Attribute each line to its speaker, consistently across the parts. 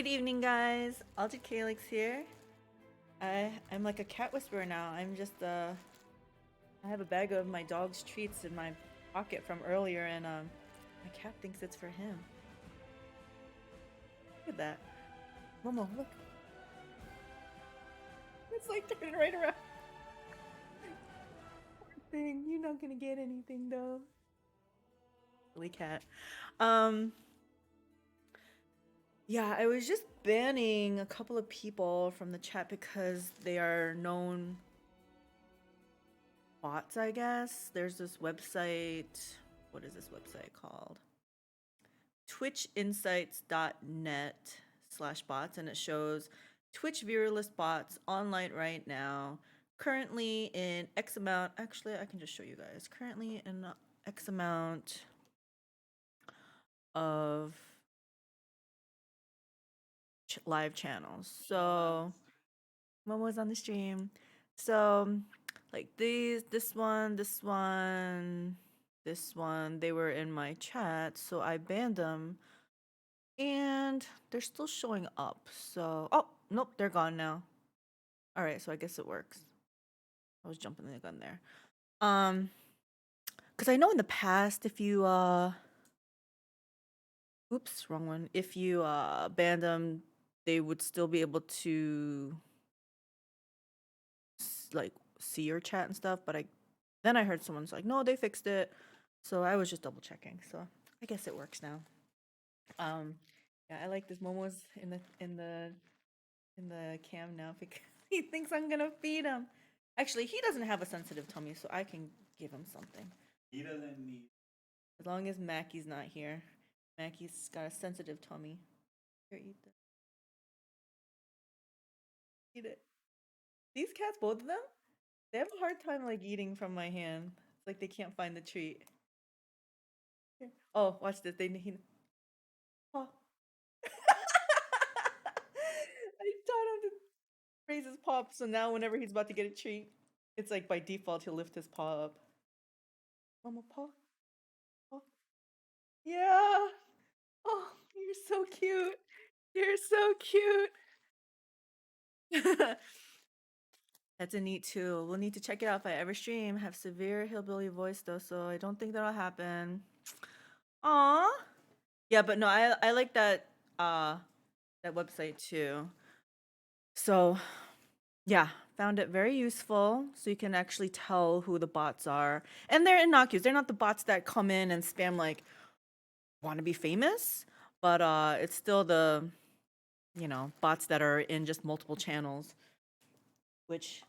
Speaker 1: Good evening, guys. Altered Calyx here. I'm like a cat whisperer now. I have a bag of my dog's treats in my pocket from earlier, and my cat thinks it's for him. Look at that, Momo. Look, it's like turning right around. Poor thing. You're not gonna get anything though. Silly cat. Um. Yeah, I was just banning a couple of people from the chat because they are known bots, I guess. There's this website. What is this website called? twitchinsights.net/bots, and it shows Twitch viewer list bots online right now. Currently in X amount. Actually, I can just show you guys. Currently in X amount of live channels. So Momo's on the stream. So like this one, they were in my chat, so I banned them, and they're still showing up. So oh nope, they're gone now. All right, so I guess it works. I was jumping the gun there. Because I know in the past, if you oops, wrong one. If you banned them, they would still be able to like see your chat and stuff. But then I heard someone's like, no, they fixed it. So I was just double checking. So I guess it works now. Yeah, I like this. Momo's in the cam now because he thinks I'm gonna feed him. Actually, he doesn't have a sensitive tummy, so I can give him something.
Speaker 2: He doesn't need.
Speaker 1: As long as Mackie's not here. Mackie's got a sensitive tummy. Here, eat this. Eat it. These cats, both of them, they have a hard time like eating from my hand. It's like they can't find the treat. Here. Oh, watch this. Oh. I taught him to raise his paw, so now whenever he's about to get a treat, it's like by default he'll lift his paw up. Mama, paw. Paw. Yeah. Oh, you're so cute. You're so cute. That's a neat tool. We'll need to check it out if I ever stream. Have severe hillbilly voice though, so I don't think that'll happen. Aw. Yeah, but no, I like that that website too. So yeah, found it very useful. So you can actually tell who the bots are. And they're innocuous. They're not the bots that come in and spam like want to be famous, but it's still the bots that are in just multiple channels, which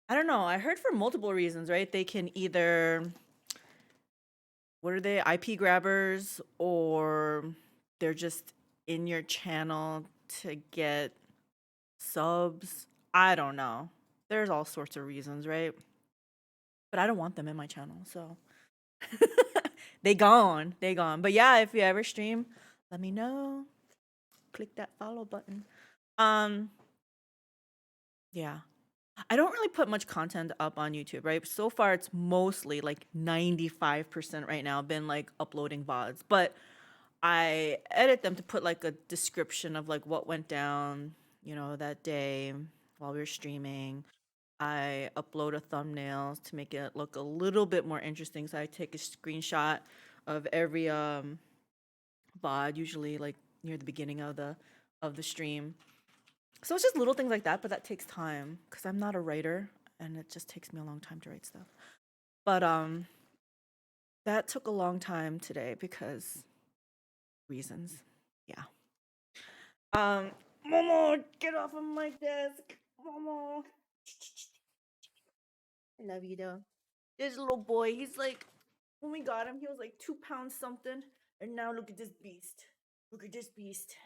Speaker 1: I don't know. I heard for multiple reasons, right? They can either, what are they, IP grabbers, or they're just in your channel to get subs. I don't know. There's all sorts of reasons, right? But I don't want them in my channel, so they gone. But yeah, if you ever stream, let me know. Click that follow button. Yeah. I don't really put much content up on YouTube, right? So far, it's mostly like 95% right now been like uploading VODs, but I edit them to put like a description of like what went down, that day while we were streaming. I upload a thumbnail to make it look a little bit more interesting. So I take a screenshot of every VOD, usually like near the beginning of the stream. So it's just little things like that, but that takes time because I'm not a writer and it just takes me a long time to write stuff. But that took a long time today because reasons. Yeah. Momo, get off of my desk. Momo. I love you though. This little boy, he's like, when we got him, he was like 2 pounds something. And now look at this beast. Look at this beast.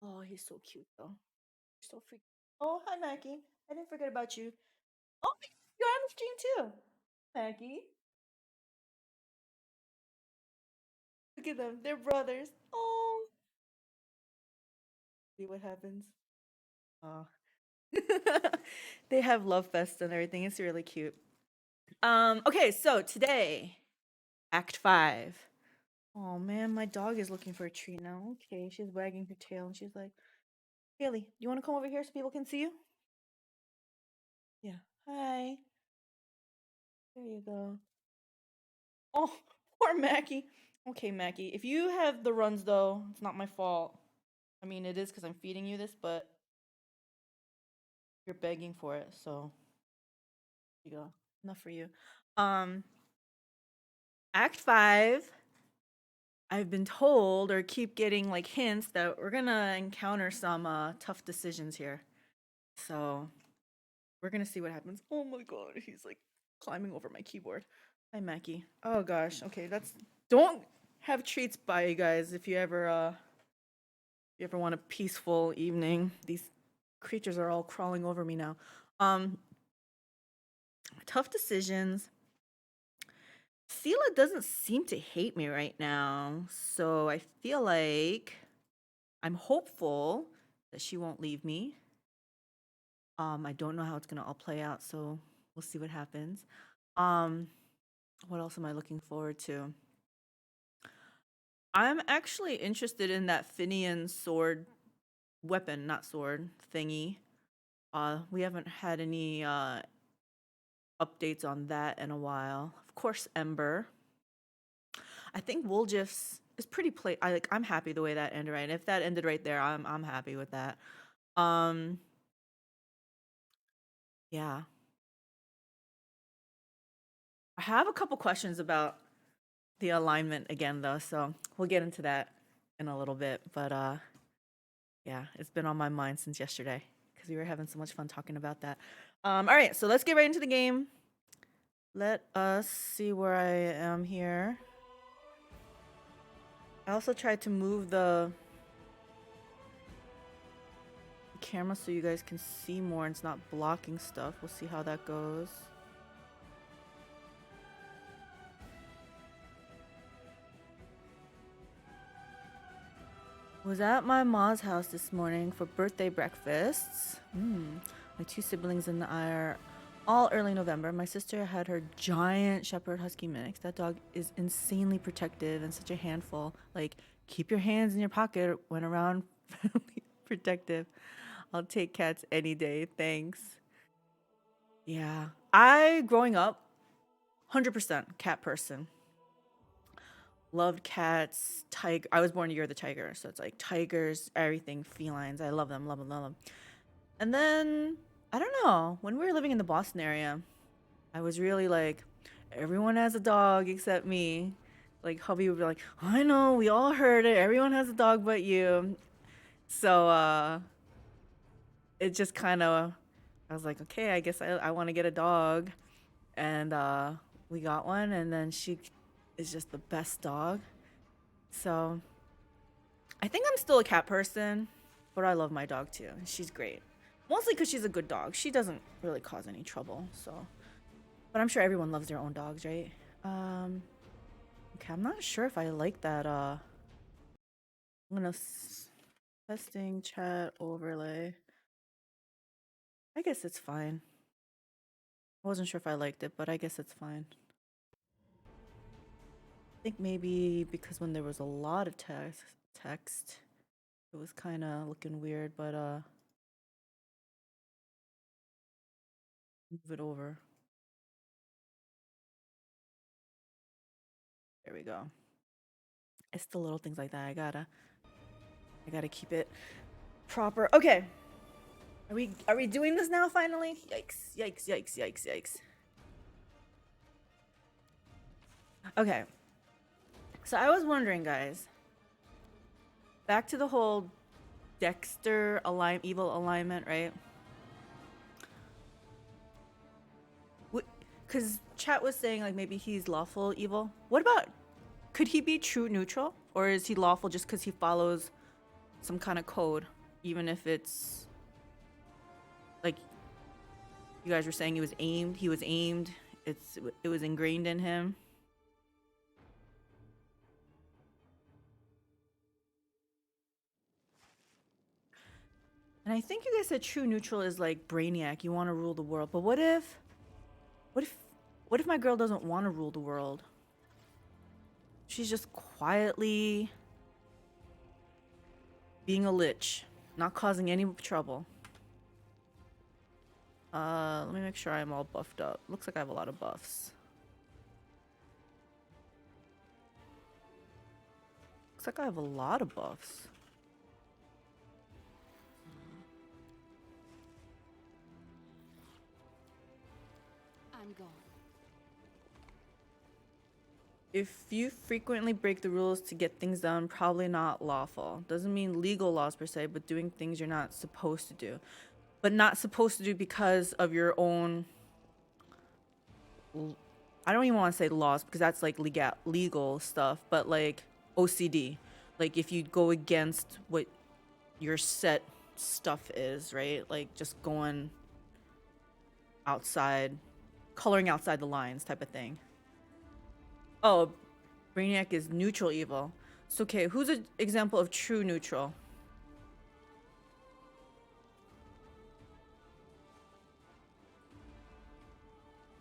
Speaker 1: Oh, he's so cute though. So freaking. Oh, hi Mackie. I didn't forget about you. Oh, you're on the stream too, Mackie. Look at them. They're brothers. Oh. See what happens. Oh. They have love fest and everything. It's really cute. Okay, so today, Act 5. Oh man, my dog is looking for a treat now. Okay, she's wagging her tail and she's like, Haley, you want to come over here so people can see you? Yeah. Hi. There you go. Oh, poor Mackie. Okay, Mackie. If you have the runs, though, it's not my fault. I mean, it is because I'm feeding you this, but you're begging for it, so here you go. Enough for you. Um, Act 5. I've been told or keep getting like hints that we're gonna encounter some tough decisions here. So we're gonna see what happens. Oh my god, he's like climbing over my keyboard. Hi Mackie. Oh gosh, okay, that's don't have treats by you guys if you ever want a peaceful evening. These creatures are all crawling over me now. Um Tough decisions. Sela doesn't seem to hate me right now, so I feel like I'm hopeful that she won't leave me. I don't know how it's gonna all play out, so we'll see what happens. Um, what else am I looking forward to? I'm actually interested in that Finian sword weapon, not sword thingy. We haven't had any updates on that in a while. Of course, Ember. I think Woljif's is pretty I'm happy the way that ended, right? If that ended right there, I'm happy with that. Um yeah. I have a couple questions about the alignment again though, so we'll get into that in a little bit. But yeah, it's been on my mind since yesterday because we were having so much fun talking about that. All right, so let's get right into the game. Let us see where I am here. I also tried to move the camera so you guys can see more and it's not blocking stuff. We'll see how that goes. Was at my mom's house this morning for birthday breakfasts. My two siblings and I are all early November. My sister had her giant shepherd husky mix. That dog is insanely protective and such a handful. Like, keep your hands in your pocket when around family. Protective. I'll take cats any day. Thanks. Yeah. Growing up, 100% cat person. Loved cats. Tiger. I was born a year of the tiger, so it's like tigers, everything, felines. I love them, love them, love them. And then I don't know. When we were living in the Boston area, I was really like, everyone has a dog except me. Like hubby would be like, I know, we all heard it. Everyone has a dog but you. So it just kind of, I was like, okay, I guess I want to get a dog. And we got one, and then she is just the best dog. So I think I'm still a cat person, but I love my dog too. She's great. Mostly because she's a good dog. She doesn't really cause any trouble, so. But I'm sure everyone loves their own dogs, right? Okay, I'm not sure if I like that, I'm gonna testing chat overlay. I guess it's fine. I wasn't sure if I liked it, but I guess it's fine. I think maybe because when there was a lot of text, it was kind of looking weird, but move it over. There we go. It's the little things like that. I gotta keep it proper. Okay. Are we doing this now finally? Yikes, yikes, yikes, yikes, yikes. Okay. So I was wondering, guys. Back to the whole Dexter evil alignment, right? Because chat was saying like maybe he's lawful evil. What about, could he be true neutral, or is he lawful just because he follows some kind of code, even if it's like you guys were saying he was aimed. He was aimed. It was ingrained in him. And I think you guys said true neutral is like Brainiac. You want to rule the world, but what if, what if my girl doesn't want to rule the world? She's just quietly being a lich. Not causing any trouble. Let me make sure I'm all buffed up. Looks like I have a lot of buffs. Looks like I have a lot of buffs.
Speaker 2: I'm gone.
Speaker 1: If you frequently break the rules to get things done, probably not lawful. Doesn't mean legal laws per se, but doing things you're not supposed to do. But not supposed to do because of your own... I don't even want to say laws because that's like legal stuff, but like OCD. Like if you go against what your set stuff is, right? Like just going outside, coloring outside the lines type of thing. Oh, Brainiac is neutral evil. So, okay, who's an example of true neutral?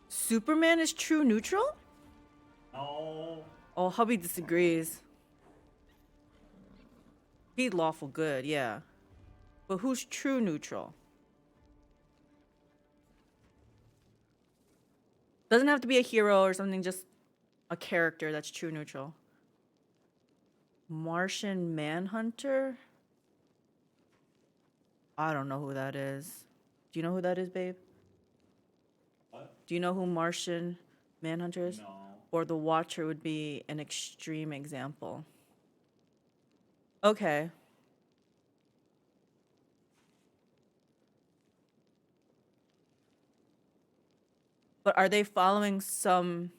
Speaker 1: Superman is true neutral?
Speaker 3: No.
Speaker 1: Oh, hubby disagrees. He's lawful good, yeah. But who's true neutral? Doesn't have to be a hero or something, just a character that's true neutral. Martian Manhunter? I don't know who that is. Do you know who that is, babe?
Speaker 3: What?
Speaker 1: Do you know who Martian Manhunter is?
Speaker 3: No.
Speaker 1: Or the Watcher would be an extreme example. Okay. But are they following some...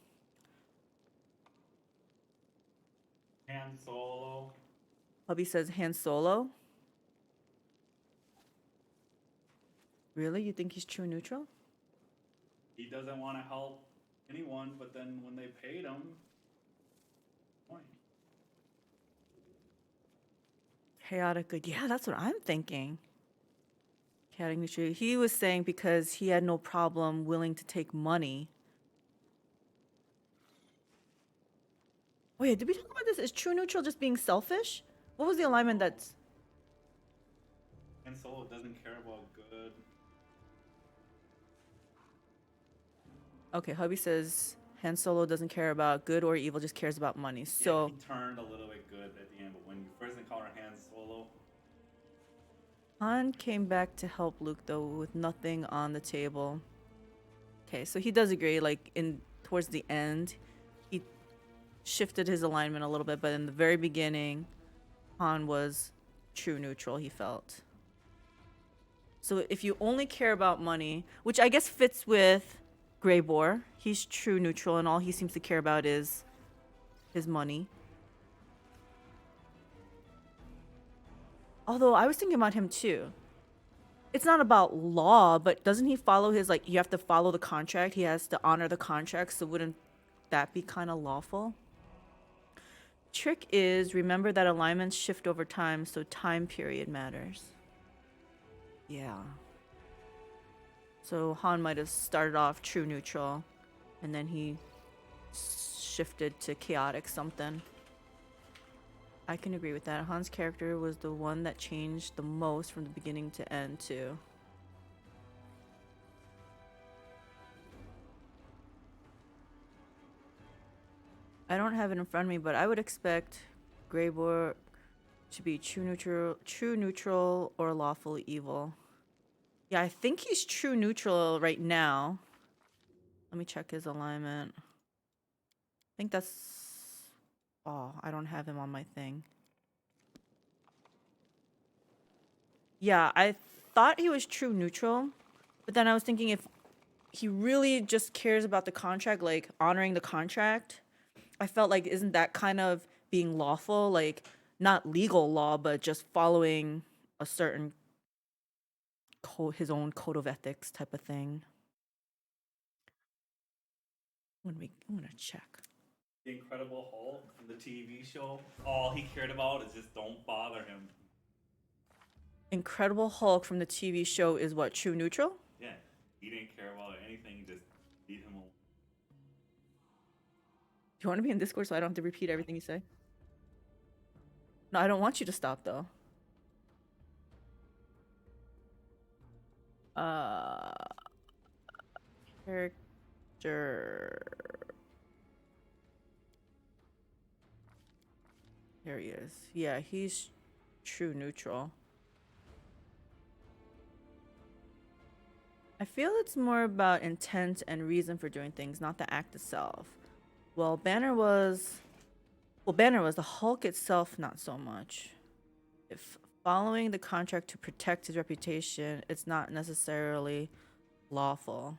Speaker 3: Han Solo.
Speaker 1: Hubby says Han Solo? Really? You think he's true neutral?
Speaker 3: He doesn't want to help anyone, but then when they paid him, fine.
Speaker 1: Chaotic good. Yeah, that's what I'm thinking. Chaotic neutral. He was saying because he had no problem willing to take money. Wait, did we talk about this? Is true neutral just being selfish? What was the alignment that's...
Speaker 3: Han Solo doesn't care about good.
Speaker 1: Okay, hubby says Han Solo doesn't care about good or evil, just cares about money. So...
Speaker 3: Yeah, he turned a little bit good at the end, but when you first encounter Han Solo,
Speaker 1: Han came back to help Luke though with nothing on the table. Okay, so he does agree, like towards the end, he shifted his alignment a little bit, but in the very beginning, Han was true neutral, he felt. So if you only care about money, which I guess fits with Grey Boar, he's true neutral and all he seems to care about is his money. Although I was thinking about him too. It's not about law, but doesn't he follow his, like, you have to follow the contract? He has to honor the contract, so wouldn't that be kind of lawful? Trick is, remember that alignments shift over time, so time period matters. Yeah. So Han might have started off true neutral, and then he shifted to chaotic something. I can agree with that. Han's character was the one that changed the most from the beginning to end, too. I don't have it in front of me, but I would expect Grey Boar to be true neutral, or lawful evil. Yeah, I think he's true neutral right now. Let me check his alignment. I think that's... Oh, I don't have him on my thing. Yeah, I thought he was true neutral, but then I was thinking if he really just cares about the contract, like honoring the contract, I felt like isn't that kind of being lawful? Like not legal law, but just following a certain his own code of ethics type of thing. I'm gonna check.
Speaker 3: the Incredible Hulk from the TV show, all he cared about is just don't bother him.
Speaker 1: Incredible Hulk from the TV show is what, true neutral?
Speaker 3: Yeah, he didn't care about anything, just leave him alone.
Speaker 1: Do you want to be in Discord so I don't have to repeat everything you say? No, I don't want you to stop though. Character. There he is. Yeah, he's true neutral. I feel it's more about intent and reason for doing things, not the act itself. Well, Banner was the Hulk itself, not so much. If following the contract to protect his reputation, it's not necessarily lawful.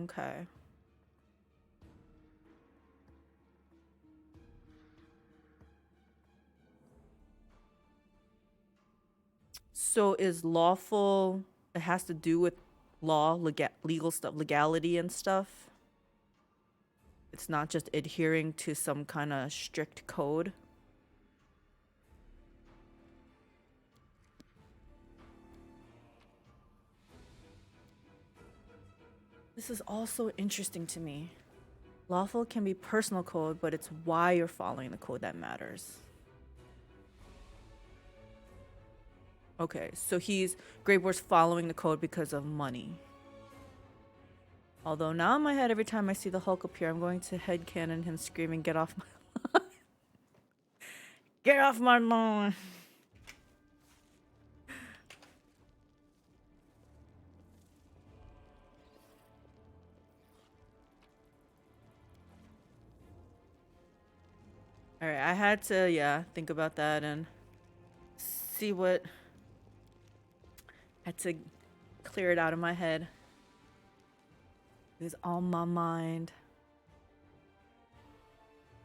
Speaker 1: Okay. So is lawful, it has to do with law, legal stuff, legality and stuff? It's not just adhering to some kind of strict code? This is also interesting to me. Lawful can be personal code, but it's why you're following the code that matters. Okay, so Grey Boar's following the code because of money. Although now in my head, every time I see the Hulk appear, I'm going to headcanon him screaming, "Get off my lawn! Get off my lawn!" Alright, I had to, yeah, think about that and see what... had to clear it out of my head. It was on my mind.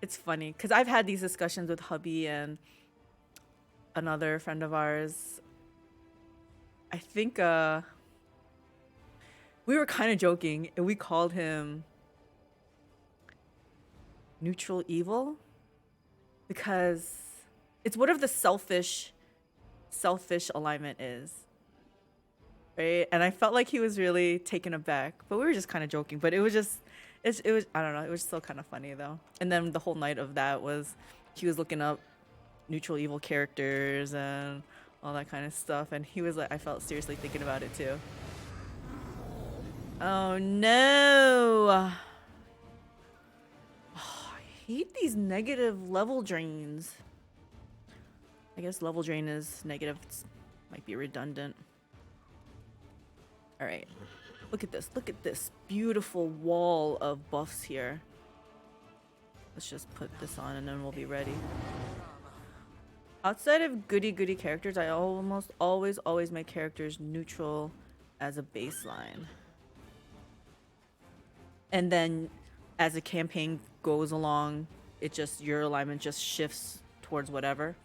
Speaker 1: It's funny, because I've had these discussions with hubby and another friend of ours. I think, we were kind of joking, and we called him neutral evil, because it's whatever the selfish alignment is, right? And I felt like he was really taken aback, but we were just kind of joking. But it was just, it was, I don't know, it was still kind of funny though. And then the whole night of that was, he was looking up neutral evil characters and all that kind of stuff, and he was like, I felt seriously thinking about it too. Oh no. Oh, I hate these negative level drains. I guess level drain is negative. Might be redundant. All right, look at this. Look at this beautiful wall of buffs here. Let's just put this on and then we'll be ready. Outside of goody characters, I almost always make characters neutral as a baseline. And then as the campaign goes along, your alignment just shifts towards whatever.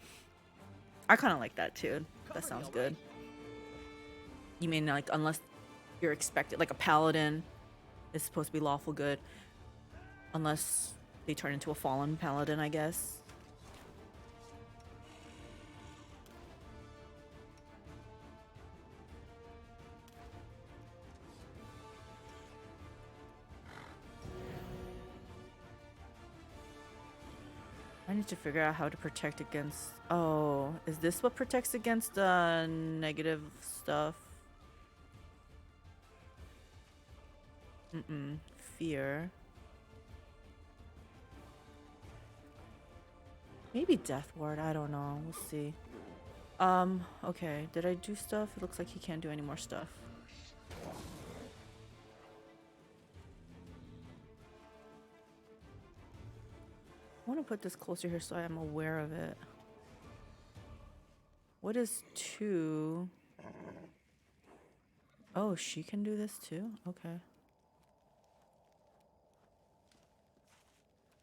Speaker 1: I kind of like that too. That sounds good. You mean like unless you're expected, like a paladin is supposed to be lawful good, unless they turn into a fallen paladin, I guess. I need to figure out how to protect against... Oh, is this what protects against negative stuff? Fear. Maybe Death Ward, I don't know. We'll see. Okay. Did I do stuff? It looks like he can't do any more stuff. I want to put this closer here so I'm aware of it. What is 2? Oh, she can do this too? Okay.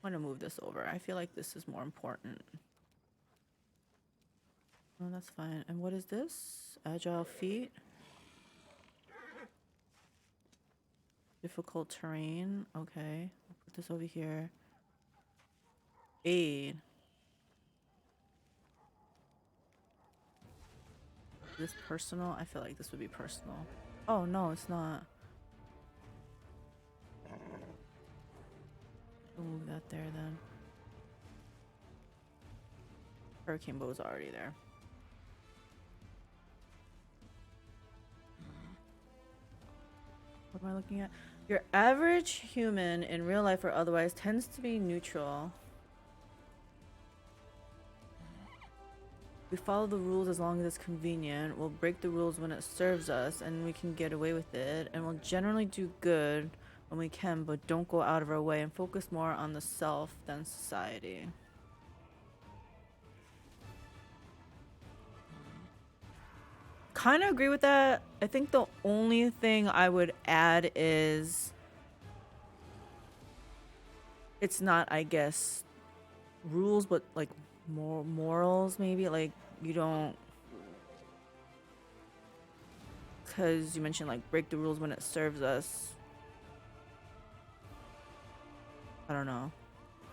Speaker 1: I'm gonna move this over. I feel like this is more important. Oh, that's fine. And what is this? Agile feet. Difficult terrain. Okay. I'll put this over here. Aid. Is this personal? I feel like this would be personal. Oh, no, it's not. We'll move that there then. Hurricane bow's already there. What am I looking at? Your average human in real life or otherwise tends to be neutral. We follow the rules as long as it's convenient. We'll break the rules when it serves us and we can get away with it. And we'll generally do good when we can, but don't go out of our way and focus more on the self than society. Kind of agree with that. I think the only thing I would add is it's not, I guess, rules, but like more morals maybe. Like you don't, because you mentioned like break the rules when it serves us. I don't know.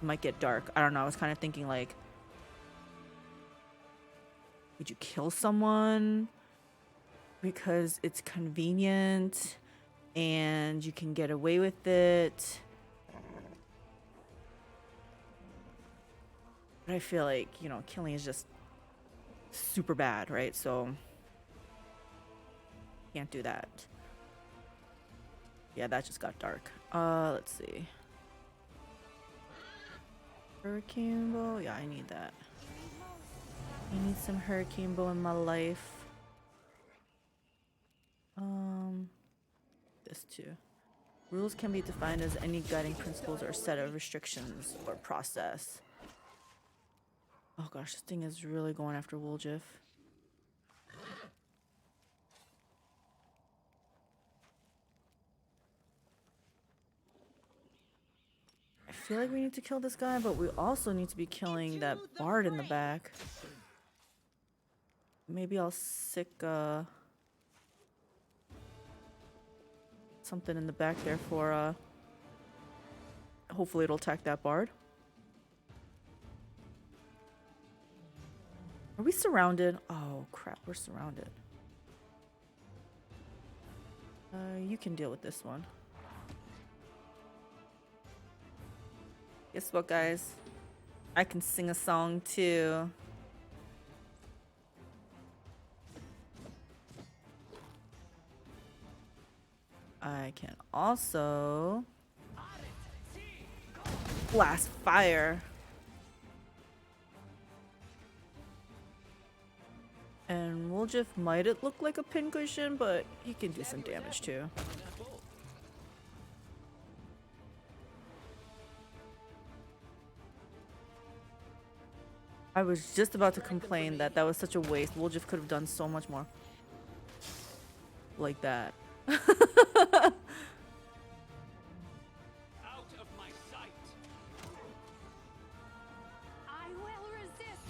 Speaker 1: It might get dark. I don't know. I was kind of thinking like, would you kill someone because it's convenient and you can get away with it? But I feel like, you know, killing is just super bad, right? So can't do that. Yeah, that just got dark. Let's see. Hurricane bow? Yeah, I need that. I need some hurricane bow in my life. This too. Rules can be defined as any guiding principles or set of restrictions or process. Oh gosh, this thing is really going after Woljif. I feel like we need to kill this guy, but we also need to be killing that bard in the back. Maybe I'll sick something in the back there for hopefully it'll attack that bard. Are we surrounded? Oh crap, we're surrounded. You can deal with this one. Guess what, guys? I can sing a song too. I can also blast fire. And Woljif might it look like a pincushion, but he can do some damage too. I was just about to complain that that was such a waste. Woljif could have done so much more. Like that.
Speaker 4: Out of my sight.
Speaker 2: I will resist.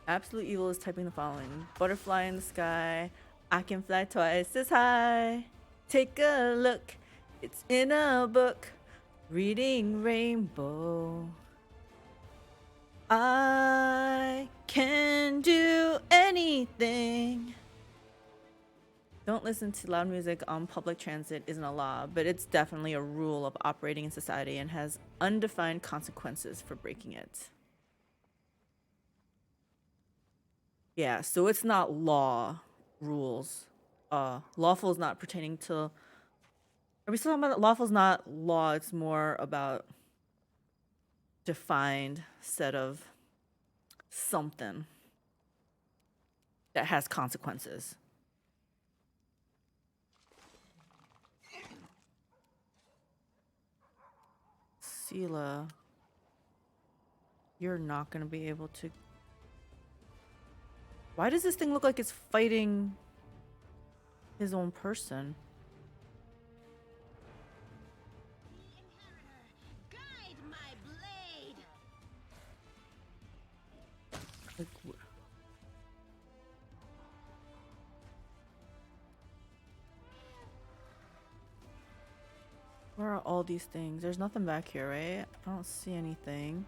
Speaker 1: Absolute Evil is typing the following. Butterfly in the sky. I can fly twice as high. Take a look. It's in a book. Reading Rainbow. I can do anything. Don't listen to loud music on public transit isn't a law, but it's definitely a rule of operating in society and has undefined consequences for breaking it. Yeah, so it's not law, rules. Lawful is not pertaining to... Are we still talking about lawful is not law, it's more about defined set of something that has consequences. Sela, you're not gonna be able to... Why does this thing look like it's fighting his own person?
Speaker 2: Guide my blade.
Speaker 1: Like, where are all these things? There's nothing back here, right? I don't see anything.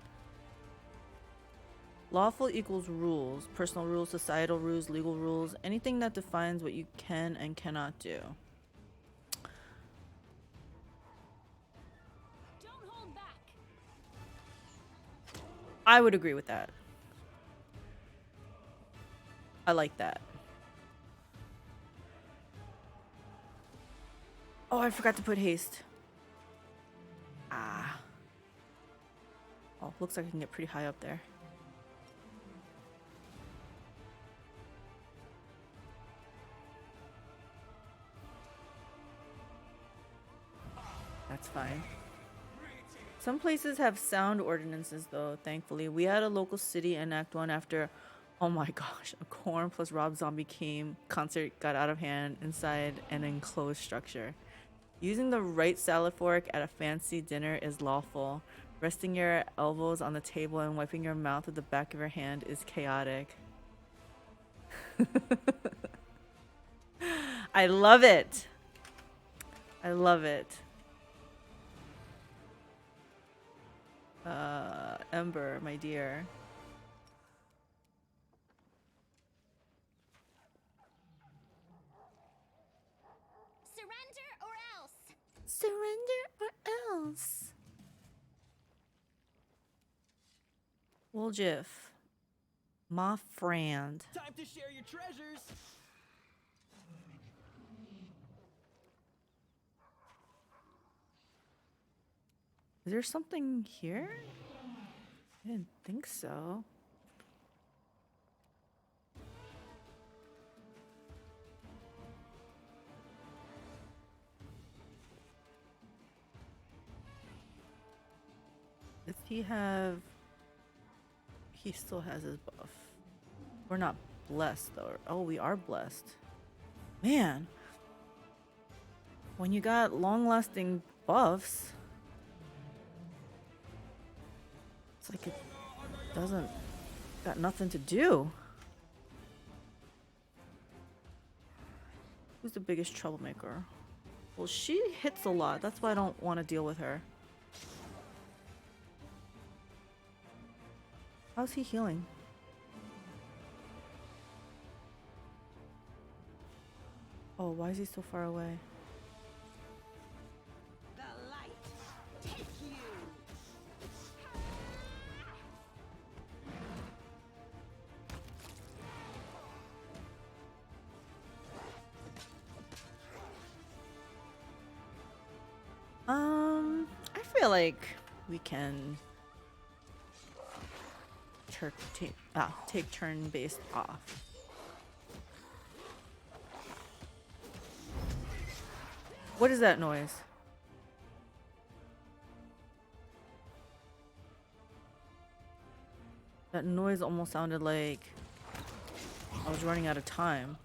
Speaker 1: Lawful equals rules. Personal rules, societal rules, legal rules. Anything that defines what you can and cannot do.
Speaker 2: Don't hold back.
Speaker 1: I would agree with that. I like that. Oh, I forgot to put haste. Ah. Oh, looks like I can get pretty high up there. That's fine. Some places have sound ordinances though, thankfully. We had a local city in Act 1 after, oh my gosh, a Corn plus Rob Zombie came concert got out of hand inside an enclosed structure. Using the right salad fork at a fancy dinner is lawful. Resting your elbows on the table and wiping your mouth with the back of your hand is chaotic. I love it. I love it. Ember, my dear.
Speaker 2: Surrender or else.
Speaker 1: Surrender or else. Woljif, my friend.
Speaker 4: Time to share your treasures.
Speaker 1: Is there something here? I didn't think so. Does he have... He still has his buff. We're not blessed though. Oh, we are blessed. Man. When you got long-lasting buffs, it's like it doesn't... Got nothing to do. Who's the biggest troublemaker? Well, she hits a lot. That's why I don't want to deal with her. How's he healing? Oh, why is he so far away?
Speaker 2: The light take you.
Speaker 1: I feel like we can take turn based off. What is that noise? That noise almost sounded like I was running out of time.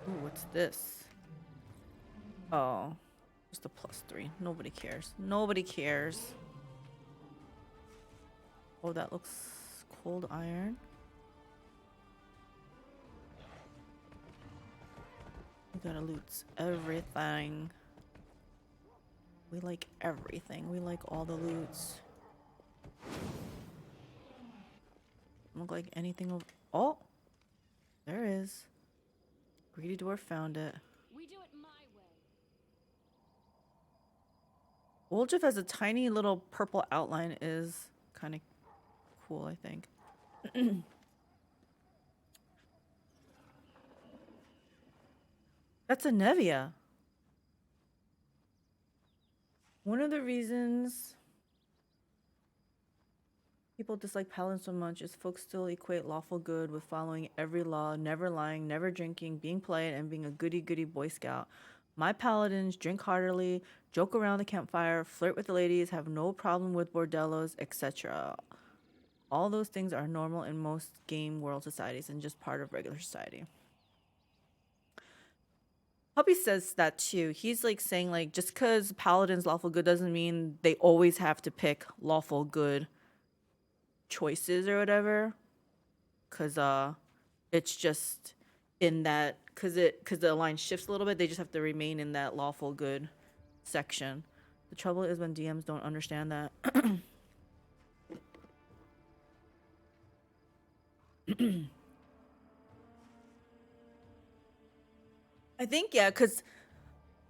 Speaker 1: Ooh, what's this? Oh, just a +3. Nobody cares. Nobody cares. Oh, that looks cold iron. We gotta loot everything. We like everything. We like all the loots. Look like anything over. Oh, there is. Greedy dwarf found it.
Speaker 2: We do it my way.
Speaker 1: Woljif has a tiny little purple outline is kind of cool, I think. That's a Nevia. One of the reasons people dislike paladins so much is folks still equate lawful good with following every law, never lying, never drinking, being polite, and being a goody-goody Boy Scout. My paladins drink heartily, joke around the campfire, flirt with the ladies, have no problem with bordellos, etc. All those things are normal in most game world societies and just part of regular society. Puppy says that too. He's like saying like just because paladins lawful good doesn't mean they always have to pick lawful good choices or whatever, because it's just in that because the line shifts a little bit, they just have to remain in that lawful good section. The trouble is when DMs don't understand that. I think yeah, because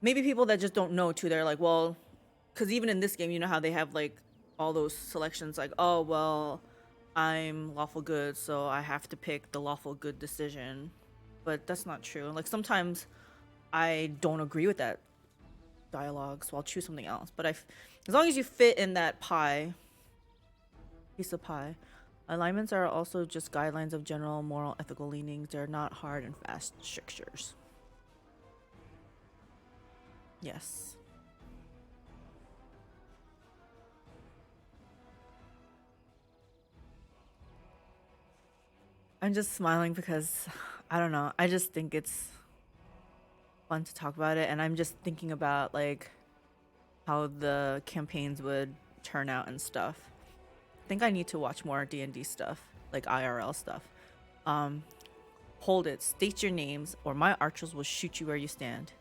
Speaker 1: maybe people that just don't know too, they're like, well, because even in this game, you know how they have like all those selections like, oh well, I'm lawful good, so I have to pick the lawful good decision. But that's not true. Like sometimes I don't agree with that dialogue, so I'll choose something else. But as long as you fit in that piece of pie. Alignments are also just guidelines of general moral ethical leanings. They're not hard and fast strictures. Yes. I'm just smiling because I don't know. I just think it's fun to talk about it, and I'm just thinking about like how the campaigns would turn out and stuff. I think I need to watch more D&D stuff, like IRL stuff. Hold it, state your names, or my archers will shoot you where you stand.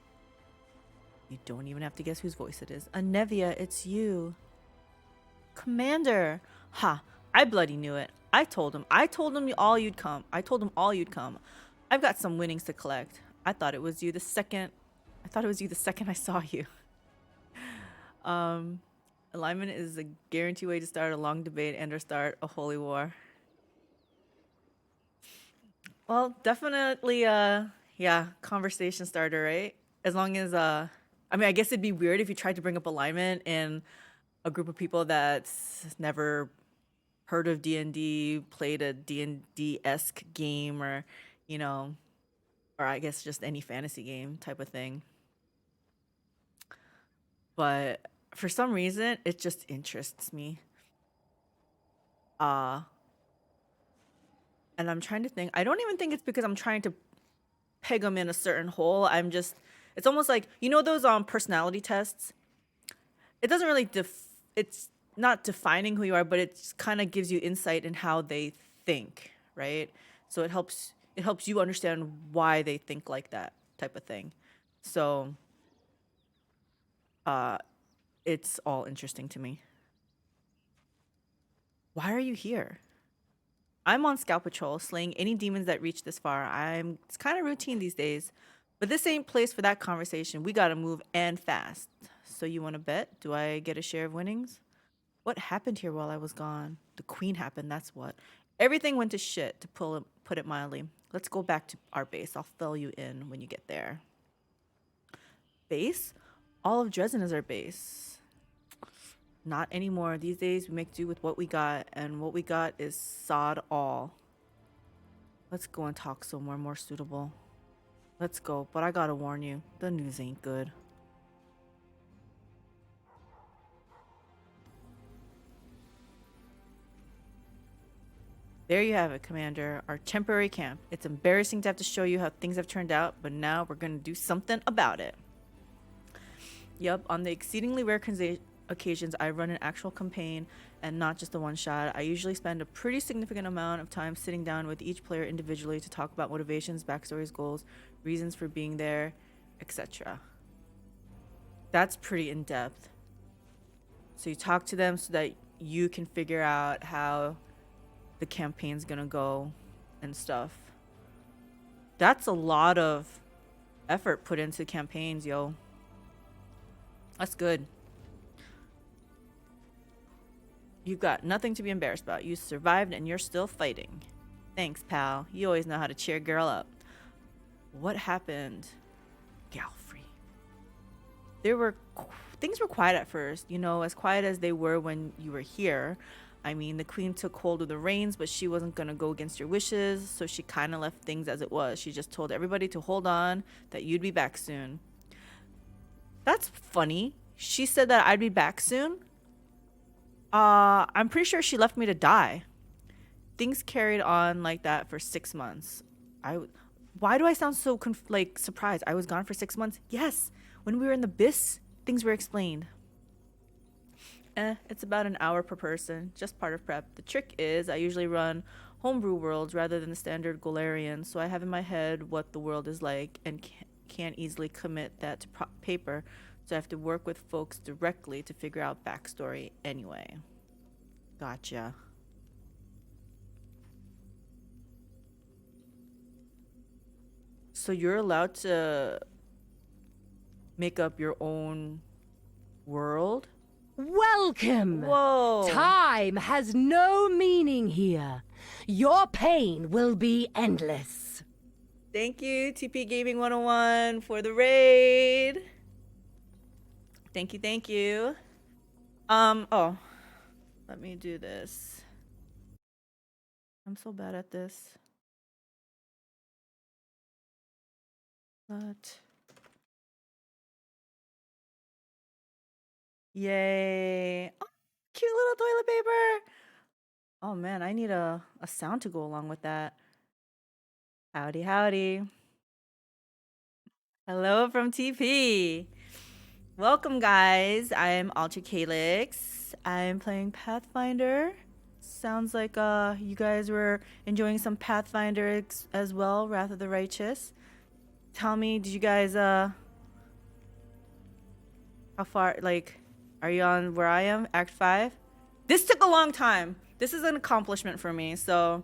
Speaker 1: You don't even have to guess whose voice it is. Anevia, it's you. Commander! Ha! I bloody knew it. I told him all you'd come. I've got some winnings to collect. I thought it was you the second I saw you. Alignment is a guaranteed way to start a long debate and or start a holy war. Well, definitely yeah, conversation starter, right? As long as I mean, I guess it'd be weird if you tried to bring up alignment in a group of people that's never heard of D&D, played a D&D-esque game, or, you know, or I guess just any fantasy game type of thing. But for some reason, it just interests me. And I'm trying to think. I don't even think it's because I'm trying to peg them in a certain hole. It's almost like, you know, those personality tests. It doesn't really it's not defining who you are, but it kind of gives you insight in how they think, right? So it helps you understand why they think like that type of thing. So it's all interesting to me. Why are you here? I'm on scout patrol, slaying any demons that reach this far. It's kind of routine these days, but this ain't place for that conversation. We gotta move and fast. So you want to bet? Do I get a share of winnings? What happened here while I was gone? The queen happened, that's what. Everything went to shit, to put it mildly. Let's go back to our base. I'll fill you in when you get there. Base? All of Drezen is our base. Not anymore. These days we make do with what we got, and what we got is sod all. Let's go and talk somewhere more suitable. Let's go, but I gotta warn you, the news ain't good. There you have it, Commander. Our temporary camp. It's embarrassing to have to show you how things have turned out, but now we're gonna do something about it. Yup, on the exceedingly rare occasions I run an actual campaign and not just a one-shot, I usually spend a pretty significant amount of time sitting down with each player individually to talk about motivations, backstories, goals, reasons for being there, etc. That's pretty in-depth. So you talk to them so that you can figure out how the campaign's gonna go and stuff. That's a lot of effort put into campaigns, yo. That's good. You've got nothing to be embarrassed about. You survived and you're still fighting. Thanks, pal. You always know how to cheer a girl up. What happened? Galfrey. Things were quiet at first, you know, as quiet as they were when you were here. I mean, the queen took hold of the reins, but she wasn't gonna go against your wishes, so she kind of left things as it was. She just told everybody to hold on, that you'd be back soon. That's funny. She said that I'd be back soon? I'm pretty sure she left me to die. Things carried on like that for 6 months. Why do I sound so surprised? I was gone for 6 months? Yes, when we were in the abyss, things were explained. It's about an hour per person, just part of prep. The trick is I usually run homebrew worlds rather than the standard Golarian, so I have in my head what the world is like and can't easily commit that to paper, so I have to work with folks directly to figure out backstory anyway. Gotcha. So you're allowed to make up your own world?
Speaker 5: Welcome!
Speaker 1: Whoa.
Speaker 5: Time has no meaning here. Your pain will be endless.
Speaker 1: Thank you, TP Gaming 101, for the raid. Thank you, thank you. Oh, let me do this. I'm so bad at this. But yay. Oh, cute little toilet paper. Oh man, I need a sound to go along with that. Howdy, howdy. Hello from TP. Welcome, guys. I am Ultra Calyx. I'm playing Pathfinder. Sounds like you guys were enjoying some Pathfinder as well, Wrath of the Righteous. Tell me, did you guys how far, like, are you on where I am? Act 5? This took a long time. This is an accomplishment for me, so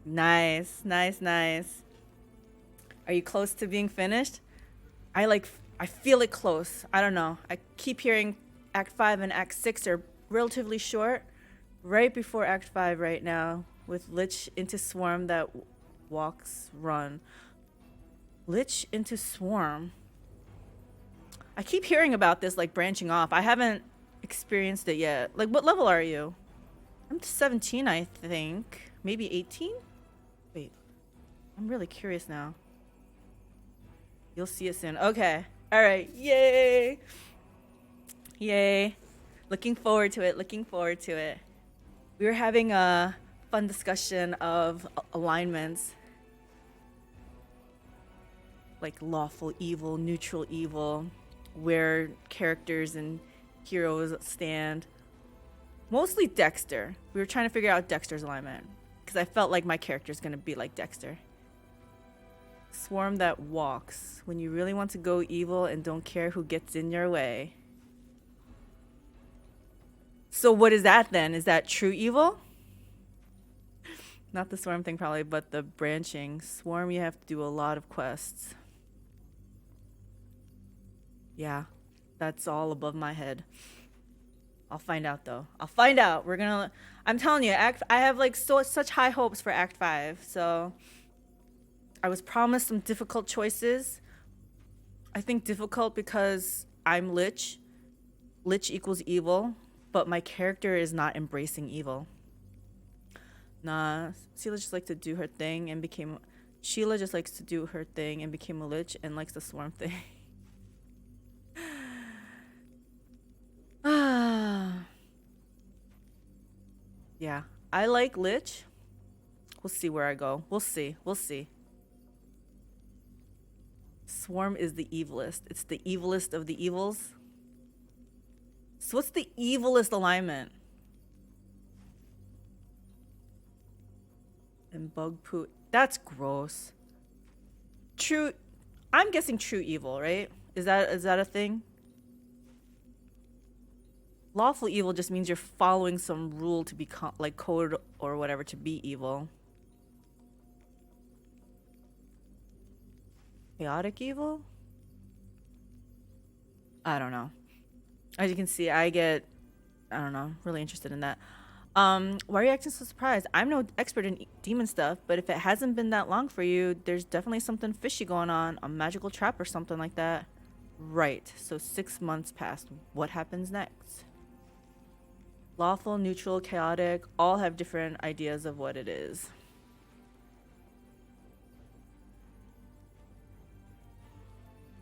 Speaker 1: nice, nice, nice. Are you close to being finished? I feel it close. I don't know. I keep hearing Act 5 and Act 6 are relatively short. Right before Act 5 right now, with Lich into Swarm that walks, run. Lich into Swarm. I keep hearing about this, like, branching off. I haven't experienced it yet. Like, what level are you? I'm 17, I think. Maybe 18? Wait. I'm really curious now. You'll see it soon. Okay. All right. Yay. Yay. Looking forward to it. Looking forward to it. We were having a fun discussion of alignments. Like lawful evil, neutral evil, where characters and heroes stand. Mostly Dexter. We were trying to figure out Dexter's alignment. Because I felt like my character's going to be like Dexter. Swarm that walks. When you really want to go evil and don't care who gets in your way. So what is that then? Is that true evil? Not the swarm thing probably, but the branching. Swarm, you have to do a lot of quests. Yeah, that's all above my head. I'll find out though. I'll find out. I'm telling you, I have like such high hopes for Act 5. So I was promised some difficult choices. I think difficult because I'm Lich. Lich equals evil, but my character is not embracing evil. Nah, Sheila just likes to do her thing and became a Lich and likes the swarm thing. Yeah, I like Lich. We'll see where I go. We'll see. We'll see. Swarm is the evilest. It's the evilest of the evils. So what's the evilest alignment? And bug poo. That's gross. True. I'm guessing true evil, right? Is that a thing? Lawful evil just means you're following some rule to be like code or whatever to be evil. Chaotic evil? I don't know. As you can see, I don't know, really interested in that. Why are you acting so surprised? I'm no expert in demon stuff, but if it hasn't been that long for you, there's definitely something fishy going on, a magical trap or something like that. Right, so 6 months passed. What happens next? Lawful, neutral, chaotic, all have different ideas of what it is.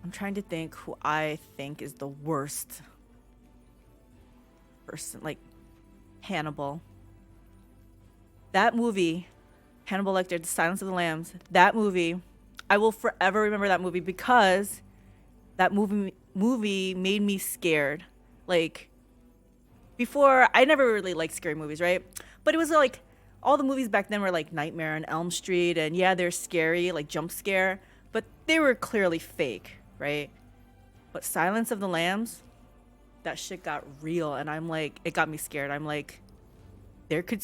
Speaker 1: I'm trying to think who I think is the worst person. Like, Hannibal. That movie, Hannibal Lecter, The Silence of the Lambs, that movie, I will forever remember that movie because that movie made me scared. Like, before, I never really liked scary movies, right? But it was like, all the movies back then were like Nightmare on Elm Street, and yeah, they're scary, like jump scare, but they were clearly fake, right? But Silence of the Lambs, that shit got real, and I'm like, it got me scared. I'm like, there could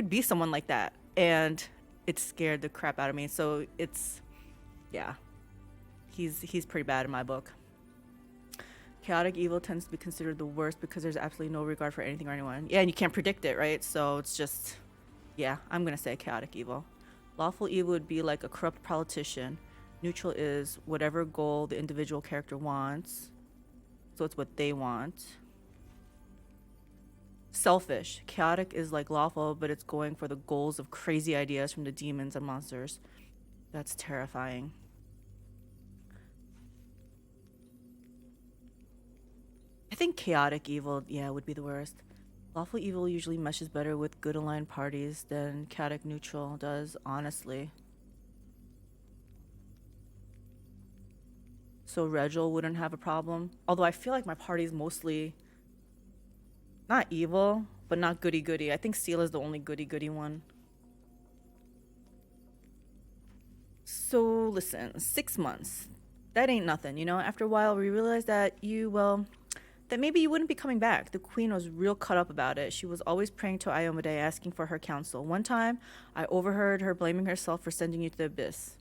Speaker 1: be someone like that, and it scared the crap out of me. So it's, yeah, he's pretty bad in my book. Chaotic evil tends to be considered the worst because there's absolutely no regard for anything or anyone. Yeah, and you can't predict it, right? So it's just, yeah, I'm gonna say chaotic evil. Lawful evil would be like a corrupt politician. Neutral is whatever goal the individual character wants. So it's what they want. Selfish. Chaotic is like lawful, but it's going for the goals of crazy ideas from the demons and monsters. That's terrifying. I think chaotic evil, yeah, would be the worst. Lawful evil usually meshes better with good aligned parties than chaotic neutral does, honestly. So Regil wouldn't have a problem. Although I feel like my party's mostly not evil, but not goody-goody. I think Seal is the only goody-goody one. So listen, 6 months. That ain't nothing, you know? After a while, we realized that that maybe you wouldn't be coming back. The queen was real cut up about it. She was always praying to Iomade, asking for her counsel. One time, I overheard her blaming herself for sending you to the abyss.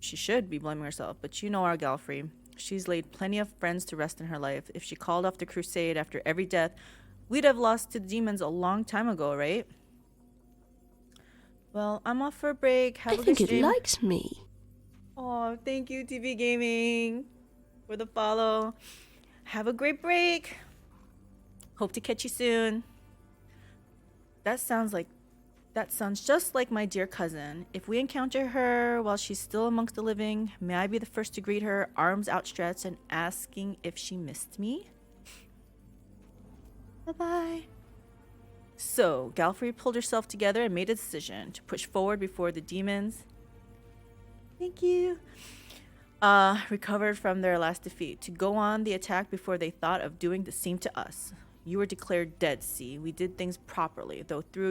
Speaker 1: She should be blaming herself, but you know our Galfrey. She's laid plenty of friends to rest in her life. If she called off the crusade after every death, we'd have lost to the demons a long time ago, right? Well, I'm off for a break. Have a good
Speaker 6: think it
Speaker 1: stream.
Speaker 6: likes me.
Speaker 1: Oh, thank you, TV Gaming, for the follow. Have a great break. Hope to catch you soon. That sounds just like my dear cousin. If we encounter her while she's still amongst the living, may I be the first to greet her, arms outstretched and asking if she missed me? Bye-bye. So, Galfrey pulled herself together and made a decision to push forward before the demons. Thank you. Recovered from their last defeat, to go on the attack before they thought of doing the same to us. You were declared dead, see. We did things properly, though threw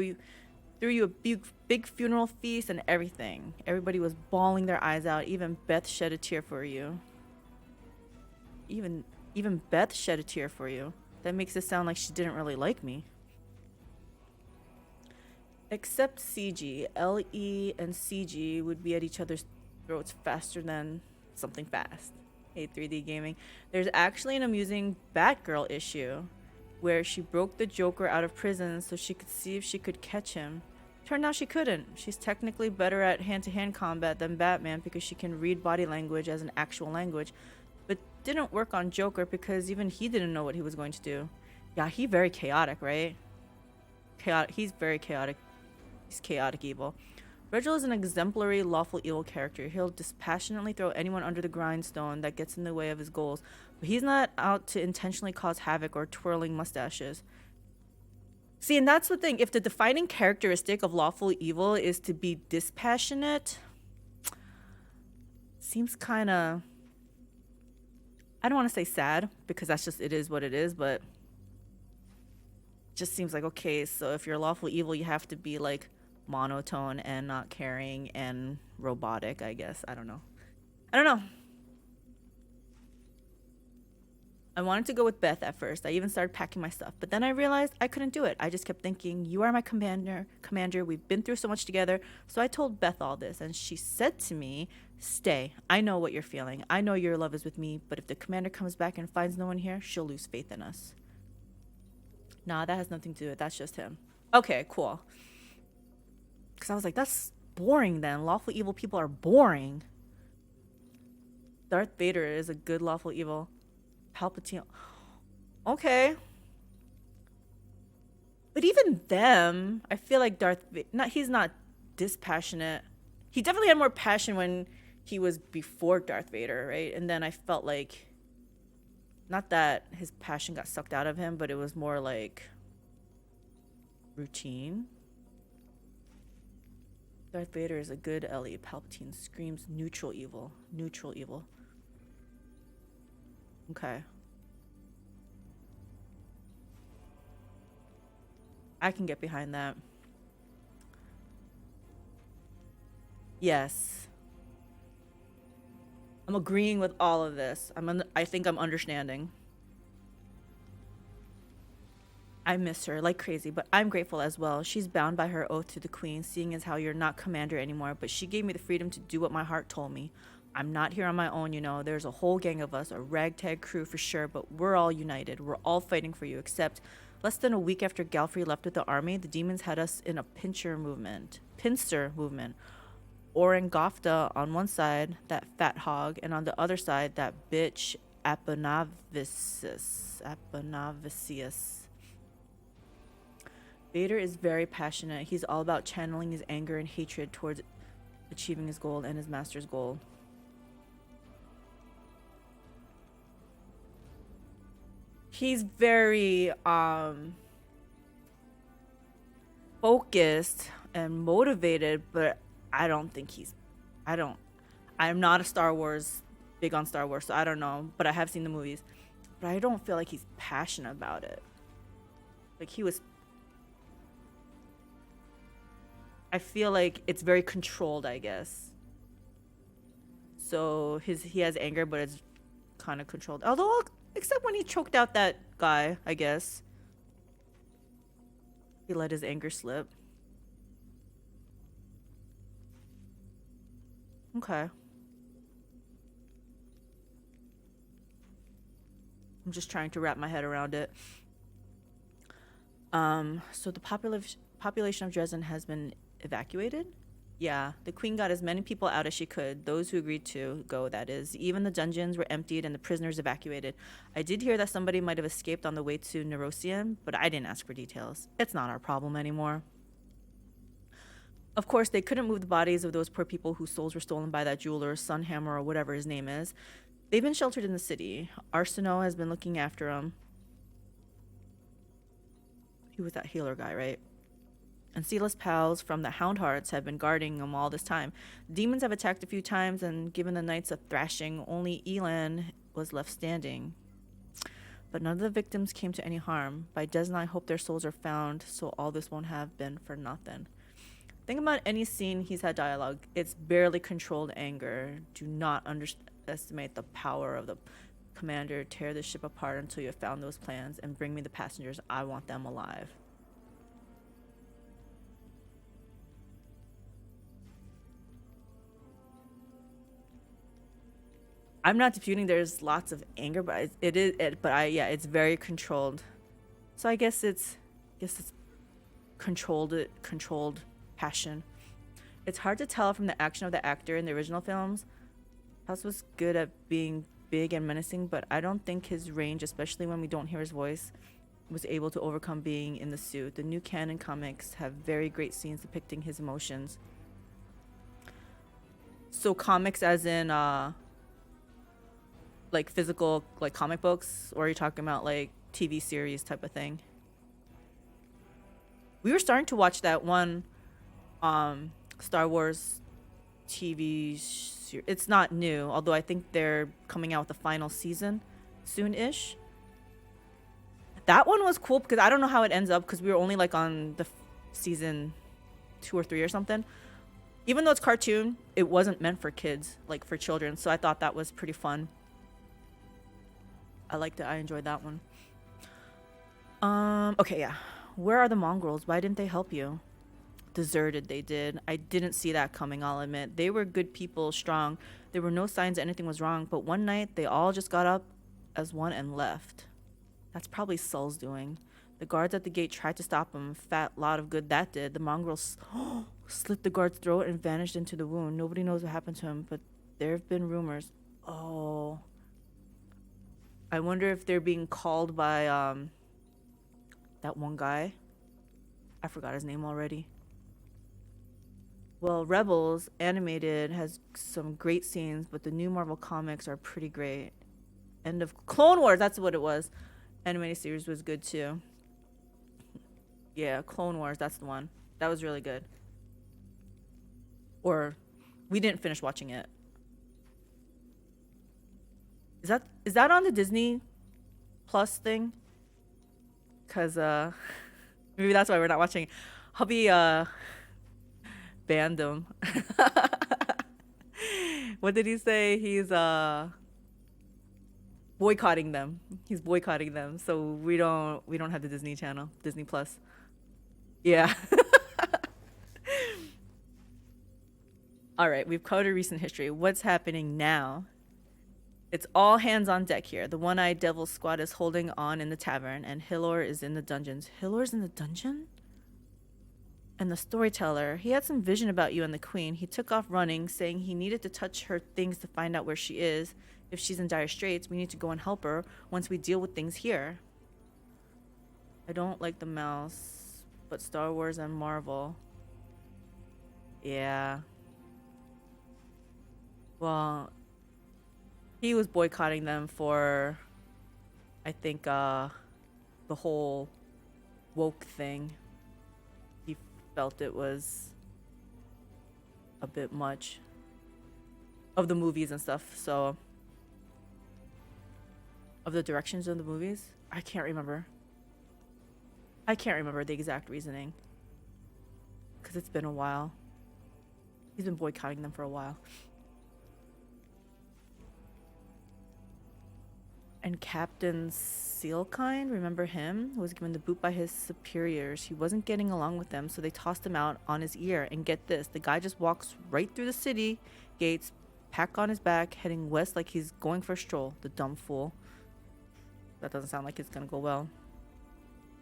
Speaker 1: you a big funeral feast and everything. Everybody was bawling their eyes out. Even Beth shed a tear for you. Even Beth shed a tear for you. That makes it sound like she didn't really like me. Except CG. LE and CG would be at each other's throats faster than something fast. Hey, 3D Gaming. There's actually an amusing Batgirl issue where she broke the Joker out of prison so she could see if she could catch him. Turned out she couldn't. She's technically better at hand-to-hand combat than Batman because she can read body language as an actual language, but didn't work on Joker because even he didn't know what he was going to do. Yeah, he's very chaotic, right? He's very chaotic. He's chaotic evil. Regil is an exemplary lawful evil character. He'll dispassionately throw anyone under the grindstone that gets in the way of his goals, but he's not out to intentionally cause havoc or twirling mustaches. See, and that's the thing. If the defining characteristic of lawful evil is to be dispassionate, seems kind of, I don't want to say sad, because that's just, it is what it is, but just seems like, okay, so if you're lawful evil, you have to be like monotone and not caring and robotic, I guess. I don't know. I wanted to go with Beth at first. I even started packing my stuff, but then I realized I couldn't do it. I just kept thinking, you are my commander. We've been through so much together. So I told Beth all this, and she said to me, stay. I know what you're feeling. I know your love is with me, but if the commander comes back and finds no one here, she'll lose faith in us. Nah, that has nothing to do with it. That's just him. Okay, cool. Because I was like, that's boring then. Lawful evil people are boring. Darth Vader is a good lawful evil. Palpatine. Okay. But even them, I feel like he's not dispassionate. He definitely had more passion when he was before Darth Vader, right? And then I felt like, not that his passion got sucked out of him, but it was more like routine. Darth Vader is a good LE. Palpatine screams neutral evil. Neutral evil. Okay. I can get behind that. Yes. I'm agreeing with all of this. I think I'm understanding. I miss her like crazy, but I'm grateful as well. She's bound by her oath to the queen, seeing as how you're not commander anymore, but she gave me the freedom to do what my heart told me. I'm not here on my own, you know. There's a whole gang of us, a ragtag crew for sure, but we're all united. We're all fighting for you, except less than a week after Galfrey left with the army, the demons had us in a pincer movement. Orangofta on one side, that fat hog, and on the other side, that bitch Aponavicius. Vader is very passionate. He's all about channeling his anger and hatred towards achieving his goal and his master's goal. He's very focused and motivated, but I don't think I'm not a Star Wars, big on Star Wars, so I don't know, but I have seen the movies. But I don't feel like he's passionate about it. Like I feel like it's very controlled, I guess. So he has anger, but it's kind of controlled. Although, except when he choked out that guy, I guess. He let his anger slip. Okay. I'm just trying to wrap my head around it. So the population of Drezen has been evacuated? Yeah, the queen got as many people out as she could, those who agreed to go, that is. Even the dungeons were emptied and the prisoners evacuated. I did hear that somebody might have escaped on the way to Nerosium, but I didn't ask for details. It's not our problem anymore. Of course, they couldn't move the bodies of those poor people whose souls were stolen by that jeweler, Sunhammer, or whatever his name is. They've been sheltered in the city. Arsenault has been looking after them. He was that healer guy, right? And Silas pals from the Hound Hearts have been guarding them all this time. Demons have attacked a few times and given the knights a thrashing. Only Elan was left standing. But none of the victims came to any harm. By Des I hope their souls are found, so all this won't have been for nothing. Think about any scene he's had dialogue. It's barely controlled anger. Do not underestimate the power of the commander. Tear the ship apart until you have found those plans and bring me the passengers. I want them alive. I'm not disputing there's lots of anger, but it's very controlled. So I guess it's controlled passion. It's hard to tell from the action of the actor in the original films. House was good at being big and menacing, but I don't think his range, especially when we don't hear his voice, was able to overcome being in the suit. The new canon comics have very great scenes depicting his emotions. So comics as in like physical, like comic books, or are you talking about like TV series type of thing? We were starting to watch that one Star Wars TV series. It's not new, although I think they're coming out with the final season soon-ish. That one was cool because I don't know how it ends up because we were only like on the season 2 or 3 or something. Even though it's cartoon, it wasn't meant for kids, like for children, so I thought that was pretty fun. I liked it. I enjoyed that one. Okay, yeah. Where are the mongrels? Why didn't they help you? Deserted, they did. I didn't see that coming, I'll admit. They were good people, strong. There were no signs that anything was wrong, but one night they all just got up as one and left. That's probably Sul's doing. The guards at the gate tried to stop him. Fat lot of good that did. The mongrels slit the guard's throat and vanished into the wound. Nobody knows what happened to him, but there have been rumors. Oh. I wonder if they're being called by that one guy. I forgot his name already. Well, Rebels animated has some great scenes, but the new Marvel comics are pretty great. End of Clone Wars, that's what it was. Animated series was good too. Yeah, Clone Wars, that's the one. That was really good. Or we didn't finish watching it. Is that on the Disney Plus thing? Cause maybe that's why we're not watching. Hubby banned him. What did he say? He's boycotting them. He's boycotting them. So we don't have the Disney Channel, Disney Plus. Yeah. All right, we've covered recent history. What's happening now? It's all hands on deck here. The one-eyed devil squad is holding on in the tavern, and Hilor is in the dungeons. Hilor's in the dungeon? And the storyteller, he had some vision about you and the queen. He took off running, saying he needed to touch her things to find out where she is. If she's in dire straits, we need to go and help her once we deal with things here. I don't like the mouse, but Star Wars and Marvel. Yeah. Well, he was boycotting them for, I think, the whole woke thing. He felt it was a bit much of the movies and stuff, so of the directions of the movies. I can't remember the exact reasoning because it's been a while. He's been boycotting them for a while. And Captain Sealkind, remember him? Was given the boot by his superiors. He wasn't getting along with them, so they tossed him out on his ear. And get this, the guy just walks right through the city gates, pack on his back, heading west like he's going for a stroll. The dumb fool. That doesn't sound like it's gonna go well.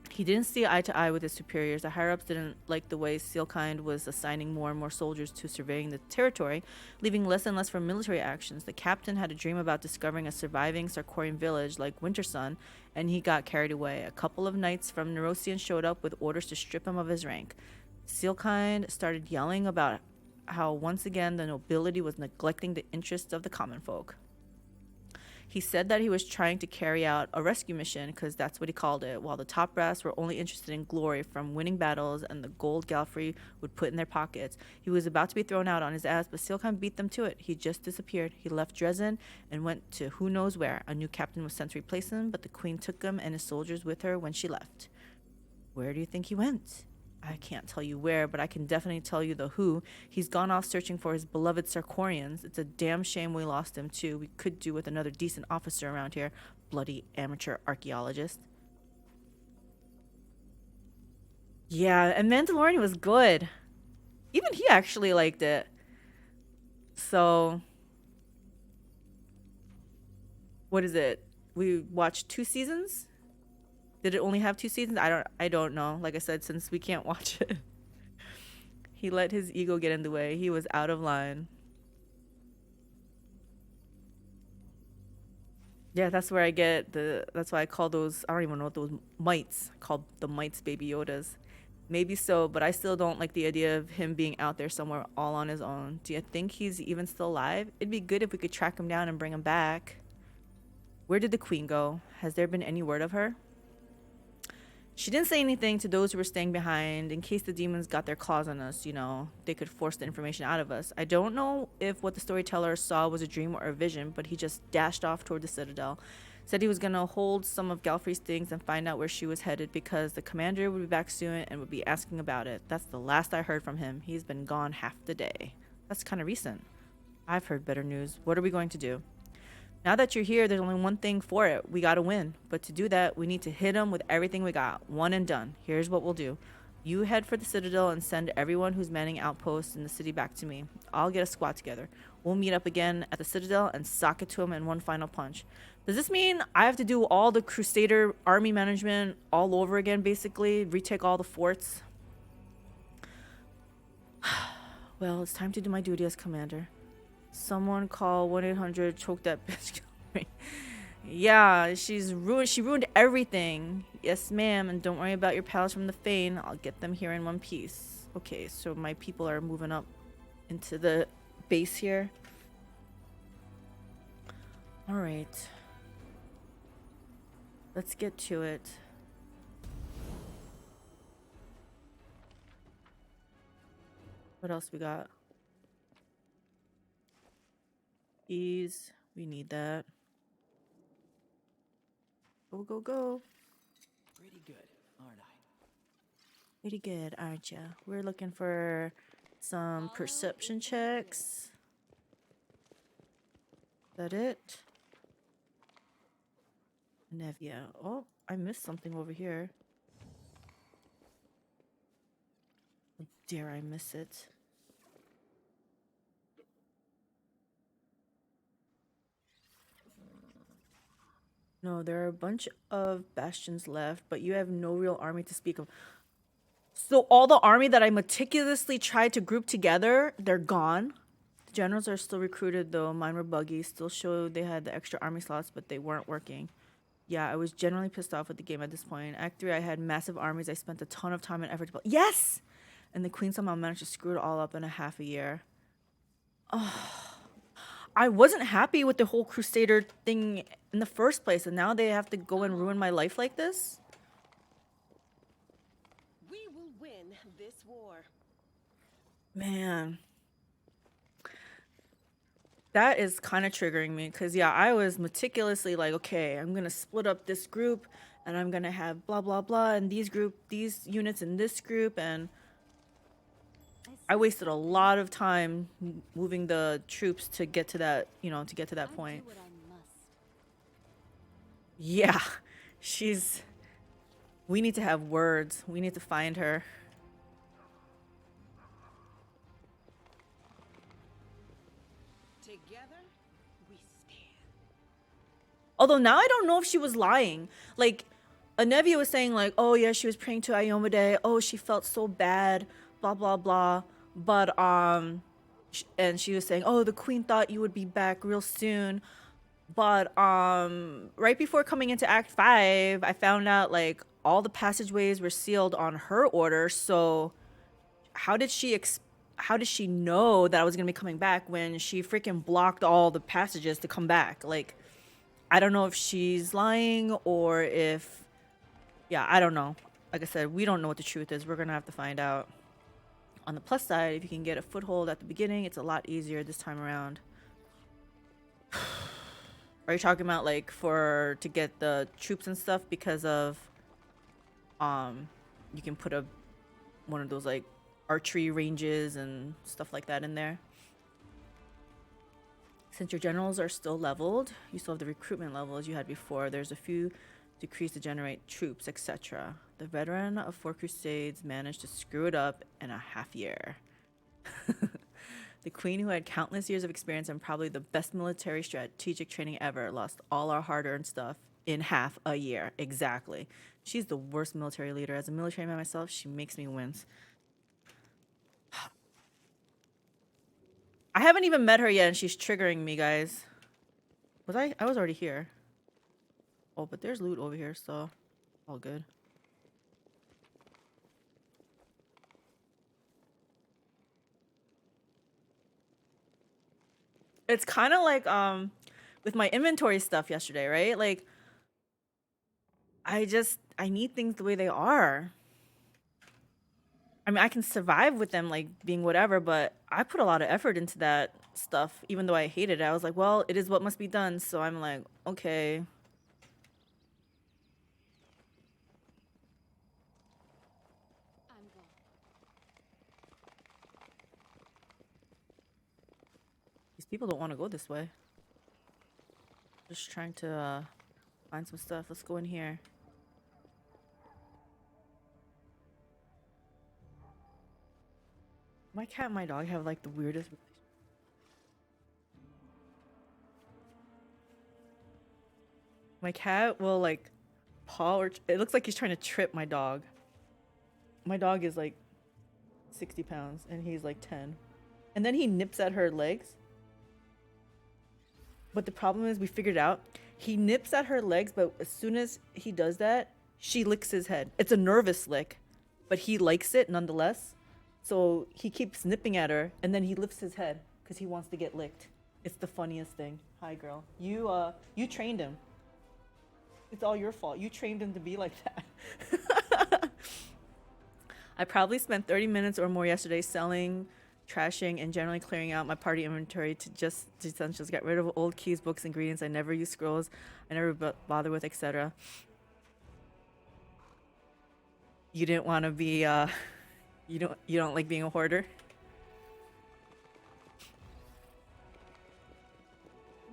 Speaker 1: He didn't see eye to eye with his superiors. The higher-ups didn't like the way Sealkind was assigning more and more soldiers to surveying the territory, leaving less and less for military actions. The captain had a dream about discovering a surviving Sarkorian village like Wintersun, and he got carried away. A couple of knights from Nerosian showed up with orders to strip him of his rank. Sealkind started yelling about how once again the nobility was neglecting the interests of the common folk. He said that he was trying to carry out a rescue mission, because that's what he called it, while the top brass were only interested in glory from winning battles and the gold Galfrey would put in their pockets. He was about to be thrown out on his ass, but Sealkind beat them to it. He just disappeared. He left Drezen and went to who knows where. A new captain was sent to replace him, but the queen took him and his soldiers with her when she left. Where do you think he went? I can't tell you where, but I can definitely tell you the who. He's gone off searching for his beloved Sarkorians. It's a damn shame we lost him, too. We could do with another decent officer around here. Bloody amateur archaeologist. Yeah, and Mandalorian was good. Even he actually liked it. So, what is it? We watched 2 seasons? Did it only have 2 seasons? I don't know. Like I said, since we can't watch it. He let his ego get in the way. He was out of line. Yeah, that's where I get that's why I call those, I don't even know what those mites, called the mites baby Yodas. Maybe so, but I still don't like the idea of him being out there somewhere all on his own. Do you think he's even still alive? It'd be good if we could track him down and bring him back. Where did the queen go? Has there been any word of her? She didn't say anything to those who were staying behind in case the demons got their claws on us, you know, they could force the information out of us. I don't know if what the storyteller saw was a dream or a vision, but he just dashed off toward the citadel. Said he was going to hold some of Galfrey's things and find out where she was headed because the commander would be back soon and would be asking about it. That's the last I heard from him. He's been gone half the day. That's kind of recent. I've heard better news. What are we going to do? Now that you're here, there's only one thing for it. We gotta win. But to do that, we need to hit them with everything we got. One and done. Here's what we'll do. You head for the Citadel and send everyone who's manning outposts in the city back to me. I'll get a squad together. We'll meet up again at the Citadel and sock it to them in one final punch. Does this mean I have to do all the Crusader army management all over again, basically? Retake all the forts? Well, it's time to do my duty as commander. Someone call 1-800 choke that bitch. Yeah, she ruined everything. Yes, ma'am, and don't worry about your pals from the Fane. I'll get them here in one piece. Okay, so my people are moving up into the base here. All right. Let's get to it. What else we got? Ease. We need that. Go, go, go.
Speaker 4: Pretty good, aren't I?
Speaker 1: Pretty good, aren't ya? We're looking for some perception checks. Is that it? Nevia. Oh, I missed something over here. How dare I miss it? No, there are a bunch of bastions left, but you have no real army to speak of. So all the army that I meticulously tried to group together, they're gone. The generals are still recruited though. Mine were buggy. Still showed they had the extra army slots, but they weren't working. Yeah, I was generally pissed off with the game at this point. Act 3, I had massive armies. I spent a ton of time and effort to build. Yes! And the queen somehow managed to screw it all up in a half a year. I wasn't happy with the whole Crusader thing in the first place, and now they have to go and ruin my life like this?
Speaker 6: We will win this war.
Speaker 1: Man. That is kind of triggering me, because, yeah, I was meticulously like, okay, I'm going to split up this group, and I'm going to have blah, blah, blah, and these units in this group, and I wasted a lot of time moving the troops to get to that, to get to that point.
Speaker 2: Do what I must.
Speaker 1: Yeah, we need to have words. We need to find her.
Speaker 6: Together, we stand.
Speaker 1: Although now I don't know if she was lying. Like, Anevia was saying like, oh yeah, she was praying to Iomade. Oh, she felt so bad, blah, blah, blah. But, and she was saying, oh, the queen thought you would be back real soon. But, right before coming into Act 5, I found out like all the passageways were sealed on her order. So how did she know that I was gonna be coming back when she freaking blocked all the passages to come back? Like, I don't know if she's lying or if, yeah, I don't know. Like I said, we don't know what the truth is. We're gonna have to find out. On the plus side, if you can get a foothold at the beginning, it's a lot easier this time around. Are you talking about like to get the troops and stuff because of you can put one of those like archery ranges and stuff like that in there? Since your generals are still leveled, you still have the recruitment levels you had before. There's a few decrees to generate troops, etc. The veteran of 4 Crusades managed to screw it up in a half year. The queen, who had countless years of experience and probably the best military strategic training ever, lost all our hard-earned stuff in half a year. Exactly. She's the worst military leader. As a military man myself, she makes me wince. I haven't even met her yet, and she's triggering me, guys. I was already here. Oh, but there's loot over here, so all good. It's kind of like with my inventory stuff yesterday, right? Like I need things the way they are. I mean, I can survive with them like being whatever, but I put a lot of effort into that stuff even though I hated it. I was like, well, it is what must be done, so I'm like, okay.
Speaker 2: I'm gone.
Speaker 1: These people don't want to go this way. Just trying to find some stuff. Let's go in here. My cat and my dog have like the weirdest. My cat will like paw or it looks like he's trying to trip my dog. My dog is like 60 pounds and he's like 10. And then he nips at her legs. But the problem is we figured out he nips at her legs, but as soon as he does that, she licks his head. It's a nervous lick, but he likes it nonetheless. So he keeps nipping at her and then he lifts his head because he wants to get licked. It's the funniest thing. Hi girl. You trained him. It's all your fault. You trained him to be like that. I probably spent 30 minutes or more yesterday selling, trashing, and generally clearing out my party inventory to just essentials. Get rid of old keys, books, ingredients. I never use scrolls. I never bother with, etc. You didn't want to be, you don't like being a hoarder?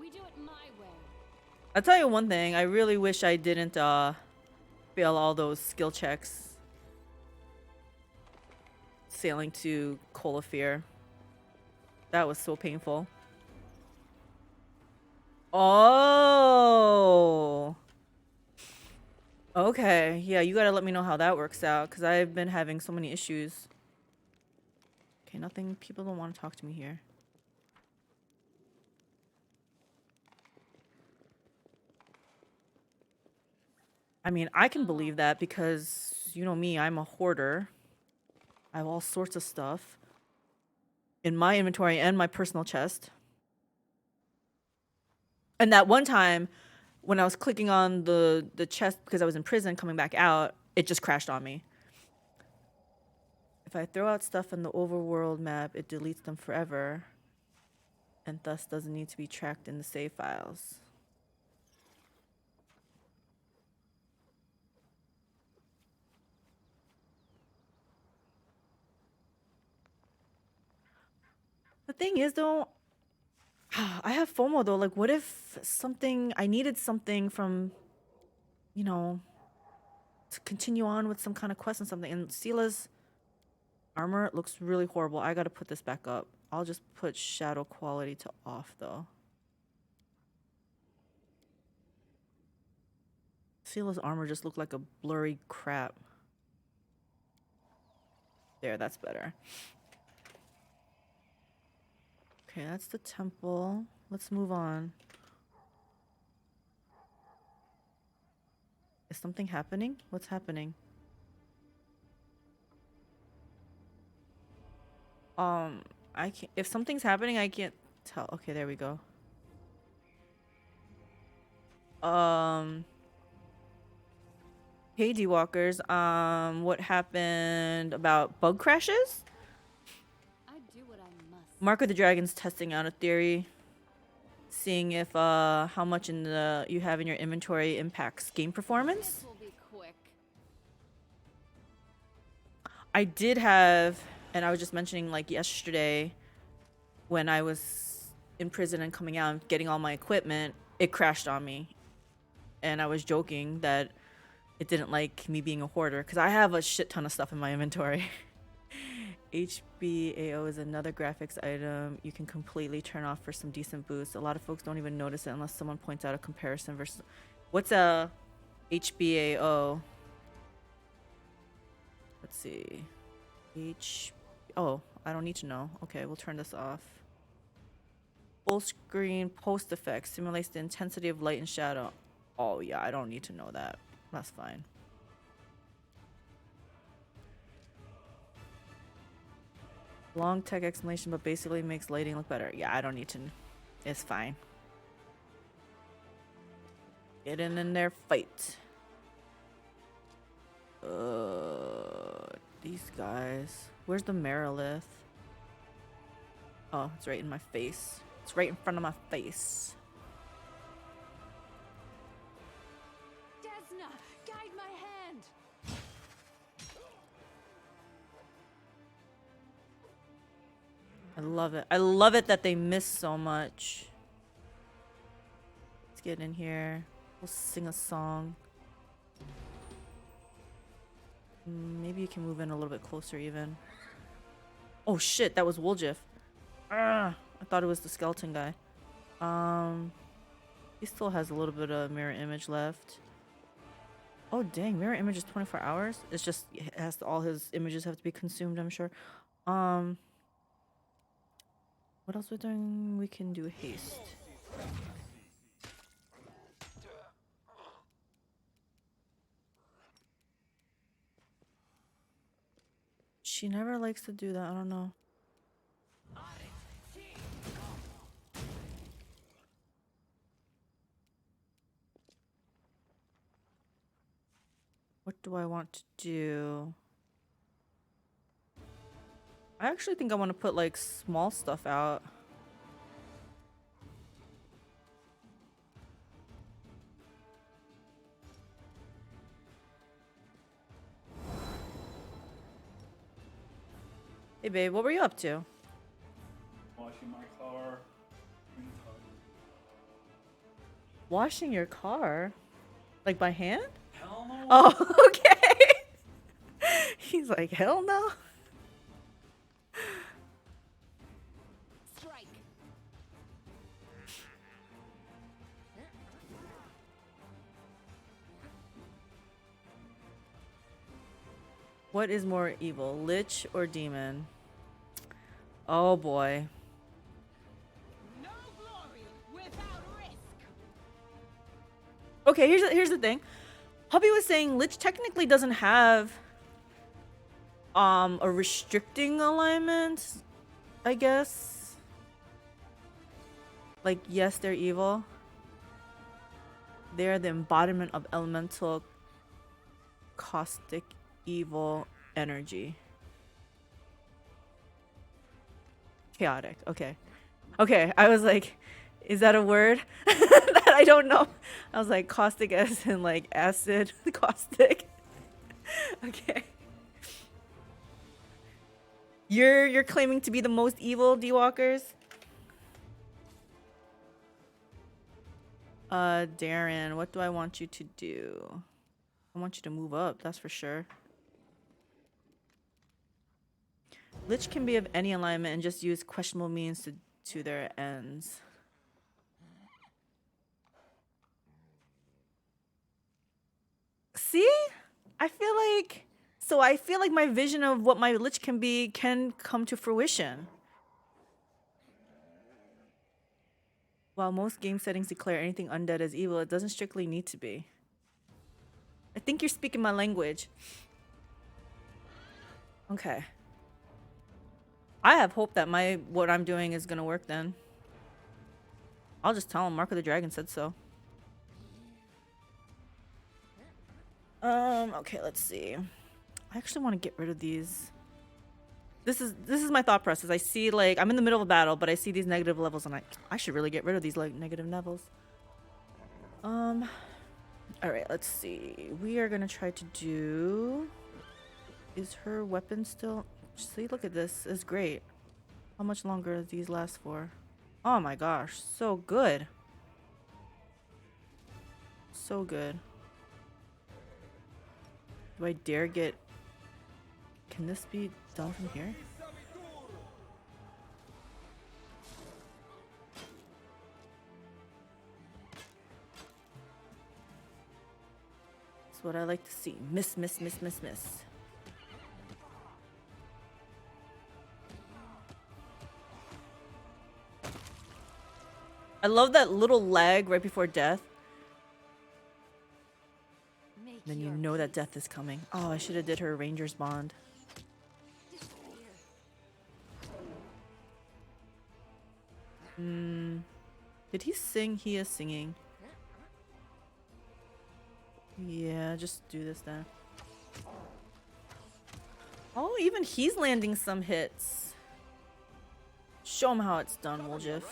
Speaker 2: We do it my way.
Speaker 1: I'll tell you one thing. I really wish I didn't, fail all those skill checks sailing to Colafir. That was so painful. Oh, okay. Yeah, you gotta let me know how that works out, because I've been having so many issues. Okay, nothing. People don't want to talk to me here. I mean, I can believe that because, you know me, I'm a hoarder. I have all sorts of stuff in my inventory and my personal chest. And that one time when I was clicking on the chest because I was in prison coming back out, it just crashed on me. If I throw out stuff in the overworld map, it deletes them forever and thus doesn't need to be tracked in the save files. The thing is though, I have FOMO though. Like, what if I needed something from, you know, to continue on with some kind of quest and something. And Sela's armor looks really horrible. I gotta put this back up. I'll just put shadow quality to off though. Sela's armor just looked like a blurry crap. There, that's better. Okay, that's the temple. Let's move on. Is something happening? What's happening? I can't. If something's happening, I can't tell. Okay, there we go. Hey, D-Walkers. What happened about bug crashes?
Speaker 2: I do what I must.
Speaker 1: Mark of the Dragon's testing out a theory, seeing if how much you have in your inventory impacts game performance.
Speaker 2: This will be quick.
Speaker 1: I did have, and I was just mentioning like yesterday when I was in prison and coming out and getting all my equipment, it crashed on me. And I was joking that it didn't like me being a hoarder because I have a shit ton of stuff in my inventory. HBAO is another graphics item you can completely turn off for some decent boosts. A lot of folks don't even notice it unless someone points out a comparison versus... What's a HBAO? Let's see. Oh, I don't need to know. Okay, we'll turn this off. Full screen post effect simulates the intensity of light and shadow. Oh yeah, I don't need to know that. That's fine. Long tech explanation, but basically makes lighting look better. Yeah, I don't need to. It's fine. Get in there, fight. These guys. Where's the Merilith? Oh, it's right in my face. It's right in front of my face.
Speaker 2: Desna, guide my hand.
Speaker 1: I love it. I love it that they miss so much. Let's get in here. We'll sing a song. Maybe you can move in a little bit closer even. Oh shit, that was Woljif. I thought it was the skeleton guy. He still has a little bit of mirror image left. Oh dang, mirror image is 24 hours? It's just, it has to, all his images have to be consumed, I'm sure. What else we're doing? We can do haste. She never likes to do that, I don't know. What do I want to do? I actually think I want to put like small stuff out. Hey babe, what were you up to?
Speaker 3: Washing my car.
Speaker 1: Washing your car? Like by hand?
Speaker 3: Hell no.
Speaker 1: Oh, okay. He's like, hell no.
Speaker 2: Strike.
Speaker 1: What is more evil, lich or demon? Oh boy.
Speaker 6: No glory without risk.
Speaker 1: Okay, here's the thing. Hubby was saying lich technically doesn't have a restricting alignment, I guess. Like, yes, they're evil. They're the embodiment of elemental caustic evil energy. Chaotic. Okay. Okay, I was like, is that a word that I don't know? I was like, caustic as in like acid, caustic. Okay. You're claiming to be the most evil, D-Walkers? Darren, what do I want you to do? I want you to move up, that's for sure. Lich can be of any alignment and just use questionable means to their ends. See? I feel like my vision of what my lich can be can come to fruition. While most game settings declare anything undead as evil, it doesn't strictly need to be. I think you're speaking my language. Okay. I have hope that what I'm doing is gonna work then. I'll just tell him Mark of the Dragon said so. Okay, let's see. I actually want to get rid of these. This is my thought process. I see, like, I'm in the middle of a battle, but I see these negative levels and I should really get rid of these like negative levels. Alright, let's see. We are gonna try to do... Is her weapon still... See, look at this. It's great. How much longer does these last for? Oh my gosh, so good. So good. Do I dare get... Can this be done from here? That's what I like to see. Miss, miss, miss, miss, miss. I love that little lag right before death.
Speaker 2: Make
Speaker 1: Then you
Speaker 2: your
Speaker 1: know that death is coming. Oh, I should have did her Ranger's Bond. Did he sing? He is singing. Yeah, just do this then. Oh, even he's landing some hits. Show him how it's done, Woljif.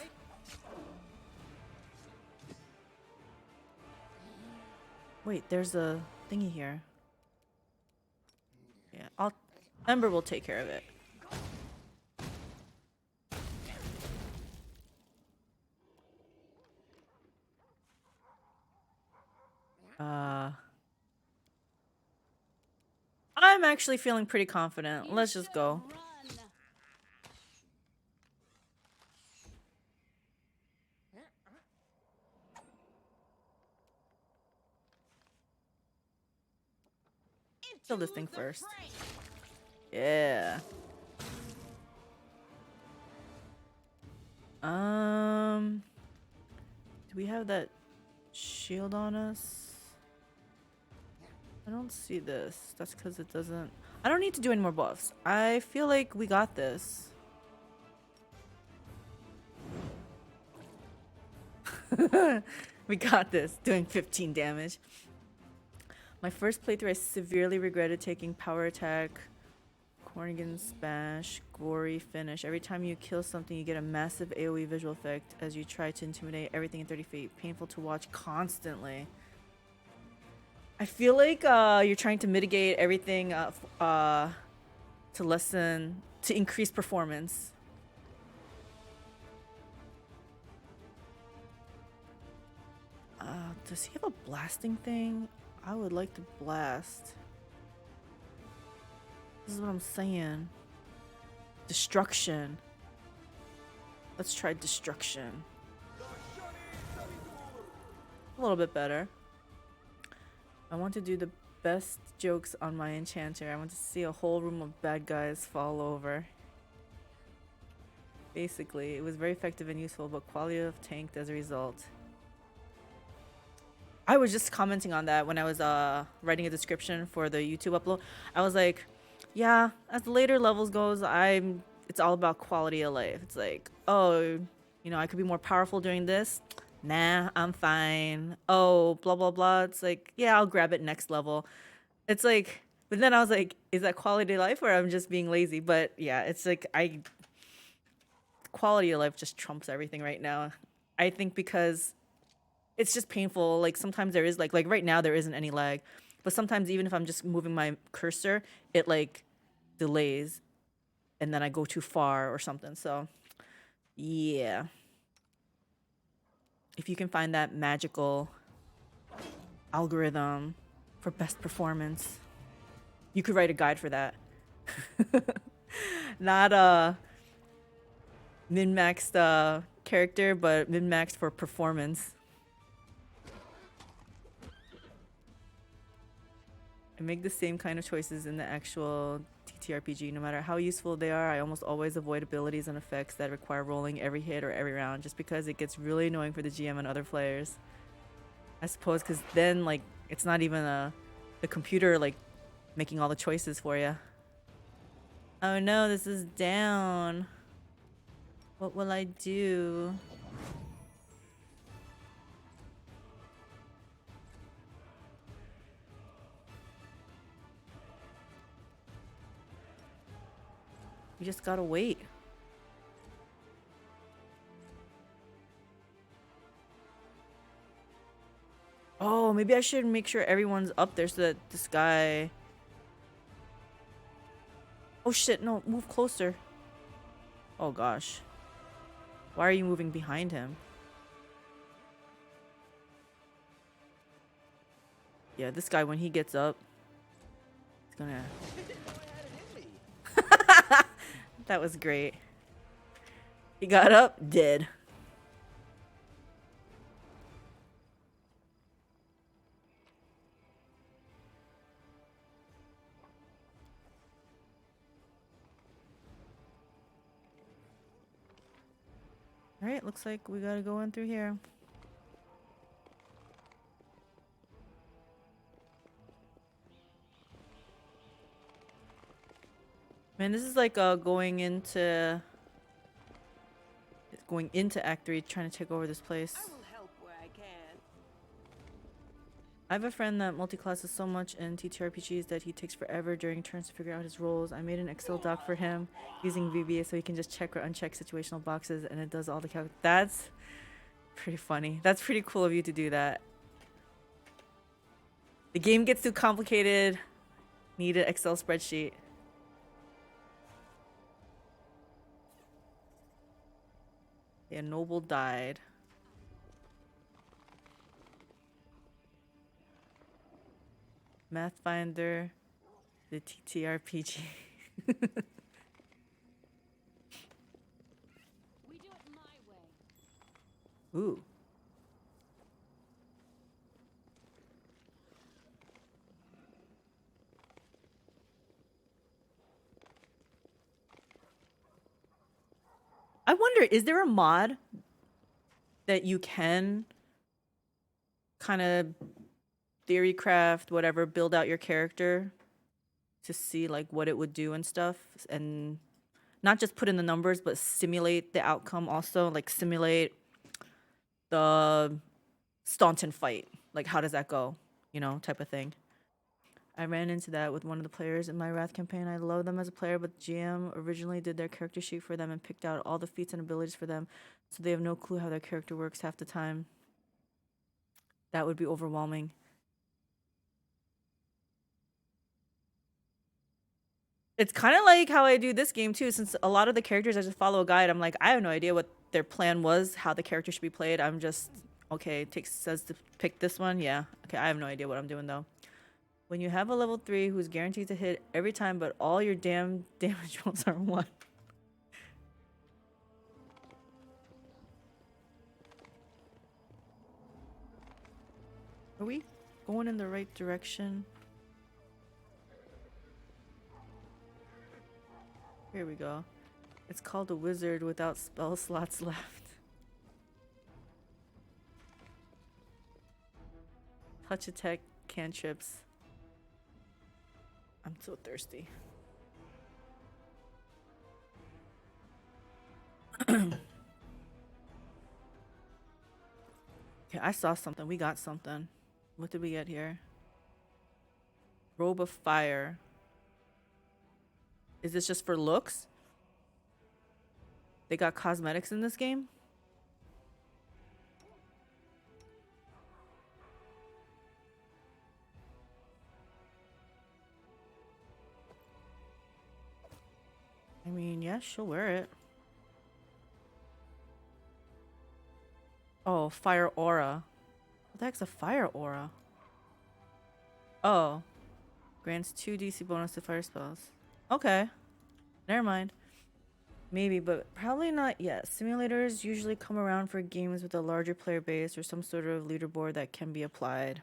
Speaker 1: Wait, there's a thingy here. Yeah, Ember will take care of it. I'm actually feeling pretty confident. Let's just go.
Speaker 2: Run.
Speaker 1: Kill this thing first. Yeah. Do we have that shield on us? I don't see this. That's because it doesn't... I don't need to do any more buffs. I feel like we got this. We got this. Doing 15 damage. My first playthrough, I severely regretted taking power attack, Cornigan smash, gory finish. Every time you kill something, you get a massive AoE visual effect as you try to intimidate everything in 30 feet. Painful to watch constantly. I feel like you're trying to mitigate everything to increase performance. Does he have a blasting thing? I would like to blast. This is what I'm saying. Destruction. Let's try destruction. A little bit better. I want to do the best jokes on my enchanter. I want to see a whole room of bad guys fall over. Basically, it was very effective and useful, but quality of tanked as a result. I was just commenting on that when I was writing a description for the YouTube upload. I was like, yeah, as the later levels goes, it's all about quality of life. It's like, oh, you know, I could be more powerful doing this. Nah, I'm fine. Oh, blah blah blah. It's like, yeah, I'll grab it next level. It's like, but then I was like, is that quality of life or I'm just being lazy? But yeah, it's like quality of life just trumps everything right now. I think because it's just painful. Like sometimes there is like right now there isn't any lag, but sometimes even if I'm just moving my cursor, it like delays and then I go too far or something. So yeah, if you can find that magical algorithm for best performance, you could write a guide for that. Not a min-maxed character, but min-maxed for performance. I make the same kind of choices in the actual TTRPG. No matter how useful they are, I almost always avoid abilities and effects that require rolling every hit or every round, just because it gets really annoying for the GM and other players. I suppose because then, like, it's not even the computer, like, making all the choices for you. Oh no, this is down. What will I do? We just gotta wait. Oh, maybe I should make sure everyone's up there so that this guy... Oh shit, no, move closer. Oh gosh. Why are you moving behind him? Yeah, this guy, when he gets up, he's gonna... That was great. He got up, dead. Alright, looks like we gotta go in through here. Man, this is like going into Act 3, trying to take over this place.
Speaker 6: I will help where I can.
Speaker 1: I have a friend that multi-classes so much in TTRPGs that he takes forever during turns to figure out his roles. I made an Excel doc for him using VBA so he can just check or uncheck situational boxes and it does all the calc. That's pretty funny. That's pretty cool of you to do that. The game gets too complicated. Need an Excel spreadsheet. Yeah, Noble died. Mathfinder, the TTRPG.
Speaker 2: We do it my way.
Speaker 1: Ooh. I wonder, is there a mod that you can kind of theory craft, whatever, build out your character to see like what it would do and stuff, and not just put in the numbers, but simulate the outcome also, like simulate the Staunton fight. Like, how does that go? You know, type of thing. I ran into that with one of the players in my Wrath campaign. I love them as a player, but the GM originally did their character sheet for them and picked out all the feats and abilities for them, so they have no clue how their character works half the time. That would be overwhelming. It's kind of like how I do this game too, since a lot of the characters I just follow a guide. I'm like, I have no idea what their plan was, how the character should be played. I'm just, okay, says to pick this one. Yeah, okay, I have no idea what I'm doing though. When you have a level 3 who's guaranteed to hit every time, but all your damn damage rolls are 1. Are we going in the right direction? Here we go. It's called a wizard without spell slots left. Touch attack cantrips. I'm so thirsty. Okay, I saw something. We got something. What did we get here? Robe of Fire. Is this just for looks? They got cosmetics in this game? I mean, yeah, she'll wear it. Oh, Fire Aura. What the heck's a Fire Aura? Oh. Grants 2 DC bonus to fire spells. Okay. Never mind. Maybe, but probably not yet. Simulators usually come around for games with a larger player base or some sort of leaderboard that can be applied.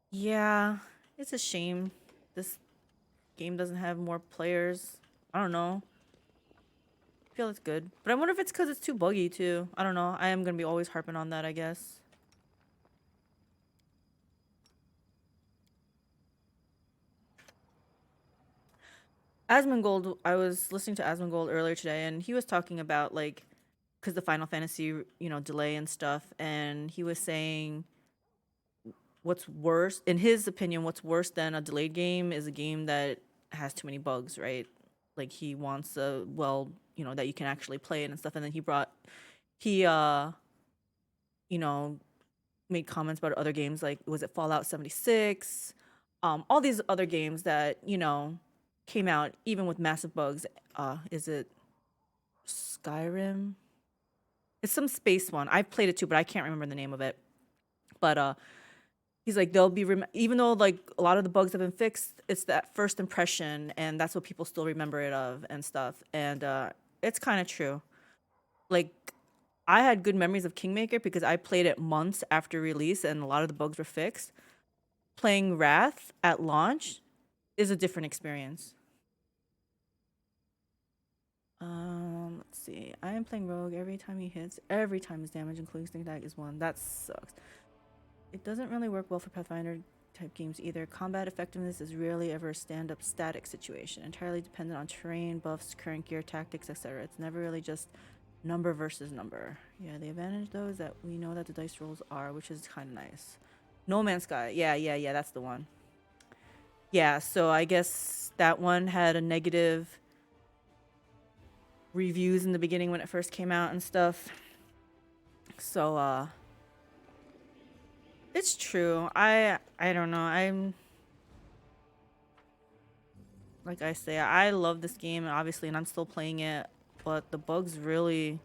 Speaker 1: Yeah, it's a shame this game doesn't have more players. I don't know. I feel it's good. But I wonder if it's because it's too buggy too. I don't know. I am going to be always harping on that, I guess. Asmongold, I was listening to Asmongold earlier today, and he was talking about, like, because the Final Fantasy, delay and stuff, and he was saying what's worse, in his opinion, what's worse than a delayed game is a game that has too many bugs, right? Like, he wants that you can actually play it and stuff, and then he made comments about other games, like, was it Fallout 76? All these other games that, came out even with massive bugs. Is it Skyrim? It's some space one. I've played it too, but I can't remember the name of it. But he's like, they'll be even though like a lot of the bugs have been fixed, it's that first impression, and that's what people still remember it of and stuff. And it's kind of true. Like, I had good memories of Kingmaker because I played it months after release, and a lot of the bugs were fixed. Playing Wrath at launch is a different experience. Let's see. I am playing Rogue. Every time he hits, every time his damage, including sneak attack, is 1. That sucks. It doesn't really work well for Pathfinder type games either. Combat effectiveness is rarely ever a stand-up static situation, entirely dependent on terrain, buffs, current gear, tactics, etc. It's never really just number versus number. Yeah, the advantage though is that we know that the dice rolls are, which is kind of nice. No Man's Sky. Yeah, that's the one. Yeah, so I guess that one had a negative reviews in the beginning when it first came out and stuff. So it's true. I don't know. I'm like I say, I love this game obviously, and I'm still playing it, but the bugs really,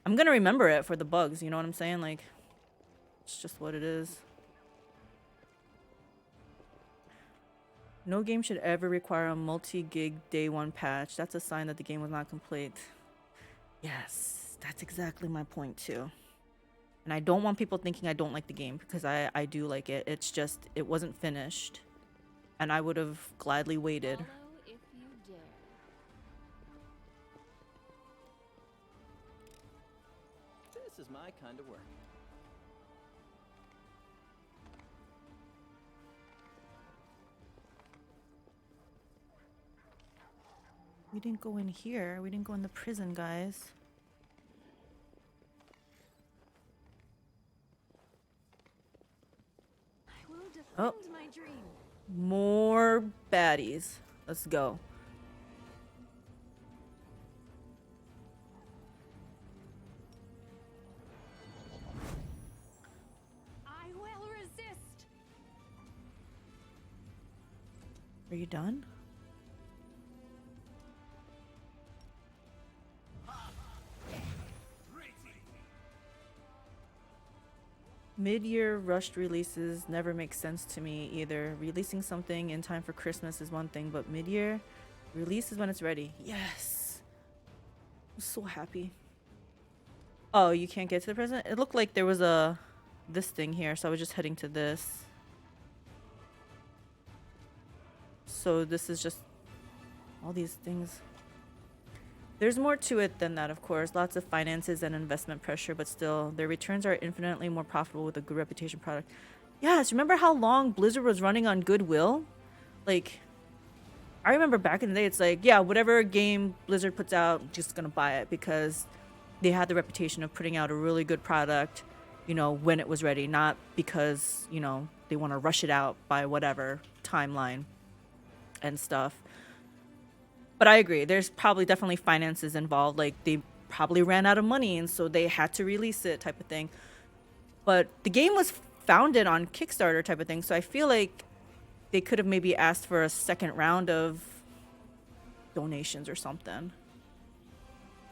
Speaker 1: I'm gonna remember it for the bugs, you know what I'm saying? Like, it's just what it is. No game should ever require a multi-gig day 1 patch. That's a sign that the game was not complete. Yes, that's exactly my point too. And I don't want people thinking I don't like the game, because I do like it. It's just, it wasn't finished. And I would have gladly waited.
Speaker 2: Follow if you dare.
Speaker 4: This is my kind of work.
Speaker 1: We didn't go in here. We didn't go in the prison, guys.
Speaker 2: I will defend
Speaker 1: Oh.
Speaker 2: my dream.
Speaker 1: More baddies. Let's go.
Speaker 2: I will resist.
Speaker 1: Are you done? Mid-year rushed releases never make sense to me either. Releasing something in time for Christmas is one thing, but mid-year release is when it's ready. Yes. I'm so happy. Oh, you can't get to the present? It looked like there was this thing here, so I was just heading to this. So this is just All these things. There's more to it than that, of course. Lots of finances and investment pressure, but still, their returns are infinitely more profitable with a good reputation product. Yes, remember how long Blizzard was running on goodwill? Like, I remember back in the day, it's like, yeah, whatever game Blizzard puts out, just gonna buy it because they had the reputation of putting out a really good product, you know, when it was ready, not because, you know, they want to rush it out by whatever timeline and stuff. But I agree, there's probably definitely finances involved. Like, they probably ran out of money and so they had to release it type of thing. But the game was founded on Kickstarter type of thing, so I feel like they could have maybe asked for a second round of donations or something.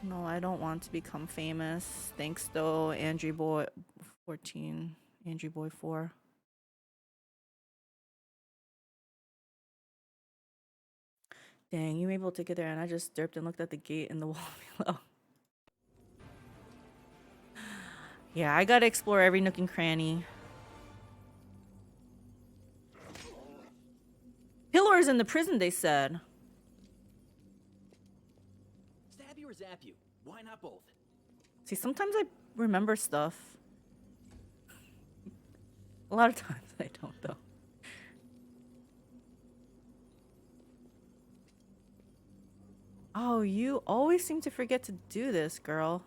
Speaker 1: No, I don't want to become famous. Thanks though, Andrew Boy 14, Andrew Boy 4. Dang, you were able to get there and I just derped and looked at the gate in the wall below. Yeah, I gotta explore every nook and cranny. Pillar is in the prison, they said.
Speaker 4: Stab you or zap you? Why not both?
Speaker 1: See, sometimes I remember stuff. A lot of times I don't, though. Oh, you always seem to forget to do this, girl.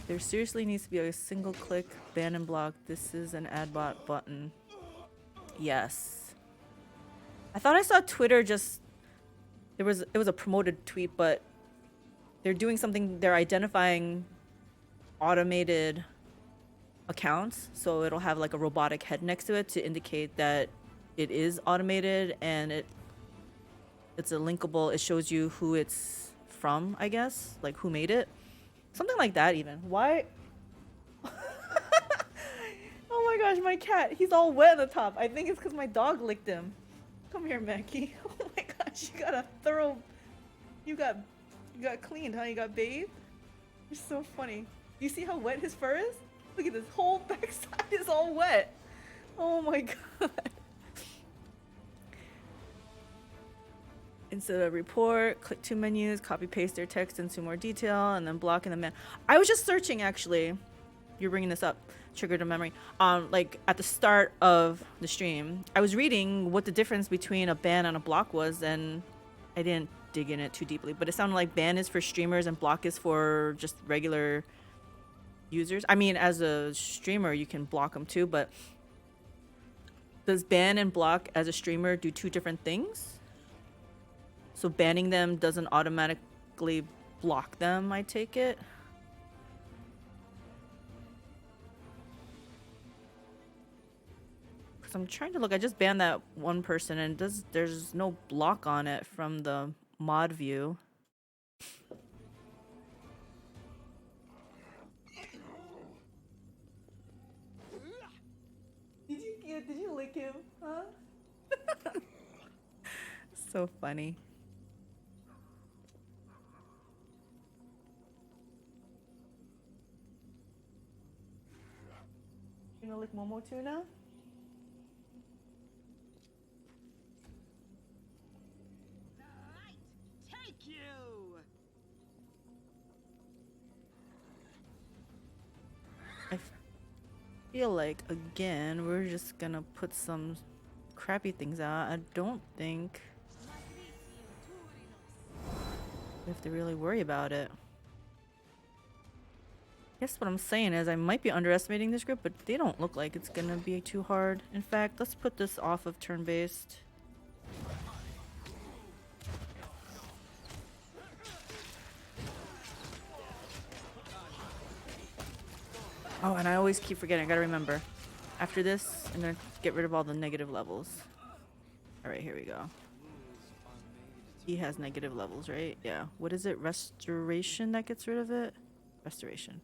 Speaker 1: There seriously needs to be a single click ban and block. This is an ad bot button. Yes. I thought I saw Twitter just... it was a promoted tweet, but they're doing something. They're identifying automated accounts, so it'll have like a robotic head next to it to indicate that it is automated, and it's a linkable. It shows you who it's from, I guess, like who made it, something like that. Even why? Oh my gosh, my cat, he's all wet on the top. I think it's because my dog licked him. Come here, Mackie. Oh my gosh, you got a thorough... You got cleaned, huh? You got bathed? You're so funny. You see how wet his fur is? Look at this, whole backside is all wet. Oh my god. Instead of report, click two menus, copy paste their text into more detail, and then block in the man. I was just searching, actually. You're bringing this up. Triggered a memory. Like at the start of the stream, I was reading what the difference between a ban and a block was, and I didn't dig in it too deeply, but it sounded like ban is for streamers and block is for just regular users. I mean, as a streamer, you can block them too, but does ban and block as a streamer do two different things? So banning them doesn't automatically block them, I take it? I'm trying to look. I just banned that one person and there's no block on it from the mod view. Did you lick him? Huh? So funny. You gonna lick Momo too now? I feel like, again, we're just gonna put some crappy things out. I don't think we have to really worry about it. I guess what I'm saying is I might be underestimating this group, but they don't look like it's gonna be too hard. In fact, let's put this off of turn-based. Oh, and I always keep forgetting. I gotta remember. After this, I'm gonna get rid of all the negative levels. Alright, here we go. He has negative levels, right? Yeah. What is it? Restoration that gets rid of it? Restoration.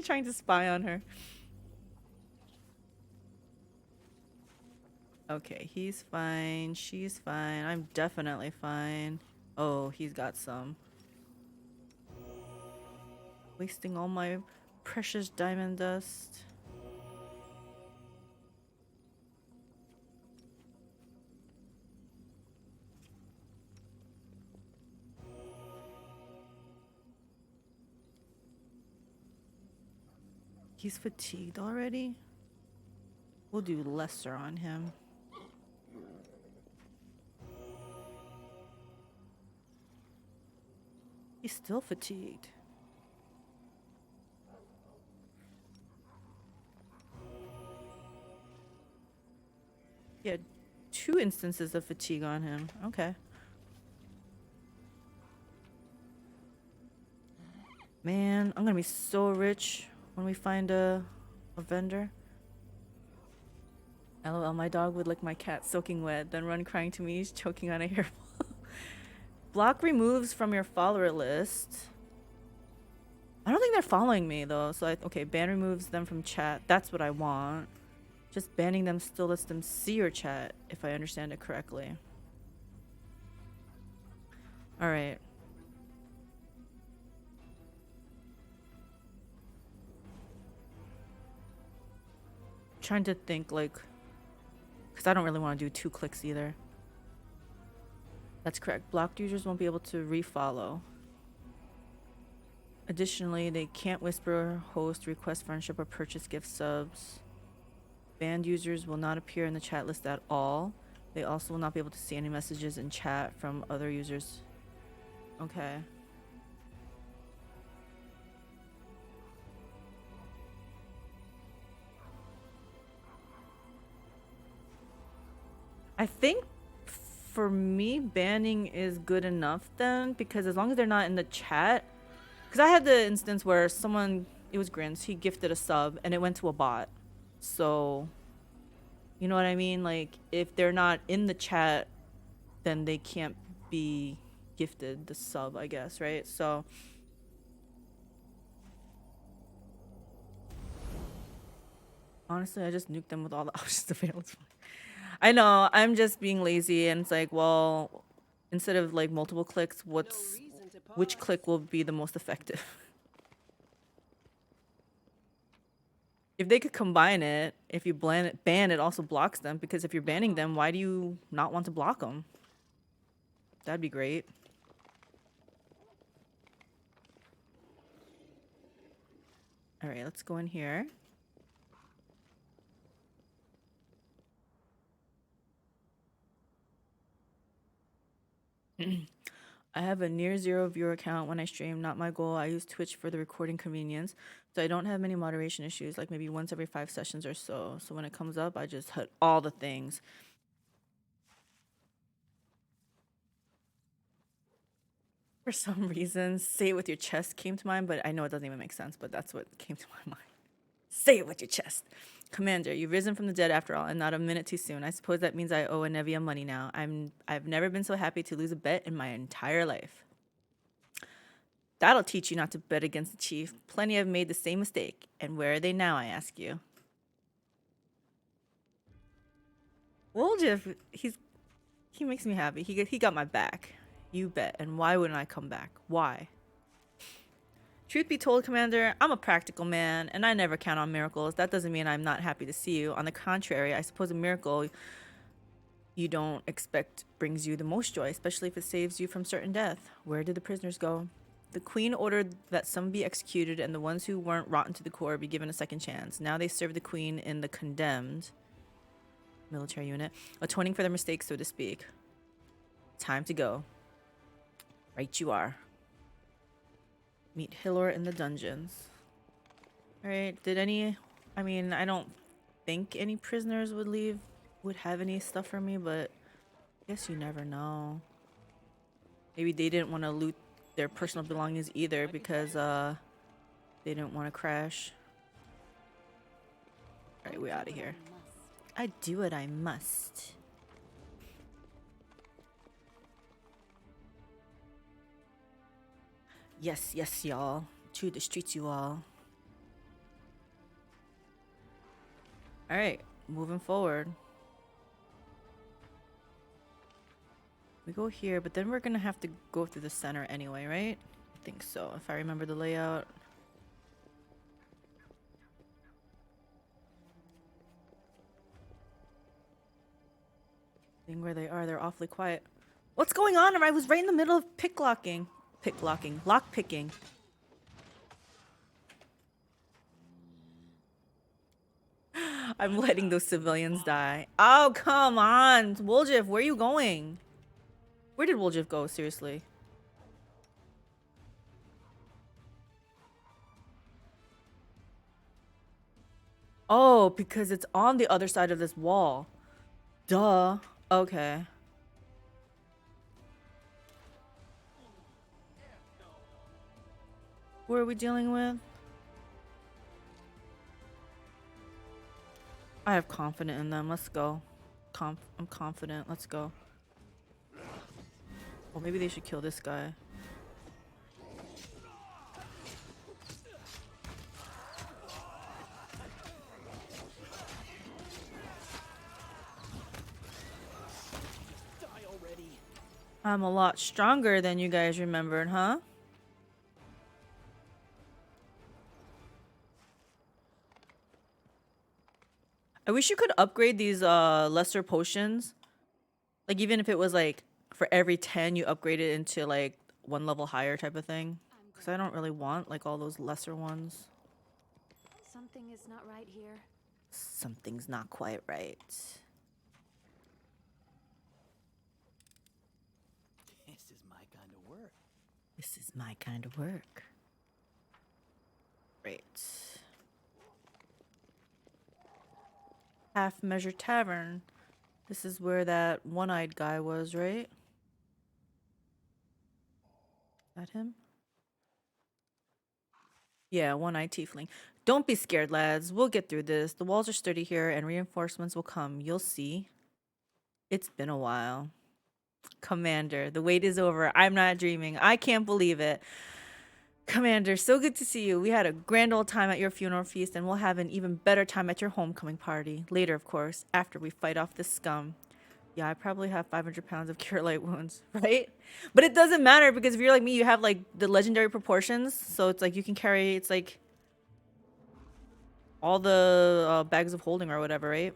Speaker 1: Trying to spy on her. Okay, he's fine. She's fine. I'm definitely fine. Oh, he's got some. Wasting all my precious diamond dust. He's fatigued already? We'll do lesser on him. He's still fatigued. He had 2 instances of fatigue on him. Okay. Man, I'm gonna be so rich when we find a vendor. LOL, my dog would lick my cat soaking wet, then run crying to me. He's choking on a hairball. Block removes from your follower list. I don't think they're following me though. So okay, ban removes them from chat. That's what I want. Just banning them still lets them see your chat, if I understand it correctly. Alright. Trying to think like, because I don't really want to do 2 clicks either. That's correct. Blocked users won't be able to refollow. Additionally, they can't whisper, host, request friendship, or purchase gift subs. Banned users will not appear in the chat list at all. They also will not be able to see any messages in chat from other users. Okay. I think for me, banning is good enough then, because as long as they're not in the chat. Because I had the instance where someone, it was Grins, he gifted a sub and it went to a bot. So, you know what I mean? Like, if they're not in the chat, then they can't be gifted the sub, I guess, right? So, honestly, I just nuked them with all the options available. I know, I'm just being lazy, and it's like, well, instead of like multiple clicks, which click will be the most effective? If they could combine it, if you ban it also blocks them, because if you're banning them, why do you not want to block them? That'd be great. All right, let's go in here. I have a near 0 viewer count when I stream, not my goal. I use Twitch for the recording convenience, so I don't have many moderation issues, like maybe once every 5 sessions or so. So when it comes up, I just hit all the things. For some reason, say it with your chest came to mind, but I know it doesn't even make sense, but that's what came to my mind. Say it with your chest. Commander, you've risen from the dead after all, and not a minute too soon. I suppose that means I owe Anevia money now. I've never been so happy to lose a bet in my entire life. That'll teach you not to bet against the chief. Plenty have made the same mistake. And where are they now, I ask you? Well, Jeff, he makes me happy. He got my back. You bet. And why wouldn't I come back? Why? Truth be told, Commander, I'm a practical man, and I never count on miracles. That doesn't mean I'm not happy to see you. On the contrary, I suppose a miracle you don't expect brings you the most joy, especially if it saves you from certain death. Where did the prisoners go? The queen ordered that some be executed and the ones who weren't rotten to the core be given a second chance. Now they serve the queen in the condemned military unit, atoning for their mistakes, so to speak. Time to go. Right you are. Meet Hillor in the dungeons. Alright, I mean, I don't think any prisoners would have any stuff for me, but I guess you never know. Maybe they didn't want to loot their personal belongings either because they didn't want to crash. Alright, we out of here. I do what I must. Yes, yes, y'all. To the streets, you all. Alright, moving forward. We go here, but then we're gonna have to go through the center anyway, right? I think so, if I remember the layout. Seeing where they are, they're awfully quiet. What's going on? I was right in the middle of locking, lock picking. I'm letting those civilians die. Oh, come on. Woljif, where are you going? Where did Woljif go? Seriously. Oh, because it's on the other side of this wall. Duh. Okay. Who are we dealing with? I have confidence in them. Let's go. I'm confident. Let's go. Well, maybe they should kill this guy.
Speaker 4: Die already.
Speaker 1: I'm a lot stronger than you guys remembered, huh? I wish you could upgrade these lesser potions. Like even if it was like for every 10 you upgrade it into like one level higher type of thing. Because I don't really want like all those lesser ones.
Speaker 2: Something is not right here.
Speaker 1: Something's not quite right.
Speaker 4: This is my kind of work.
Speaker 1: This is my kind of work. Great. Half Measure Tavern. This is where that one-eyed guy was, right? Is that him? Yeah, one-eyed tiefling. Don't be scared, lads. We'll get through this. The walls are sturdy here and reinforcements will come. You'll see. It's been a while. Commander, the wait is over. I'm not dreaming. I can't believe it. Commander, so good to see you. We had a grand old time at your funeral feast, and we'll have an even better time at your homecoming party. Later, of course, after we fight off this scum. Yeah, I probably have 500 pounds of cure light wounds, right? But it doesn't matter because if you're like me, you have like the legendary proportions. So it's like you can carry, it's like all the bags of holding or whatever, right?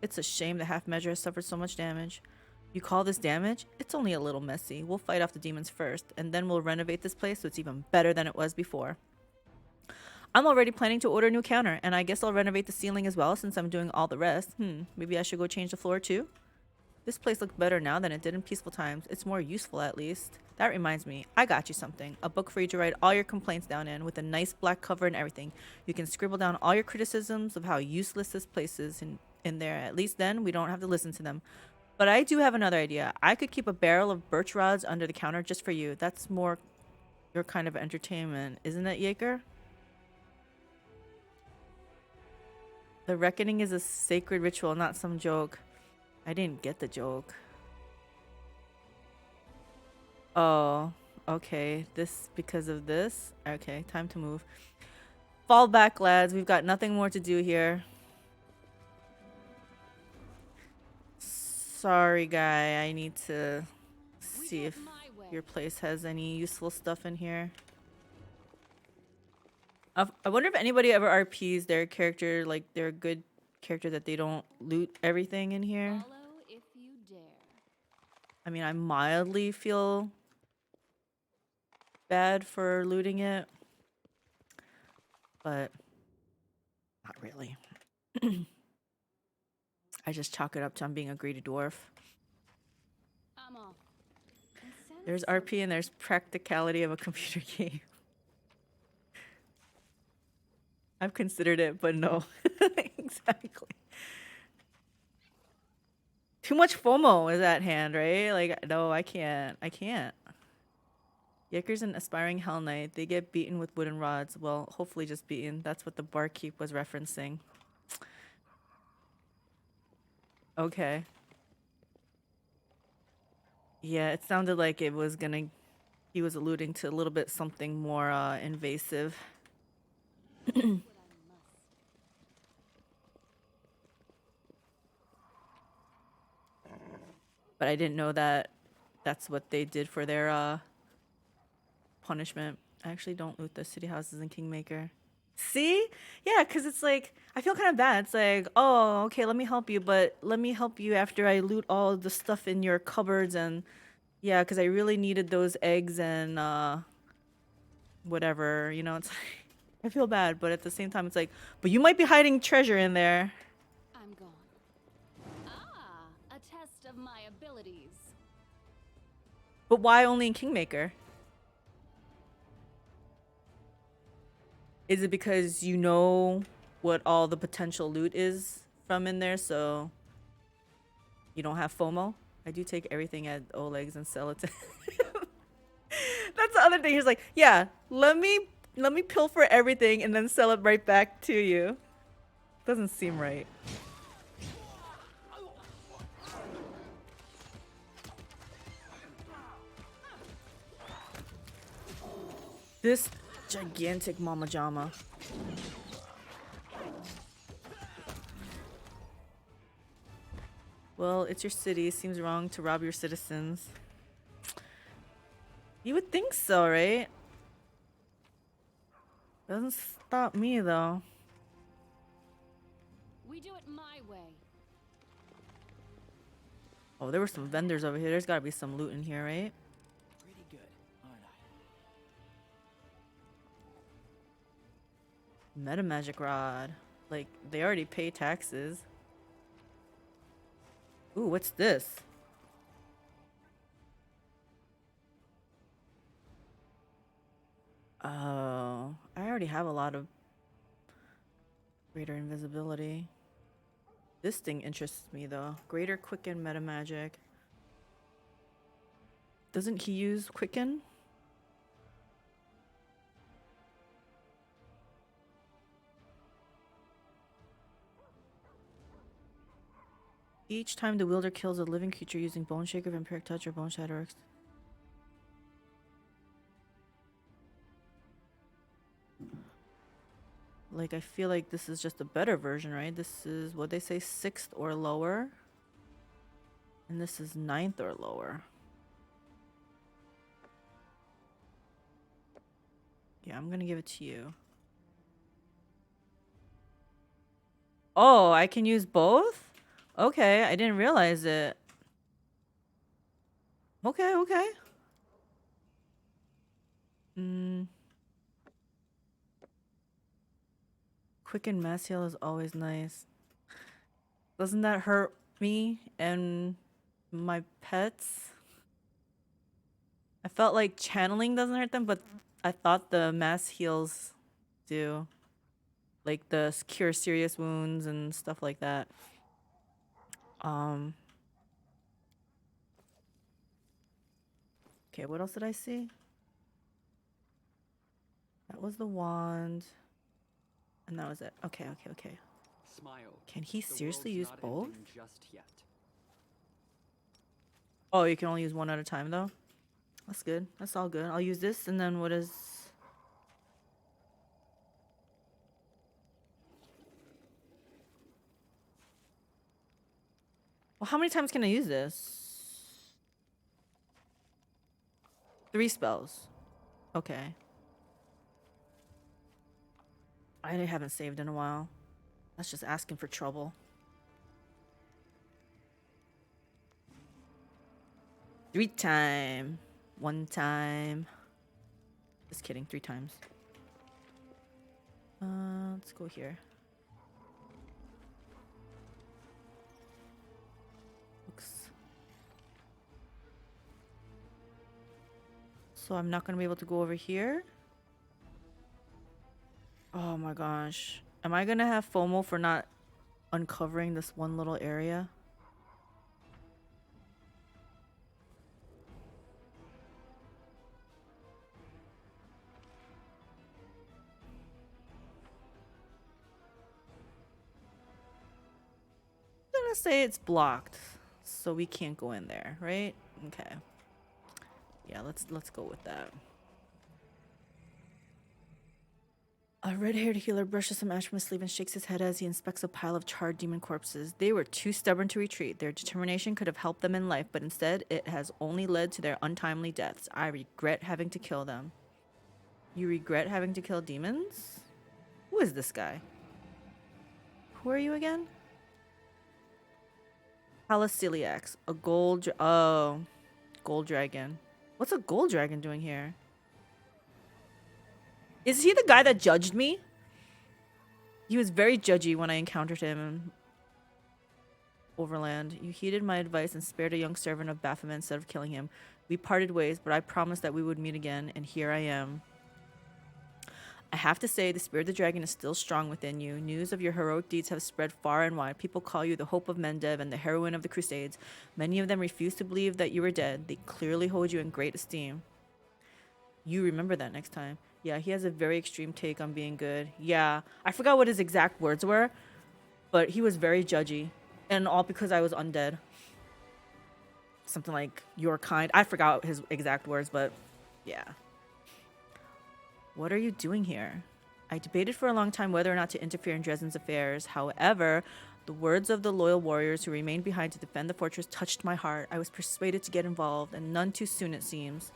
Speaker 1: It's a shame the half measure has suffered so much damage. You call this damage? It's only a little messy. We'll fight off the demons first, and then we'll renovate this place so it's even better than it was before. I'm already planning to order a new counter, and I guess I'll renovate the ceiling as well since I'm doing all the rest. Maybe I should go change the floor too? This place looks better now than it did in peaceful times. It's more useful at least. That reminds me, I got you something. A book for you to write all your complaints down in with a nice black cover and everything. You can scribble down all your criticisms of how useless this place is in there. At least then we don't have to listen to them. But I do have another idea. I could keep a barrel of birch rods under the counter just for you. That's more your kind of entertainment, isn't it, Jaeger? The reckoning is a sacred ritual, not some joke. I didn't get the joke. Oh, okay. This because of this? Okay, time to move. Fall back, lads. We've got nothing more to do here. Sorry, guy. I need to see if your place has any useful stuff in here. I wonder if anybody ever RPs their character, like their good character, that they don't loot everything in here.
Speaker 2: Follow if you dare.
Speaker 1: I mean, I mildly feel bad for looting it, but not really. I just chalk it up to I'm being a greedy dwarf.
Speaker 2: I'm off.
Speaker 1: There's RP and there's practicality of a computer game. I've considered it, but no. Exactly. Too much FOMO is at hand, right? Like, no, I can't. Yeker's an aspiring Hell Knight. They get beaten with wooden rods. Well, hopefully just beaten. That's what the barkeep was referencing. Okay. Yeah, it sounded like it was gonna... He was alluding to a little bit something more invasive. But I didn't know that that's what they did for their punishment. I actually don't loot the city houses in Kingmaker. See? Yeah, because it's like, I feel kind of bad. It's like, oh, okay, let me help you, but let me help you after I loot all the stuff in your cupboards and yeah, because I really needed those eggs and whatever, you know, it's like, I feel bad, but at the same time, it's like, but you might be hiding treasure in there.
Speaker 2: I'm gone. Ah, a test of my abilities.
Speaker 1: But why only in Kingmaker? Is it because you know what all the potential loot is from in there, so you don't have FOMO? I do take everything at Oleg's and sell it to him. That's the other thing. He's like, yeah, let me pilfer everything and then sell it right back to you. Doesn't seem right. This gigantic mama jama. Well, it's your city. Seems wrong to rob your citizens. You would think so, right? Doesn't stop me though.
Speaker 2: We do it my way.
Speaker 1: Oh, there were some vendors over here. There's gotta be some loot in here, right?
Speaker 4: Pretty good, aren't I?
Speaker 1: Meta magic rod. Like, they already pay taxes. Ooh, what's this? Oh, I already have a lot of greater invisibility. This thing interests me though. Greater quicken meta magic. Doesn't he use quicken? Each time the wielder kills a living creature using Bone Shaker, Vampiric Touch, or Bone Shatter. Like, I feel like this is just a better version, right? This is what they say, 6th or lower. And this is 9th or lower. Yeah, I'm gonna give it to you. Oh, I can use both? Okay, I didn't realize it. Okay, okay. Quicken mass heal is always nice. Doesn't that hurt me and my pets? I felt like channeling doesn't hurt them, but I thought the mass heals do. Like the cure serious wounds and stuff like that. Okay, what else did I see? That was the wand. And that was it. Okay, okay, okay.
Speaker 7: Smile.
Speaker 1: Can he
Speaker 7: The
Speaker 1: seriously
Speaker 7: world's
Speaker 1: use
Speaker 7: not
Speaker 1: both?
Speaker 7: ending just yet.
Speaker 1: Oh, you can only use one at a time though? That's good. That's all good. I'll use this and then what is... Well, how many times can I use this? 3 spells. Okay. I haven't saved in a while. That's just asking for trouble. 3 time. 1 time. Just kidding, 3 times. Let's go here. Oops. So I'm not gonna be able to go over here. Oh my gosh. Am I gonna have FOMO for not uncovering this one little area? I'm gonna say it's blocked, so we can't go in there, right? Okay. Yeah, let's go with that. A red-haired healer brushes some ash from his sleeve and shakes his head as he inspects a pile of charred demon corpses. They were too stubborn to retreat. Their determination could have helped them in life, but instead it has only led to their untimely deaths. I regret having to kill them. You regret having to kill demons? Who is this guy? Who are you again? Halociliax, a gold. Oh, gold dragon. What's a gold dragon doing here? Is he the guy that judged me? He was very judgy when I encountered him in Overland. You heeded my advice and spared a young servant of Baphomet instead of killing him. We parted ways, but I promised that we would meet again, and here I am. I have to say, the spirit of the dragon is still strong within you. News of your heroic deeds have spread far and wide. People call you the hope of Mendev and the heroine of the Crusades. Many of them refuse to believe that you were dead. They clearly hold you in great esteem. You remember that next time. Yeah, he has a very extreme take on being good. Yeah, I forgot what his exact words were, but he was very judgy. And all because I was undead. Something like, your kind. I forgot his exact words, but yeah. What are you doing here? I debated for a long time whether or not to interfere in Drezen's affairs. However, the words of the loyal warriors who remained behind to defend the fortress touched my heart. I was persuaded to get involved, and none too soon it seems.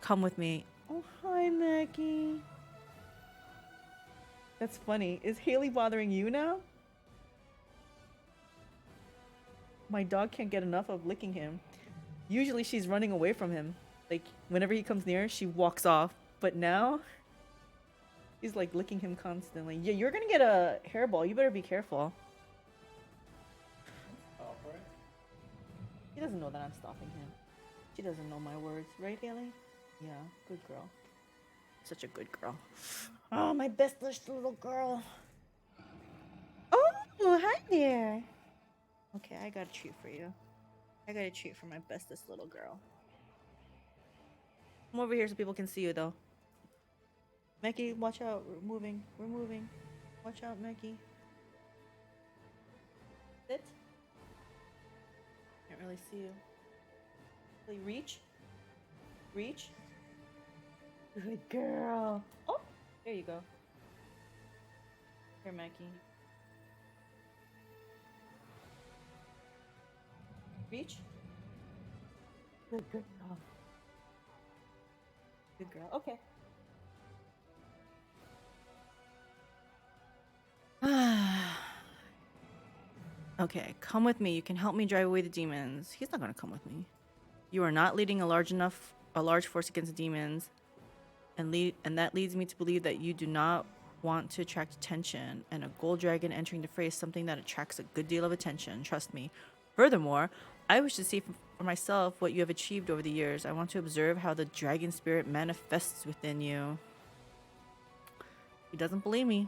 Speaker 1: Come with me. Oh, hi, Maggie. That's funny. Is Haley bothering you now? My dog can't get enough of licking him. Usually she's running away from him. Like, whenever he comes near, she walks off. But now, she's like licking him constantly. Yeah, you're gonna get a hairball. You better be careful.
Speaker 3: Oh, right.
Speaker 1: He doesn't know that I'm stopping him. She doesn't know my words. Right, Haley? Yeah, good girl. Such a good girl. Oh, my bestest little girl. Oh, hi there. Okay, I got a treat for you. I got a treat for my bestest little girl. Come over here so people can see you, though. Mackie, watch out. We're moving. We're moving. Watch out, Mackie. Sit. Can't really see you. Really reach. Reach. Good girl. Oh, there you go. Here, Mackie. Reach. Good girl. Good girl. Okay. Okay, come with me. You can help me drive away the demons. He's not gonna come with me. You are not leading a large force against the demons, and that leads me to believe that you do not want to attract attention. And a gold dragon entering the fray is something that attracts a good deal of attention. Trust me. Furthermore, I wish to see for myself what you have achieved over the years. I want to observe how the dragon spirit manifests within you. He doesn't believe me.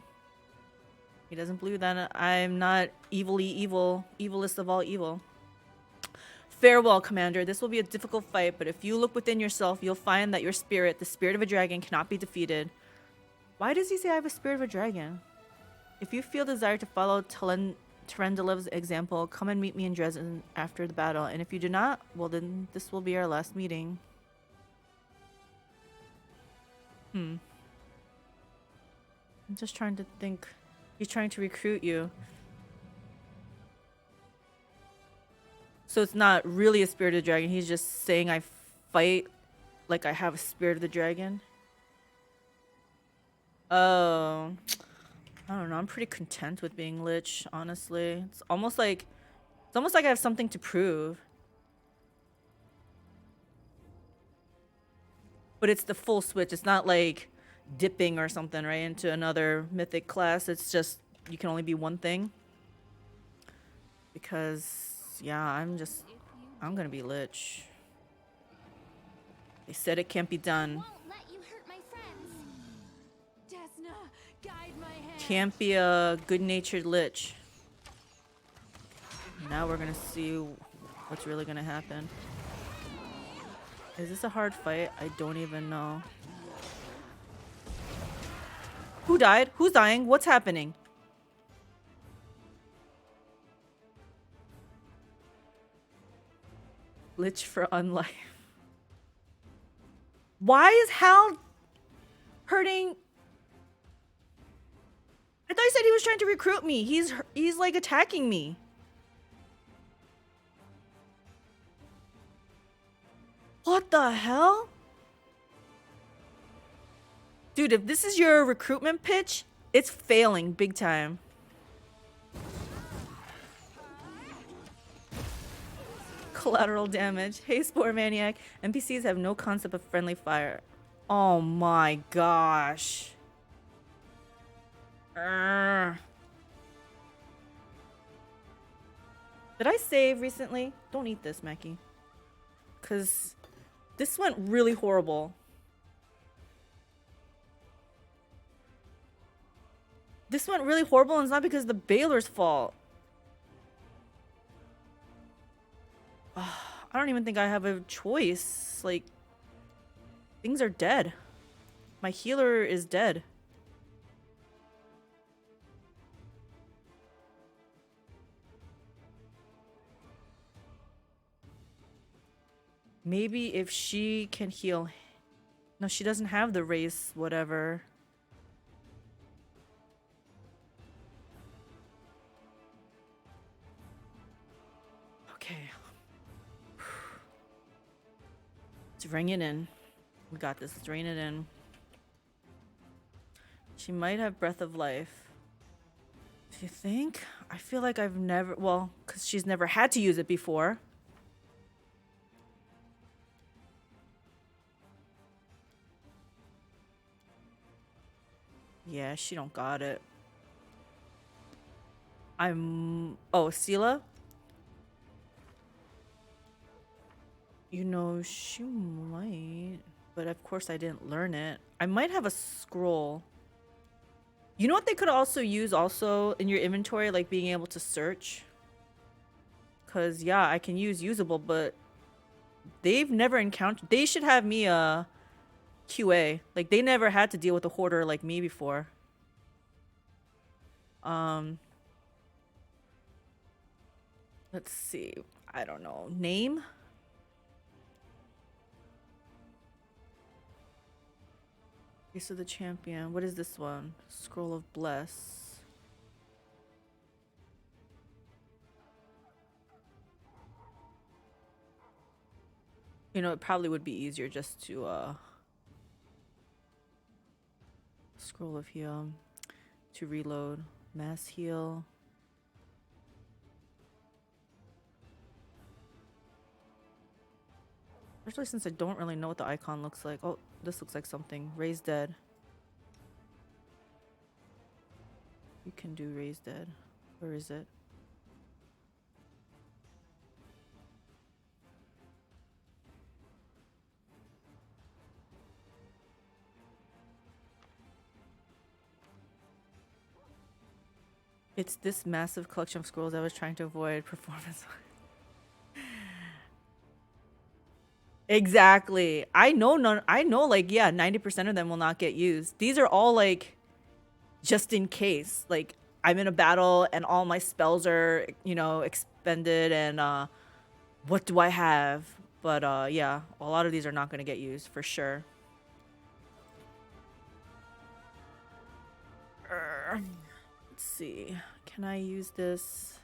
Speaker 1: He doesn't believe that I'm not evilest of all evil. Farewell, Commander. This will be a difficult fight, but if you look within yourself, you'll find that your spirit, the spirit of a dragon, cannot be defeated. Why does he say I have a spirit of a dragon? If you feel desire to follow Terendilev's example, come and meet me in Drezen after the battle. And if you do not, well then this will be our last meeting. I'm just trying to think. He's trying to recruit you. So it's not really a spirit of the dragon. He's just saying I fight like I have a spirit of the dragon. Oh. I don't know. I'm pretty content with being Lich, honestly. It's almost like I have something to prove. But it's the full switch. It's not like dipping or something, right, into another mythic class. It's just you can only be one thing. Because yeah, I'm gonna be Lich. They said it can't be done.
Speaker 2: Won't let you hurt my friends.
Speaker 6: Desna, guide my hand.
Speaker 1: Can't be a good-natured Lich. Now we're gonna see what's really gonna happen. Is this a hard fight? I don't even know. Who died? Who's dying? What's happening? Lich for unlife. Why is Hal hurting? I thought he said he was trying to recruit me. He's like attacking me. What the hell? Dude, if this is your recruitment pitch, It's failing big time. Collateral damage. Hey, Spore Maniac. NPCs have no concept of friendly fire. Oh my gosh. Urgh. Did I save recently? Don't eat this, Mackie. Because this went really horrible. This went really horrible, and it's not because of the Baylor's fault. I don't even think I have a choice. Like, things are dead. My healer is dead. Maybe if she can heal... No, she doesn't have the race, whatever. Okay. Let's ring it in. We got this. Let's rein it in. She might have Breath of Life. Do you think? I feel like I've never... Well, because she's never had to use it before. Yeah, she don't got it. Oh, Sela? You know, she might. But of course I didn't learn it. I might have a scroll. You know what they could also use also in your inventory? Like being able to search. Because, yeah, I can use usable, but they've never encountered... They should have me a QA. Like, they never had to deal with a hoarder like me before. Let's see. I don't know. Name? Face of the Champion. What is this one? Scroll of Bless. You know, it probably would be easier just to, Scroll of Heal. To reload. Mass Heal. Especially since I don't really know what the icon looks like. Oh, this looks like something. Raise Dead. You can do Raise Dead. Where is it? It's this massive collection of scrolls I was trying to avoid performance. Exactly. I know like, yeah, 90% of them will not get used. These are all like just in case. Like, I'm in a battle and all my spells are, you know, expended and what do I have? But yeah, a lot of these are not going to get used for sure. Let's see. Can I use this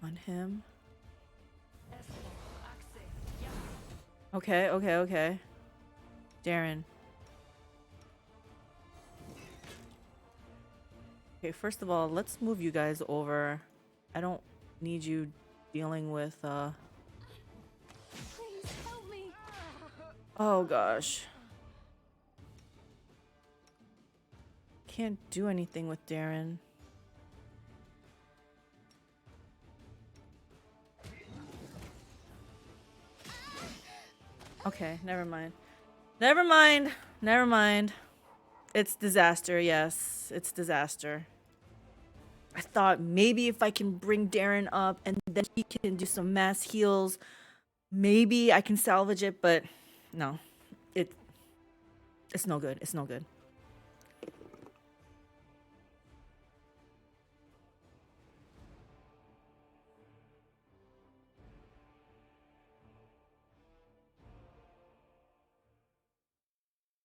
Speaker 1: on him? Okay, okay, okay. Darren. Okay, first of all, let's move you guys over. I don't need you dealing with
Speaker 6: Please help me.
Speaker 1: Oh gosh. Can't do anything with Darren. Okay, never mind. Never mind. Never mind. It's disaster, yes. It's disaster. I thought maybe if I can bring Darren up and then he can do some mass heals, maybe I can salvage it, but no. It's no good. It's no good.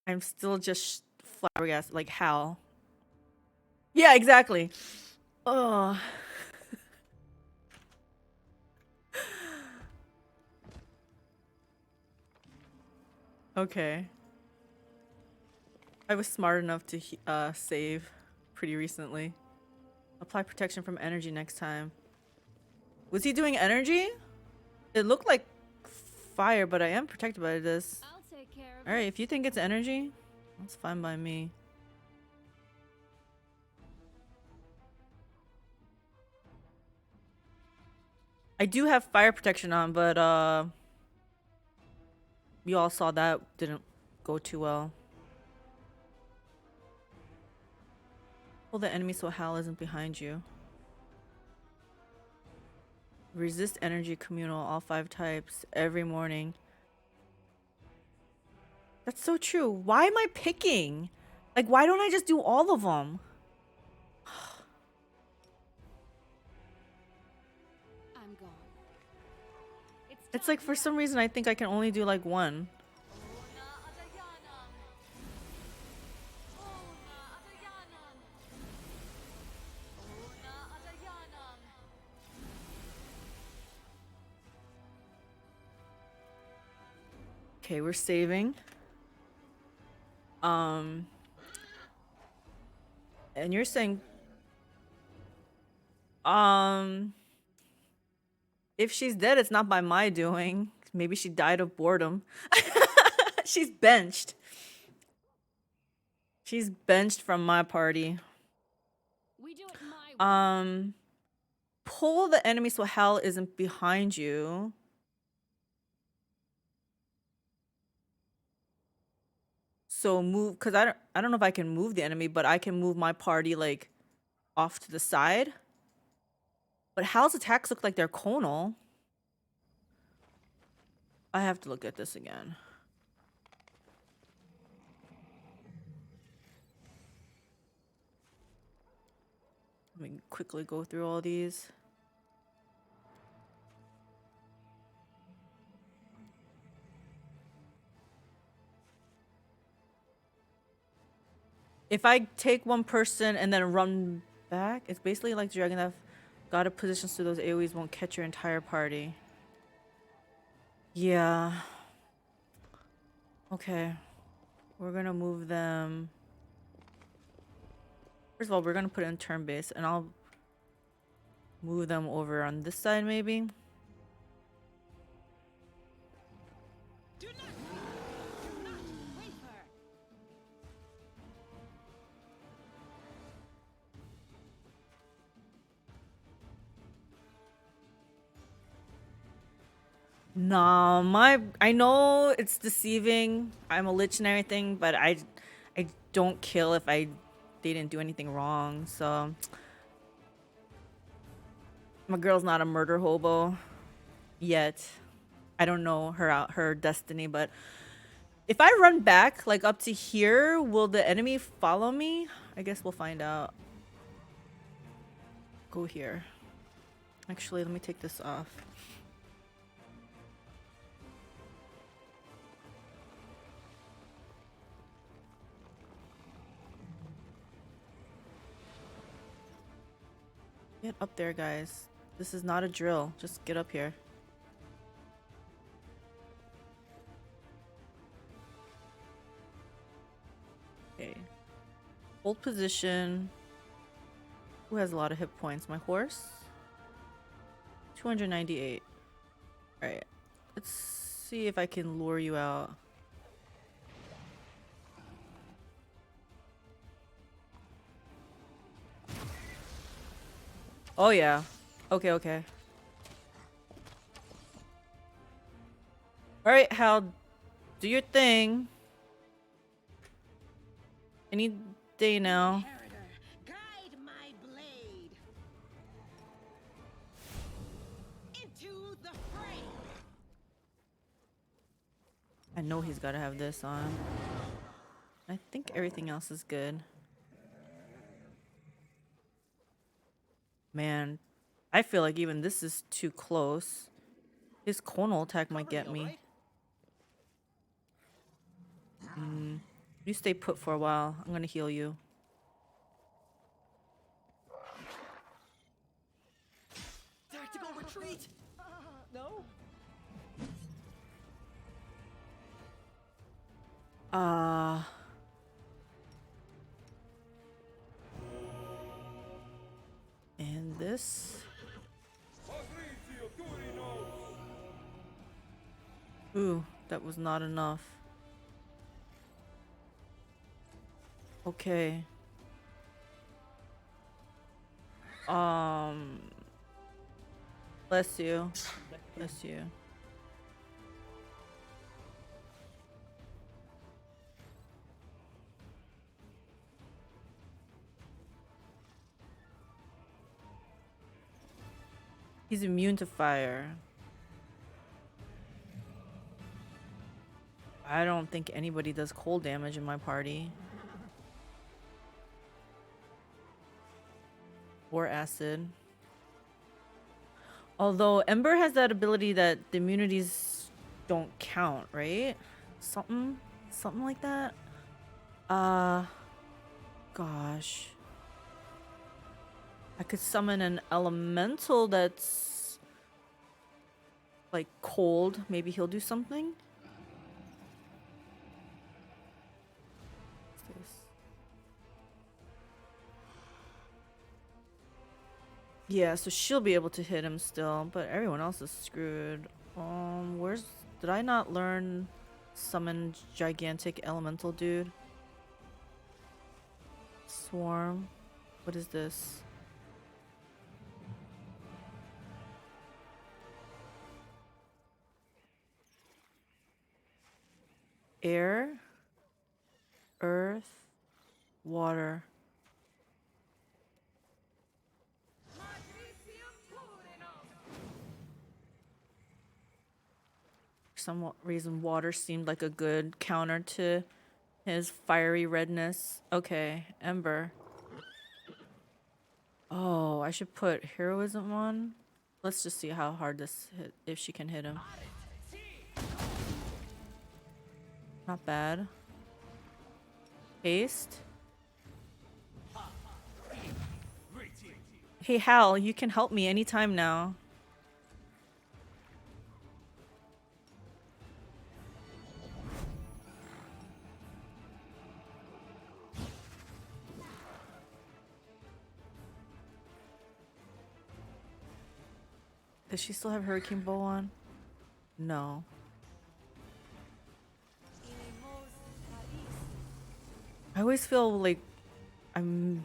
Speaker 1: I'm still just flabbergasted. Like, how? Yeah, exactly. Oh. Okay. I was smart enough to save pretty recently. Apply protection from energy next time. Was he doing energy? It looked like fire, but I am protected by this.
Speaker 2: I'll take care of
Speaker 1: Alright,
Speaker 2: it.
Speaker 1: if you think it's energy, that's fine by me. I do have fire protection on, but you all saw that didn't go too well. Pull the enemy so Hal isn't behind you. Resist energy communal, all 5 types, every morning. That's so true. Why am I picking? Like, why don't I just do all of them?
Speaker 2: I'm gone.
Speaker 1: It's like for some reason I think I can only do like one. Okay, we're saving. And you're saying if she's dead, it's not by my doing. Maybe she died of boredom. She's benched. She's benched from my party.
Speaker 2: We do it my way.
Speaker 1: Pull the enemy so Hal isn't behind you. So move, because I don't know if I can move the enemy, but I can move my party like off to the side. But Hal's attacks look like they're conal. I have to look at this again. Let me quickly go through all these. If I take one person and then run back, it's basically like Dragon that got a position so those AoEs won't catch your entire party. Yeah. Okay. We're gonna move them. First of all, we're gonna put it in turn base, and I'll move them over on this side maybe.
Speaker 2: Do not waver.
Speaker 1: Nah, I know it's deceiving. I'm a lich and everything, but I don't kill if they didn't do anything wrong. So my girl's not a murder hobo yet. I don't know her destiny, but if I run back like up to here, will the enemy follow me? I guess we'll find out. Go here. Actually, let me take this off. Get up there, guys. This is not a drill. Just get up here. Okay. Hold position. Who has a lot of hit points? My horse? 298. Alright. Let's see if I can lure you out. Oh yeah. Okay, okay. Alright, Hal. Do your thing. Any day now.
Speaker 5: Guide my blade into the fray.
Speaker 1: I know he's gotta have this on. I think everything else is good. Man, I feel like even this is too close. His conal attack might get me. You stay put for a while. I'm gonna heal you.
Speaker 4: Tactical retreat. No.
Speaker 1: this. Ooh, that was not enough. Okay. Bless you. Bless you. He's immune to fire. I don't think anybody does cold damage in my party. Or acid. Although Ember has that ability that the immunities don't count, right? Something like that. Gosh. I could summon an elemental that's like cold. Maybe he'll do something. What's this? Yeah, so she'll be able to hit him still, but everyone else is screwed. Where's... Did I not learn summon gigantic elemental dude? Swarm. What is this? Air, earth, water. For some reason, water seemed like a good counter to his fiery redness. Okay, Ember. Oh, I should put heroism on. Let's just see how hard this hit, if she can hit him. Not bad. Haste. Hey Hal, you can help me anytime now. Does she still have Hurricane Bow on? No. I always feel like I'm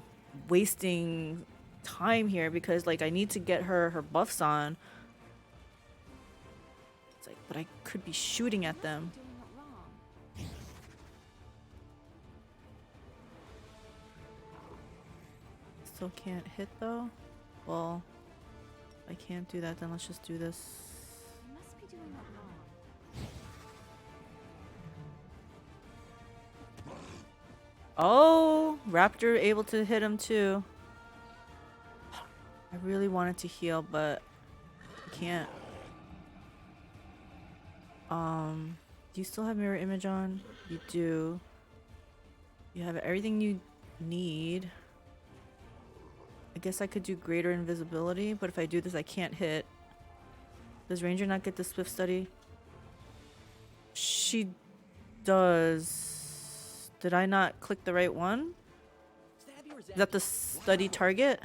Speaker 1: wasting time here because like I need to get her buffs on. It's like, but I could be shooting at them. Still can't hit though? Well, if I can't do that, then let's just do this.
Speaker 2: You must be doing it wrong.
Speaker 1: Oh, Raptor able to hit him too. I really wanted to heal, but I can't. Do you still have mirror image on? You do. You have everything you need. I guess I could do greater invisibility, but if I do this, I can't hit. Does Ranger not get the Swift Study? She does. Did I not click the right one? Is that the study target?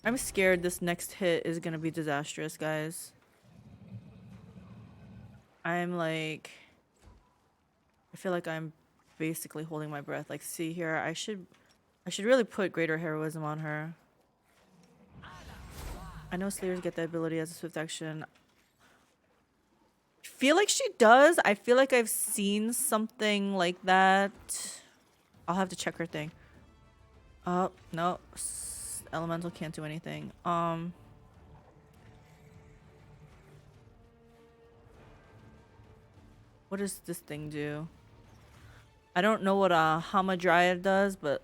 Speaker 1: I'm scared this next hit is gonna be disastrous, guys. I'm like... I feel like I'm basically holding my breath. Like, see here, I should really put greater heroism on her. I know Slayers get the ability as a swift action. I feel like she does. I feel like I've seen something like that. I'll have to check her thing. Oh, no. Elemental can't do anything. What does this thing do? I don't know what a Hamadryad does, but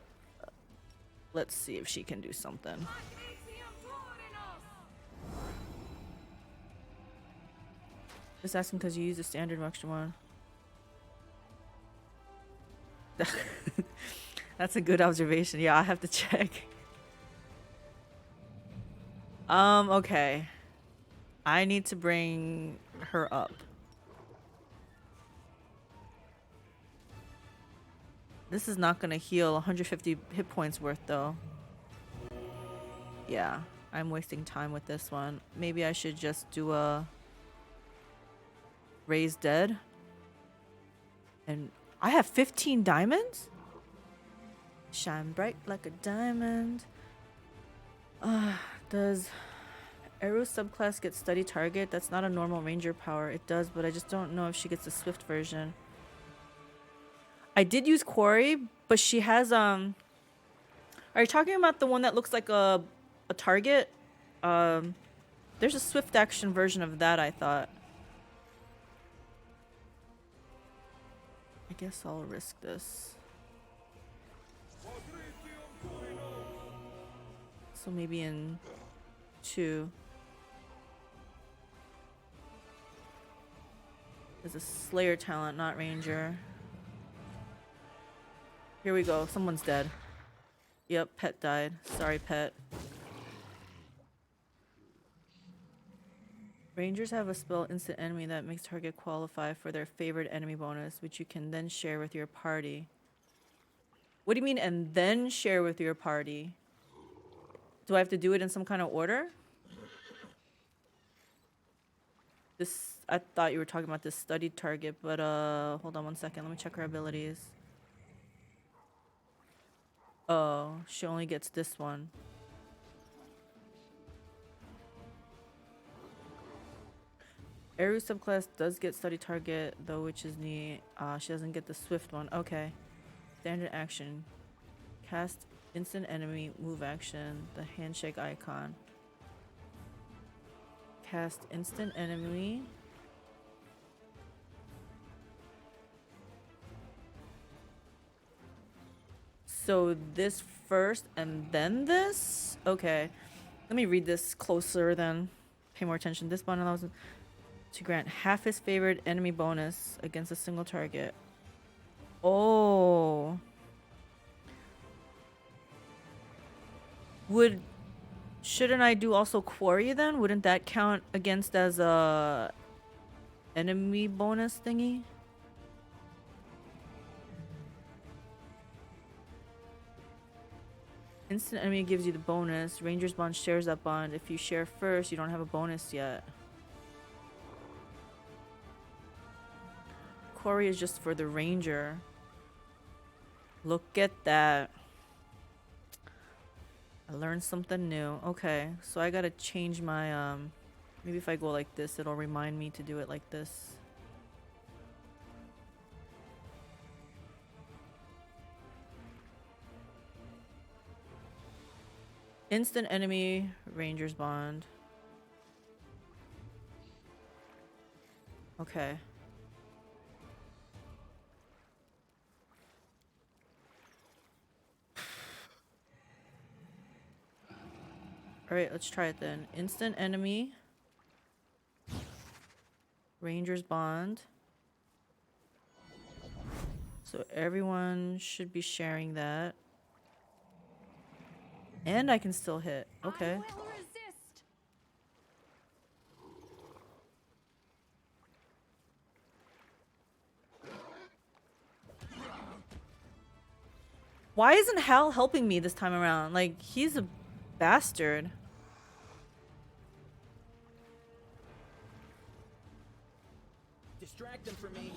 Speaker 1: let's see if she can do something. Just asking because you use the standard extra one. That's a good observation. Yeah, I have to check. Okay. I need to bring her up. This is not gonna heal 150 hit points worth though. Yeah, I'm wasting time with this one. Maybe I should just do a raise dead. And I have 15 diamonds? Shine bright like a diamond. Does Eru subclass get steady target? That's not a normal ranger power. It does, but I just don't know if she gets the swift version. I did use Quarry, but she has Are you talking about the one that looks like a target? There's a swift action version of that, I thought. I guess I'll risk this. So maybe in 2. There's a Slayer talent, not Ranger. Here we go. Someone's dead. Yep, pet died. Sorry, pet. Rangers have a spell instant enemy that makes target qualify for their favorite enemy bonus, which you can then share with your party. What do you mean, and then share with your party? Do I have to do it in some kind of order? This, I thought you were talking about this studied target, but hold on one second. Let me check her abilities. Oh, she only gets this one. Eru subclass does get study target though, which is neat. She doesn't get the swift one. Okay. Standard action. Cast instant enemy move action. The handshake icon. Cast instant enemy. So this first and then this? Okay. Let me read this closer then. Pay more attention. This button allows to grant half his favorite enemy bonus against a single target. Oh. Shouldn't I do also Quarry then? Wouldn't that count against as a enemy bonus thingy? Instant enemy gives you the bonus. Ranger's bond shares that bond. If you share first, you don't have a bonus yet. Quarry is just for the ranger. Look at that. I learned something new. Okay, so I gotta change my maybe if I go like this, it'll remind me to do it like this. Instant enemy ranger's bond. Okay. Alright, let's try it then. Instant enemy. Ranger's bond. So everyone should be sharing that. And I can still hit. Okay.
Speaker 6: I will resist.
Speaker 1: Why isn't Hal helping me this time around? Like, he's a bastard.
Speaker 4: Distract them from me.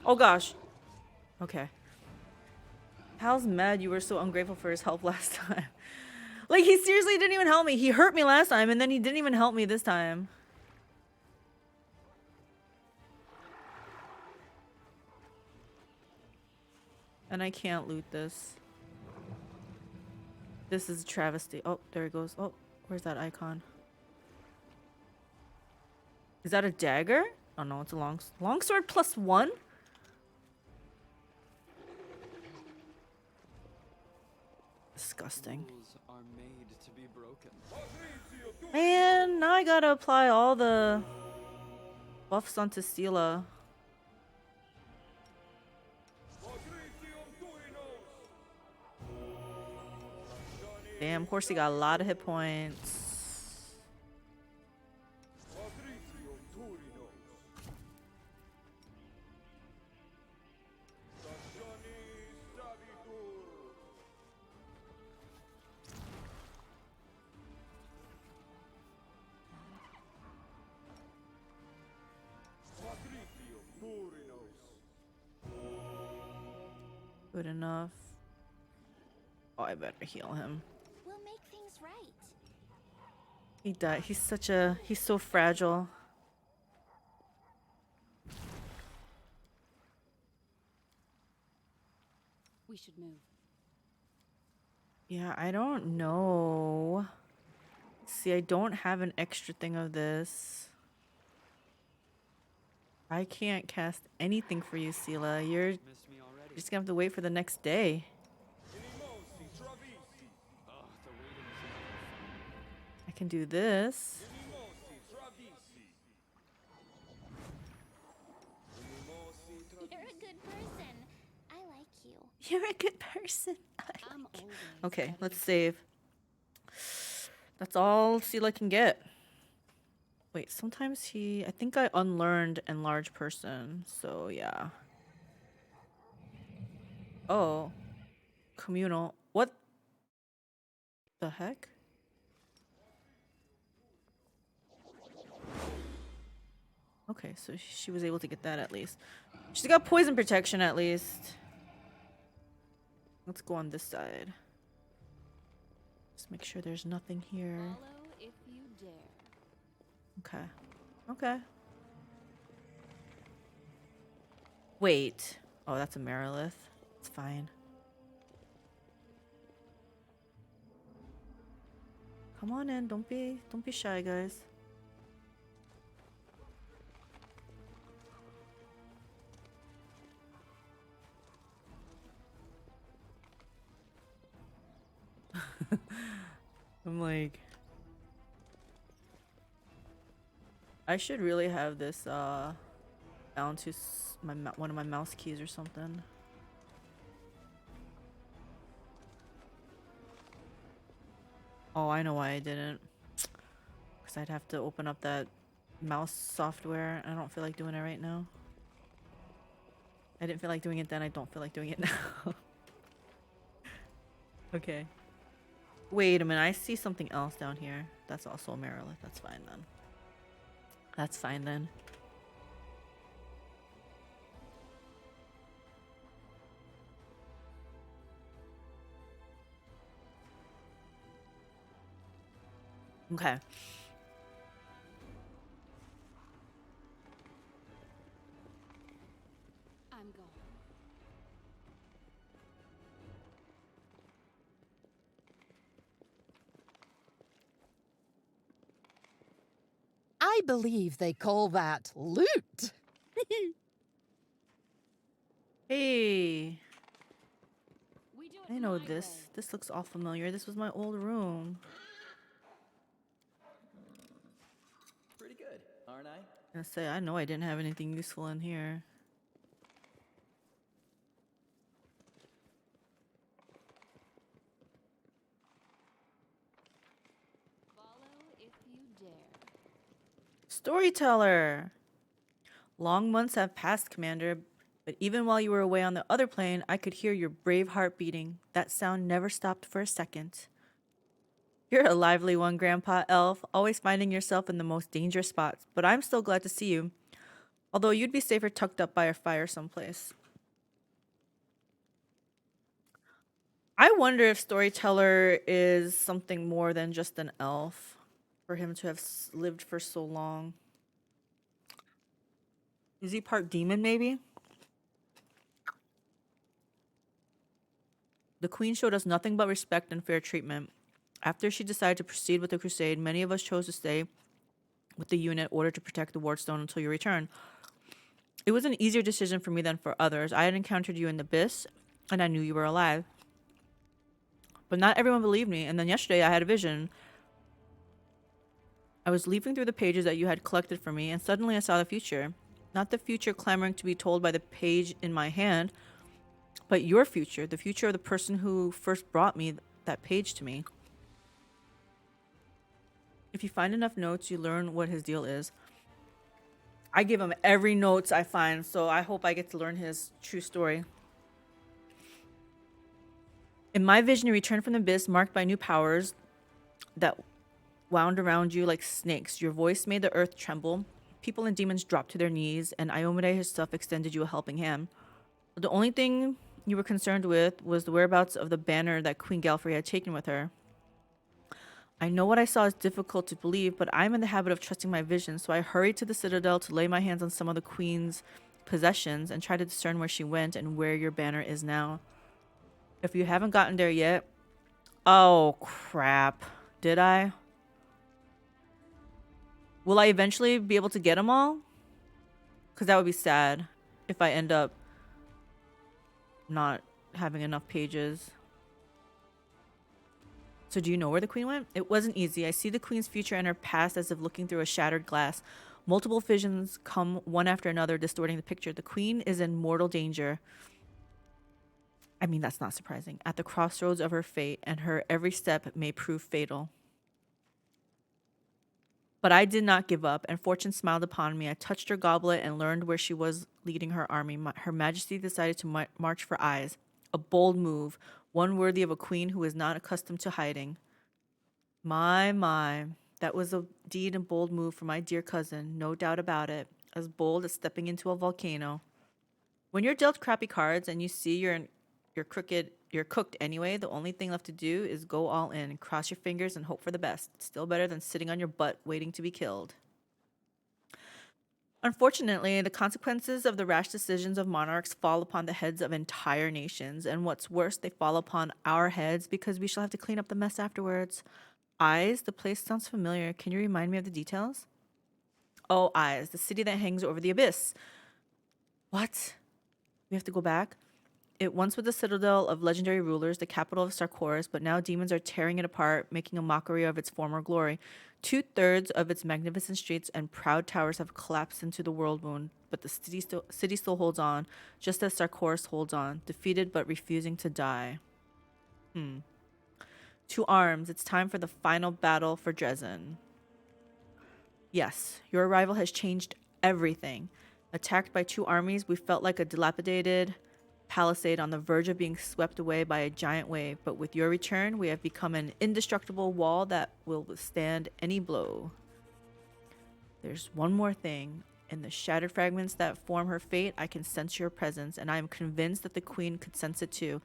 Speaker 1: Oh gosh. Okay. Hal's mad you were so ungrateful for his help last time. Like, he seriously didn't even help me. He hurt me last time and then he didn't even help me this time. And I can't loot this. This is a travesty. Oh, there it goes. Oh, where's that icon? Is that a dagger? Oh no, it's a longsword plus 1? Disgusting.
Speaker 4: Rules are made to be broken.
Speaker 1: Man, now I gotta apply all the buffs onto Sela. Damn, Horsey got a lot of hit points. Good enough. Oh, I better heal him.
Speaker 2: We'll make things right.
Speaker 1: He died. He's so fragile.
Speaker 2: We should move.
Speaker 1: Yeah, I don't know. See, I don't have an extra thing of this. I can't cast anything for you, Sela. You're
Speaker 4: Missed me already.
Speaker 1: just gonna have to wait for the next day.
Speaker 4: Oh, the waiting is
Speaker 1: I can do this.
Speaker 2: You're a good person. I like you.
Speaker 1: You're a good person.
Speaker 2: I'm always
Speaker 1: Okay,
Speaker 2: ready.
Speaker 1: let's save. That's all Sela can get. Wait, sometimes I think I unlearned enlarge person, so yeah. Oh. Communal. What the heck? Okay, so she was able to get that at least. She's got poison protection at least. Let's go on this side. Just make sure there's nothing here.
Speaker 2: Follow if you dare.
Speaker 1: Okay. Okay. Wait. Oh, that's a Merilith. It's fine. Come on in. Don't be shy, guys. I'm like, I should really have this bound to one of my mouse keys or something. Oh, I know why I didn't. Because I'd have to open up that mouse software. I don't feel like doing it right now. I didn't feel like doing it then. I don't feel like doing it now. Okay. Wait a minute. I see something else down here. That's also a Merilith. That's fine then. That's fine then. Okay.
Speaker 2: I'm going.
Speaker 5: I believe they call that loot.
Speaker 1: Hey.
Speaker 2: We do it
Speaker 1: I know
Speaker 2: my
Speaker 1: this.
Speaker 2: way.
Speaker 1: This looks all familiar. This was my old room.
Speaker 4: Pretty good, aren't I?
Speaker 1: I say, I know I didn't have anything useful in here.
Speaker 2: Follow if you dare.
Speaker 1: Storyteller! Long months have passed, Commander, but even while you were away on the other plane, I could hear your brave heart beating. That sound never stopped for a second. You're a lively one, Grandpa Elf, always finding yourself in the most dangerous spots, but I'm still glad to see you. Although you'd be safer tucked up by a fire someplace. I wonder if Storyteller is something more than just an elf for him to have lived for so long. Is he part demon, maybe? The Queen showed us nothing but respect and fair treatment. After she decided to proceed with the crusade, many of us chose to stay with the unit in order to protect the Wardstone until your return. It was an easier decision for me than for others. I had encountered you in the abyss, and I knew you were alive. But not everyone believed me. And then yesterday I had a vision. I was leafing through the pages that you had collected for me, and suddenly I saw the future. Not the future clamoring to be told by the page in my hand, but your future, the future of the person who first brought me that page to me. If you find enough notes, you learn what his deal is. I give him every notes I find, so I hope I get to learn his true story. In my vision, you returned from the abyss, marked by new powers that wound around you like snakes. Your voice made the earth tremble. People and demons dropped to their knees, and Iomade herself extended you a helping hand. The only thing you were concerned with was the whereabouts of the banner that Queen Galfrey had taken with her. I know what I saw is difficult to believe, but I'm in the habit of trusting my vision, so I hurried to the citadel to lay my hands on some of the Queen's possessions and try to discern where she went and where your banner is now. If you haven't gotten there yet... Oh, crap. Did I? Will I eventually be able to get them all? Because that would be sad if I end up not having enough pages. So do you know where the queen went? It wasn't easy. I see the queen's future and her past as if looking through a shattered glass. Multiple visions come one after another, distorting the picture. The queen is in mortal danger. I mean, that's not surprising. At the crossroads of her fate, and her every step may prove fatal. But I did not give up, and fortune smiled upon me. I touched her goblet and learned where she was leading her army. Her Majesty decided to march for eyes. A bold move, one worthy of a queen who is not accustomed to hiding. My. That was a deed and bold move for my dear cousin, no doubt about it. As bold as stepping into a volcano. When you're dealt crappy cards and you see you're cooked anyway, the only thing left to do is go all in, cross your fingers and hope for the best. It's still better than sitting on your butt waiting to be killed. Unfortunately, the consequences of the rash decisions of monarchs fall upon the heads of entire nations, and what's worse, they fall upon our heads because we shall have to clean up the mess afterwards. Eyes? The place sounds familiar. Can you remind me of the details? Oh, Eyes, the city that hangs over the abyss. What? We have to go back? It once was the citadel of legendary rulers, the capital of Sarkoris, but now demons are tearing it apart, making a mockery of its former glory. 2/3 of its magnificent streets and proud towers have collapsed into the world wound, but the city still holds on, just as Sarkoris holds on, defeated but refusing to die. To arms, it's time for the final battle for Drezen. Yes, your arrival has changed everything. Attacked by 2 armies, we felt like a dilapidated palisade on the verge of being swept away by a giant wave, but with your return, we have become an indestructible wall that will withstand any blow. There's one more thing. In the shattered fragments that form her fate, I can sense your presence, and I am convinced that the queen could sense it too.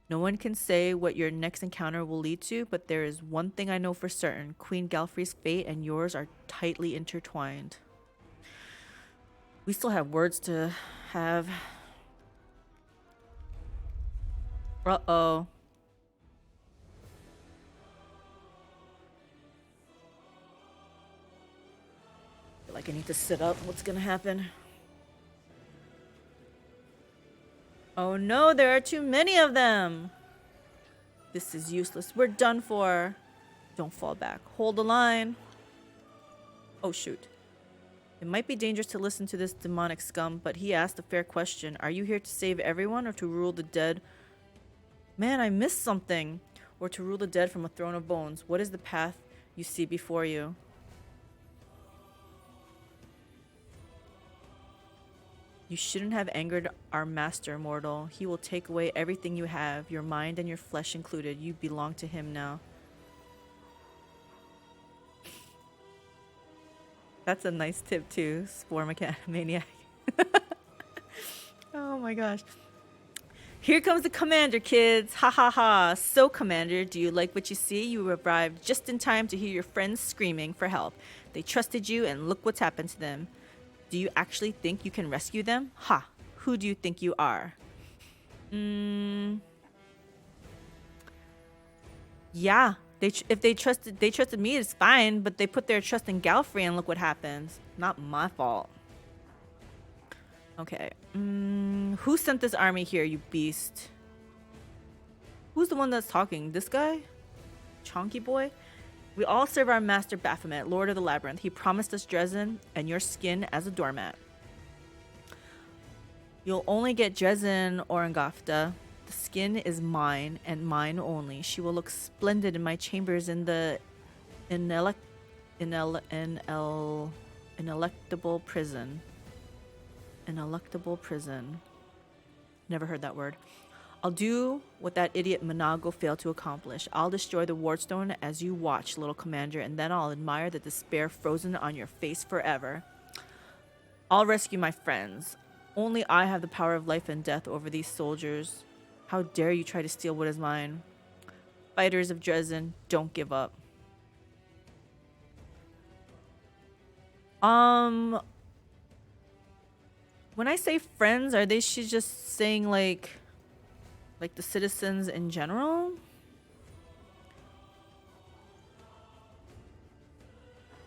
Speaker 1: No one can say what your next encounter will lead to, but there is one thing I know for certain. Queen Galfrey's fate and yours are tightly intertwined. We still have words to have. Uh-oh. I feel like I need to sit up. What's gonna happen? Oh no, there are too many of them! This is useless. We're done for. Don't fall back. Hold the line. Oh shoot. It might be dangerous to listen to this demonic scum, but he asked a fair question. Are you here to save everyone or to rule the dead? Man, I missed something. Or to rule the dead from a throne of bones. What is the path you see before you? You shouldn't have angered our master, mortal. He will take away everything you have, your mind and your flesh included. You belong to him now. That's a nice tip too, Spore Maniac. Oh my gosh. Here comes the commander, kids. Ha ha ha. So, commander, do you like what you see? You arrived just in time to hear your friends screaming for help. They trusted you, and look what's happened to them. Do you actually think you can rescue them? Ha. Who do you think you are? Yeah. If they trusted me, it's fine. But they put their trust in Galfrey, and look what happens. Not my fault. Okay. Who sent this army here, you beast? Who's the one that's talking? This guy? Chonky boy? We all serve our master Baphomet, Lord of the Labyrinth. He promised us Drezen and your skin as a doormat. You'll only get Drezen or Angafta. The skin is mine and mine only. She will look splendid in my chambers in the ineluctable prison. Ineluctable prison. Never heard that word. I'll do what that idiot Monago failed to accomplish. I'll destroy the Wardstone as you watch, little commander, and then I'll admire the despair frozen on your face forever. I'll rescue my friends. Only I have the power of life and death over these soldiers. How dare you try to steal what is mine? Fighters of Drezen, don't give up. When I say friends, are they she's just saying like the citizens in general?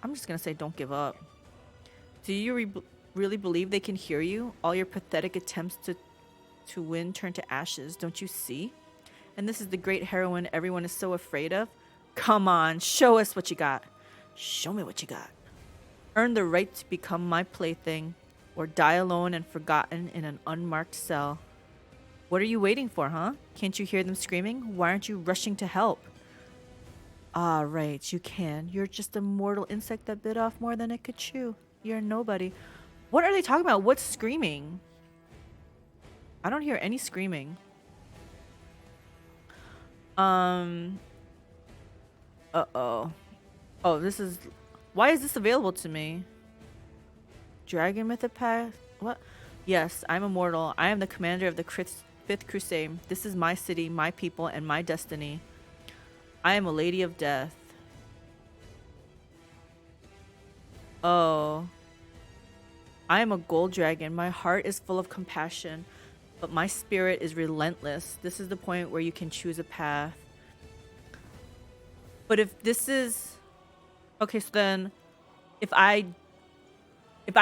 Speaker 1: I'm just gonna say don't give up. Do you really believe they can hear you? All your pathetic attempts to win turn to ashes, don't you see? And this is the great heroine everyone is so afraid of? Come on, show us what you got. Show me what you got. Earn the right to become my plaything, or die alone and forgotten in an unmarked cell. What are you waiting for, huh? Can't you hear them screaming? Why aren't you rushing to help? Ah, right, you can. You're just a mortal insect that bit off more than it could chew. You're nobody. What are they talking about? What's screaming? I don't hear any screaming. Uh-oh. Oh, this is... Why is this available to me? Dragon Mythopath? What? Yes, I'm immortal. I am the commander of the Fifth Crusade. This is my city, my people, and my destiny. I am a lady of death. Oh. I am a gold dragon. My heart is full of compassion, but my spirit is relentless. This is the point where you can choose a path. But if this is... Okay, so then if I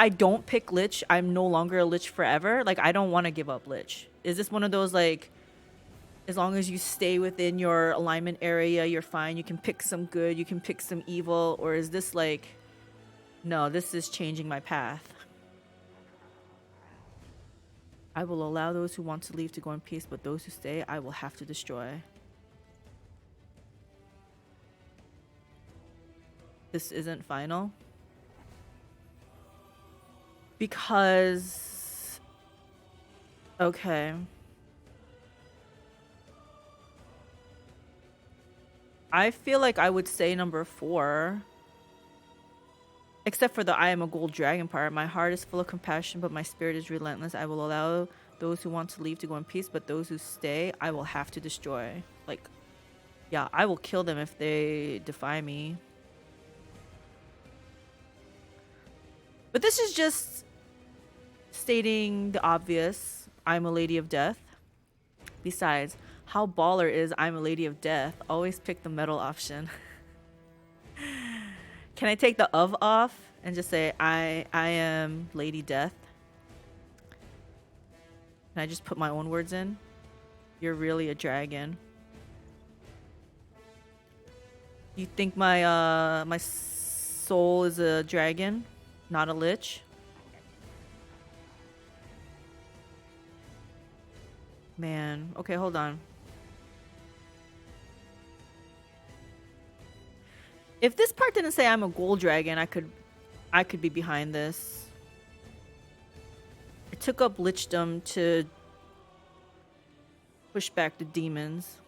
Speaker 1: don't pick Lich, I'm no longer a Lich forever. Like, I don't want to give up Lich. Is this one of those, like, as long as you stay within your alignment area, you're fine. You can pick some good, you can pick some evil. Or is this like, no, this is changing my path. I will allow those who want to leave to go in peace, but those who stay, I will have to destroy. This isn't final. Because... Okay. I feel like I would say number 4. Except for the I am a gold dragon part. My heart is full of compassion, but my spirit is relentless. I will allow those who want to leave to go in peace, but those who stay, I will have to destroy. Like, yeah, I will kill them if they defy me. But this is just stating the obvious. I'm a lady of death. Besides, how baller is I'm a lady of death? Always pick the metal option. Can I take the of off and just say I am Lady Death? Can I just put my own words in? You're really a dragon. You think my my soul is a dragon, not a lich? Man, okay, hold on. If this part didn't say I'm a gold dragon, I could be behind this. I took up lichdom to push back the demons.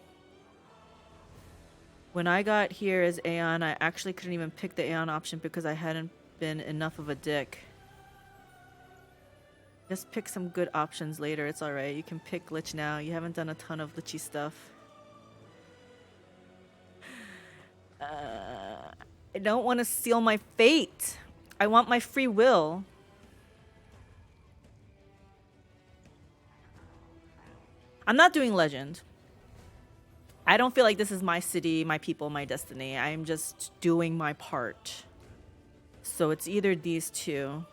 Speaker 1: When I got here as Aeon, I actually couldn't even pick the Aeon option because I hadn't been enough of a dick. Just pick some good options later, it's alright. You can pick Lich now. You haven't done a ton of Lichy stuff. I don't want to seal my fate. I want my free will. I'm not doing legend. I don't feel like this is my city, my people, my destiny. I'm just doing my part. So it's either these two.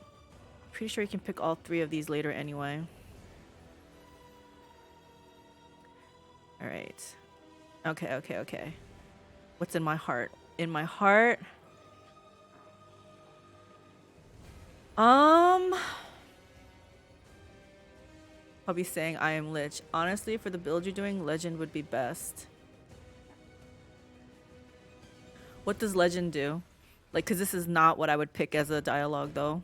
Speaker 1: Pretty sure you can pick all 3 of these later anyway. Alright. Okay, okay, okay. What's in my heart? In my heart... I'll be saying I am Lich. Honestly, for the build you're doing, Legend would be best. What does Legend do? Like, because this is not what I would pick as a dialogue, though.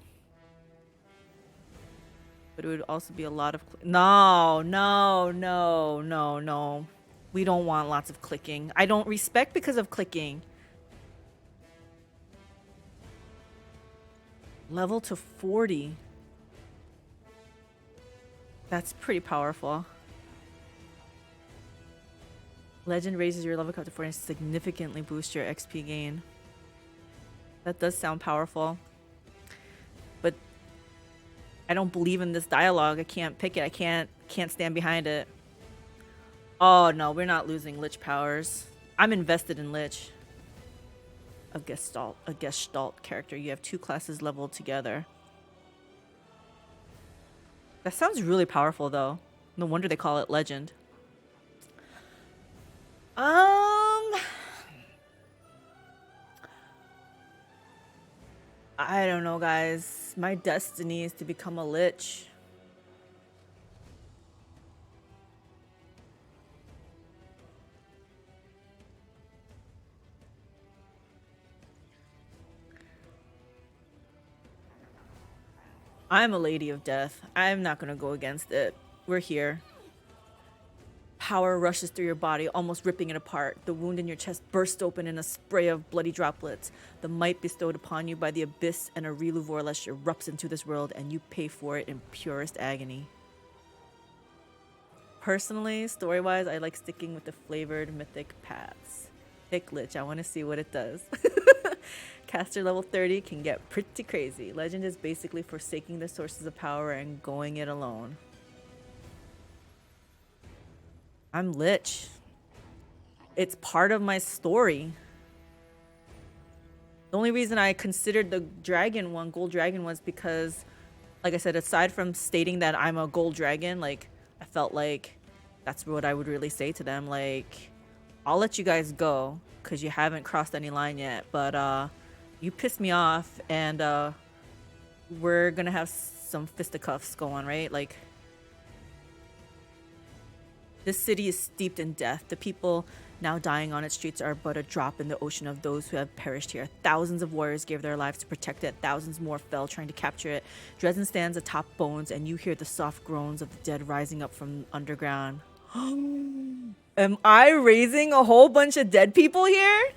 Speaker 1: But it would also be a lot of... No, no, no, no, no. We don't want lots of clicking. I don't respect because of clicking. Level to 40. That's pretty powerful. Legend raises your level up to 40 and significantly boosts your XP gain. That does sound powerful. But I don't believe in this dialogue. I can't pick it. I can't stand behind it. Oh no, we're not losing Lich powers. I'm invested in Lich. A Gestalt character. You have 2 classes leveled together. That sounds really powerful though. No wonder they call it Legend. I don't know, guys. My destiny is to become a Lich. I'm a lady of death. I'm not gonna go against it. We're here. Power rushes through your body, almost ripping it apart. The wound in your chest bursts open in a spray of bloody droplets. The might bestowed upon you by the abyss and a Rilu Vorlesh erupts into this world, and you pay for it in purest agony. Personally, story-wise, I like sticking with the flavored mythic paths. Thick Lich, I want to see what it does. Caster level 30 can get pretty crazy. Legend is basically forsaking the sources of power and going it alone. I'm Lich. It's part of my story. The only reason I considered the dragon one, gold dragon, was because, like I said, aside from stating that I'm a gold dragon, like, I felt like that's what I would really say to them. Like, I'll let you guys go because you haven't crossed any line yet, but you pissed me off, and we're gonna have some fisticuffs go on, right? Like, this city is steeped in death. The people now dying on its streets are but a drop in the ocean of those who have perished here. Thousands of warriors gave their lives to protect it. Thousands more fell trying to capture it. Drezen stands atop bones, and you hear the soft groans of the dead rising up from underground. Am I raising a whole bunch of dead people here?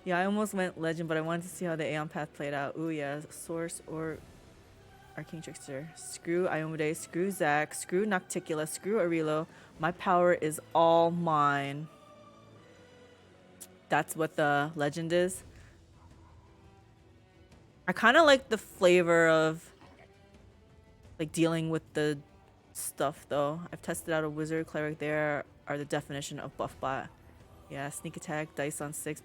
Speaker 1: Yeah, I almost went Legend, but I wanted to see how the Aeon path played out. Ooh, yeah. Source or Arcane Trickster. Screw Iomade, screw Zac, screw Nocticula, screw Arilo. My power is all mine. That's what the Legend is. I kind of like the flavor of, like, dealing with the stuff, though. I've tested out a Wizard, Cleric. There are the definition of buff bot. Yeah, sneak attack, dice on 6.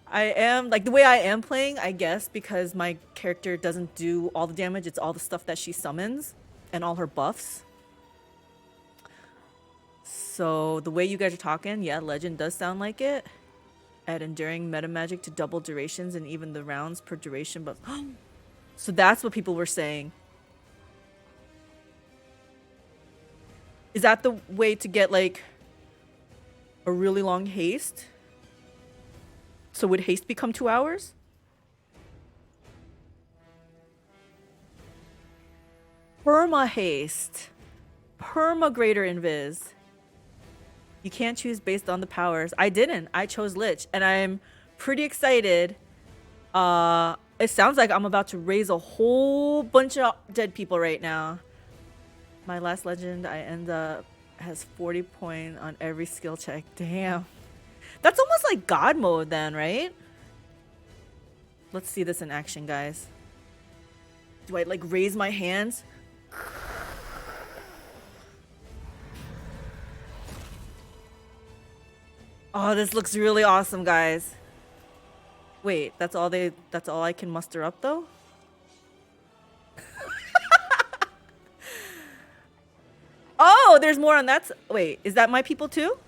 Speaker 1: I am, like, the way I am playing, I guess, because my character doesn't do all the damage, it's all the stuff that she summons and all her buffs. So the way you guys are talking, yeah, Legend does sound like it. Add enduring meta magic to double durations and even the rounds per duration, but so that's what people were saying. Is that the way to get, like, a really long haste? So would haste become 2 hours? Perma haste. Perma greater invis. You can't choose based on the powers. I didn't. I chose Lich, and I'm pretty excited. It sounds like I'm about to raise a whole bunch of dead people right now. My last Legend, I end up has 40 points on every skill check. Damn. That's almost like God mode then, right? Let's see this in action, guys. Do I, like, raise my hands? Oh, this looks really awesome, guys. Wait, that's all I can muster up, though? Oh, there's more on that. Wait, is that my people too?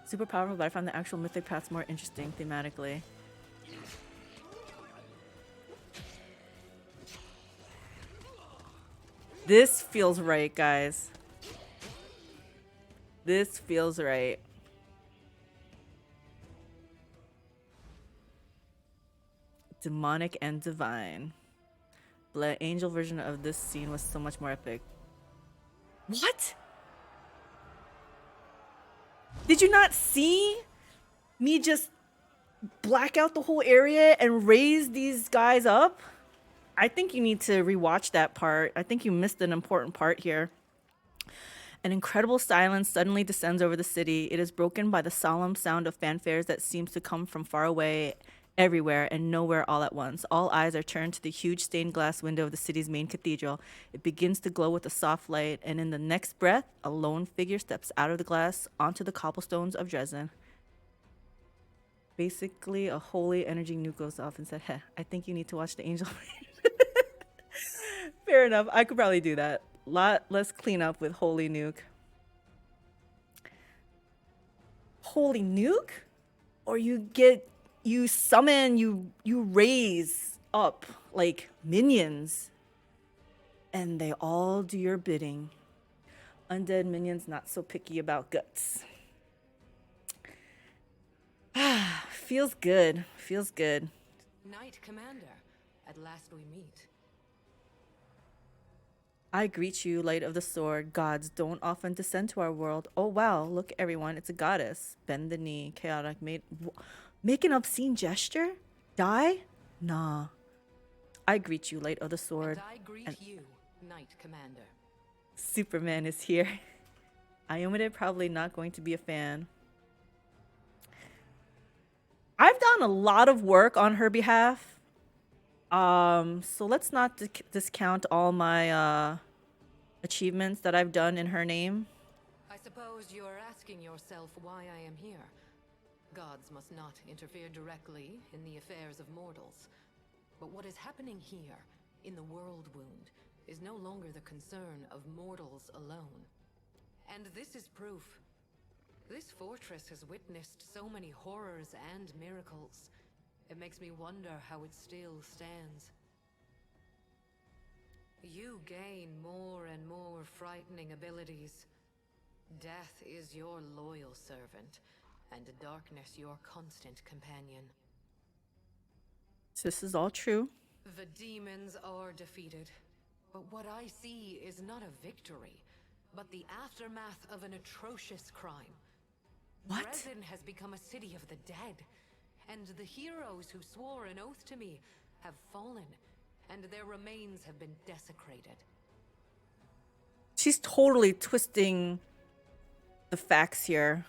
Speaker 1: Super powerful, but I found the actual mythic paths more interesting thematically. This feels right, guys. This feels right. Demonic and divine. The angel version of this scene was so much more epic. What? Did you not see me just black out the whole area and raise these guys up? I think you need to rewatch that part. I think you missed an important part here. An incredible silence suddenly descends over the city. It is broken by the solemn sound of fanfares that seems to come from far away, everywhere and nowhere all at once. All eyes are turned to the huge stained glass window of the city's main cathedral. It begins to glow with a soft light, and in the next breath, a lone figure steps out of the glass onto the cobblestones of Drezen. Basically, a holy energy nuke goes off and said, "Heh, I think you need to watch the angel." Fair enough. I could probably do that. Lot less cleanup with holy nuke. Holy nuke? Or you summon, you raise up like minions and they all do your bidding. Undead minions not so picky about guts. Feels good. Feels good.
Speaker 5: Knight Commander, at last we meet.
Speaker 1: I greet you, light of the sword. Gods don't often descend to our world. Oh wow, look everyone, it's a goddess. Bend the knee, chaotic, make an obscene gesture? Die? Nah. I greet you, light of the sword.
Speaker 5: And I greet you, Knight Commander.
Speaker 1: Superman is here. Ayomide probably not going to be a fan. I've done a lot of work on her behalf. So let's not discount all my achievements that I've done in her name.
Speaker 5: I suppose you are asking yourself why I am here. Gods must not interfere directly in the affairs of mortals. But what is happening here, in the world wound, is no longer the concern of mortals alone. And this is proof. This fortress has witnessed so many horrors and miracles. It makes me wonder how it still stands. You gain more and more frightening abilities. Death is your loyal servant, and darkness your constant companion.
Speaker 1: So this is all true.
Speaker 5: The demons are defeated, but what I see is not a victory, but the aftermath of an atrocious crime.
Speaker 1: What?
Speaker 5: Drezen has become a city of the dead, and the heroes who swore an oath to me have fallen, and their remains have been desecrated.
Speaker 1: She's totally twisting the facts here.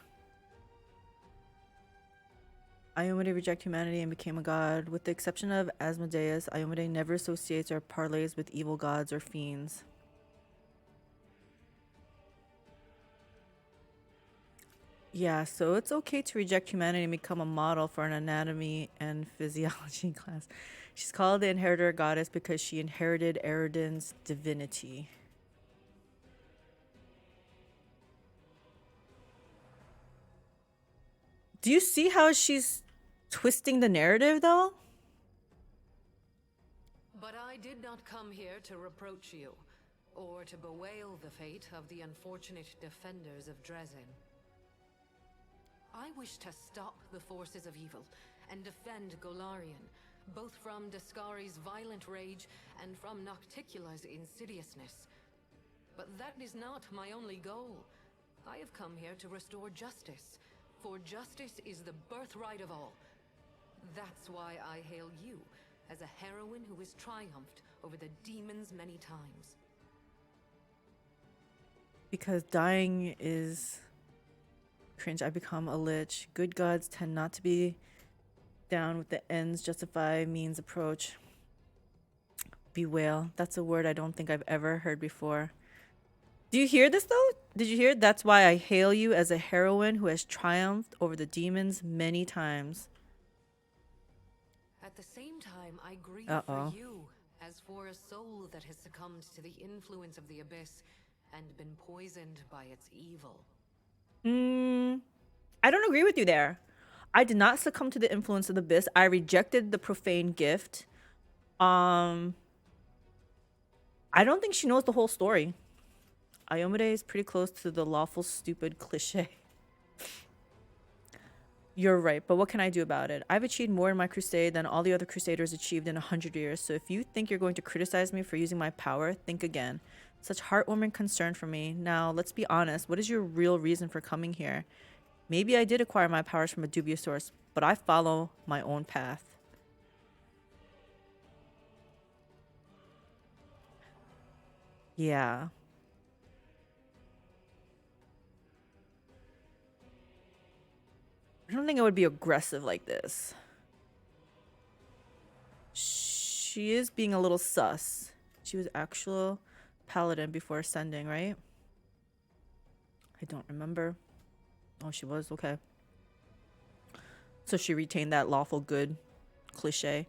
Speaker 1: Ayomide rejected humanity and became a god. With the exception of Asmodeus, Ayomide never associates or parlays with evil gods or fiends. Yeah, so it's okay to reject humanity and become a model for an anatomy and physiology class. She's called the inheritor goddess because she inherited Eridan's divinity. Do you see how she's twisting the narrative, though?
Speaker 5: But I did not come here to reproach you, or to bewail the fate of the unfortunate defenders of Drezen. I wish to stop the forces of evil and defend Golarion, both from Daskari's violent rage and from Nocticula's insidiousness. But that is not my only goal. I have come here to restore justice, for justice is the birthright of all. That's why I hail you as a heroine who has triumphed over the demons many times.
Speaker 1: Because dying is cringe. I become a lich. Good gods tend not to be down with the ends justify means approach. Bewail. That's a word I don't think I've ever heard before. Do you hear this though? Did you hear? That's why I hail you as a heroine who has triumphed over the demons many times.
Speaker 5: At the same time, I grieve
Speaker 1: Uh-oh.
Speaker 5: for you As for a soul that has succumbed to the influence of the abyss and been poisoned by its evil.
Speaker 1: I don't agree with you there. I did not succumb to the influence of the abyss. I rejected the profane gift. I don't think she knows the whole story. Ayomide is pretty close to the lawful stupid cliche. You're right, but what can I do about it? I've achieved more in my crusade than all the other crusaders achieved in 100 years, so if you think you're going to criticize me for using my power, think again. Such heartwarming concern for me. Now, let's be honest, what is your real reason for coming here? Maybe I did acquire my powers from a dubious source, but I follow my own path. Yeah. I don't think I would be aggressive like this. She is being a little sus. She was actual paladin before ascending, right? I don't remember. Oh, she was? Okay. So she retained that lawful good cliche.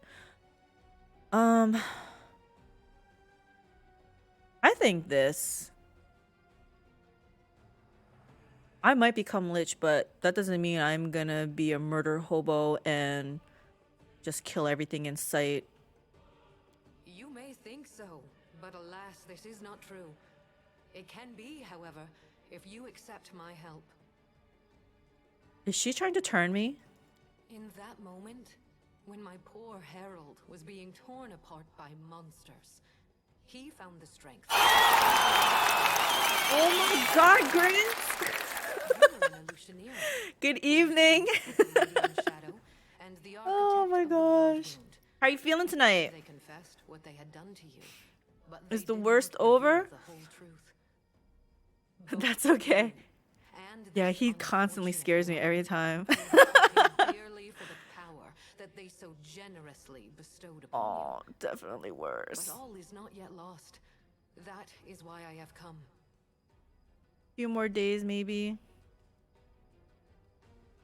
Speaker 1: I think this. I might become lich, but that doesn't mean I'm gonna be a murder hobo and just kill everything in sight.
Speaker 5: You may think so, but alas, this is not true. It can be, however, if you accept my help.
Speaker 1: Is she trying to turn me?
Speaker 5: In that moment, when my poor herald was being torn apart by monsters, he found the strength.
Speaker 1: Oh my god, Grace! Good evening. Oh my gosh. How are you feeling tonight?
Speaker 5: They confessed what they had done to you, but
Speaker 1: Is the worst over? That's okay. Yeah, he constantly scares me every time.
Speaker 5: Dearly for the power that they so generously bestowed upon
Speaker 1: Oh, definitely
Speaker 5: you.
Speaker 1: worse.
Speaker 5: But all is not yet lost. That is why I have come.
Speaker 1: Few more days, maybe.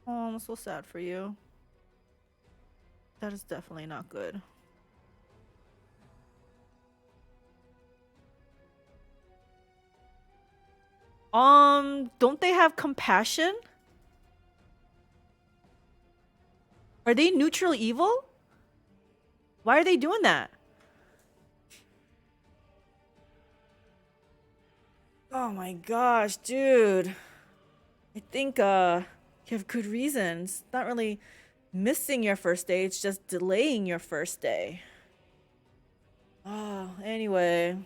Speaker 1: Oh, I'm so sad for you. That is definitely not good. Don't they have compassion? Are they neutral evil? Why are they doing that? Oh my gosh, dude. I think you have good reasons. Not really missing your first day, it's just delaying your first day. Oh, anyway.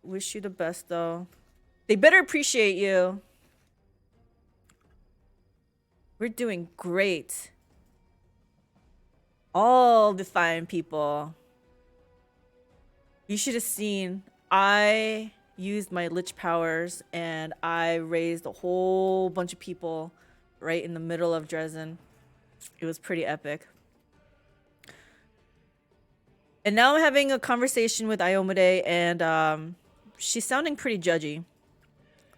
Speaker 1: Wish you the best though. They better appreciate you. We're doing great. All the fine people. You should have seen. I used my lich powers and I raised a whole bunch of people right in the middle of Drezen. It was pretty epic. And now I'm having a conversation with Ayomide and she's sounding pretty judgy.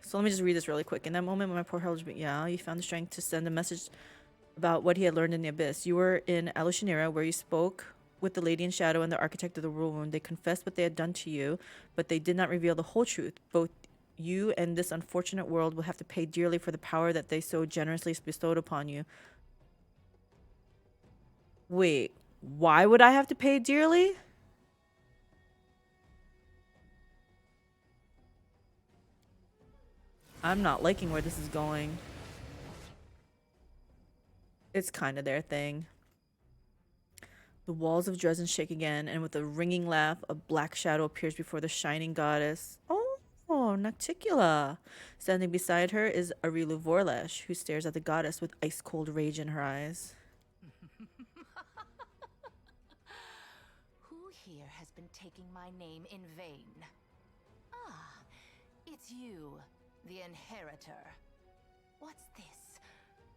Speaker 1: So let me just read this really quick. In that moment when my poor herald, yeah, you found the strength to send a message about what he had learned in the abyss. You were in ALL HER GEAR where you spoke with the Lady in Shadow and the Architect of the Rule Room. They confessed what they had done to you, but they did not reveal the whole truth. Both you and this unfortunate world will have to pay dearly for the power that they so generously bestowed upon you. Wait, why would I have to pay dearly? I'm not liking where this is going. It's kind of their thing. The walls of Drezen shake again, and with a ringing laugh, a black shadow appears before the shining goddess. Oh, Nocticula. Standing beside her is Arilu Vorlesh, who stares at the goddess with ice-cold rage in her eyes.
Speaker 6: Who here has been taking my name in vain? Ah, it's you, the Inheritor. What's this?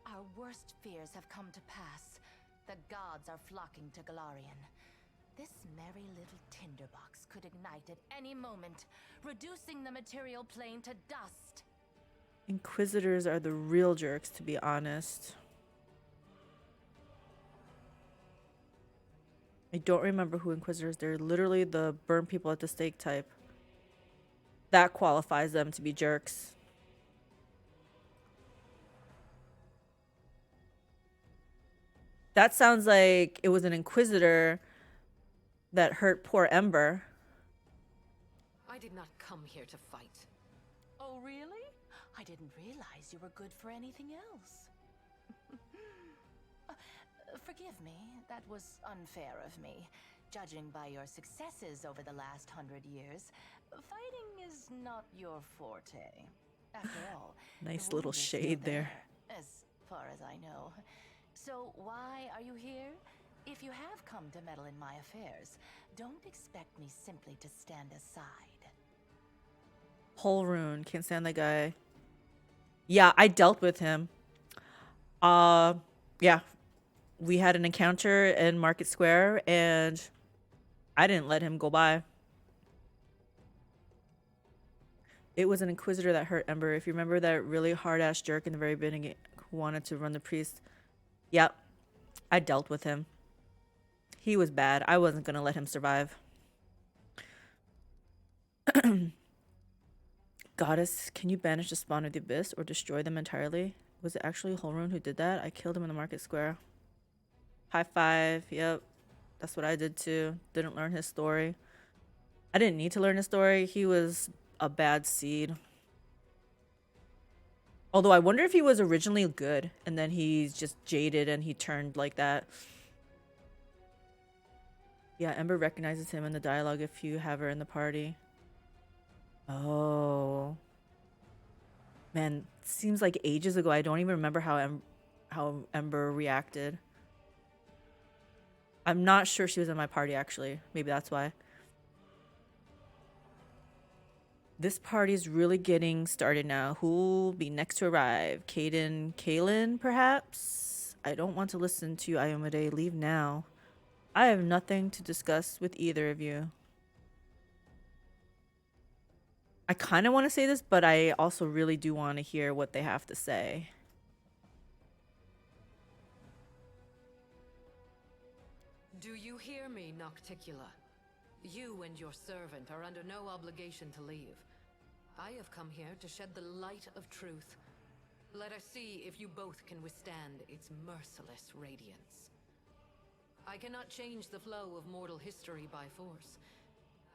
Speaker 6: Our worst fears have come to pass. The gods are flocking to Galarian. This merry little tinderbox could ignite at any moment, reducing the material plane to dust.
Speaker 1: Inquisitors are the real jerks, to be honest. I don't remember who Inquisitors. They're literally the burn people at the stake type. That qualifies them to be jerks. That sounds like it was an Inquisitor that hurt poor Ember.
Speaker 5: I did not come here to fight.
Speaker 6: Oh, really? I didn't realize you were good for anything else. Forgive me, that was unfair of me. Judging by your successes over the last 100 years, fighting is not your forte. After all,
Speaker 1: Nice
Speaker 6: the
Speaker 1: little
Speaker 6: wound is still
Speaker 1: shade there.
Speaker 6: as far as I know. So why are you here? If you have come to meddle in my affairs, don't expect me simply to stand aside.
Speaker 1: Whole Rune, can't stand that guy. Yeah, I dealt with him. Yeah. We had an encounter in Market Square and I didn't let him go by. It was an Inquisitor that hurt Ember. If you remember that really hard-ass jerk in the very beginning who wanted to run the priest. Yep. I dealt with him. He was bad. I wasn't going to let him survive. Goddess, can you banish the spawn of the abyss or destroy them entirely? Was it actually Holrun who did that? I killed him in the Market Square. High five. Yep. That's what I did too. Didn't learn his story. I didn't need to learn his story. He was a bad seed. Although I wonder if he was originally good and then he's just jaded and he turned like that. Yeah, Ember recognizes him in the dialogue if you have her in the party. Oh. Man, seems like ages ago. I don't even remember how Ember reacted. I'm not sure she was in my party, actually. Maybe that's why. This party's really getting started now. Who'll be next to arrive? Kaylin, perhaps? I don't want to listen to you, Ayomide. Leave now. I have nothing to discuss with either of you. I kind of want to say this, but I also really do want to hear what they have to say.
Speaker 5: Do you hear me, Nocticula? You and your servant are under no obligation to leave. I have come here to shed the light of truth. Let us see if you both can withstand its merciless radiance. I cannot change the flow of mortal history by force.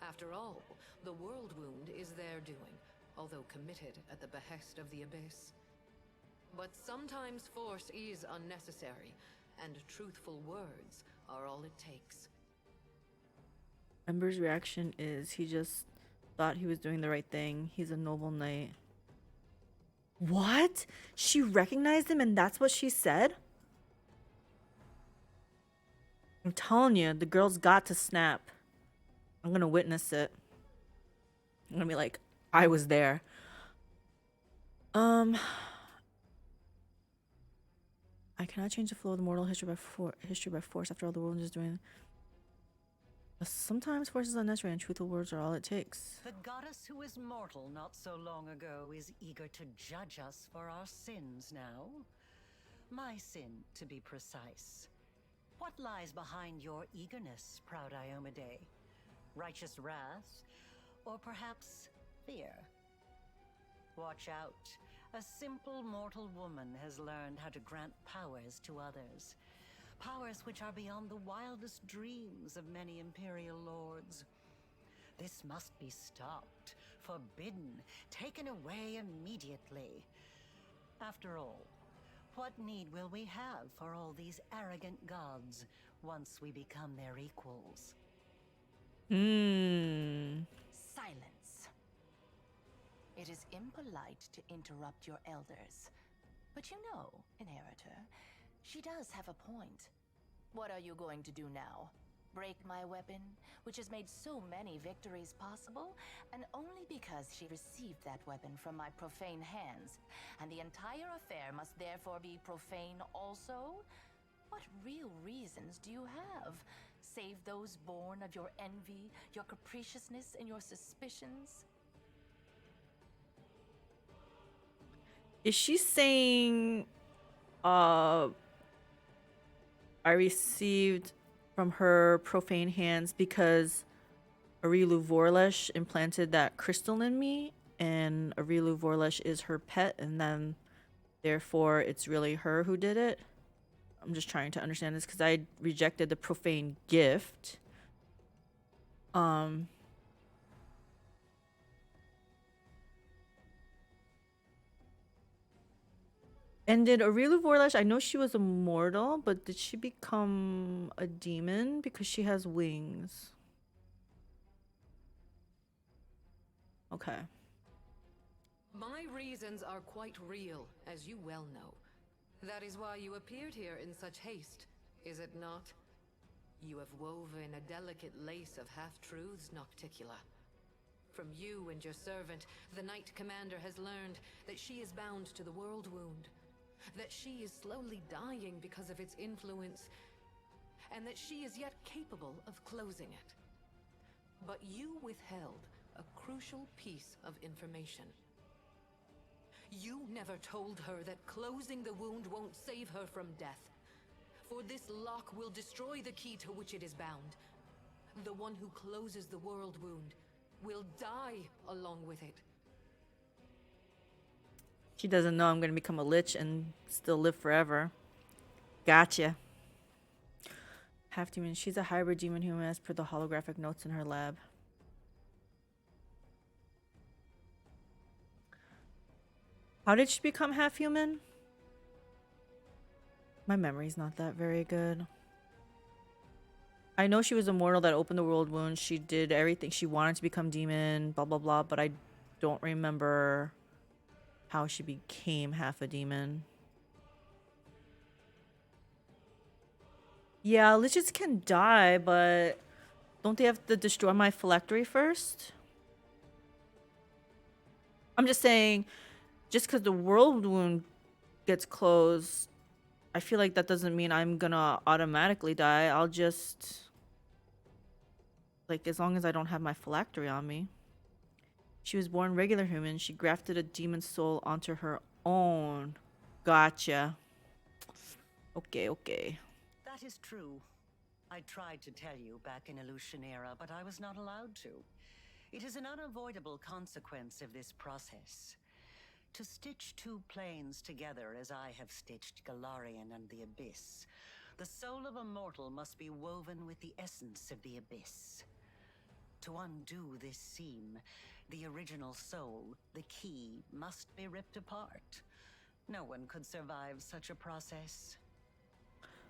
Speaker 5: After all, the world wound is their doing, although committed at the behest of the Abyss. But sometimes force is unnecessary, and truthful words are all it takes.
Speaker 1: Ember's reaction is he just thought he was doing the right thing. He's a noble knight. What? She recognized him and that's what she said? I'm telling you, the girl's got to snap. I'm gonna witness it. I'm gonna be like, I was there. I cannot change the flow of the mortal history by force. After all, the world is doing. Sometimes force is unnecessary, and truthful words are all it takes.
Speaker 7: The goddess who was mortal not so long ago is eager to judge us for our sins now. My sin, to be precise. What lies behind your eagerness, proud Iomade? Righteous wrath, or perhaps fear? Watch out. A simple mortal woman has learned how to grant powers to others. Powers which are beyond the wildest dreams of many Imperial lords. This must be stopped, forbidden, taken away immediately. After all, what need will we have for all these arrogant gods once we become their equals?
Speaker 6: Silence. It is impolite to interrupt your elders. But you know, Inheritor, she does have a point. What are you going to do now? Break my weapon, which has made so many victories possible, and only because she received that weapon from my profane hands, and the entire affair must therefore be profane also? What real reasons do you have? Save those born of your envy, your capriciousness, and your suspicions?
Speaker 1: Is she saying, I received from her profane hands because Arilu Vorlesh implanted that crystal in me, and Arilu Vorlesh is her pet, and then therefore it's really her who did it. I'm just trying to understand this because I rejected the profane gift. And did Arilu Vorlesh, I know she was immortal, but did she become a demon because she has wings? Okay.
Speaker 5: My reasons are quite real, as you well know. That is why you appeared here in such haste, is it not? You have woven a delicate lace of half-truths, Nocticula. From you and your servant, the Knight Commander has learned that she is bound to the world wound, that she is slowly dying because of its influence, and that she is yet capable of closing it. But you withheld a crucial piece of information. You never told her that closing the wound won't save her from death. For this lock will destroy the key to which it is bound. The one who closes the world wound will die along with it.
Speaker 1: She doesn't know I'm going to become a lich and still live forever. Gotcha. Half demon. She's a hybrid demon human as per the holographic notes in her lab. How did she become half human? My memory's not that very good. I know she was immortal that opened the world wound. She did everything. She wanted to become demon, blah, blah, blah. But I don't remember how she became half a demon. Yeah, liches can die, but don't they have to destroy my phylactery first? I'm just saying, just because the world wound gets closed, I feel like that doesn't mean I'm gonna automatically die. I'll just, like, as long as I don't have my phylactery on me. She was born regular human. She grafted a demon soul onto her own. Gotcha. Okay, okay.
Speaker 7: That is true. I tried to tell you back in Illusionera, but I was not allowed to. It is an unavoidable consequence of this process. To stitch two planes together as I have stitched Galarian and the Abyss, the soul of a mortal must be woven with the essence of the Abyss. To undo this seam, the original soul, the key, must be ripped apart. No one could survive such a process.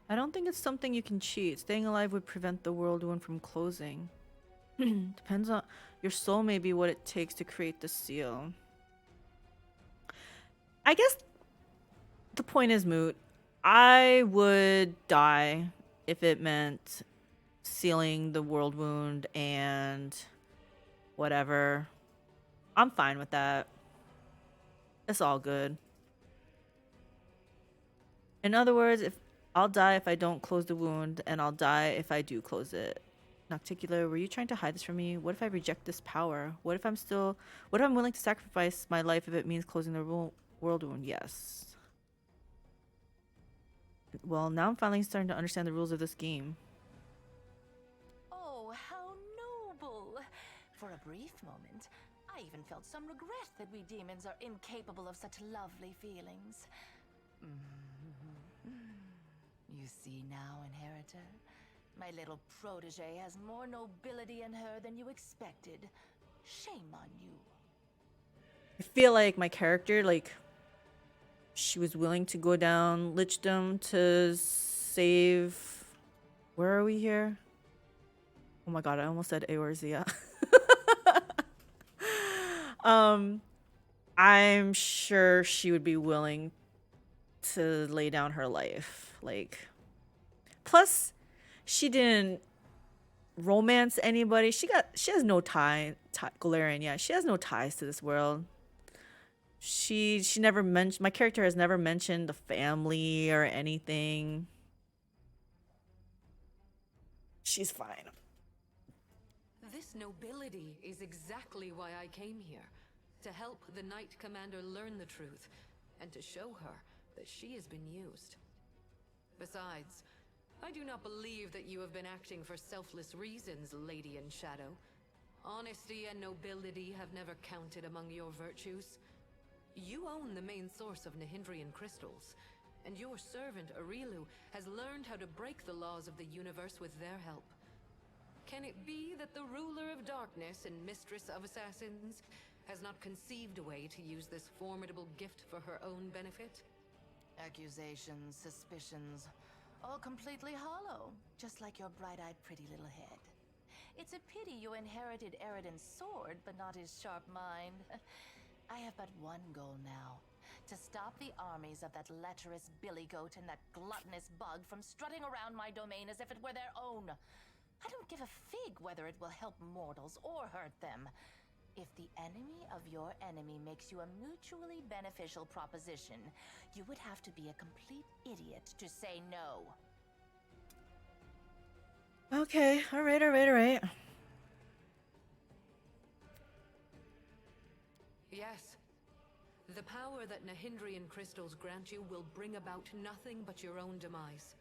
Speaker 1: I don't think it's something you can cheat. Staying alive would prevent the world wound from closing. Depends on your soul, may be what it takes to create the seal. I guess the point is moot. I would die if it meant sealing the world wound and whatever. I'm fine with that. It's all good. In other words, if I'll die if I don't close the wound, and I'll die if I do close it. Nocticular, were you trying to hide this from me? What if I reject this power? What if I'm willing to sacrifice my life if it means closing the world wound? Yes. Well, now I'm finally starting to understand the rules of this game.
Speaker 6: Oh, how noble! For a brief moment, I even felt some regret that we demons are incapable of such lovely feelings. You see now, Inheritor? My little protege has more nobility in her than you expected. Shame on you.
Speaker 1: I feel like my character, like, she was willing to go down lichdom to save... Where are we here? Oh my god, I almost said Eorzea. I'm sure she would be willing to lay down her life. Like, plus, she didn't romance anybody. She has no tie Galarian, yeah. She has no ties to this world. She never mentioned, my character has never mentioned the family or anything. She's fine.
Speaker 5: This nobility is exactly why I came here. To help the Knight Commander learn the truth, and to show her that she has been used. Besides, I do not believe that you have been acting for selfless reasons, Lady in Shadow. Honesty and nobility have never counted among your virtues. You own the main source of Nahindrian crystals, and your servant Arilu has learned how to break the laws of the universe with their help. Can it be that the ruler of darkness and mistress of assassins has not conceived a way to use this formidable gift for her own benefit?
Speaker 6: Accusations, suspicions, all completely hollow, just like your bright-eyed pretty little head. It's a pity you inherited Eridan's sword, but not his sharp mind. I have but one goal now. To stop the armies of that lecherous billy goat and that gluttonous bug from strutting around my domain as if it were their own. I don't give a fig whether it will help mortals or hurt them. If the enemy of your enemy makes you a mutually beneficial proposition, you would have to be a complete idiot to say no.
Speaker 1: Okay, all right, all right, all right.
Speaker 5: Yes. The power that Nahindrian crystals grant you will bring about nothing but your own demise.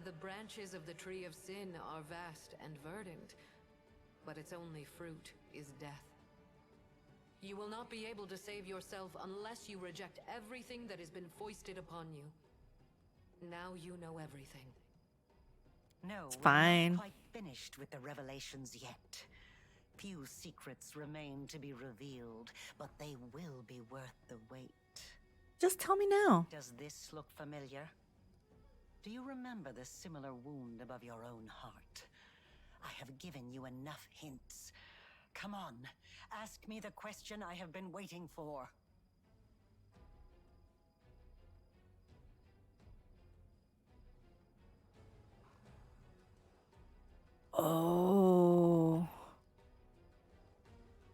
Speaker 5: The branches of the Tree of Sin are vast and verdant, but its only fruit is death. You will not be able to save yourself unless you reject everything that has been foisted upon you. Now you know everything.
Speaker 7: No,
Speaker 1: It's
Speaker 7: we're
Speaker 1: fine.
Speaker 7: not quite finished with the revelations yet. Few secrets remain to be revealed, but they will be worth the wait.
Speaker 1: Just tell me now.
Speaker 7: Does this look familiar? Do you remember the similar wound above your own heart? I have given you enough hints. Come on, ask me the question I have been waiting for.
Speaker 1: Oh.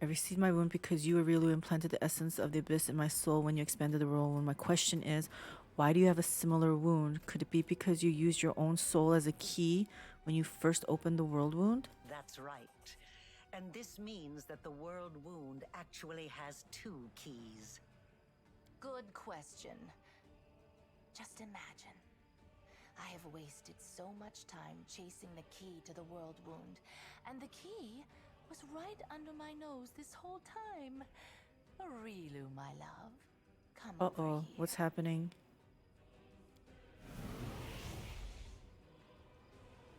Speaker 1: I received my wound because you, Arilu, implanted the essence of the abyss in my soul when you expanded the world wound. My question is, why do you have a similar wound? Could it be because you used your own soul as a key when you first opened the world wound?
Speaker 7: That's right. And this means that the world wound actually has 2 keys.
Speaker 6: Good question. Just imagine. I have wasted so much time chasing the key to the world wound, and the key was right under my nose this whole time. Arilu, my love. Come over
Speaker 1: Uh-oh,
Speaker 6: here.
Speaker 1: what's happening?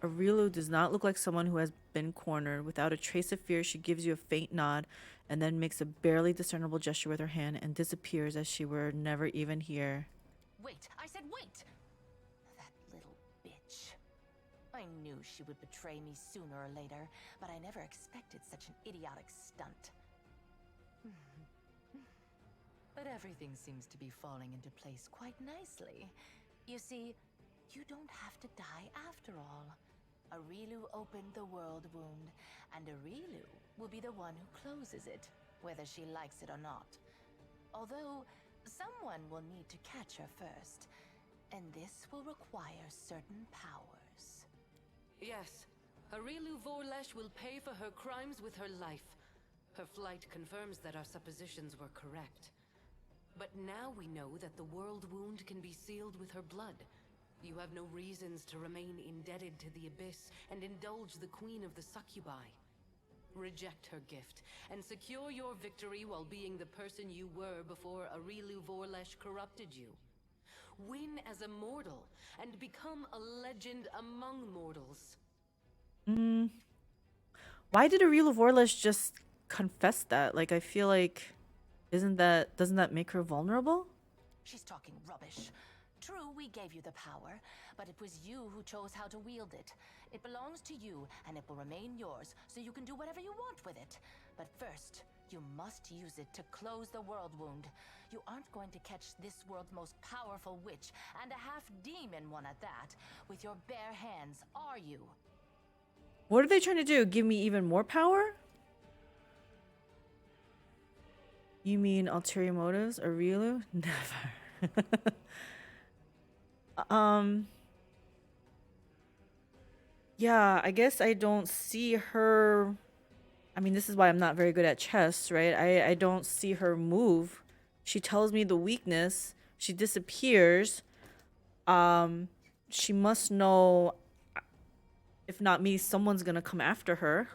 Speaker 1: Arilu does not look like someone who has been cornered. Without a trace of fear, she gives you a faint nod and then makes a barely discernible gesture with her hand and disappears as she were never even here.
Speaker 6: Wait, I said wait! That little bitch. I knew she would betray me sooner or later, but I never expected such an idiotic stunt. But everything seems to be falling into place quite nicely. You see, you don't have to die after all. Arilu opened the world wound, and Arilu will be the one who closes it, whether she likes it or not. Although, someone will need to catch her first, and this will require certain powers.
Speaker 5: Yes, Arilu Vorlesh will pay for her crimes with her life. Her flight confirms that our suppositions were correct. But now we know that the world wound can be sealed with her blood. You have no reasons to remain indebted to the Abyss and indulge the Queen of the Succubi. Reject her gift and secure your victory while being the person you were before Arilu Vorlesh corrupted you. Win as a mortal and become a legend among mortals.
Speaker 1: Why did Arilu Vorlesh just confess that? Like, I feel like, doesn't that make her vulnerable?
Speaker 6: She's talking rubbish. True, we gave you the power, but it was you who chose how to wield it. It belongs to you, and it will remain yours, so you can do whatever you want with it. But first, you must use it to close the world wound. You aren't going to catch this world's most powerful witch, and a half-demon one at that, with your bare hands, are you?
Speaker 1: What are they trying to do? Give me even more power? You mean ulterior motives? Arilu? Never. Yeah, I guess I don't see her. I mean, this is why I'm not very good at chess, right? I don't see her move. She tells me the weakness. She disappears. she must know, if not me, someone's gonna come after her.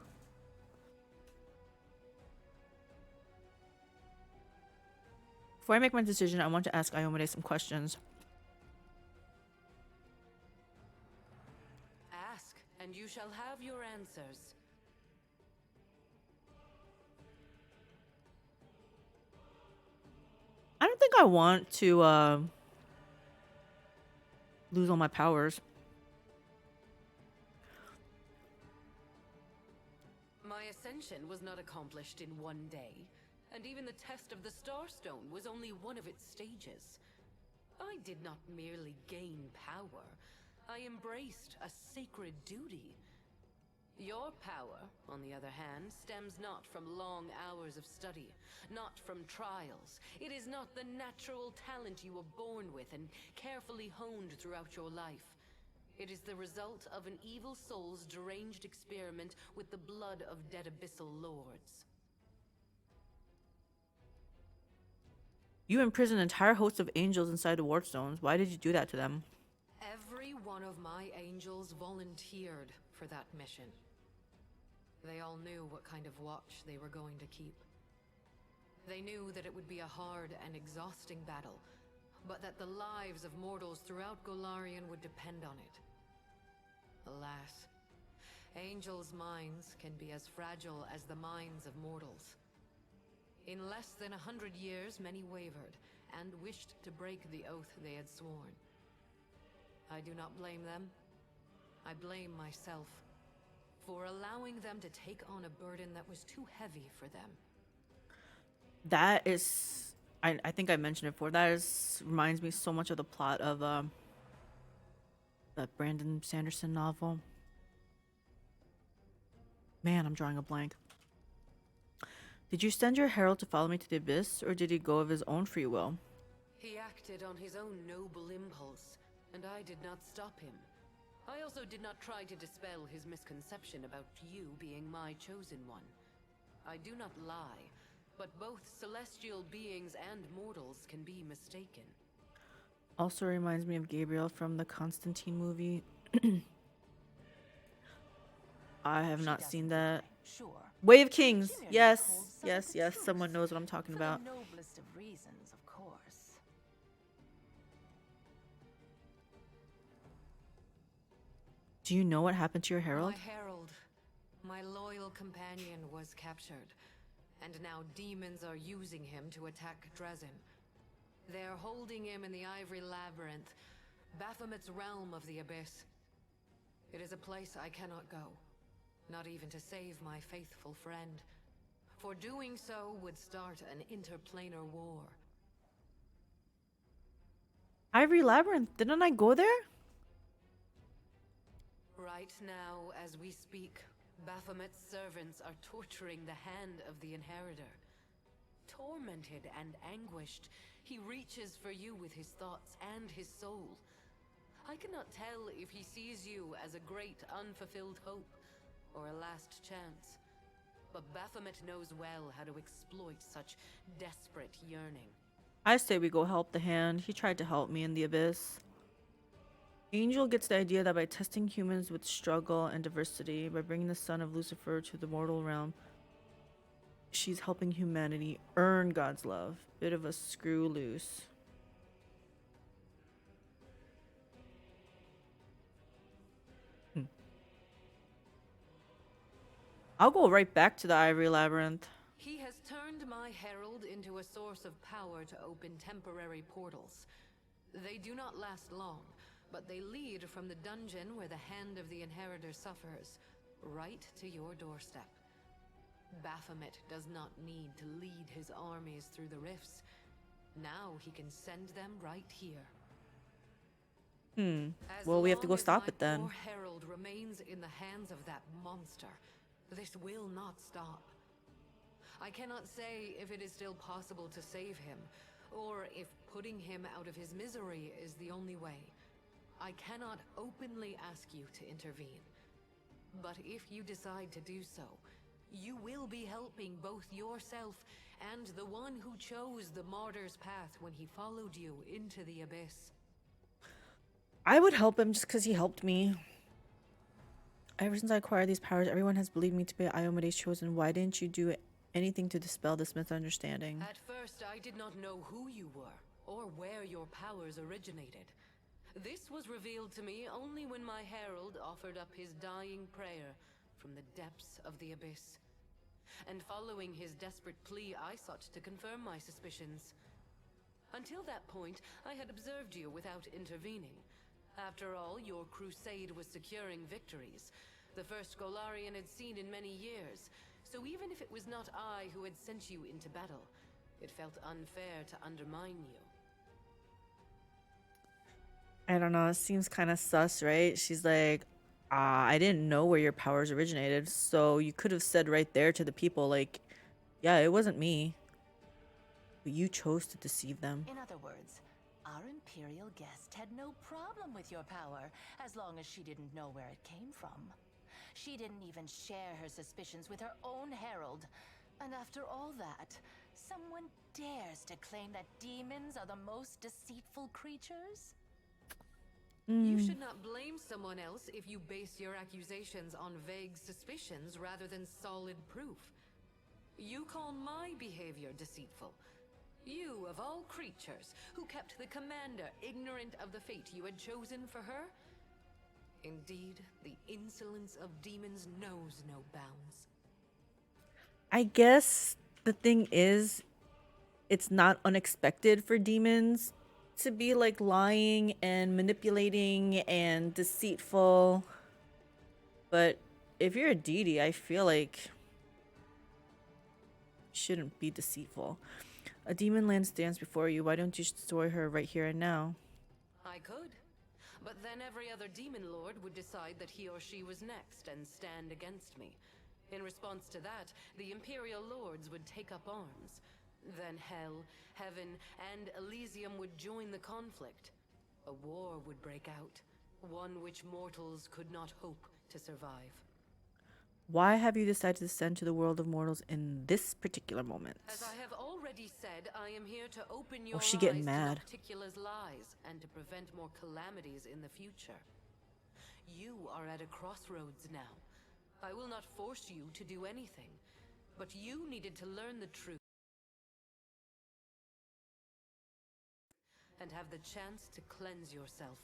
Speaker 1: Before I make my decision, I want to ask Ayomide some questions.
Speaker 5: Ask, and you shall have your answers.
Speaker 1: I don't think I want to lose all my powers.
Speaker 5: My ascension was not accomplished in one day, and even the test of the Starstone was only one of its stages. I did not merely gain power, I embraced a sacred duty. Your power, on the other hand, stems not from long hours of study, not from trials. It is not the natural talent you were born with and carefully honed throughout your life. It is the result of an evil soul's deranged experiment with the blood of dead abyssal lords.
Speaker 1: You imprisoned an entire host of angels inside the wardstones. Why did you do that to them?
Speaker 5: Every one of my angels volunteered for that mission. They all knew what kind of watch they were going to keep. They knew that it would be a hard and exhausting battle, but that the lives of mortals throughout Golarion would depend on it. Alas, angels' minds can be as fragile as the minds of mortals. In less than 100 years, many wavered and wished to break the oath they had sworn. I do not blame them. I blame myself for allowing them to take on a burden that was too heavy for them.
Speaker 1: That is, I think I mentioned it before. That is reminds me so much of the plot of that Brandon Sanderson novel. Man, I'm drawing a blank. Did you send your herald to follow me to the abyss, or did he go of his own free will?
Speaker 5: He acted on his own noble impulse, and I did not stop him. I also did not try to dispel his misconception about you being my chosen one. I do not lie, but both celestial beings and mortals can be mistaken.
Speaker 1: Also reminds me of Gabriel from the Constantine movie. I have not seen that.
Speaker 6: Sure.
Speaker 1: Way of Kings.
Speaker 6: She merely
Speaker 1: Yes,
Speaker 6: holds some
Speaker 1: yes,
Speaker 6: of the
Speaker 1: yes.
Speaker 6: truth.
Speaker 1: Someone knows what I'm talking
Speaker 6: For
Speaker 1: about.
Speaker 6: the noblest of reasons, of course.
Speaker 1: Do you know what happened to your herald?
Speaker 5: My herald, my loyal companion, was captured, and now demons are using him to attack Drezen. They're holding him in the Ivory Labyrinth, Baphomet's realm of the Abyss. It is a place I cannot go, not even to save my faithful friend. For doing so would start an interplanar war.
Speaker 1: Ivory Labyrinth. Didn't I go there?
Speaker 5: Right now, as we speak, Baphomet's servants are torturing the hand of the Inheritor. Tormented and anguished, he reaches for you with his thoughts and his soul. I cannot tell if he sees you as a great unfulfilled hope or a last chance. But Baphomet knows well how to exploit such desperate yearning.
Speaker 1: I say we go help the hand. He tried to help me in the abyss. Angel gets the idea that by testing humans with struggle and diversity, by bringing the son of Lucifer to the mortal realm, she's helping humanity earn God's love. Bit of a screw loose. I'll go right back to the Ivory Labyrinth.
Speaker 5: He has turned my herald into a source of power to open temporary portals. They do not last long, but they lead from the dungeon where the hand of the Inheritor suffers, right to your doorstep. Baphomet does not need to lead his armies through the rifts. Now he can send them right here.
Speaker 1: Well, we have to go stop it then.
Speaker 5: Poor herald remains in the hands of that monster, this will not stop. I cannot say if it is still possible to save him, or if putting him out of his misery is the only way. I cannot openly ask you to intervene. But if you decide to do so, you will be helping both yourself and the one who chose the martyr's path when he followed you into the abyss.
Speaker 1: I would help him just because he helped me. Ever since I acquired these powers, everyone has believed me to be Iomede's chosen. Why didn't you do anything to dispel this misunderstanding?
Speaker 5: At first, I did not know who you were, or where your powers originated. This was revealed to me only when my herald offered up his dying prayer from the depths of the abyss. And following his desperate plea, I sought to confirm my suspicions. Until that point, I had observed you without intervening. After all, your crusade was securing victories, the first Golarion had seen in many years. So even if it was not I who had sent you into battle, it felt unfair to undermine you.
Speaker 1: I don't know. It seems kind of sus, right? She's like, I didn't know where your powers originated. So you could have said right there to the people, like, yeah, it wasn't me. But you chose to deceive them.
Speaker 6: In other words, our Imperial guest had no problem with your power, as long as she didn't know where it came from. She didn't even share her suspicions with her own herald. And after all that, someone dares to claim that demons are the most deceitful creatures?
Speaker 5: You should not blame someone else if you base your accusations on vague suspicions rather than solid proof. You call my behavior deceitful. You, of all creatures, who kept the commander ignorant of the fate you had chosen for her? Indeed, the insolence of demons knows no bounds.
Speaker 1: I guess the thing is, it's not unexpected for demons to be like lying and manipulating and deceitful. But if you're a deity, I feel like you shouldn't be deceitful. A demon land stands before you. Why don't you destroy her right here and now?
Speaker 5: I could. But then every other demon lord would decide that he or she was next and stand against me. In response to that, the Imperial lords would take up arms. Then hell, heaven, and Elysium would join the conflict. A war would break out, one which mortals could not hope to survive.
Speaker 1: Why have you decided to descend to the world of mortals in this particular moment?
Speaker 5: As I have already said, I am here to open your
Speaker 1: she
Speaker 5: eyes
Speaker 1: getting mad.
Speaker 5: to Nocticula's lies and to prevent more calamities in the future. You are at a crossroads now. I will not force you to do anything, but you needed to learn the truth and have the chance to cleanse yourself.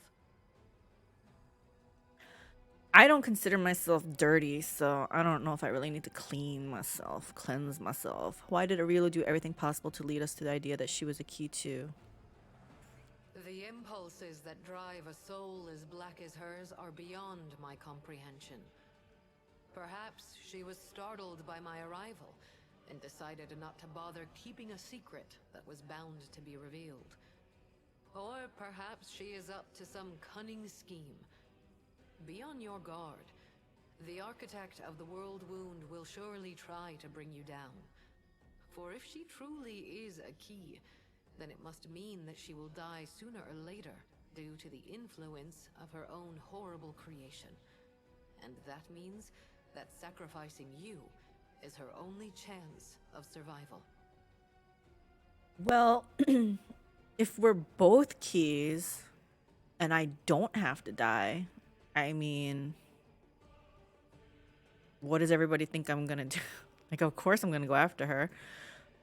Speaker 1: I don't consider myself dirty, so I don't know if I really need to clean myself, cleanse myself. Why did Aurelio do everything possible to lead us to the idea that she was a key too?
Speaker 5: The impulses that drive a soul as black as hers are beyond my comprehension. Perhaps she was startled by my arrival and decided not to bother keeping a secret that was bound to be revealed. Or perhaps she is up to some cunning scheme. Be on your guard. The architect of the world wound will surely try to bring you down. For if she truly is a key, then it must mean that she will die sooner or later due to the influence of her own horrible creation. And that means that sacrificing you is her only chance of survival.
Speaker 1: Well, if we're both keys and I don't have to die, I mean, what does everybody think I'm gonna do? Like, of course I'm gonna go after her.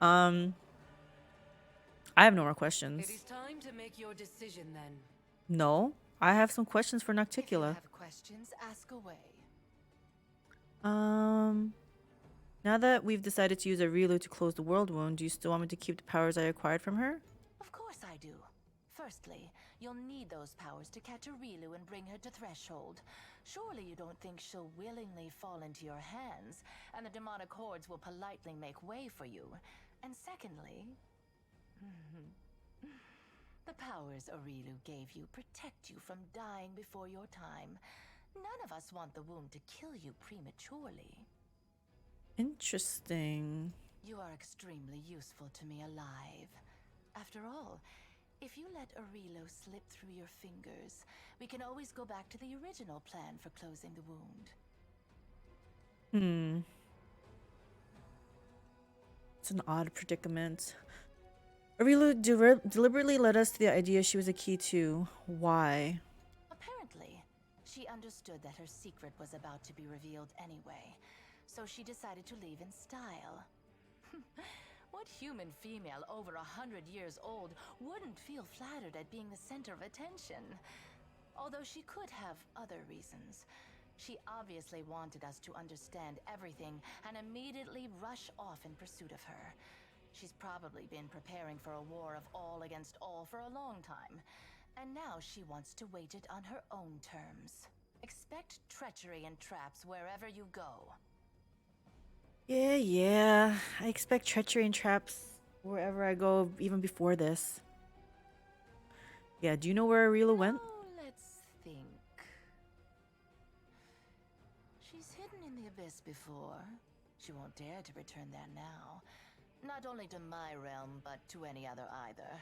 Speaker 1: I have no more questions.
Speaker 5: It is time to make your decision then.
Speaker 1: No, I have some questions for
Speaker 6: If you
Speaker 1: Nocticula.
Speaker 6: have questions, ask away.
Speaker 1: Now that we've decided to use Aurelio to close the world wound, do you still want me to keep the powers I acquired from her?
Speaker 6: Of course I do. Firstly, you'll need those powers to catch Aurelio and bring her to Threshold. Surely you don't think she'll willingly fall into your hands, and the demonic hordes will politely make way for you. And secondly, the powers Aurelio gave you protect you from dying before your time. None of us want the wound to kill you prematurely.
Speaker 1: Interesting.
Speaker 6: You are extremely useful to me alive. After all, if you let Aurelio slip through your fingers, we can always go back to the original plan for closing the wound.
Speaker 1: It's an odd predicament. Aurelio deliberately led us to the idea she was a key to. Why?
Speaker 6: A she understood that her secret was about to be revealed anyway, so she decided to leave in style. What human female over 100 years old wouldn't feel flattered at being the center of attention? Although she could have other reasons. She obviously wanted us to understand everything and immediately rush off in pursuit of her. She's probably been preparing for a war of all against all for a long time. And now she wants to wage it on her own terms. Expect treachery and traps wherever you go.
Speaker 1: Yeah. I expect treachery and traps wherever I go, even before this. Yeah, do you know where Arila went?
Speaker 6: Oh, let's think. She's hidden in the abyss before. She won't dare to return there now. Not only to my realm, but to any other either.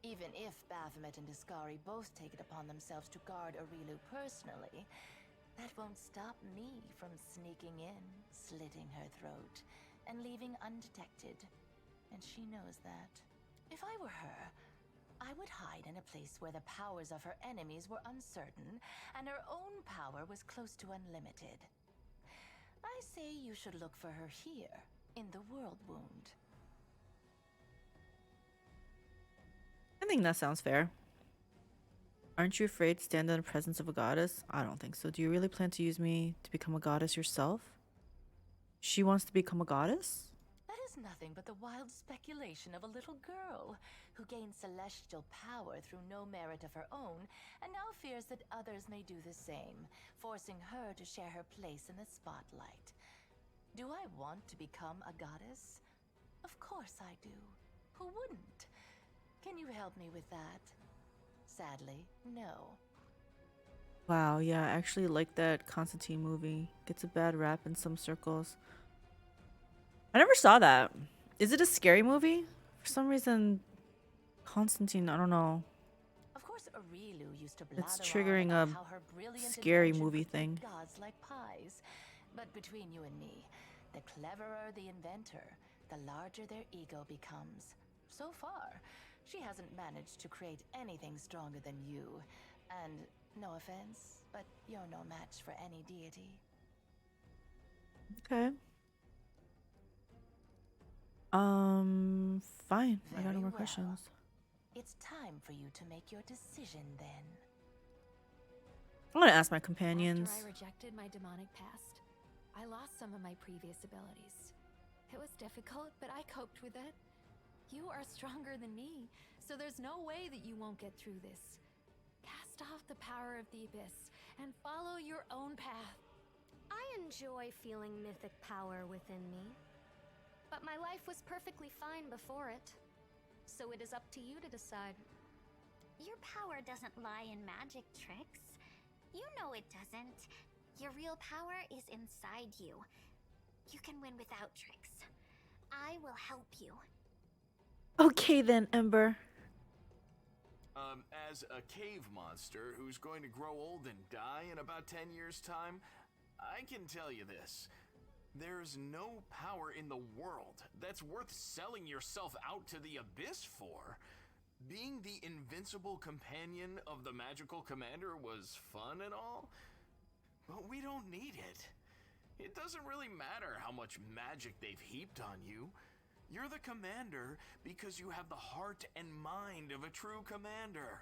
Speaker 6: Even if Baphomet and Discari both take it upon themselves to guard Arilu personally, that won't stop me from sneaking in, slitting her throat, and leaving undetected. And she knows that. If I were her, I would hide in a place where the powers of her enemies were uncertain, and her own power was close to unlimited. I say you should look for her here, in the World Wound.
Speaker 1: I think that sounds fair. Aren't you afraid to stand in the presence of a goddess? I don't think so. Do you really plan to use me to become a goddess yourself? She wants to become a goddess?
Speaker 6: That is nothing but the wild speculation of a little girl who gained celestial power through no merit of her own and now fears that others may do the same, forcing her to share her place in the spotlight. Do I want to become a goddess? Of course I do. Who wouldn't? Can you help me with that? Sadly, no.
Speaker 1: Wow, yeah, I actually like that Constantine movie. Gets a bad rap in some circles. I never saw that. Is it a scary movie? For some reason, Constantine, I don't know.
Speaker 6: Of course, Arilu used to
Speaker 1: It's
Speaker 6: blather
Speaker 1: triggering
Speaker 6: on about
Speaker 1: a
Speaker 6: how her brilliant
Speaker 1: scary
Speaker 6: invention
Speaker 1: movie
Speaker 6: could make
Speaker 1: thing.
Speaker 6: gods like pies. But between you and me, the cleverer the inventor, the larger their ego becomes. So far, she hasn't managed to create anything stronger than you. And no offense, but you're no match for any deity.
Speaker 1: Okay. Fine. I got no
Speaker 6: Very
Speaker 1: more
Speaker 6: well.
Speaker 1: questions.
Speaker 6: It's time for you to make your decision then.
Speaker 1: I'm gonna ask my companions.
Speaker 8: After I rejected my demonic past, I lost some of my previous abilities. It was difficult, but I coped with it. You are stronger than me, so there's no way that you won't get through this. Cast off the power of the abyss and follow your own path.
Speaker 2: I enjoy feeling mythic power within me. But my life was perfectly fine before it. So it is up to you to decide.
Speaker 9: Your power doesn't lie in magic tricks. You know it doesn't. Your real power is inside you. You can win without tricks. I will help you.
Speaker 1: Okay then, Ember.
Speaker 10: As a cave monster who's going to grow old and die in about 10 years' time, I can tell you this. There's no power in the world that's worth selling yourself out to the abyss for. Being the invincible companion of the magical commander was fun and all, but we don't need it. It doesn't really matter how much magic they've heaped on you. You're the commander because you have the heart and mind of a true commander.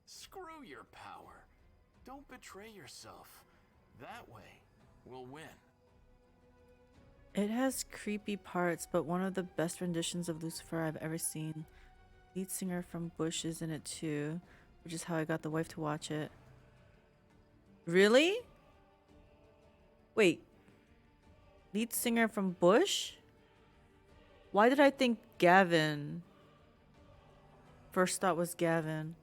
Speaker 10: Screw your power. Don't betray yourself. That way, we'll win.
Speaker 1: It has creepy parts, but one of the best renditions of Lucifer I've ever seen. Lead singer from Bush is in it too, which is how I got the wife to watch it. Really? Wait. Lead singer from Bush? Why did I think Gavin? First thought was Gavin.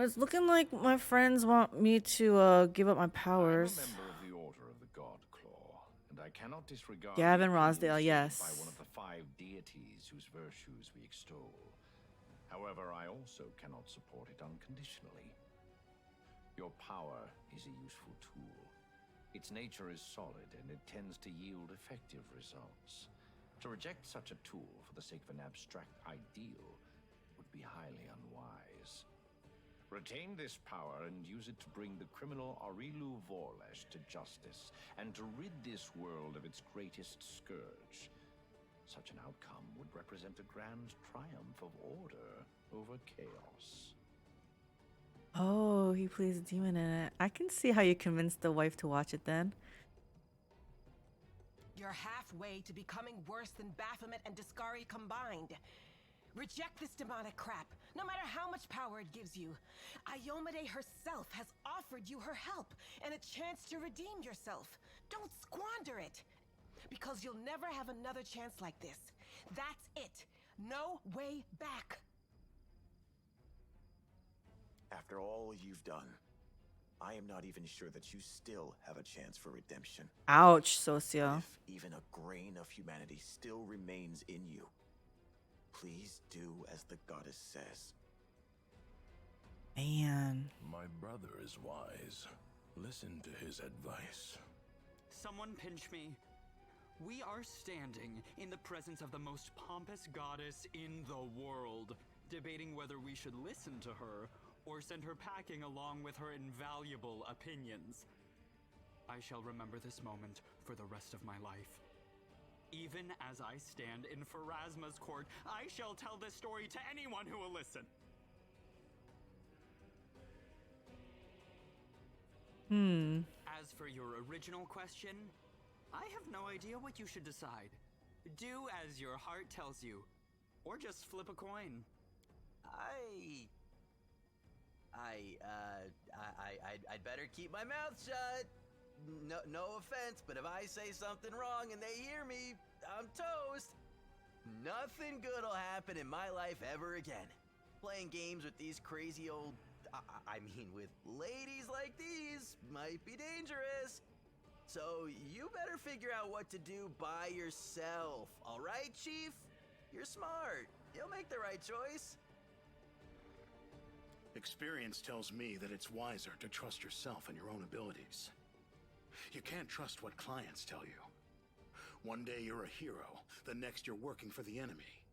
Speaker 1: It's looking like my friends want me to give up my powers.
Speaker 11: I'm a member of the Order of the God Claw, and I cannot disregard
Speaker 1: Gavin
Speaker 11: the opinions
Speaker 1: Rosdale,
Speaker 11: held
Speaker 1: yes.
Speaker 11: by one of the 5 deities whose virtues we extol. However, I also cannot support it unconditionally. Your power is a useful tool. Its nature is solid, and it tends to yield effective results. To reject such a tool for the sake of an abstract ideal would be highly unwise. Retain this power and use it to bring the criminal Aurilu Vorlesh to justice and to rid this world of its greatest scourge. Such an outcome would represent a grand triumph of order over chaos.
Speaker 1: Oh, he plays a demon in it. I can see how you convinced the wife to watch it then.
Speaker 12: You're halfway to becoming worse than Baphomet and Discari combined. Reject this demonic crap, no matter how much power it gives you. Iomade herself has offered you her help and a chance to redeem yourself. Don't squander it, because you'll never have another chance like this. That's it. No way back.
Speaker 13: After all you've done, I am not even sure that you still have a chance for redemption.
Speaker 1: Ouch, Socio.
Speaker 13: If even a grain of humanity still remains in you, please do as the goddess says.
Speaker 1: Man.
Speaker 14: My brother is wise. Listen to his advice.
Speaker 15: Someone pinch me. We are standing in the presence of the most pompous goddess in the world, debating whether we should listen to her or send her packing along with her invaluable opinions. I shall remember this moment for the rest of my life. Even as I stand in Pharasma's court, I shall tell this story to anyone who will listen. As for your original question, I have no idea what you should decide. Do as your heart tells you, or just flip a coin.
Speaker 16: I'd better keep my mouth shut. No offense, but if I say something wrong and they hear me, I'm toast. Nothing good will happen in my life ever again. Playing games with these crazy old... with ladies like these might be dangerous. So you better figure out what to do by yourself, alright, Chief? You're smart. You'll make the right choice.
Speaker 14: Experience tells me that it's wiser to trust yourself and your own abilities. You can't trust what clients tell you. One day you're a hero, the next you're working for the enemy.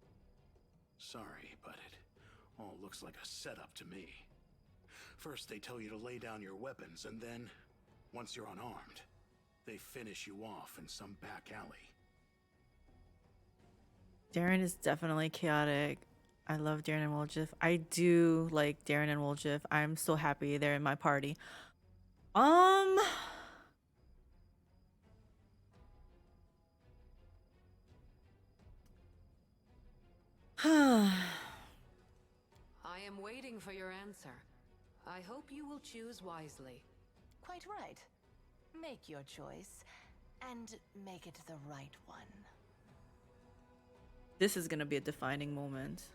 Speaker 14: Sorry, but it all looks like a setup to me. First they tell you to lay down your weapons, and then, once you're unarmed, they finish you off in some back alley.
Speaker 1: Darren is definitely chaotic. I love Darren and Woljif. I do like Darren and Woljif. I'm so happy they're in my party.
Speaker 5: I am waiting for your answer. I hope you will choose wisely.
Speaker 6: Quite right. Make your choice, and make it the right one.
Speaker 1: This is gonna be a defining moment.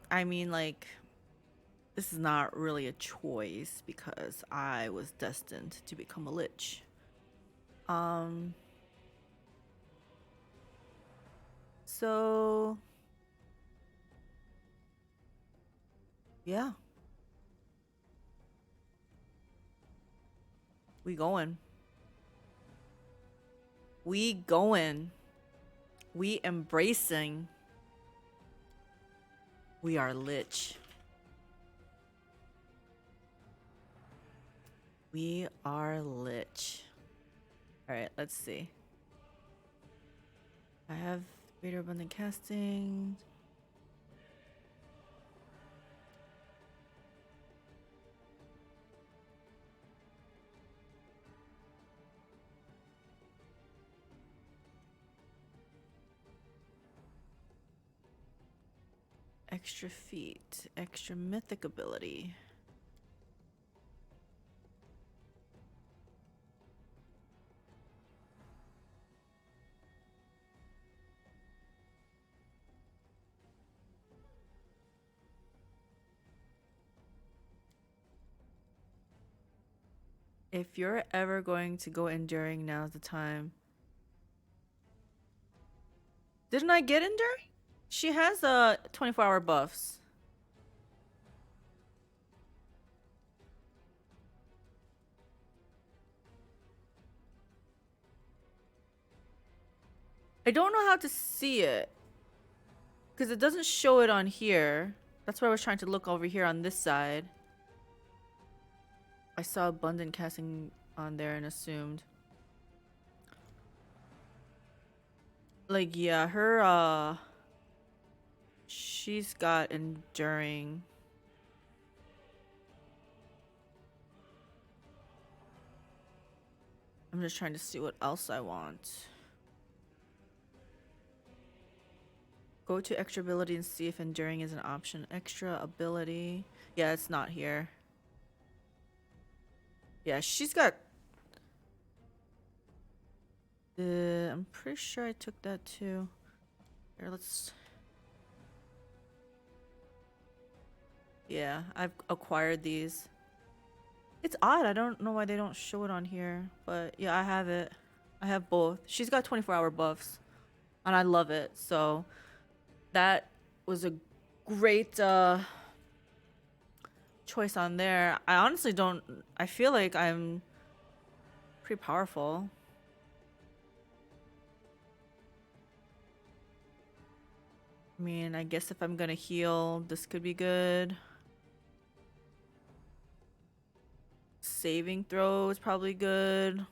Speaker 1: I mean, like, this is not really a choice because I was destined to become a lich. So yeah. We going. We embracing. We are lich. We are lich. Alright, let's see. I have greater abundant casting. Extra feet, extra mythic ability. If you're ever going to go enduring, now's the time. Didn't I get enduring? She has 24-hour buffs. I don't know how to see it because it doesn't show it on here. That's why I was trying to look over here on this side. I saw abundant casting on there and assumed. Like, yeah, her, she's got enduring. I'm just trying to see what else I want. Go to extra ability and see if enduring is an option. Extra ability. Yeah, it's not here. Yeah, she's got... I'm pretty sure I took that too. Here, let's... Yeah, I've acquired these. It's odd. I don't know why they don't show it on here. But yeah, I have it. I have both. She's got 24-hour buffs. And I love it. So that was a great choice on there. I honestly don't... I feel like I'm pretty powerful. I mean, I guess if I'm gonna heal, this could be good. Saving throw is probably good.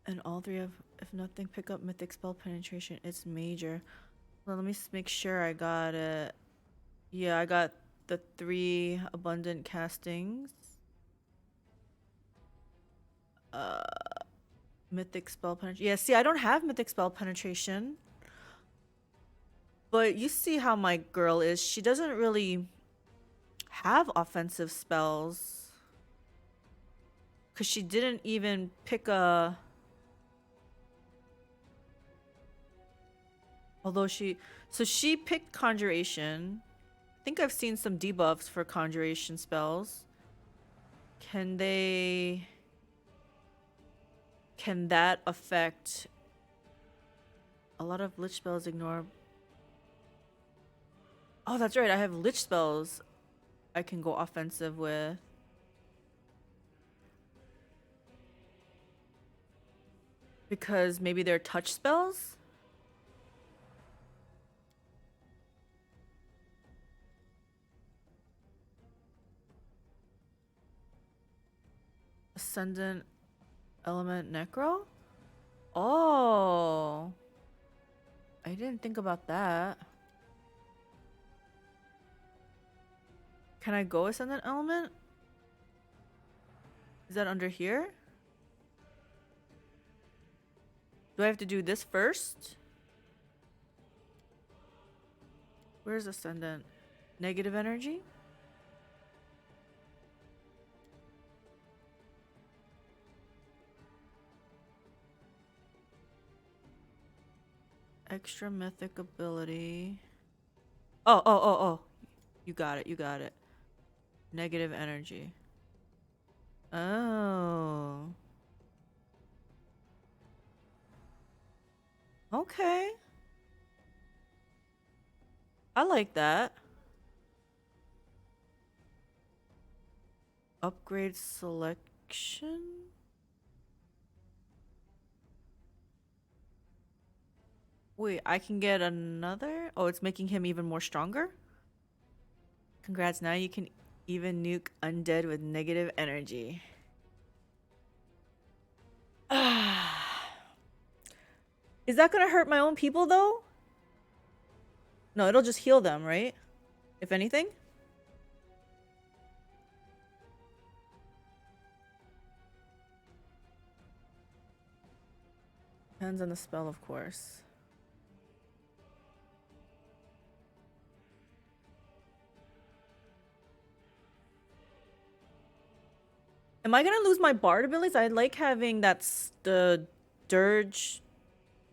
Speaker 1: And all three of, if nothing, pick up mythic spell penetration. It's major. Well, let me make sure I got it. Yeah, I got the 3 abundant castings. Mythic spell penetration. Yeah, see, I don't have mythic spell penetration. But you see how my girl is. She doesn't really have offensive spells. Because she didn't even pick a... Although she... So she picked Conjuration. I think I've seen some debuffs for Conjuration spells. Can they... Can that affect... A lot of Lich spells ignore... Oh, that's right. I have Lich spells I can go offensive with. Because maybe they're touch spells? Ascendant Element Necro? Oh. I didn't think about that. Can I go Ascendant Element? Is that under here? Do I have to do this first? Where's Ascendant? Negative energy? Extra mythic ability. Oh. You got it, you got it. Negative energy. Oh. Okay. I like that. Upgrade selection? Wait, I can get another? Oh, it's making him even more stronger? Congrats, now you can even nuke undead with negative energy. Is that gonna hurt my own people though? No, it'll just heal them, right? If anything? Depends on the spell, of course. Am I gonna lose my bard abilities? I like having the dirge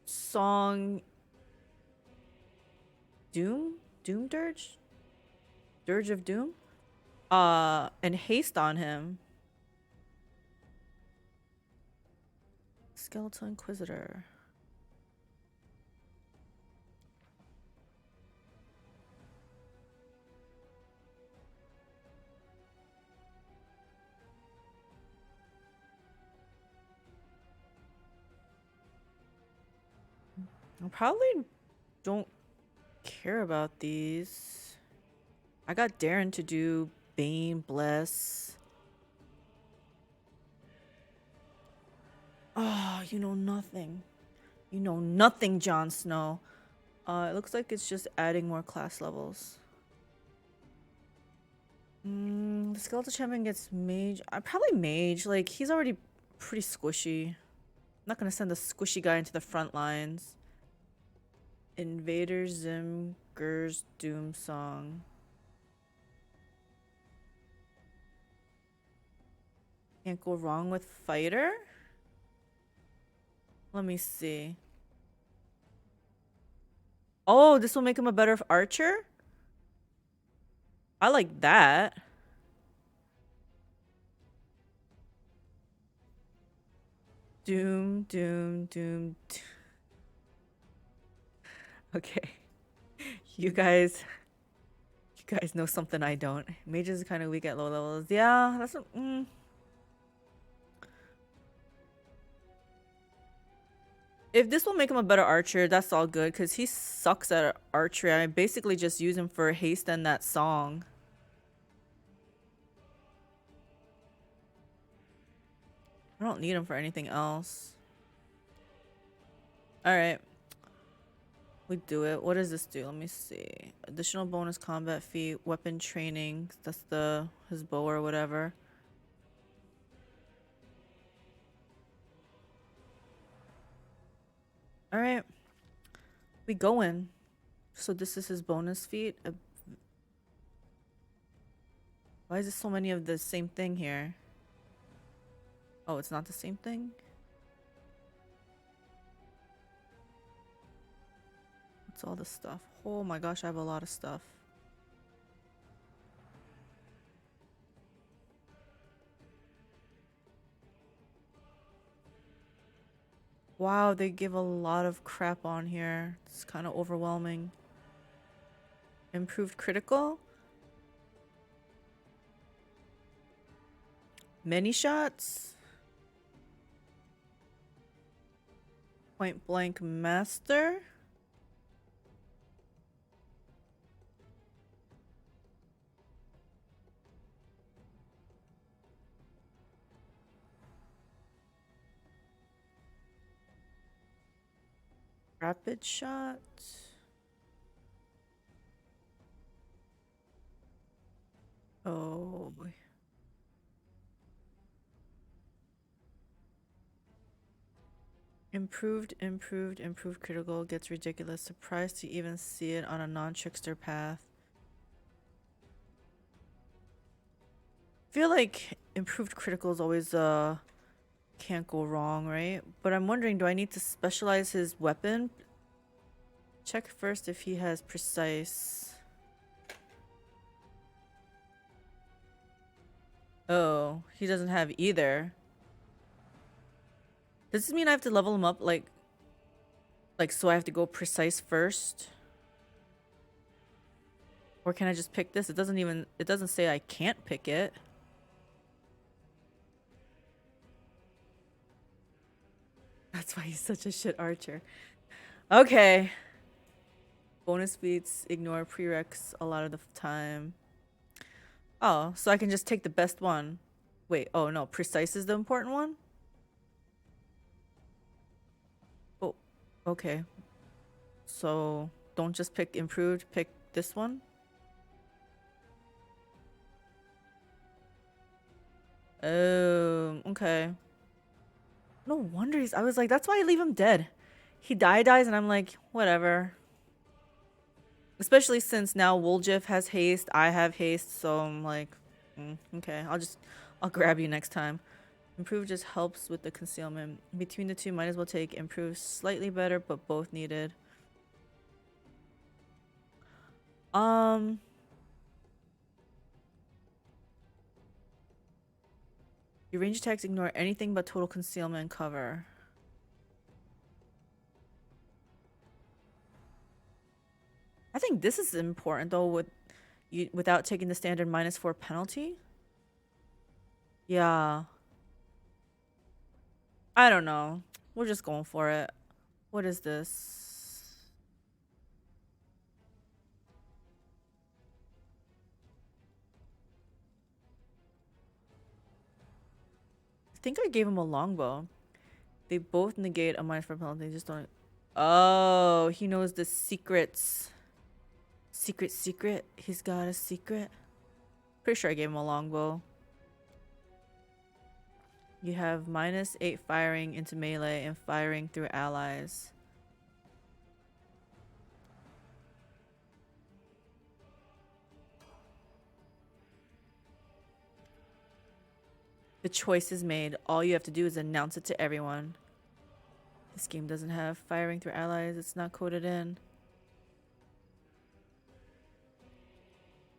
Speaker 1: song Doom Dirge? Dirge of Doom? And haste on him. Skeletal Inquisitor. I probably don't care about these. I got Darren to do Bane, Bless. Oh, you know nothing. You know nothing, Jon Snow. It looks like it's just adding more class levels. The Skeletal Champion gets Mage. Probably Mage. Like, he's already pretty squishy. I'm not gonna send the squishy guy into the front lines. Invader Zim Ger's Doom Song. Can't go wrong with Fighter? Let me see. Oh, this will make him a better archer? I like that. Doom. Okay. You guys know something I don't. Mages are kind of weak at low levels. Yeah, that's a, If this will make him a better archer, that's all good, because he sucks at archery. I basically just use him for haste and that song. I don't need him for anything else. Alright. We do it. What does this do? Let me see. Additional bonus combat feat, weapon training. That's his bow or whatever. Alright. We going. So this is his bonus feat. Why is there so many of the same thing here? Oh, it's not the same thing? What's all this stuff? Oh my gosh, I have a lot of stuff. Wow, they give a lot of crap on here. It's kind of overwhelming. Improved critical? Many shots? Point blank master? Rapid shot? Oh boy. Improved critical gets ridiculous. Surprised to even see it on a non-trickster path. Feel like improved critical is always can't go wrong, right? But I'm wondering, do I need to specialize his weapon? Check first if he has precise. Oh, he doesn't have either. Does this mean I have to level him up like so I have to go precise first? Or can I just pick this? It doesn't say I can't pick it. That's why he's such a shit archer. Okay. Bonus feats ignore prereqs a lot of the time. Oh, so I can just take the best one. Wait, oh no, precise is the important one? Oh, okay. So don't just pick improved, pick this one? Oh, okay. No wonder I was like, that's why I leave him dead. He dies, and I'm like, whatever. Especially since now Woljif has haste, I have haste, so I'm like, okay, I'll grab you next time. Improve just helps with the concealment. Between the two, might as well take improve slightly better, but both needed. Your range attacks ignore anything but total concealment and cover. I think this is important though, with you without taking the standard -4 penalty. Yeah. I don't know. We're just going for it. What is this? I think I gave him a longbow. They both negate a -4 penalty. Just don't. Oh, he knows the secrets. Secret. He's got a secret. Pretty sure I gave him a longbow. You have -8 firing into melee and firing through allies. The choice is made. All you have to do is announce it to everyone. This game doesn't have firing through allies. It's not coded in.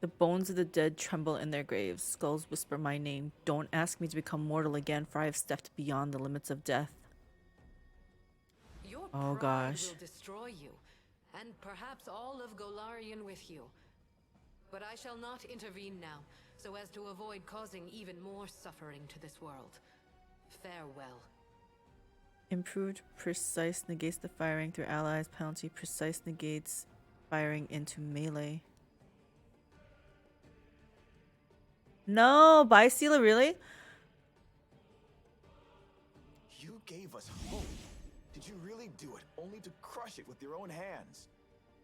Speaker 1: The bones of the dead tremble in their graves. Skulls whisper my name. Don't ask me to become mortal again, for I have stepped beyond the limits of death.
Speaker 5: Your
Speaker 1: Oh
Speaker 5: pride
Speaker 1: gosh.
Speaker 5: will destroy you, and perhaps all of Golarion with you. But I shall not intervene now, so as to avoid causing even more suffering to this world. Farewell.
Speaker 1: Improved precise negates the firing through allies penalty. Precise negates firing into melee. No, bye Sela, really?
Speaker 13: You gave us hope. Did you really do it, only to crush it with your own hands?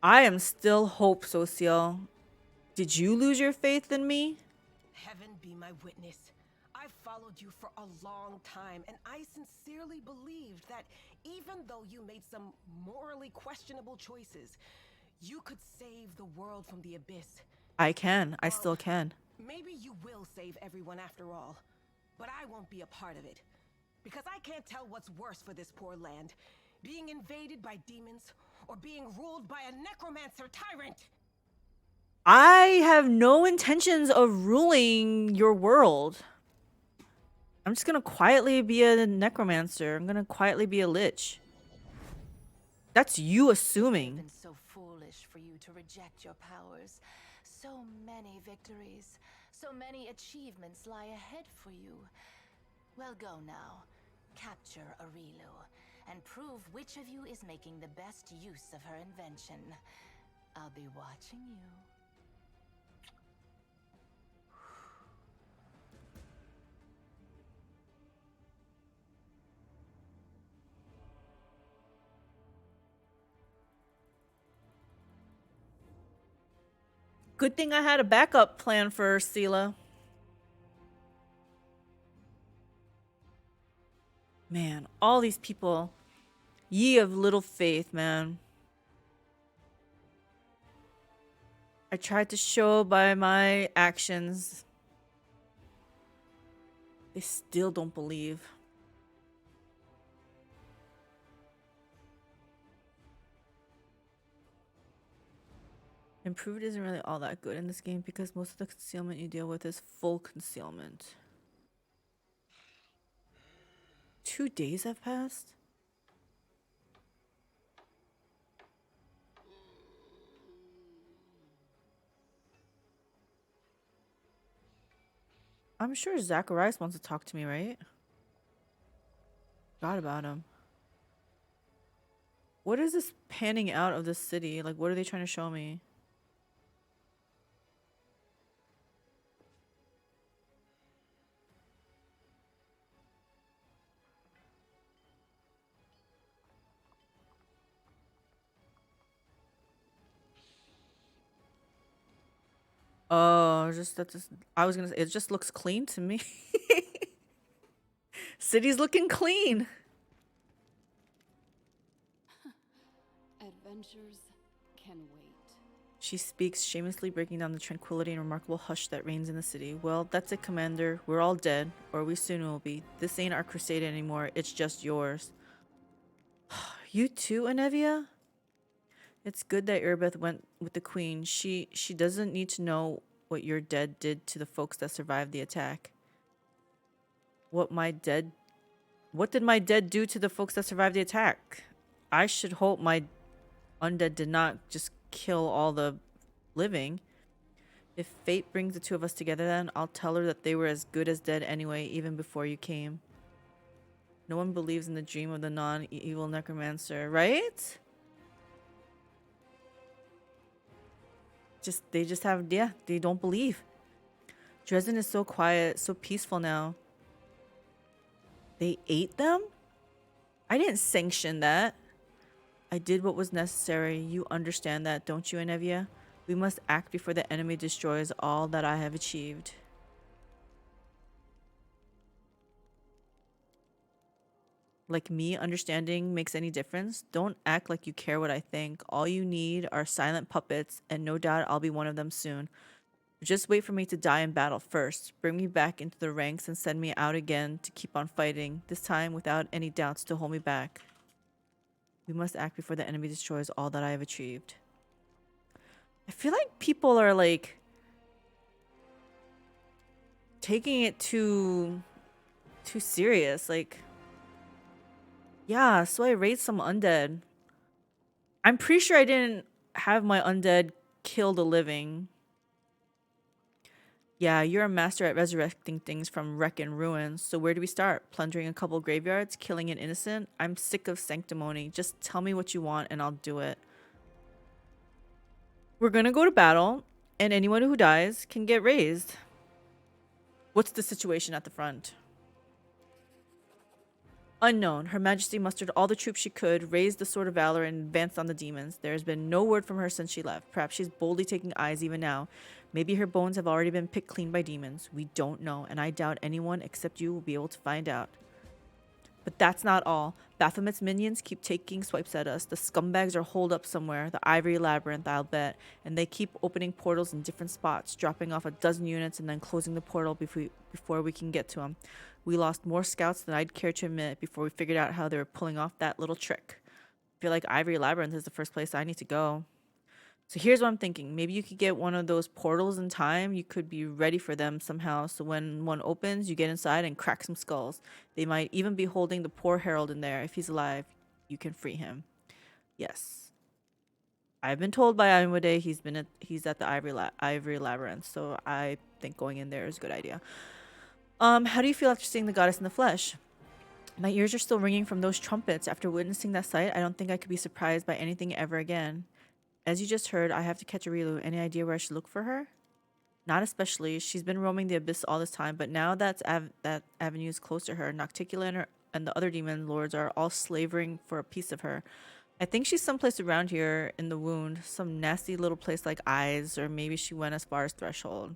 Speaker 1: I am still hope, Social. Did you lose your faith in me?
Speaker 12: Heaven be my witness. I've followed you for a long time, and I sincerely believed that even though you made some morally questionable choices, you could save the world from the abyss.
Speaker 1: I can. I still can.
Speaker 12: Maybe you will save everyone after all, but I won't be a part of it. Because I can't tell what's worse for this poor land, being invaded by demons or being ruled by a necromancer tyrant.
Speaker 1: I have no intentions of ruling your world. I'm just gonna quietly be a necromancer. I'm gonna quietly be a lich. That's you assuming.
Speaker 6: It's been so foolish for you to reject your powers. So many victories, so many achievements lie ahead for you. Well, go now. Capture Arilu, and prove which of you is making the best use of her invention. I'll be watching you.
Speaker 1: Good thing I had a backup plan for Sela. Man, all these people. Ye of little faith, man. I tried to show by my actions. They still don't believe. Improved isn't really all that good in this game because most of the concealment you deal with is full concealment. 2 days have passed? I'm sure Zacharias wants to talk to me, right? Forgot about him. What is this panning out of this city? Like, what are they trying to show me? Oh, just that. Just I was gonna say it just looks clean to me. City's looking clean.
Speaker 17: Adventures can wait.
Speaker 1: She speaks, shamelessly breaking down the tranquility and remarkable hush that reigns in the city. Well, that's it, Commander. We're all dead, or we soon will be. This ain't our crusade anymore. It's just yours. You too, Anevia? It's good that Irbeth went with the Queen. She doesn't need to know what your dead did to the folks that survived the attack. What did my dead do to the folks that survived the attack? I should hope my undead did not just kill all the living. If fate brings the two of us together, then I'll tell her that they were as good as dead anyway, even before you came. No one believes in the dream of the non-evil necromancer, right? They just have, yeah, they don't believe. Drezen is so quiet, so peaceful now. They ate them? I didn't sanction that. I did what was necessary. You understand that, don't you, Anevia? We must act before the enemy destroys all that I have achieved. Like me understanding makes any difference? Don't act like you care what I think. All you need are silent puppets, and no doubt I'll be one of them soon. Just wait for me to die in battle first. Bring me back into the ranks and send me out again to keep on fighting, this time without any doubts to hold me back. We must act before the enemy destroys all that I have achieved. I feel like people are like taking it too serious. Like, yeah, so I raised some undead. I'm pretty sure I didn't have my undead kill the living. Yeah, you're a master at resurrecting things from wreck and ruin. So where do we start? Plundering a couple graveyards? Killing an innocent? I'm sick of sanctimony. Just tell me what you want and I'll do it. We're gonna go to battle, and anyone who dies can get raised. What's the situation at the front? Unknown. Her Majesty mustered all the troops she could, raised the Sword of Valor, and advanced on the demons. There has been no word from her since she left. Perhaps she's boldly taking eyes even now. Maybe her bones have already been picked clean by demons. We don't know, and I doubt anyone except you will be able to find out. But that's not all. Baphomet's minions keep taking swipes at us. The scumbags are holed up somewhere, the Ivory Labyrinth, I'll bet, and they keep opening portals in different spots, dropping off a dozen units and then closing the portal before we can get to them. We lost more scouts than I'd care to admit before we figured out how they were pulling off that little trick. I feel like Ivory Labyrinth is the first place I need to go. So here's what I'm thinking. Maybe you could get one of those portals in time. You could be ready for them somehow. So when one opens, you get inside and crack some skulls. They might even be holding the poor Herald in there. If he's alive, you can free him. Yes. I've been told by Aymude he's at the Ivory Labyrinth. So I think going in there is a good idea. How do you feel after seeing the goddess in the flesh? My ears are still ringing from those trumpets. After witnessing that sight, I don't think I could be surprised by anything ever again. As you just heard, I have to catch Arilu. Any idea where I should look for her? Not especially. She's been roaming the abyss all this time, but now that avenue is close to her, Nocticula and the other demon lords are all slavering for a piece of her. I think she's someplace around here in the wound, some nasty little place like Eyes, or maybe she went as far as Threshold.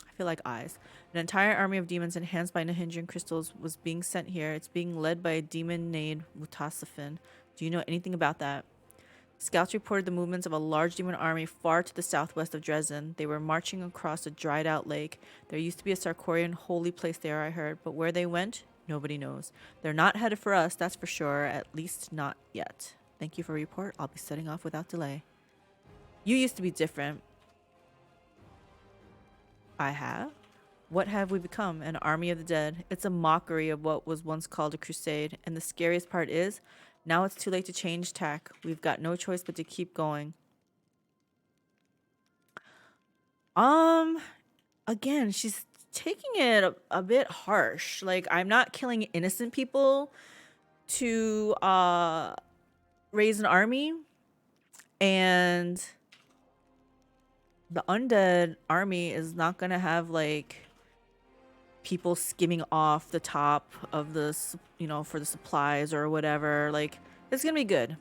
Speaker 1: I feel like Eyes. An entire army of demons enhanced by Nahindran crystals was being sent here. It's being led by a demon named Mutasafin. Do you know anything about that? Scouts reported the movements of a large demon army far to the southwest of Drezen. They were marching across a dried-out lake. There used to be a Sarkorian holy place there, I heard, but where they went, nobody knows. They're not headed for us, that's for sure, at least not yet. Thank you for your report. I'll be setting off without delay. You used to be different. I have? What have we become? An army of the dead. It's a mockery of what was once called a crusade, and the scariest part is, now it's too late to change tack. We've got no choice but to keep going. Again, she's taking it a bit harsh. Like, I'm not killing innocent people to raise an army, and the undead army is not gonna have like people skimming off the top of the, for the supplies or whatever. Like, it's gonna be good.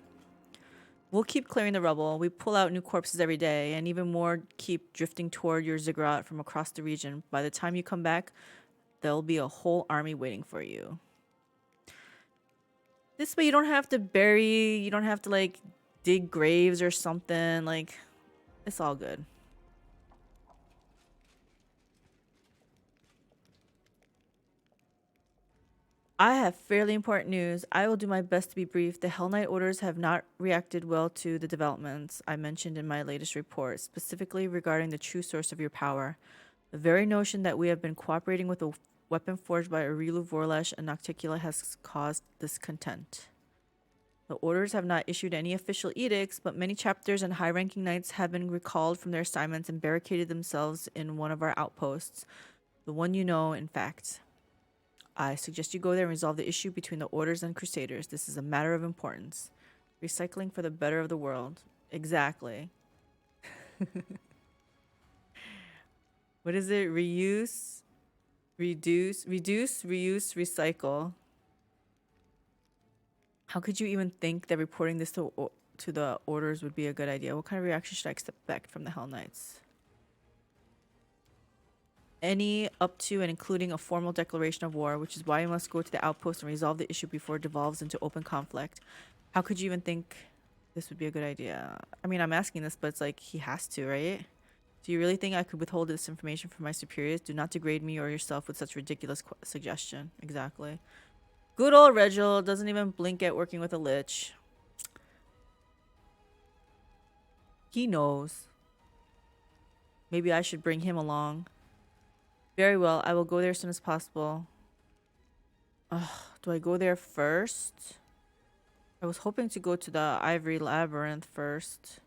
Speaker 1: We'll keep clearing the rubble. We pull out new corpses every day, and even more keep drifting toward your ziggurat from across the region. By the time you come back, there'll be a whole army waiting for you. This way you don't have to like dig graves or something. Like, It's all good. I have fairly important news. I will do my best to be brief. The Hell Knight orders have not reacted well to the developments I mentioned in my latest report, specifically regarding the true source of your power. The very notion that we have been cooperating with a weapon forged by Aurilu Vorlesh and Nocticula has caused discontent. The orders have not issued any official edicts, but many chapters and high-ranking knights have been recalled from their assignments and barricaded themselves in one of our outposts. The one you know, in fact. I suggest you go there and resolve the issue between the orders and crusaders. This is a matter of importance. Recycling for the better of the world. Exactly. What is it? Reuse, reduce, recycle. How could you even think that reporting this to the orders would be a good idea? What kind of reaction should I expect from the Hell Knights? Any up to and including a formal declaration of war, which is why you must go to the outpost and resolve the issue before it devolves into open conflict. How could you even think this would be a good idea? I mean, I'm asking this, but it's like he has to, right? Do you really think I could withhold this information from my superiors? Do not degrade me or yourself with such ridiculous suggestion. Exactly. Good old Reginald doesn't even blink at working with a lich. He knows. Maybe I should bring him along. Very well, I will go there as soon as possible. Do I go there first? I was hoping to go to the Ivory Labyrinth first.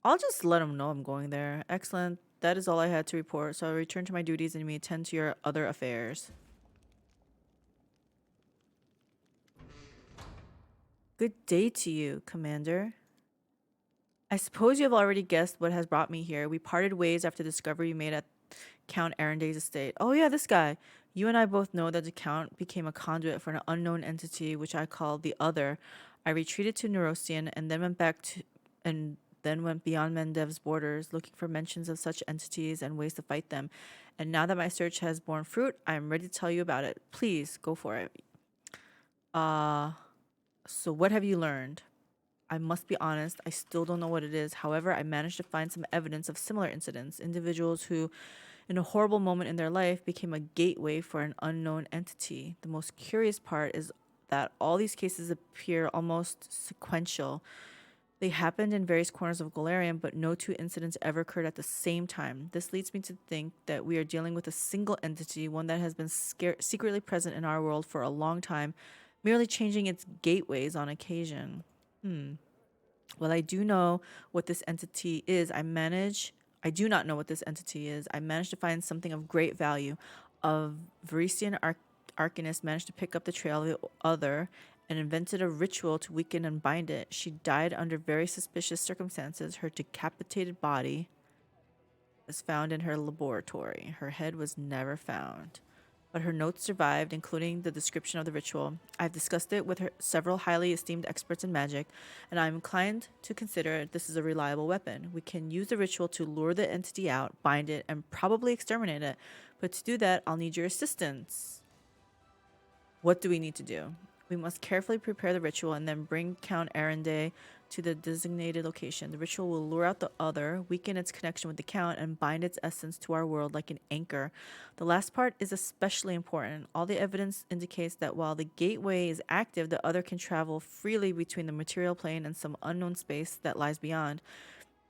Speaker 1: I'll just let him know I'm going there. Excellent. That is all I had to report, so I'll return to my duties and you may attend to your other affairs. Good day to you, Commander. I suppose you have already guessed what has brought me here. We parted ways after the discovery you made at Count Arenday's estate. Oh yeah, this guy. You and I both know that the Count became a conduit for an unknown entity, which I call the Other. I retreated to Neurosian and then went beyond Mendev's borders, looking for mentions of such entities and ways to fight them. And now that my search has borne fruit, I am ready to tell you about it. Please, go for it. So what have you learned? I must be honest, I still don't know what it is. However, I managed to find some evidence of similar incidents. Individuals who, in a horrible moment in their life, became a gateway for an unknown entity. The most curious part is that all these cases appear almost sequential. They happened in various corners of Golarion, but no two incidents ever occurred at the same time. This leads me to think that we are dealing with a single entity, one that has been secretly present in our world for a long time, merely changing its gateways on occasion. Well, I do know what this entity is. I do not know what this entity is. I managed to find something of great value. A Varisian arcanist managed to pick up the trail of the Other and invented a ritual to weaken and bind it. She died under very suspicious circumstances. Her decapitated body was found in her laboratory. Her head was never found, but her notes survived, including the description of the ritual. I've discussed it with several highly esteemed experts in magic, and I'm inclined to consider this is a reliable weapon. We can use the ritual to lure the entity out, bind it, and probably exterminate it. But to do that, I'll need your assistance. What do we need to do? We must carefully prepare the ritual and then bring Count Arenday to the designated location. The ritual will lure out the Other, weaken its connection with the Count, and bind its essence to our world like an anchor. The last part is especially important. All the evidence indicates that while the gateway is active, the Other can travel freely between the material plane and some unknown space that lies beyond.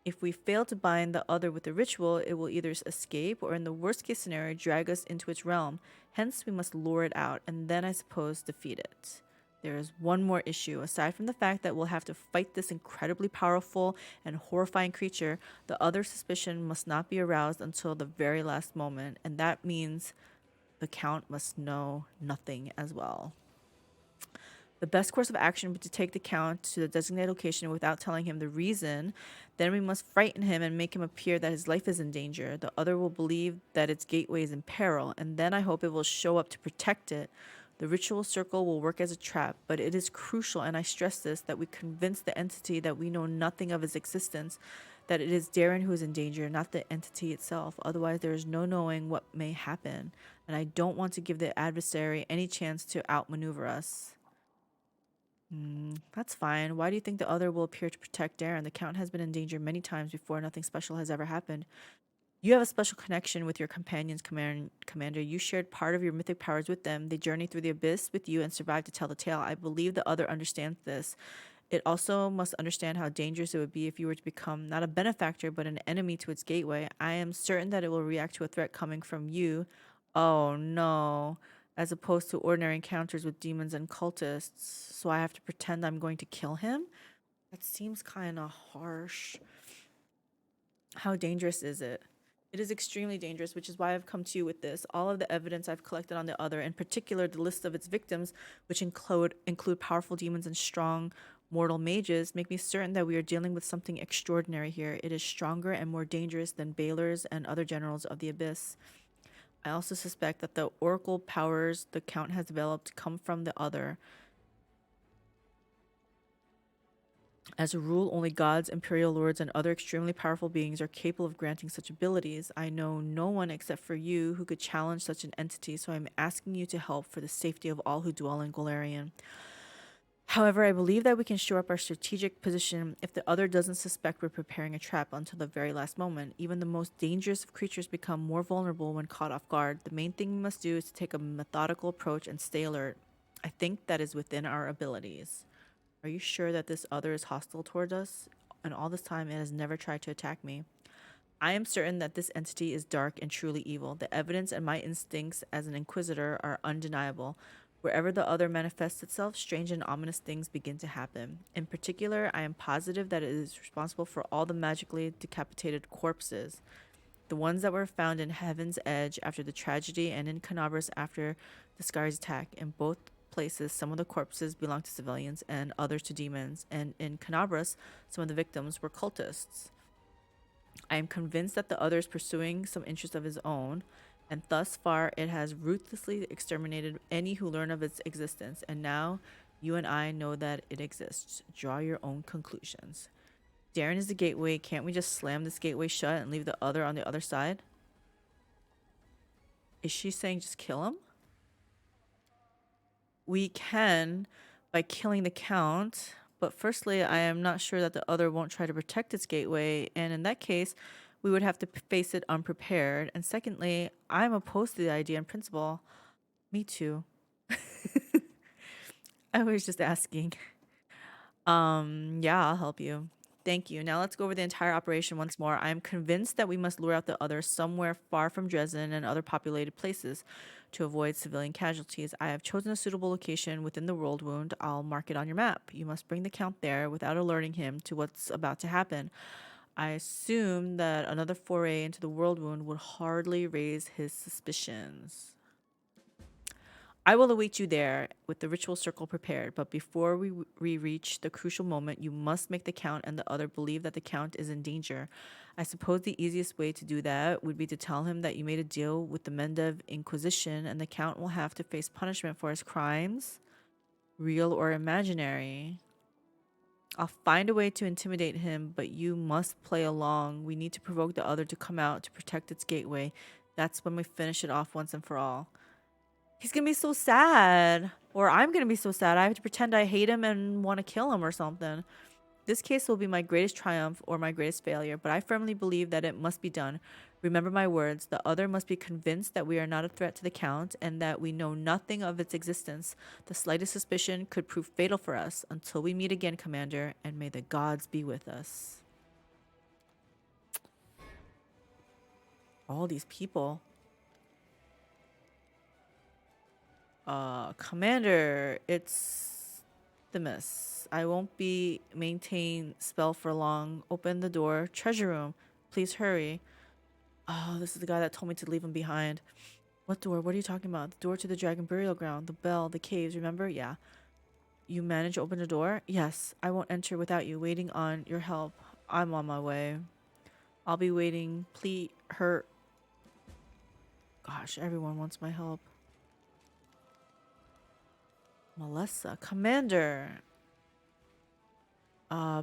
Speaker 1: If we fail to bind the Other with the ritual, it will either escape or, in the worst case scenario, drag us into its realm. Hence, we must lure it out and then, I suppose, defeat it. There is one more issue. Aside from the fact that we'll have to fight this incredibly powerful and horrifying creature, the Other suspicion must not be aroused until the very last moment, and that means the Count must know nothing as well. The best course of action would be to take the Count to the designated location without telling him the reason. Then we must frighten him and make him appear that his life is in danger. The Other will believe that its gateway is in peril, and then I hope it will show up to protect it. The ritual circle will work as a trap, but it is crucial, and I stress this, that we convince the entity that we know nothing of its existence. that it is Darren who is in danger, not the entity itself. Otherwise, there is no knowing what may happen, and I don't want to give the adversary any chance to outmaneuver us. That's fine. Why do you think the other will appear to protect Darren? The Count has been in danger many times before. Nothing special has ever happened. You have a special connection with your companions, Commander. You shared part of your mythic powers with them. They journeyed through the abyss with you and survived to tell the tale. I believe the other understands this. It also must understand how dangerous it would be if you were to become not a benefactor, but an enemy to its gateway. I am certain that it will react to a threat coming from you. Oh no. As opposed to ordinary encounters with demons and cultists. So I have to pretend I'm going to kill him? That seems kind of harsh. How dangerous is it? It is extremely dangerous, which is why I've come to you with this. All of the evidence I've collected on the other, in particular the list of its victims, which include powerful demons and strong mortal mages, make me certain that we are dealing with something extraordinary here. It is stronger and more dangerous than Baylor's and other generals of the Abyss. I also suspect that the oracle powers the Count has developed come from the other. As a rule, only gods, imperial lords, and other extremely powerful beings are capable of granting such abilities. I know no one except for you who could challenge such an entity, so I'm asking you to help for the safety of all who dwell in Golarion. However, I believe that we can shore up our strategic position if the other doesn't suspect we're preparing a trap until the very last moment. Even the most dangerous of creatures become more vulnerable when caught off guard. The main thing we must do is to take a methodical approach and stay alert. I think that is within our abilities. Are you sure that this other is hostile toward us? And all this time it has never tried to attack me. I am certain that this entity is dark and truly evil. The evidence and my instincts as an inquisitor are undeniable. Wherever the other manifests itself, strange and ominous things begin to happen. In particular, I am positive that it is responsible for all the magically decapitated corpses. The ones that were found in Heaven's Edge after the tragedy and in Canabras after the Scari's attack. In both places, some of the corpses belonged to civilians and others to demons. And in Canabras, some of the victims were cultists. I am convinced that the other is pursuing some interest of his own, and thus far it has ruthlessly exterminated any who learn of its existence, and now you and I know that it exists. Draw your own conclusions. Darren is the gateway. Can't we just slam this gateway shut and leave the other on the other side? Is she saying just kill him? We can by killing the Count, but firstly, I am not sure that the other won't try to protect its gateway, and in that case, we would have to face it unprepared. And secondly, I'm opposed to the idea in principle. Me too. I was just asking. Yeah, I'll help you. Thank you. Now let's go over the entire operation once more. I am convinced that we must lure out the other somewhere far from Drezen and other populated places to avoid civilian casualties. I have chosen a suitable location within the world wound. I'll mark it on your map. You must bring the Count there without alerting him to what's about to happen. I assume that another foray into the world wound would hardly raise his suspicions. I will await you there with the ritual circle prepared, but before we reach the crucial moment, you must make the Count and the other believe that the Count is in danger. I suppose the easiest way to do that would be to tell him that you made a deal with the Mendev Inquisition and the Count will have to face punishment for his crimes, real or imaginary. I'll find a way to intimidate him, but you must play along. We need to provoke the other to come out to protect its gateway. That's when we finish it off once and for all. He's gonna be so sad. Or I'm gonna be so sad. I have to pretend I hate him and want to kill him or something. This case will be my greatest triumph or my greatest failure, but I firmly believe that it must be done. Remember my words. The other must be convinced that we are not a threat to the Count and that we know nothing of its existence. The slightest suspicion could prove fatal for us. Until we meet again, Commander, and may the gods be with us. All these people. Commander, it's the miss. I won't be maintain spell for long. Open the door. Treasure room. Please hurry. Oh, this is the guy that told me to leave him behind. What door? What are you talking about? The door to the dragon burial ground. The bell. The caves. Remember? Yeah. You managed to open the door? Yes. I won't enter without you. Waiting on your help. I'm on my way. I'll be waiting. Please, her. Gosh, everyone wants my help. Melissa. Commander.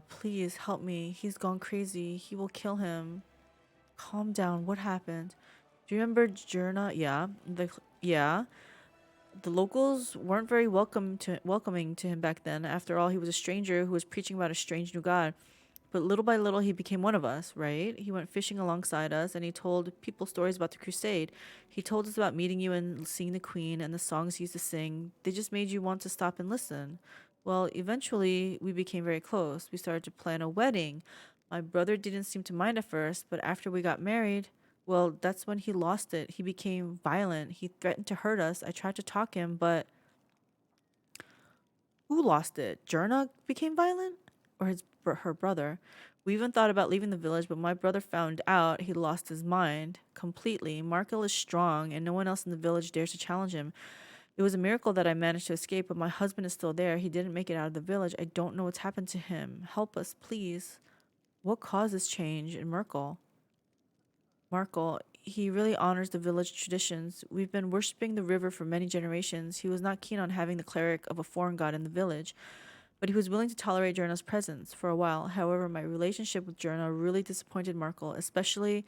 Speaker 1: Please help me. He's gone crazy. He will kill him. Calm down. What happened? Do you remember Jurna? Yeah. The locals weren't very welcoming to him back then. After all, he was a stranger who was preaching about a strange new god. But little by little, he became one of us, right? He went fishing alongside us, and he told people stories about the crusade. He told us about meeting you and seeing the queen and the songs he used to sing. They just made you want to stop and listen. Well, eventually, we became very close. We started to plan a wedding. My brother didn't seem to mind at first, but after we got married, well, that's when he lost it. He became violent. He threatened to hurt us. I tried to talk him, but who lost it? Jurna became violent? Or her brother? We even thought about leaving the village, but my brother found out he lost his mind completely. Markel is strong, and no one else in the village dares to challenge him. It was a miracle that I managed to escape, but my husband is still there. He didn't make it out of the village. I don't know what's happened to him. Help us, please. What caused this change in Merkel? Markel, he really honors the village traditions. We've been worshipping the river for many generations. He was not keen on having the cleric of a foreign god in the village, but he was willing to tolerate Jurna's presence for a while. However, my relationship with Jurna really disappointed Markel, especially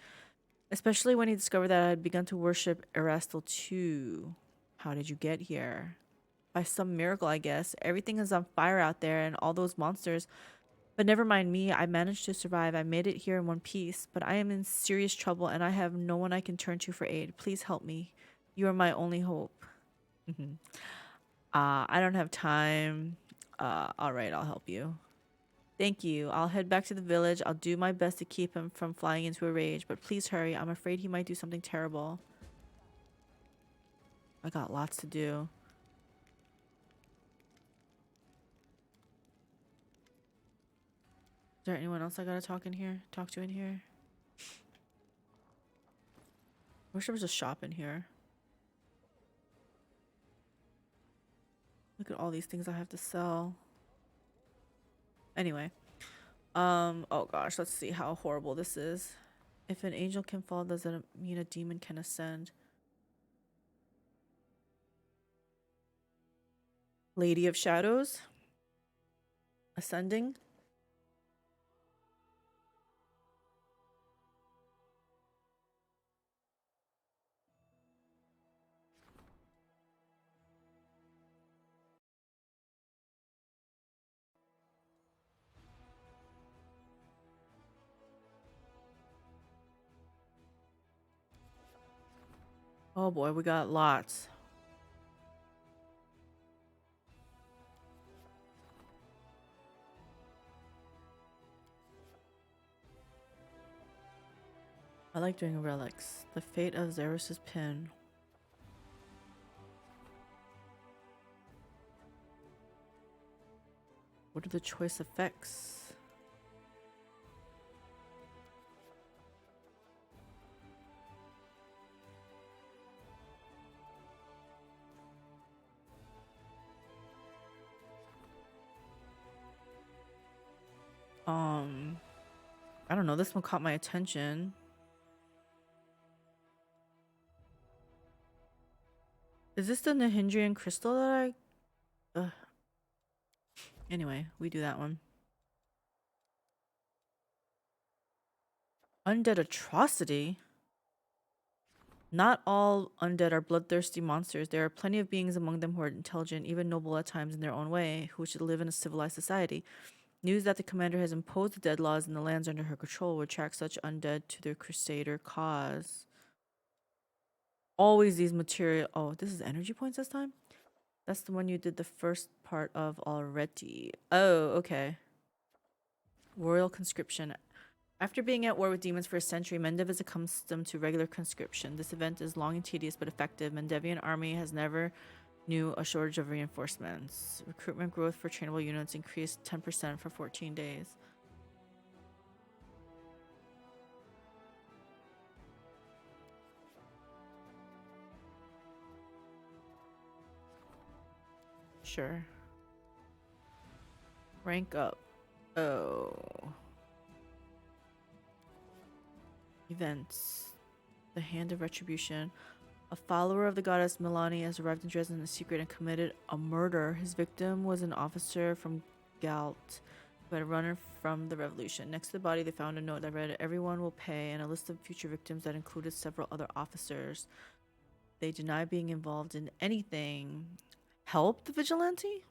Speaker 1: when he discovered that I had begun to worship Erastil too. How did you get here? By some miracle, I guess. Everything is on fire out there and all those monsters. But never mind me, I managed to survive. I made it here in one piece, but I am in serious trouble and I have no one I can turn to for aid. Please help me. You are my only hope. I don't have time. Alright, I'll help you. Thank you. I'll head back to the village. I'll do my best to keep him from flying into a rage, but please hurry. I'm afraid he might do something terrible. I got lots to do. Is there anyone else I gotta talk to in here? I wish there was a shop in here. Look at all these things I have to sell. Anyway. Oh gosh, let's see how horrible this is. If an angel can fall, does that mean a demon can ascend? Lady of Shadows? Ascending? Oh boy, we got lots. I like doing relics. The fate of Xerxes' pin. What are the choice effects? I don't know. This one caught my attention. Is this the Nahindrian crystal that Anyway, we do that one. Undead atrocity? Not all undead are bloodthirsty monsters. There are plenty of beings among them who are intelligent, even noble at times in their own way, who should live in a civilized society. News that the commander has imposed the dead laws in the lands under her control will attract such undead to their crusader cause. Always these material. Oh, this is energy points this time? That's the one you did the first part of already. Oh, okay. Royal conscription. After being at war with demons for a century, Mendev is accustomed to regular conscription. This event is long and tedious but effective. Mendevian army has never knew a shortage of reinforcements. Recruitment growth for trainable units increased 10% for 14 days. Sure. Rank up. Oh. Events. The Hand of Retribution. A follower of the goddess Milani has arrived in Drezen in secret and committed a murder. His victim was an officer from Galt. who had run from the revolution. Next to the body, they found a note that read, "Everyone will pay," and a list of future victims that included several other officers. They deny being involved in anything. Help the vigilante?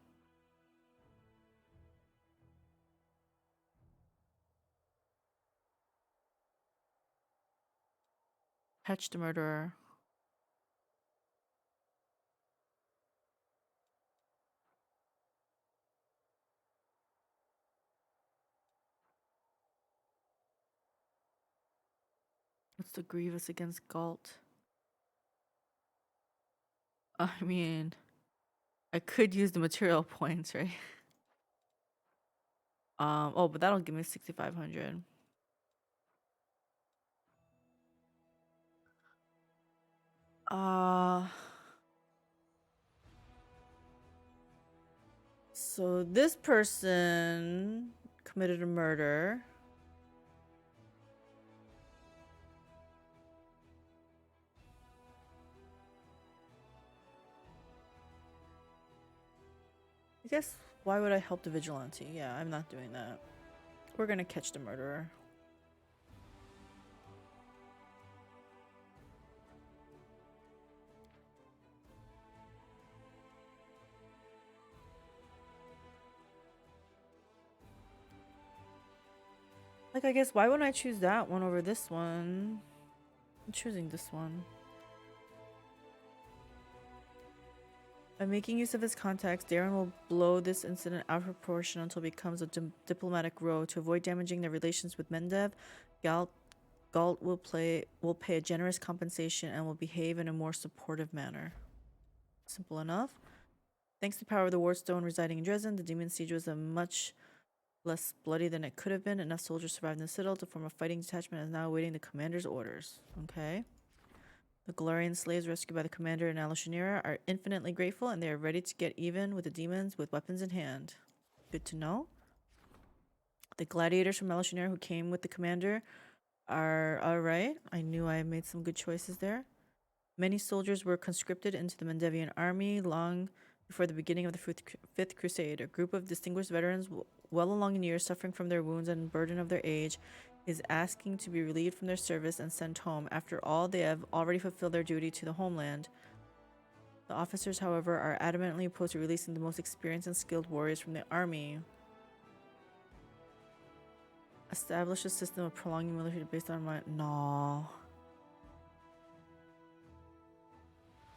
Speaker 1: Catch the murderer. What's the grievous against Galt? I mean, I could use the material points, right? Oh, but that'll give me 6,500. So this person committed a murder. I guess, why would I help the vigilante? Yeah, I'm not doing that. We're gonna catch the murderer. Like, I guess, why wouldn't I choose that one over this one? I'm choosing this one. By making use of his contacts, Darren will blow this incident out of proportion until it becomes a diplomatic row. To avoid damaging their relations with Mendev, Galt will pay a generous compensation and will behave in a more supportive manner. Simple enough. Thanks to the power of the Wardstone residing in Drezen, the demon siege was a much less bloody than it could have been. Enough soldiers survived in the citadel to form a fighting detachment and is now awaiting the commander's orders. Okay. The Galarian slaves rescued by the commander in ALL HER GEAR are infinitely grateful, and they are ready to get even with the demons with weapons in hand. Good to know. The gladiators from ALL HER GEAR who came with the commander are alright. I knew I made some good choices there. Many soldiers were conscripted into the Mendevian army long before the beginning of the Fifth Crusade. A group of distinguished veterans, well along in years, suffering from their wounds and burden of their age, is asking to be relieved from their service and sent home. After all, they have already fulfilled their duty to the homeland. The officers, however, are adamantly opposed to releasing the most experienced and skilled warriors from the army. Establish a system of prolonging military based on my... No.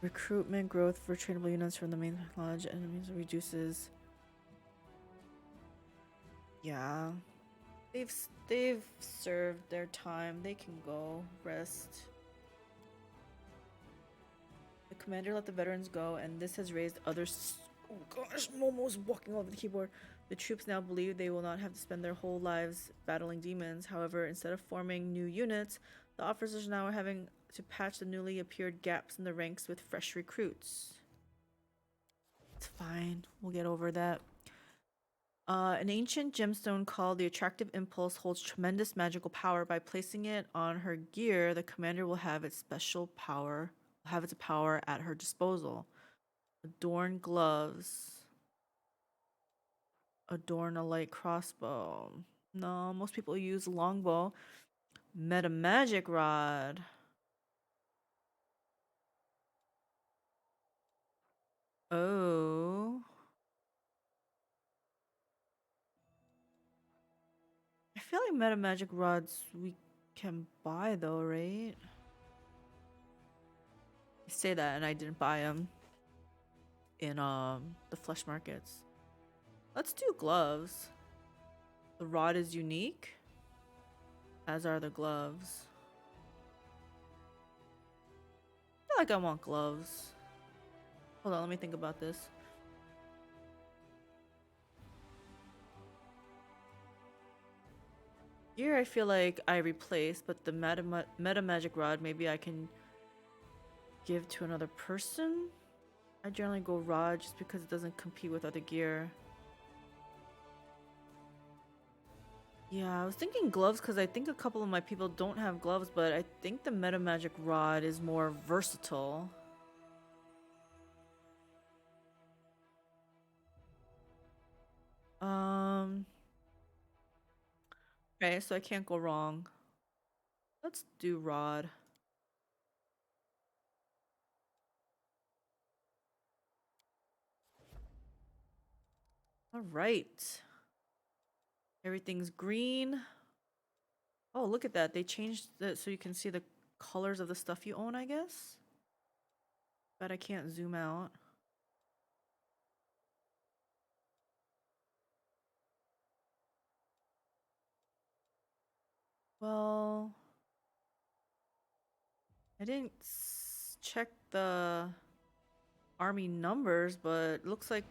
Speaker 1: Recruitment growth for trainable units from the main lodge enemies reduces. Yeah. They've served their time. They can go rest. The commander let the veterans go, and this has raised others. Oh gosh, Momo's walking all over the keyboard. The troops now believe they will not have to spend their whole lives battling demons. However, instead of forming new units, the officers now are having to patch the newly appeared gaps in the ranks with fresh recruits. It's fine. We'll get over that. An ancient gemstone called the Attractive Impulse holds tremendous magical power. By placing it on her gear, the commander will have its power at her disposal. Adorn gloves. Adorn a light crossbow. No, most people use longbow. Meta magic rod. Oh. I feel like meta magic rods we can buy though, right? I say that and I didn't buy them in the flesh markets. Let's do gloves. The rod is unique, as are the gloves. I feel like I want gloves. Hold on, let me think about this. Here I feel like I replace, but the meta magic rod maybe I can give to another person. I generally go rod just because it doesn't compete with other gear. Yeah, I was thinking gloves because I think a couple of my people don't have gloves, but I think the meta magic rod is more versatile. Okay, so I can't go wrong. Let's do rod. All right. Everything's green. Oh, look at that. They changed it so you can see the colors of the stuff you own, I guess. But I can't zoom out. Well, I didn't check the army numbers, but looks like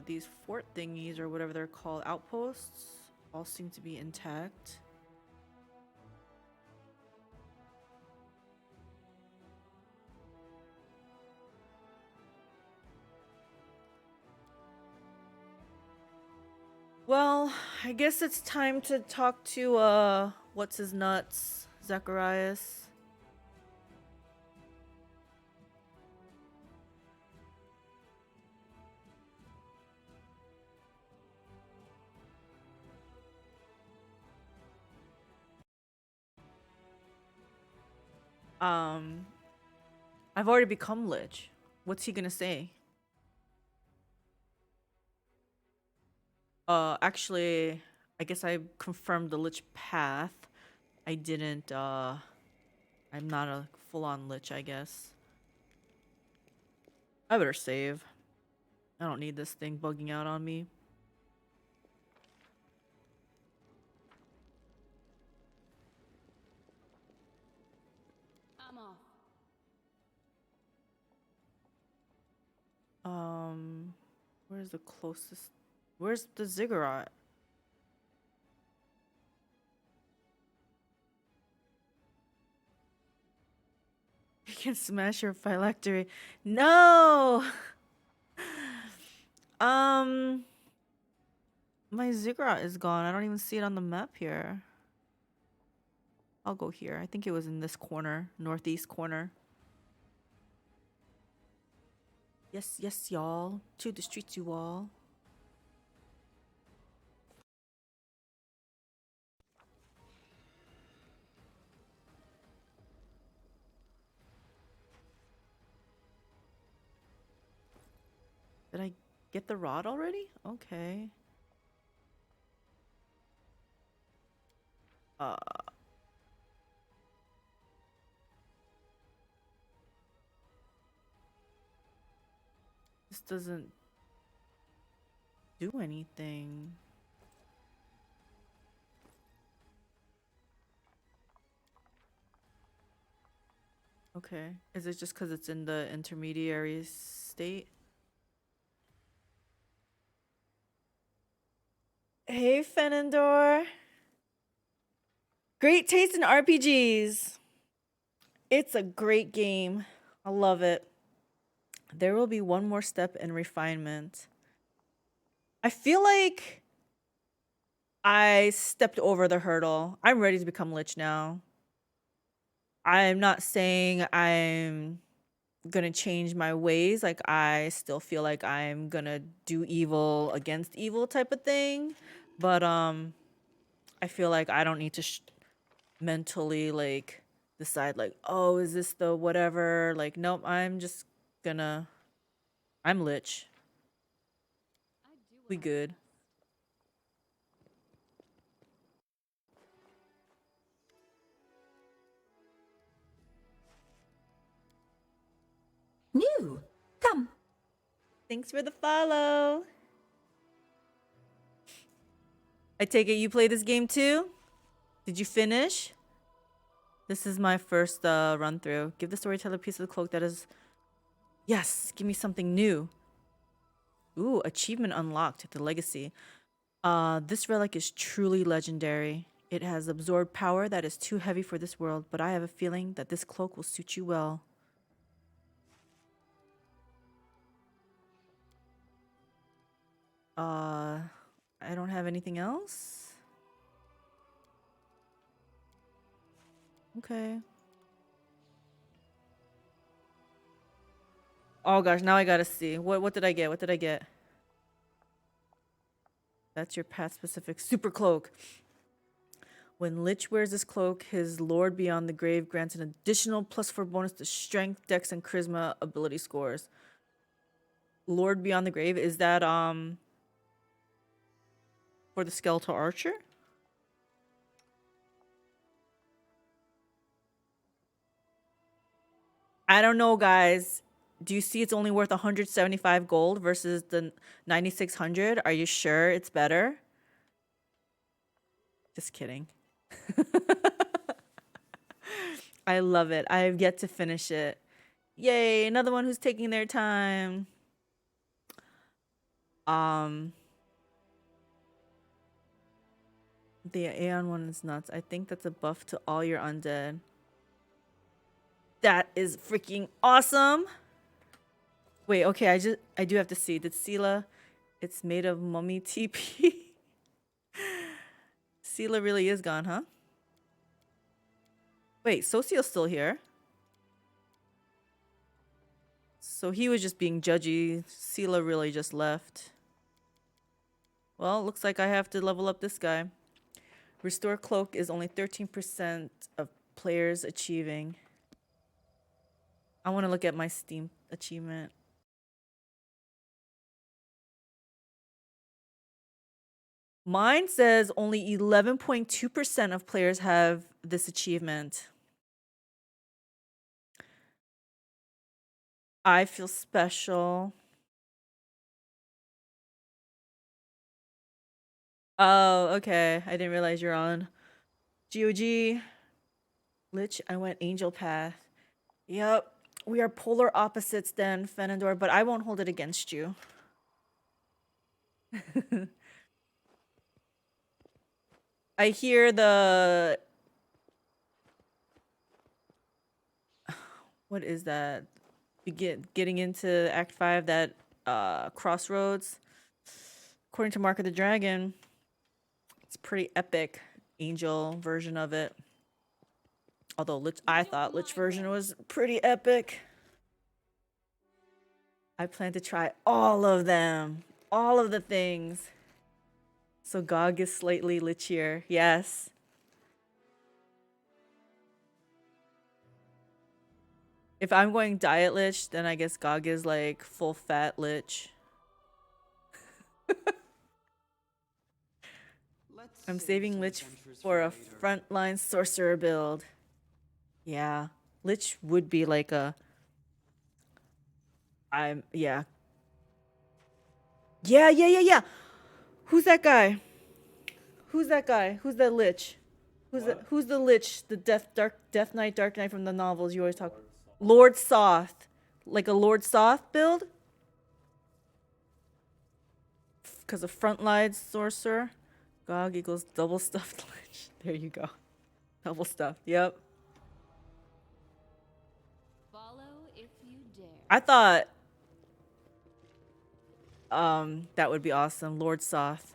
Speaker 1: these fort thingies or whatever they're called, outposts, all seem to be intact. Well, I guess it's time to talk to what's his nuts, Zacharias. I've already become Lich. What's he gonna say? Actually, I guess I confirmed the Lich path. I didn't, I'm not a full-on Lich, I guess. I better save. I don't need this thing bugging out on me.
Speaker 17: I'm off.
Speaker 1: Where's the closest? Where's the ziggurat? You can smash your phylactery. No! My ziggurat is gone. I don't even see it on the map here. I'll go here. I think it was in this corner, northeast corner. Yes, yes, y'all. To the streets, you all. Did I get the rod already? Okay. This doesn't do anything. Okay. Is it just because it's in the intermediary state? Hey, Fenandor. Great taste in RPGs. It's a great game. I love it. There will be one more step in refinement. I feel like I stepped over the hurdle. I'm ready to become Lich now. I'm not saying I'm gonna change my ways. Like, I still feel like I'm gonna do evil against evil type of thing. But I feel like I don't need to mentally like decide like, oh, is this the whatever? Like, nope, I'm just gonna I'm Lich. We good.
Speaker 18: New. Come.
Speaker 1: Thanks for the follow. I take it you play this game too? Did you finish? This is my first run through. Give the storyteller a piece of the cloak that is... Yes, give me something new. Ooh, achievement unlocked. The legacy. This relic is truly legendary. It has absorbed power that is too heavy for this world, but I have a feeling that this cloak will suit you well. I don't have anything else? Okay. Oh gosh, now I gotta see. What did I get? What did I get? That's your path specific super cloak. When Lich wears this cloak, his Lord Beyond the Grave grants an additional +4 bonus to Strength, Dex, and Charisma ability scores. Lord Beyond the Grave, is that for the Skeletal Archer? I don't know, guys. Do you see it's only worth 175 gold versus the 9,600? Are you sure it's better? Just kidding. I love it. I have yet to finish it. Yay, another one who's taking their time. The Aeon one is nuts. I think that's a buff to all your undead. That is freaking awesome. Wait, okay, I do have to see. Did Sela, it's made of mummy TP. Sela really is gone, huh? Wait, Socio's still here. So he was just being judgy. Sela really just left. Well, looks like I have to level up this guy. Restore Cloak is only 13% of players achieving. I want to look at my Steam achievement. Mine says only 11.2% of players have this achievement. I feel special. Oh, okay. I didn't realize you're on. GOG. Lich, I went Angel Path. Yep. We are polar opposites then, Fenandor, but I won't hold it against you. I hear the... What is that? Getting into Act 5, that crossroads. According to Mark of the Dragon, it's pretty epic angel version of it. Although I thought Lich version was pretty epic. I plan to try all of them. All of the things. So Gog is slightly lichier. Yes. If I'm going diet lich, then I guess Gog is like full fat lich. I'm saving lich for a frontline sorcerer build. Yeah. Lich would be like a... Yeah. Yeah. Who's that guy? Who's that guy? Who's that lich? Who's the lich? The Death Knight, Dark Knight from the novels you always talk. Lord Soth. Like a Lord Soth build? Because of frontline sorcerer. Gog equals double stuffed lich. There you go. Double stuffed. Yep.
Speaker 8: Follow if you dare.
Speaker 1: I thought that would be awesome. Lord Soth.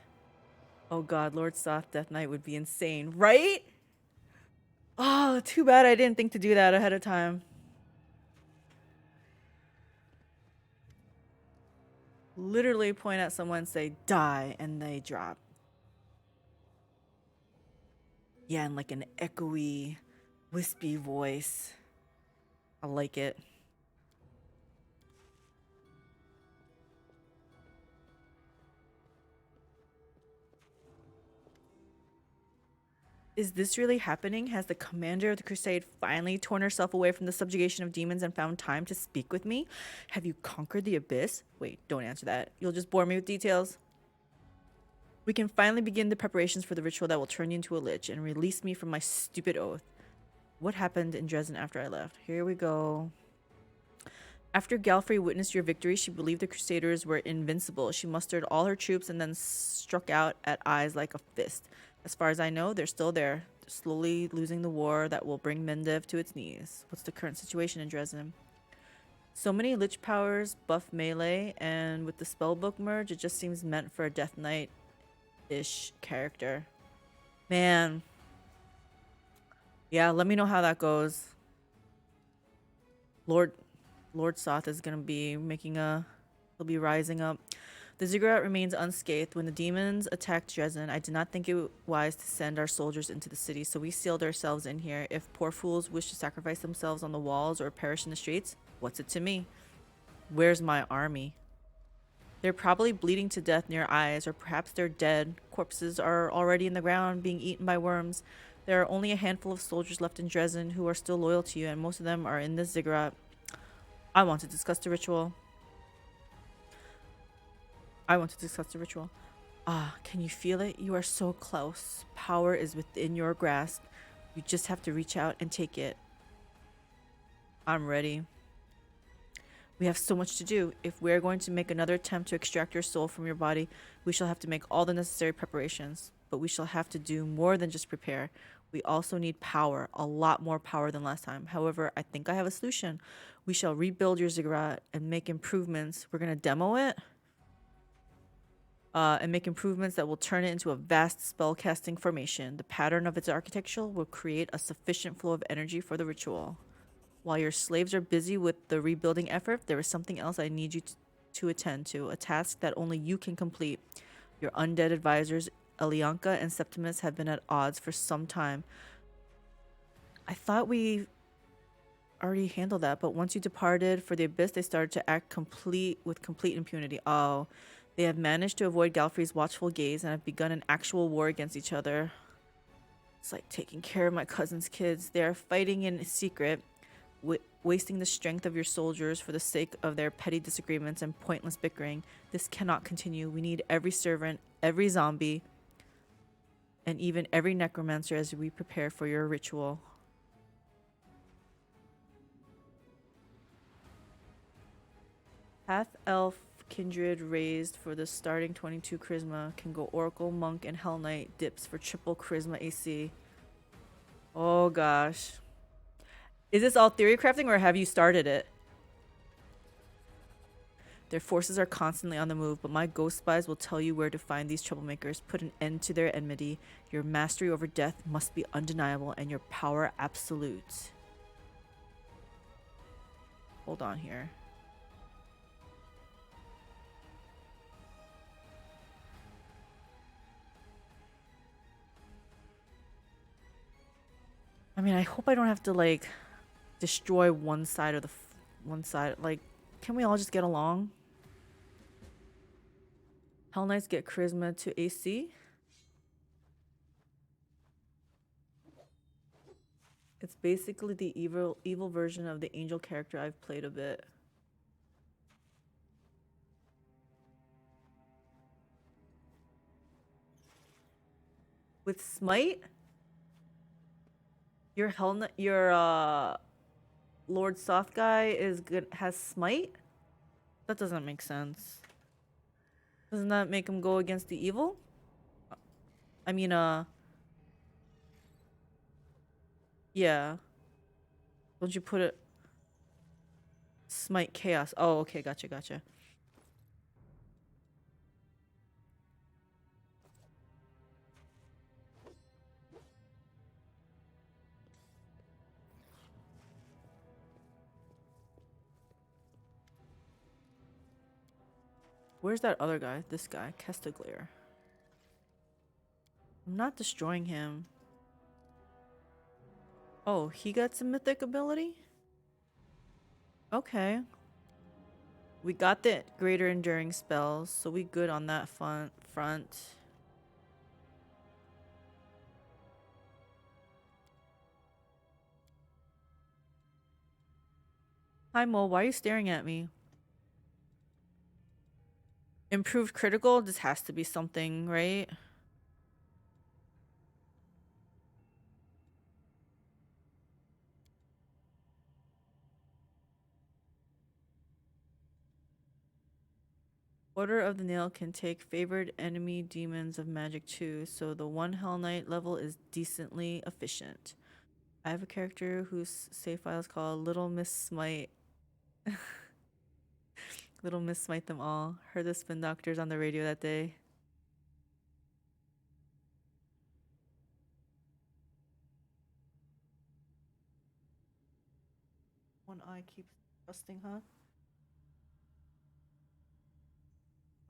Speaker 1: Oh god, Lord Soth Death Knight would be insane, right? Oh, too bad I didn't think to do that ahead of time. Literally point at someone, say die, and they drop. Yeah, and like an echoey, wispy voice. I like it. Is this really happening? Has the commander of the crusade finally torn herself away from the subjugation of demons and found time to speak with me? Have you conquered the abyss? Wait, don't answer that. You'll just bore me with details. We can finally begin the preparations for the ritual that will turn you into a lich and release me from my stupid oath. What happened in Drezen after I left? Here we go. After Galfrey witnessed your victory, she believed the Crusaders were invincible. She mustered all her troops and then struck out at eyes like a fist. As far as I know, they're still there, slowly losing the war that will bring Mendev to its knees. What's the current situation in Drezen? So many lich powers, buff melee, and with the spellbook merge, it just seems meant for a Death Knight-ish character. Man. Yeah, let me know how that goes. Lord Soth is gonna be making he'll be rising up. The ziggurat remains unscathed. When the demons attacked Drezen, I did not think it wise to send our soldiers into the city, so we sealed ourselves in here. If poor fools wish to sacrifice themselves on the walls or perish in the streets, what's it to me? Where's my army? They're probably bleeding to death near eyes, or perhaps they're dead. Corpses are already in the ground, being eaten by worms. There are only a handful of soldiers left in Drezen who are still loyal to you, and most of them are in this ziggurat. I want to discuss the ritual. Ah, can you feel it? You are so close. Power is within your grasp. You just have to reach out and take it. I'm ready. We have so much to do. If we're going to make another attempt to extract your soul from your body, we shall have to make all the necessary preparations. But we shall have to do more than just prepare. We also need power, a lot more power than last time. However, I think I have a solution. We shall rebuild your ziggurat and make improvements. We're going to demo it. And make improvements that will turn it into a vast spellcasting formation. The pattern of its architecture will create a sufficient flow of energy for the ritual. While your slaves are busy with the rebuilding effort, there is something else I need you to attend to, a task that only you can complete. Your undead advisors, Elianka and Septimus, have been at odds for some time. I thought we already handled that, but once you departed for the Abyss, they started to act with complete impunity. Oh, they have managed to avoid Galfrey's watchful gaze and have begun an actual war against each other. It's like taking care of my cousin's kids. They are fighting in secret, wasting the strength of your soldiers for the sake of their petty disagreements and pointless bickering. This cannot continue. We need every servant, every zombie, and even every necromancer as we prepare for your ritual. Half elf kindred raised for the starting 22 charisma can go oracle, monk, and hell knight dips for triple charisma AC. Oh gosh. Is this all theory crafting or have you started it? Their forces are constantly on the move, but my ghost spies will tell you where to find these troublemakers. Put an end to their enmity. Your mastery over death must be undeniable and your power absolute. Hold on here. I mean, I hope I don't have to, like, destroy one side of the... one side. Like, can we all just get along? Hell Knights get charisma to AC. It's basically the evil version of the angel character I've played a bit. With Smite? Your Lord Soft guy is good, has Smite? That doesn't make sense. Doesn't that make him go against the evil? I mean, yeah. Don't you put it... Smite Chaos. Oh, okay, gotcha. Where's that other guy? This guy, Kestaglier. I'm not destroying him. Oh, he got some mythic ability? Okay. We got the greater enduring spells, so we good on that front. Hi Mo, why are you staring at me? Improved critical? This has to be something, right? Order of the Nail can take favored enemy demons of magic too, so the one Hell Knight level is decently efficient. I have a character whose save file is called Little Miss Smite. Little Miss Smite them all. Heard the spin doctors on the radio that day. One eye keeps busting, huh?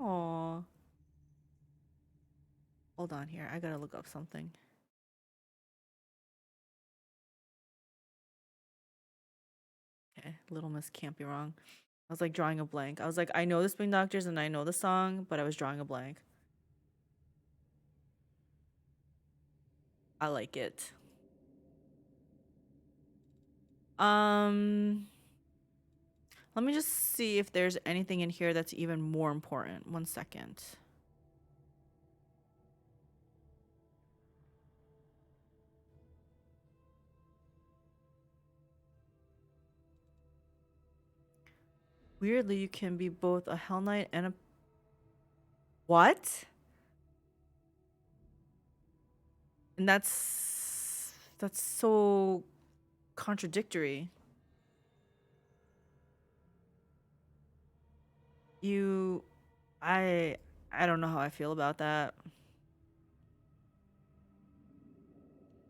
Speaker 1: Aww. Hold on here. I gotta look up something. Okay, Little Miss can't be wrong. I was like drawing a blank. I was like, I know the Spin Doctors and I know the song, but I was drawing a blank. I like it. Let me just see if there's anything in here that's even more important. 1 second. Weirdly, you can be both a Hell Knight and a... What? And that's so contradictory. I don't know how I feel about that.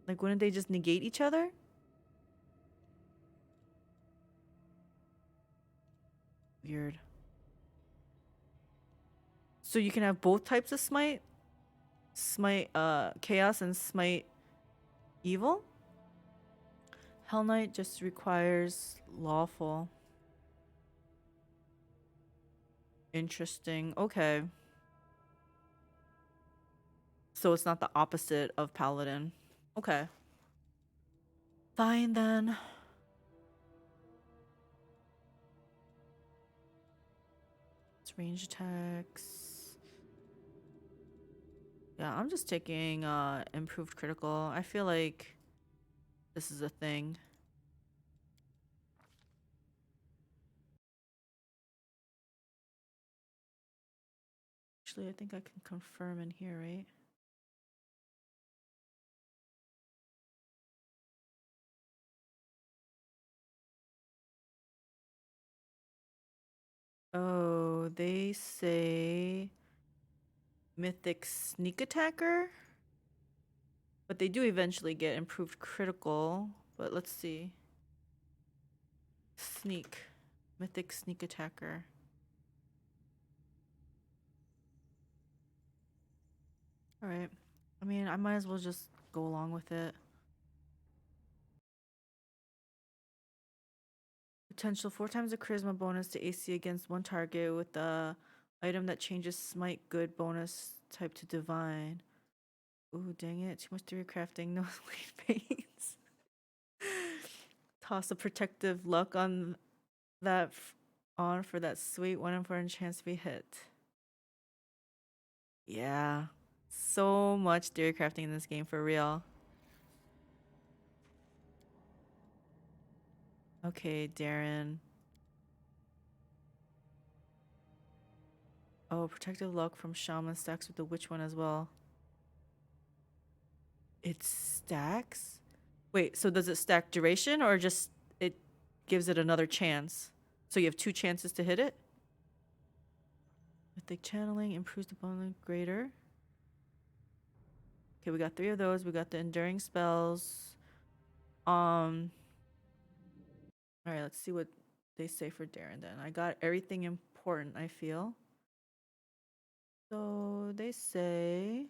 Speaker 1: Like, wouldn't they just negate each other? Weird. So you can have both types of smite? Smite chaos and smite evil? Hell Knight just requires lawful. Interesting. Okay. So it's not the opposite of paladin. Okay. Fine then. It's range attacks. Yeah, I'm just taking improved critical. I feel like this is a thing. Actually, I think I can confirm in here, right? Oh, they say mythic sneak attacker, but they do eventually get improved critical. But let's see. Sneak. Mythic sneak attacker. Alright. I mean, I might as well just go along with it. Potential 4 times the charisma bonus to AC against one target with the item that changes smite good bonus type to divine. Ooh, dang it. Too much theory crafting. No lead pains. Toss a protective luck on that on for that sweet 1 in 4 chance to be hit. Yeah. So much theory crafting in this game for real. Okay, Darren. Oh, protective luck from shaman stacks with the witch one as well. It stacks? Wait, so does it stack duration or just it gives it another chance? So you have 2 chances to hit it? Mythic channeling improves the bonus greater. Okay, we got 3 of those. We got the enduring spells. All right, let's see what they say for Darren then. I got everything important, I feel. So they say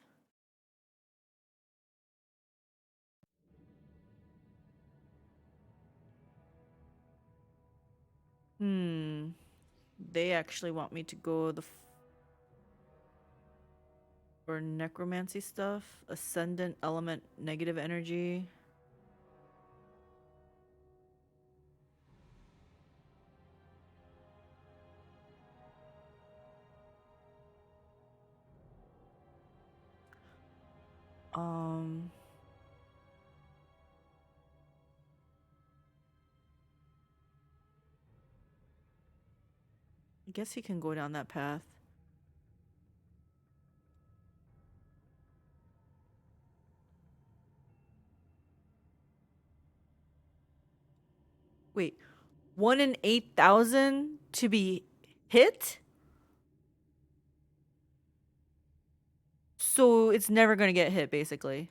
Speaker 1: they actually want me to go for necromancy stuff, ascendant element negative energy. I guess he can go down that path. Wait, 1 in 8,000 to be hit? So it's never gonna get hit, basically.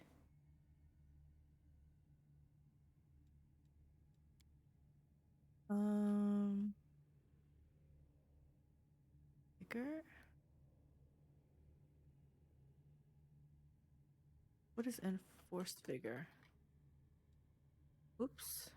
Speaker 1: Bigger? What is enforced vigor? Oops.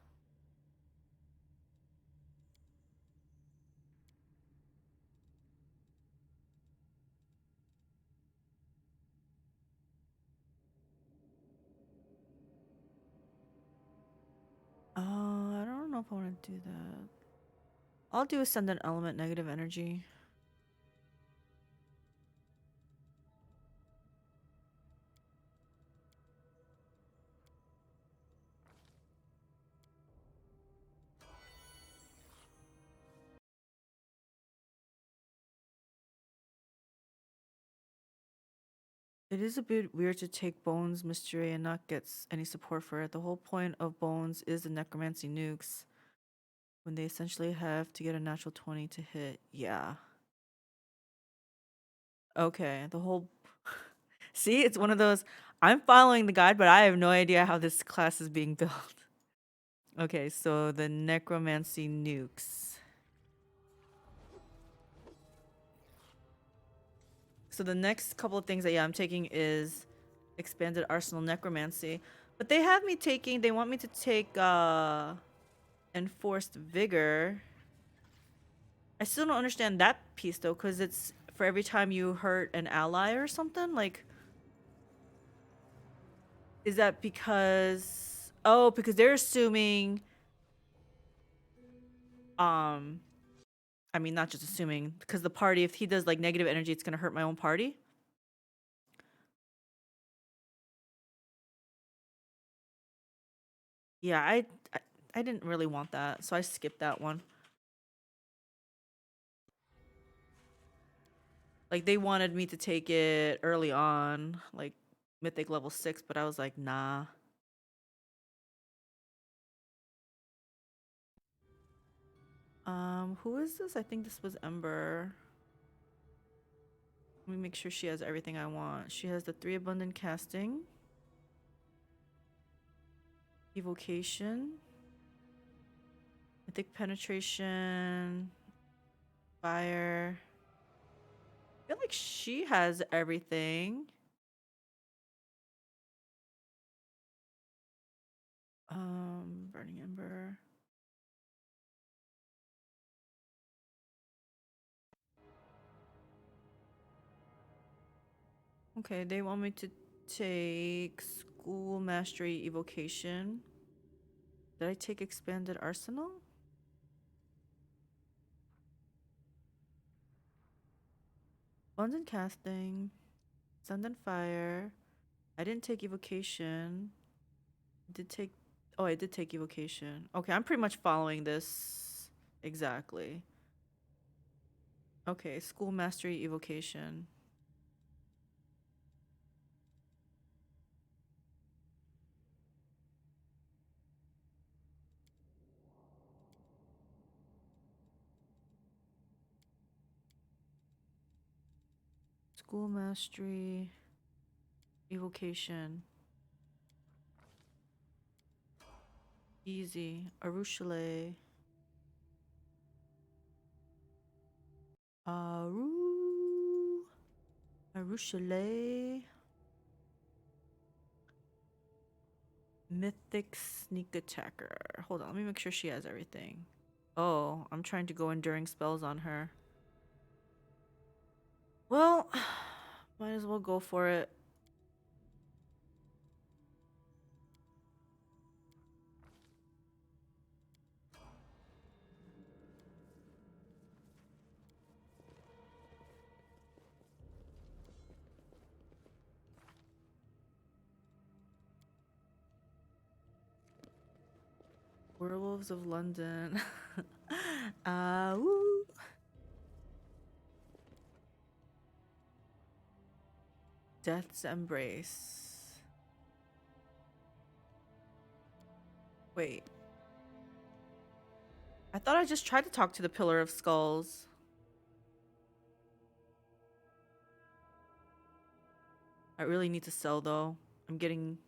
Speaker 1: I don't know if I want to do that. I'll do ascendant element negative energy. It is a bit weird to take Bones Mystery and not get any support for it. The whole point of Bones is the Necromancy nukes. When they essentially have to get a natural 20 to hit. Yeah. Okay, the whole... See, it's one of those... I'm following the guide, but I have no idea how this class is being built. Okay, so the Necromancy nukes. So the next couple of things that, yeah, I'm taking is Expanded Arsenal Necromancy. But they have me taking... They want me to take, Enforced Vigor. I still don't understand that piece, though, because it's for every time you hurt an ally or something? Like... Is that because... Oh, because they're assuming... I mean, not just assuming, because the party, if he does, like, negative energy, it's gonna hurt my own party? Yeah, I didn't really want that, so I skipped that one. Like, they wanted me to take it early on, like, Mythic level 6, but I was like, nah. Who is this? I think this was Ember. Let me make sure she has everything I want. She has the 3 abundant casting. Evocation. Mythic penetration. Fire. I feel like she has everything. Burning Ember. Okay, they want me to take School Mastery Evocation. Did I take Expanded Arsenal? Abundant Casting. Sand and Fire. I didn't take Evocation. I did take... Oh, I did take Evocation. Okay, I'm pretty much following this exactly. Okay, School Mastery Evocation. School Mastery Evocation. Easy. Arushale. Arushale. Mythic Sneak Attacker. Hold on, let me make sure she has everything. Oh, I'm trying to go enduring spells on her. Well, might as well go for it. Werewolves of London. Woo. Death's Embrace. Wait. I thought I just tried to talk to the Pillar of Skulls. I really need to sell, though. I'm getting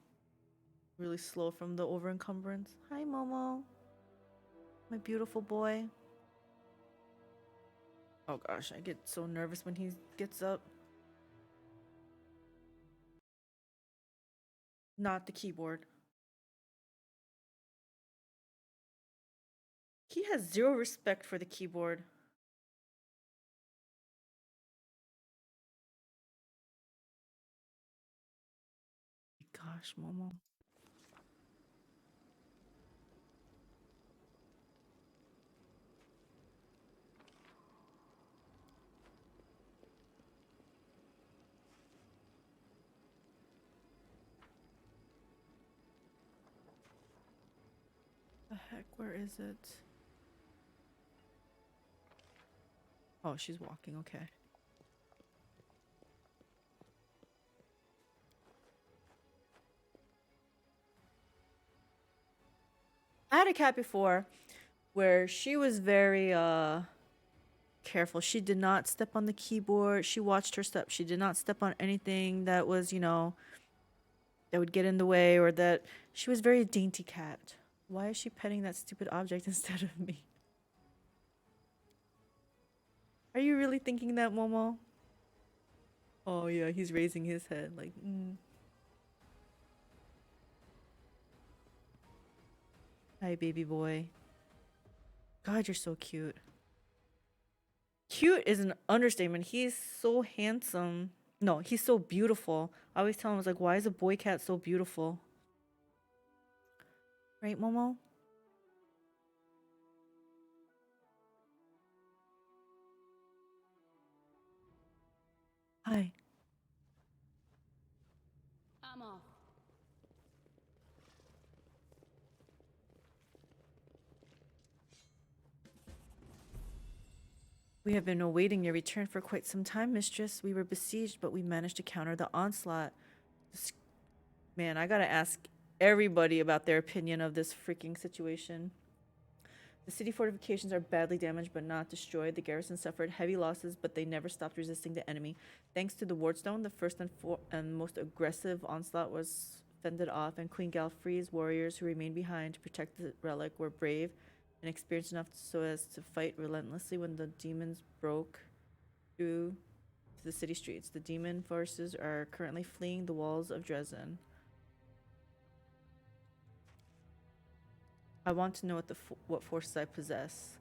Speaker 1: really slow from the over-encumbrance. Hi, Momo. My beautiful boy. Oh gosh, I get so nervous when he gets up. not the keyboard. He has zero respect for the keyboard. Gosh, Momo. The heck, where is it? Oh, she's walking, okay. I had a cat before where she was very careful. She did not step on the keyboard. She watched her step. She did not step on anything that was, you know, that would get in the way, or that she was very dainty cat. Why is she petting that stupid object instead of me? Are you really thinking that, Momo? Oh yeah, he's raising his head like, Hi, baby boy. God, you're so cute. Cute is an understatement. He's so handsome. No, he's so beautiful. I always tell him, I was like, why is a boy cat so beautiful? Right, Momo? Hi.
Speaker 17: I'm off.
Speaker 1: We have been awaiting your return for quite some time, mistress. We were besieged, but we managed to counter the onslaught. Man, I gotta ask everybody about their opinion of this freaking situation. The city fortifications are badly damaged but not destroyed. The garrison suffered heavy losses, but they never stopped resisting the enemy. Thanks to the wardstone, the first and most aggressive onslaught was fended off, and Queen Galfrey's warriors who remained behind to protect the relic were brave and experienced enough so as to fight relentlessly when the demons broke through to the city streets. The demon forces are currently fleeing the walls of Drezen. I want to know what forces I possess.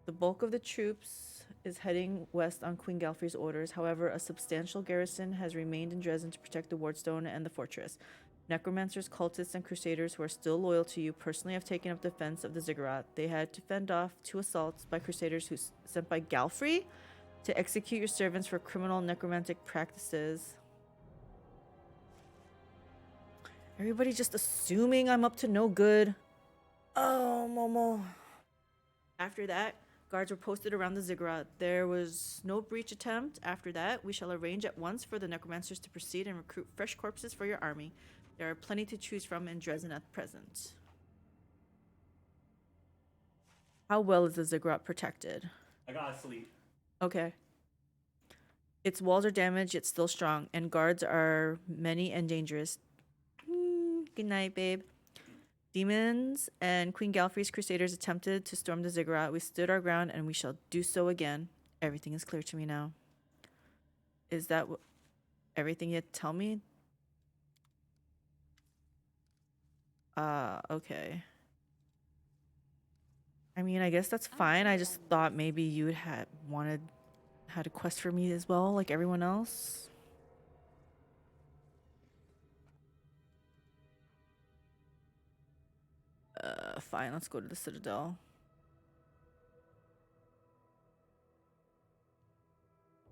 Speaker 1: The bulk of the troops is heading west on Queen Galfrey's orders. However, a substantial garrison has remained in Dresden to protect the wardstone and the fortress. Necromancers, cultists, and crusaders who are still loyal to you personally have taken up defense of the ziggurat. They had to fend off 2 assaults by crusaders who sent by Galfrey to execute your servants for criminal necromantic practices. Everybody just assuming I'm up to no good. Oh, Momo. After that, guards were posted around the ziggurat. There was no breach attempt. After that, we shall arrange at once for the necromancers to proceed and recruit fresh corpses for your army. There are plenty to choose from in Drezen at present. How well is the ziggurat protected?
Speaker 3: I gotta sleep.
Speaker 1: Okay. Its walls are damaged, yet still strong, and guards are many and dangerous. Good night, babe. Demons and Queen Galfrey's crusaders attempted to storm the ziggurat. We stood our ground, and we shall do so again. Everything is clear to me now. Is that everything you tell me? Okay. I mean, I guess that's fine. I just thought maybe you had had a quest for me as well, like everyone else. Fine, let's go to the Citadel.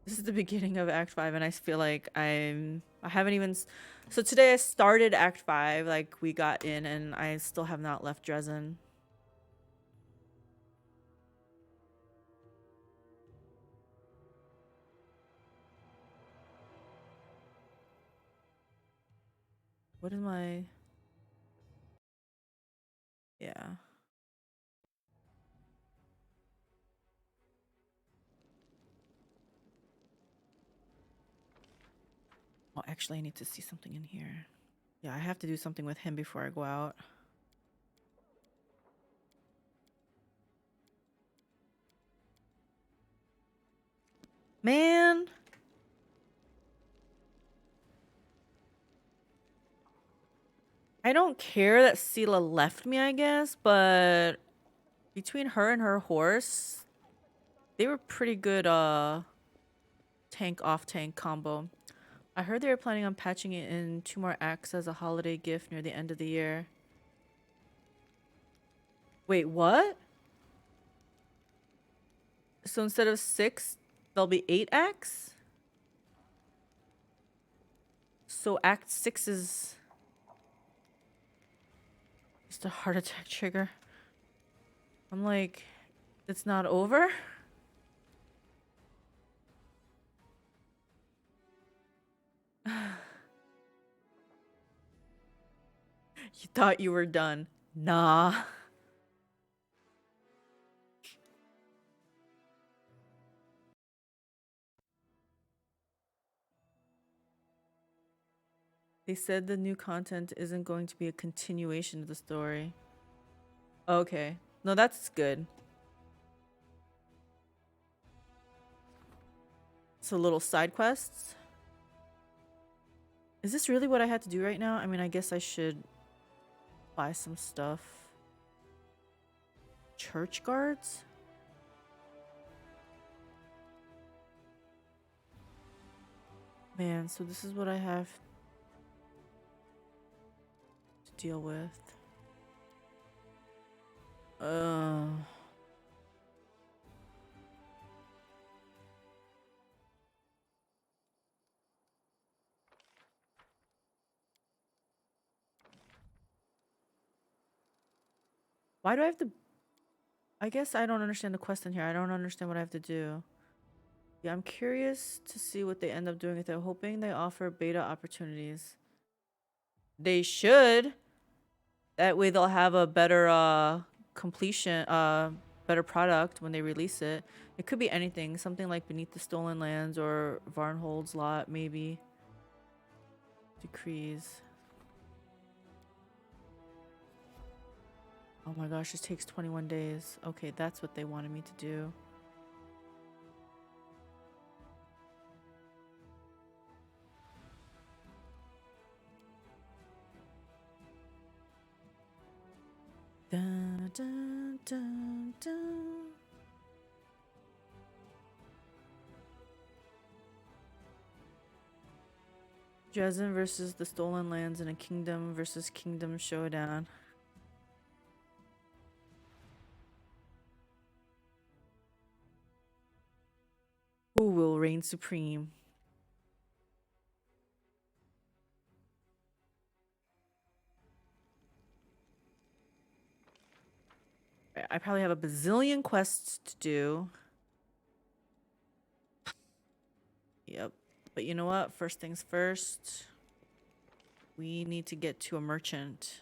Speaker 1: This is the beginning of Act 5, and I feel like I haven't even... So today I started Act 5, like we got in, and I still have not left Drezen. What is my... Yeah. Well, actually, I need to see something in here. Yeah, I have to do something with him before I go out. Man! I don't care that Sela left me, I guess, but between her and her horse, they were pretty good tank off tank combo. I heard they were planning on patching it in 2 more acts as a holiday gift near the end of the year. Wait, what? So instead of 6, there'll be 8 acts? So act 6 is just a heart attack trigger. I'm like, it's not over? You thought you were done. Nah. They said the new content isn't going to be a continuation of the story. Okay. No, that's good. So little side quests. Is this really what I had to do right now? I mean, I guess I should buy some stuff. Church guards? Man, so this is what I have to deal with. Why do I have to... I guess I don't understand the quest in here. I don't understand what I have to do. Yeah, I'm curious to see what they end up doing with it. Hoping they offer beta opportunities. They should. That way they'll have a better completion, better product when they release it. It could be anything. Something like Beneath the Stolen Lands or Varnhold's Lot, maybe. Decrees. Oh my gosh, this takes 21 days. Okay, that's what they wanted me to do. Dun, dun, dun, dun. Drezen versus the Stolen Lands in a Kingdom versus Kingdom showdown. Who will reign supreme? I probably have a bazillion quests to do. Yep. But you know what? First things first. We need to get to a merchant.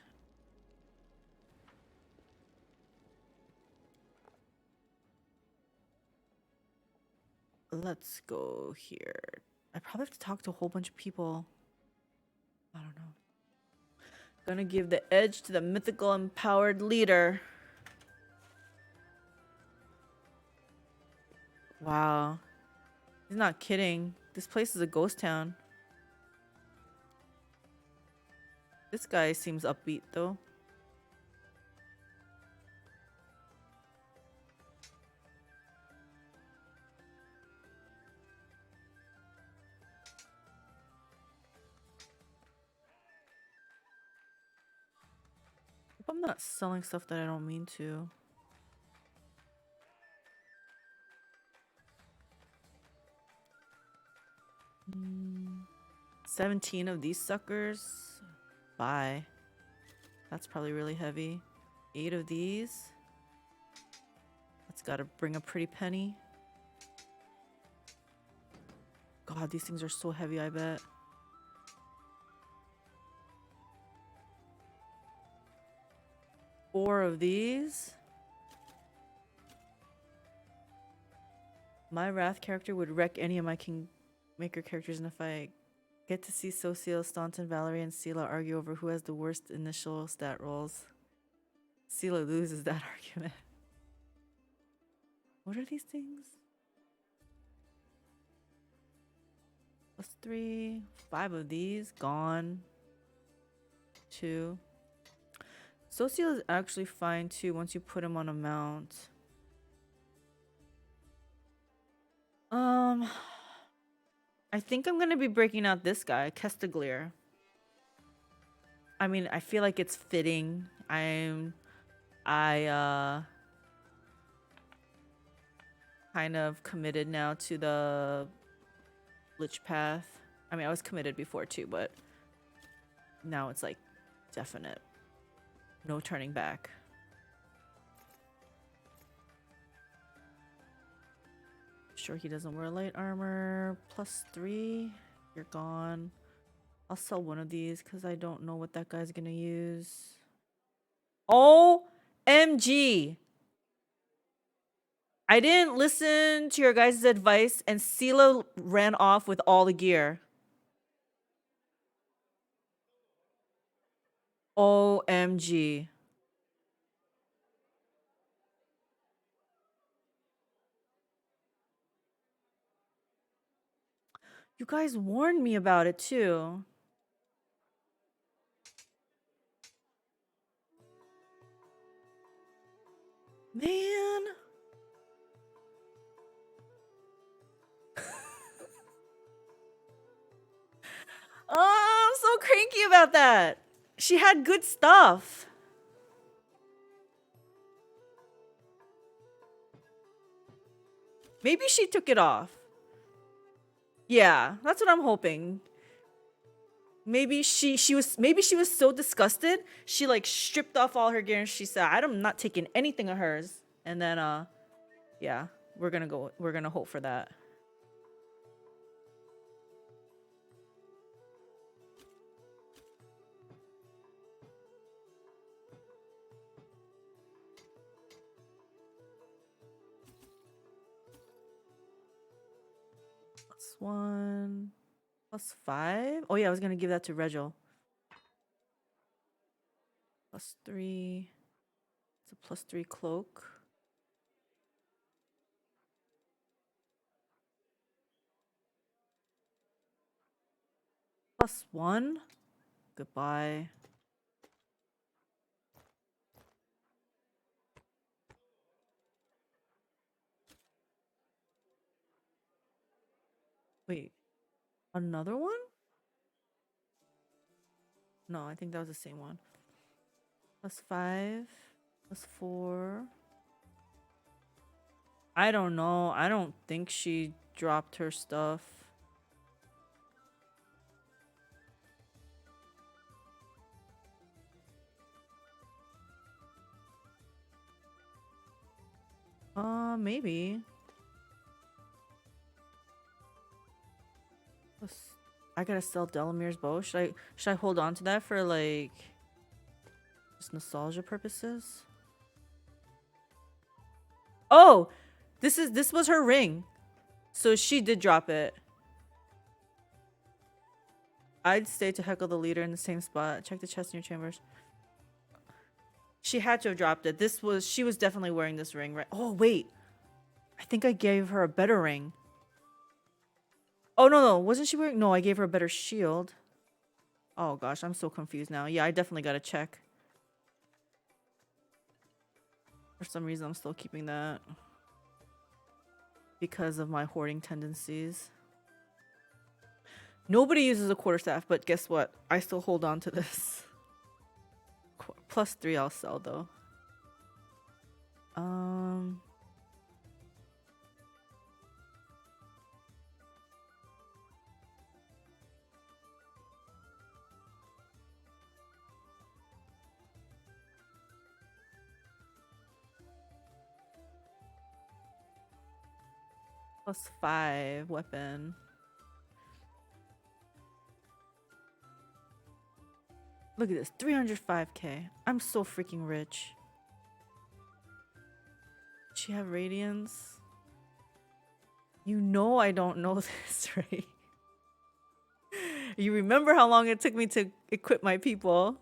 Speaker 1: Let's go here. I probably have to talk to a whole bunch of people. I don't know. Gonna give the edge to the mythical empowered leader. Wow. He's not kidding. This place is a ghost town. This guy seems upbeat though. Hope I'm not selling stuff that I don't mean to. Mm, 17 of these suckers. Bye. That's probably really heavy. 8 of these. That's gotta bring a pretty penny. God, these things are so heavy, I bet. Four of these. My Wrath character would wreck any of my Kingmaker characters in a fight. Get to see Socio, Staunton, Valerie, and Sela argue over who has the worst initial stat rolls. Sela loses that argument. What are these things? +3. 5 of these. Gone. 2. Social is actually fine too once you put him on a mount. I think I'm gonna be breaking out this guy, Kestaglier. I mean, I feel like it's fitting. I kind of committed now to the lich path. I mean, I was committed before too, but now it's like definite. No turning back. Sure, he doesn't wear light armor. +3. You're gone. I'll sell one of these because I don't know what that guy's gonna use. OMG! I didn't listen to your guys' advice and Sela ran off with all the gear. OMG. You guys warned me about it too. Man. Oh, I'm so cranky about that. She had good stuff. Maybe she took it off. Yeah, that's what I'm hoping. Maybe she was so disgusted, she like stripped off all her gear and she said, I'm not taking anything of hers. And then yeah, we're gonna hope for that. +1, +5. Oh yeah, I was gonna give that to Regil. +3. It's a +3 cloak. +1. Goodbye. Wait, another one? No, I think that was the same one. +5, +4. I don't know. I don't think she dropped her stuff. Maybe. I gotta sell Delamir's bow. Should I hold on to that for like just nostalgia purposes? Oh, this was her ring. So she did drop it. I'd stay to heckle the leader in the same spot. Check the chest in your chambers. She had to have dropped it. She was definitely wearing this ring, right? Oh, wait. I think I gave her a better ring. Oh, no. Wasn't she wearing... No, I gave her a better shield. Oh, gosh. I'm so confused now. Yeah, I definitely gotta check. For some reason, I'm still keeping that. Because of my hoarding tendencies. Nobody uses a quarterstaff, but guess what? I still hold on to this. +3 I'll sell, though. +5 weapon. Look at this, 305k. I'm so freaking rich. Does she have radiance? You know I don't know this, right? You remember how long it took me to equip my people?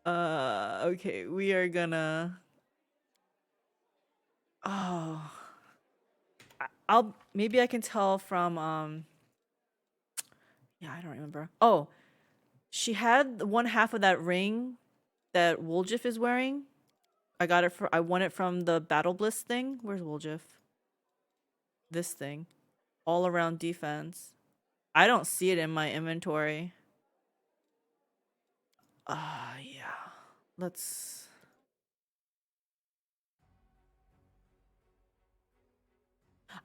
Speaker 1: Okay, we are gonna... Oh. Maybe I can tell from, yeah, I don't remember. Oh, She had one half of that ring that Woljif is wearing. I won it from the Battle Bliss thing. Where's Woljif? This thing. All around defense. I don't see it in my inventory. Yeah. Let's...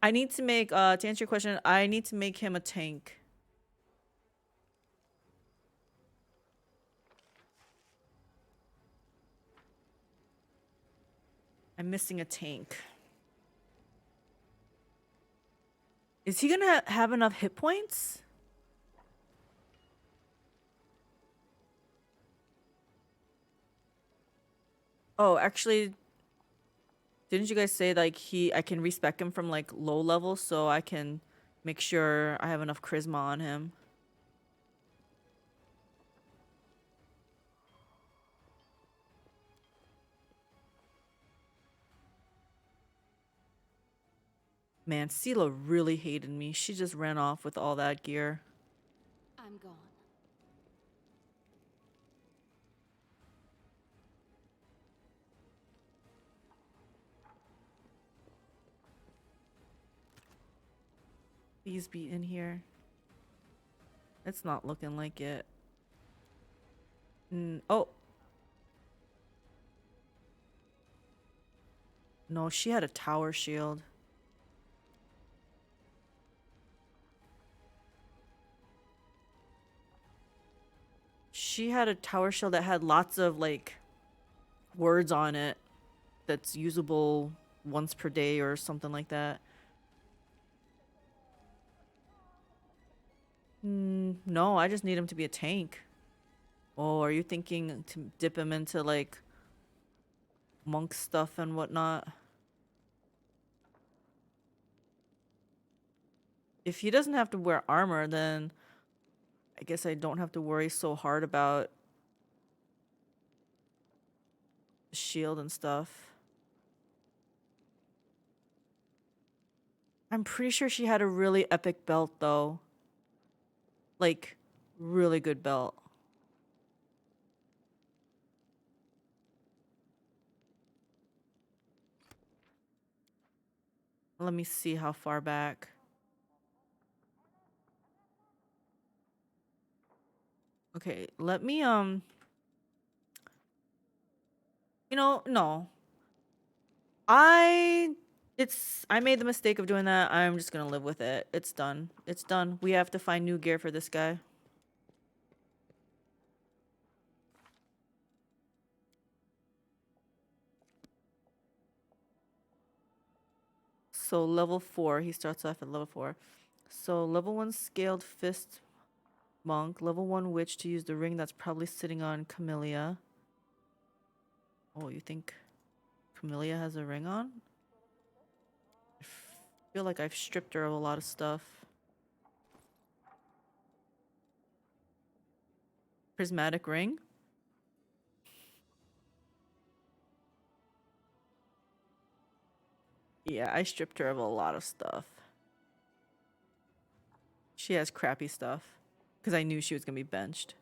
Speaker 1: I need to make, to answer your question, I need to make him a tank. I'm missing a tank. Is he gonna have enough hit points? Oh, actually, didn't you guys say like I can respec him from like low level so I can make sure I have enough charisma on him? Man, Sela really hated me. She just ran off with all that gear.
Speaker 8: I'm gone.
Speaker 1: Please be in here. It's not looking like it. Oh. No, she had a tower shield. She had a tower shield that had lots of like words on it that's usable once per day or something like that. No, I just need him to be a tank. Oh, are you thinking to dip him into like monk stuff and whatnot? If he doesn't have to wear armor, then I guess I don't have to worry so hard about the shield and stuff. I'm pretty sure she had a really epic belt though. Like, really good belt. Let me see how far back. Okay, let me you know, no. I made the mistake of doing that. I'm just gonna live with it. It's done. It's done. We have to find new gear for this guy. So level 4, he starts off at level 4. So level 1 scaled fist monk, level 1 witch to use the ring that's probably sitting on Camellia. Oh, you think Camellia has a ring on? I feel like I've stripped her of a lot of stuff. Prismatic ring? Yeah, I stripped her of a lot of stuff. She has crappy stuff. Because I knew she was going to be benched.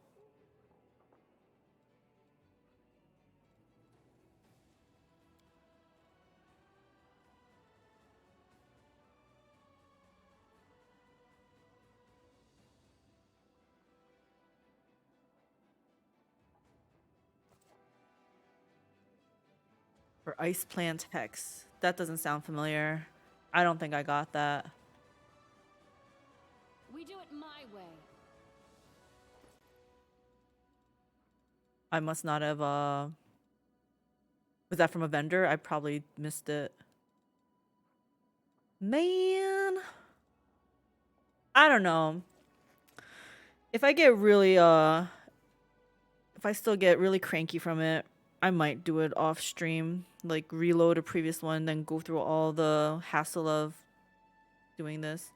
Speaker 1: For Ice Plant Hex. That doesn't sound familiar. I don't think I got that.
Speaker 8: We do it my way.
Speaker 1: I must not have, was that from a vendor? I probably missed it. Man. I don't know. If I get really, if I still get really cranky from it, I might do it off stream. Like, reload a previous one, then go through all the hassle of doing this.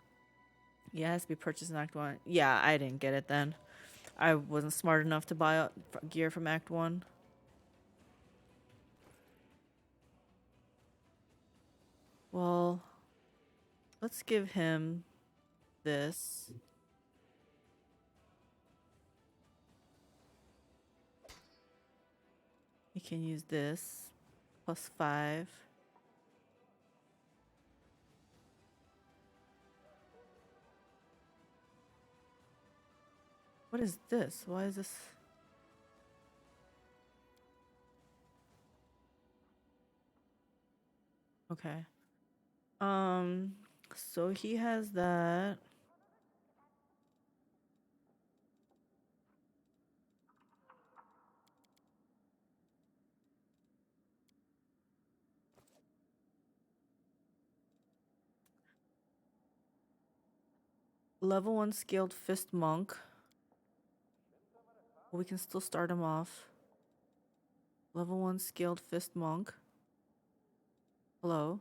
Speaker 1: Yeah, it has to be purchased in Act 1. Yeah, I didn't get it then. I wasn't smart enough to buy gear from Act 1. Well, let's give him this. can use this. +5. What is this? Why is this? Okay. So he has that. Level 1 scaled fist monk. Well, we can still start him off. Level 1 scaled fist monk. Hello.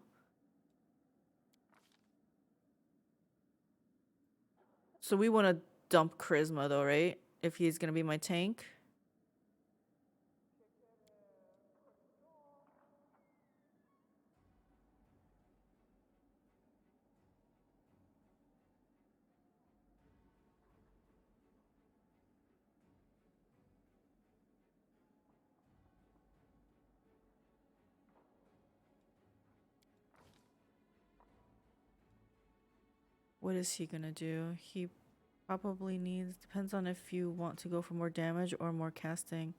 Speaker 1: So we want to dump charisma though, right? If he's gonna be my tank. What is he gonna do? He probably needs, depends on if you want to go for more damage or more casting.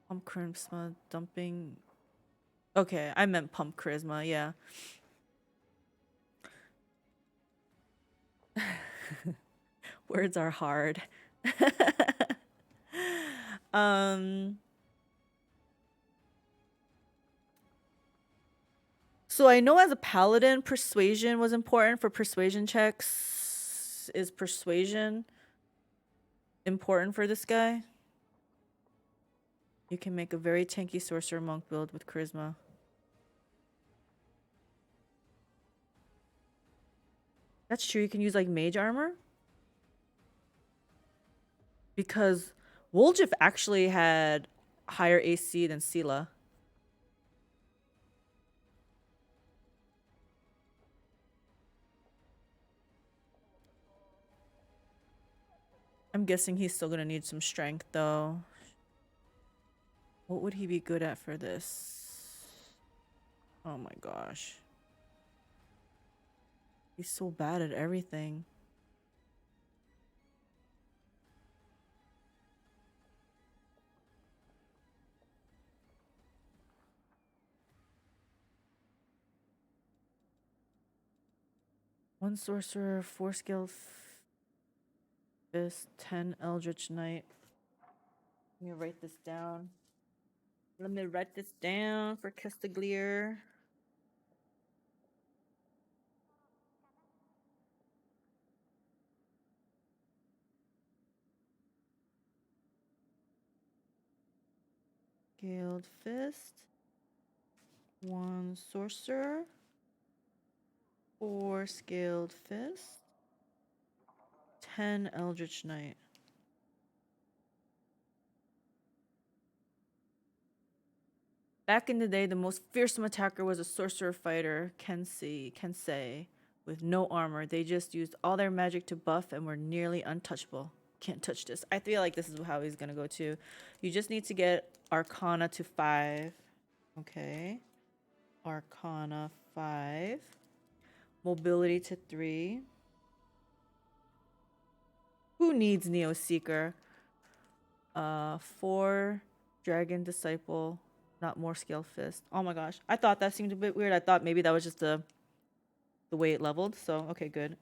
Speaker 1: Pump charisma, dumping. Okay, I meant pump charisma, yeah. Words are hard. So I know as a paladin, persuasion was important for persuasion checks. Is persuasion important for this guy? You can make a very tanky sorcerer monk build with charisma. That's true. You can use like mage armor. Because Woljif actually had higher AC than Sela. I'm guessing he's still gonna need some strength though. What would he be good at for this? Oh my gosh. He's so bad at everything. One sorcerer, 4 skill fist, 10 eldritch knight. Let me write this down. Let me write this down for Castiglier. Scaled fist. 1 sorcerer. 4 scaled fist. 10 eldritch knight. Back in the day, the most fearsome attacker was a sorcerer fighter, Kensei, with no armor. They just used all their magic to buff and were nearly untouchable. Can't touch this. I feel like this is how he's gonna go too. You just need to get Arcana to 5. Okay. Arcana 5. Mobility to 3. Who needs Neo Seeker? 4 Dragon Disciple. Not more scale fist. Oh my gosh. I thought that seemed a bit weird. I thought maybe that was just the way it leveled. So, okay, good.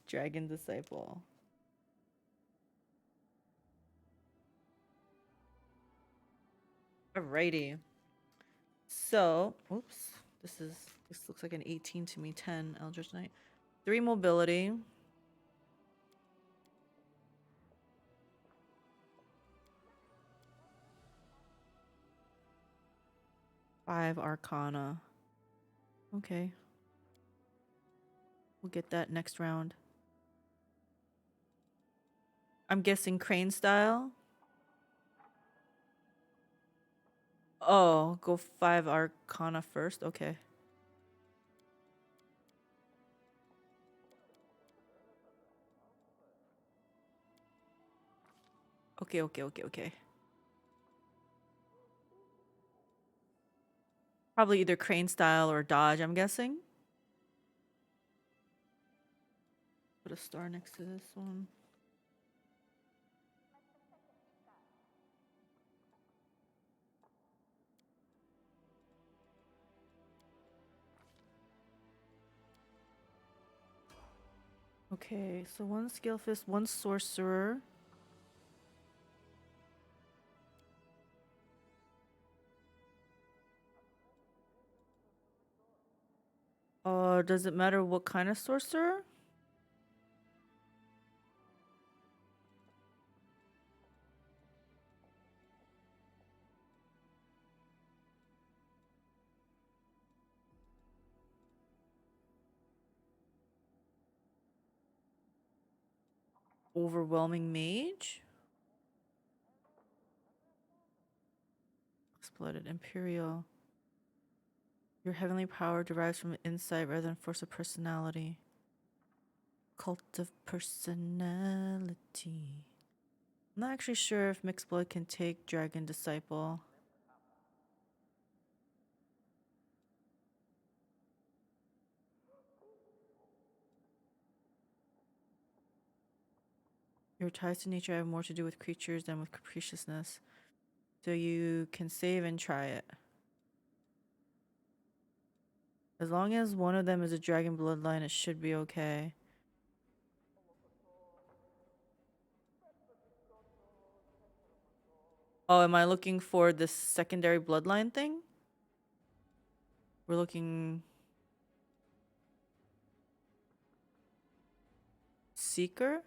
Speaker 1: Dragon Disciple. Alrighty. So, oops. This looks like an 18 to me. 10 Eldritch Knight. 3 mobility. 5 Arcana. Okay. We'll get that next round. I'm guessing crane style. Oh, go 5 Arcana first. Okay. Okay. Probably either crane style or dodge, I'm guessing. Put a star next to this one. Okay, so one scale fist, one sorcerer. Does it matter what kind of sorcerer? Overwhelming mage? Exploded Imperial. Your heavenly power derives from insight rather than force of personality. Cult of personality. I'm not actually sure if mixed blood can take Dragon Disciple. Your ties to nature have more to do with creatures than with capriciousness. So you can save and try it. As long as one of them is a dragon bloodline, it should be okay. Oh, am I looking for this secondary bloodline thing? We're looking... Seeker?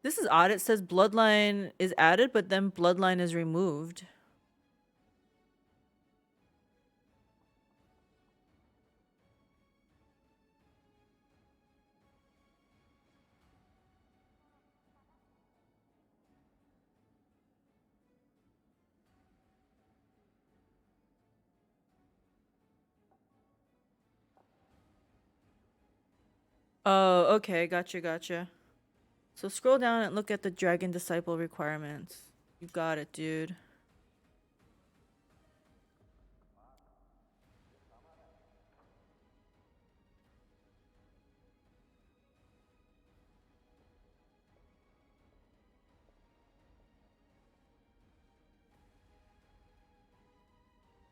Speaker 1: This is odd. It says bloodline is added, but then bloodline is removed. Oh, okay. Gotcha, gotcha. So scroll down and look at the Dragon Disciple requirements. You got it, dude.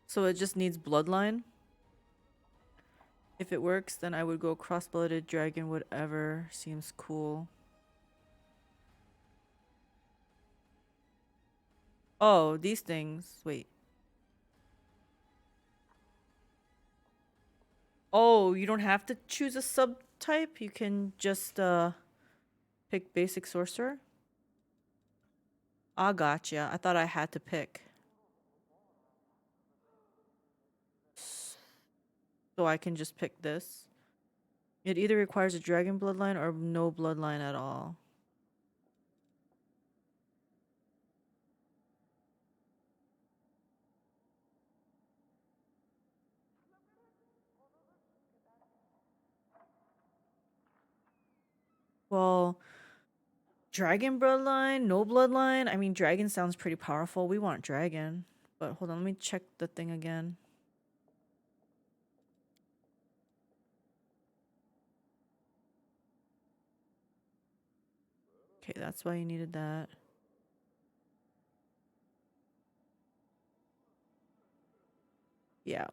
Speaker 1: So it just needs bloodline? If it works, then I would go cross-blooded dragon, whatever seems cool. Oh, these things. Wait. Oh, you don't have to choose a subtype? You can just pick basic sorcerer? Ah, gotcha. I thought I had to pick. So I can just pick this. It either requires a dragon bloodline or no bloodline at all. Well, dragon bloodline, no bloodline. I mean, dragon sounds pretty powerful. We want dragon. But hold on, let me check the thing again. Okay, that's why you needed that. Yeah,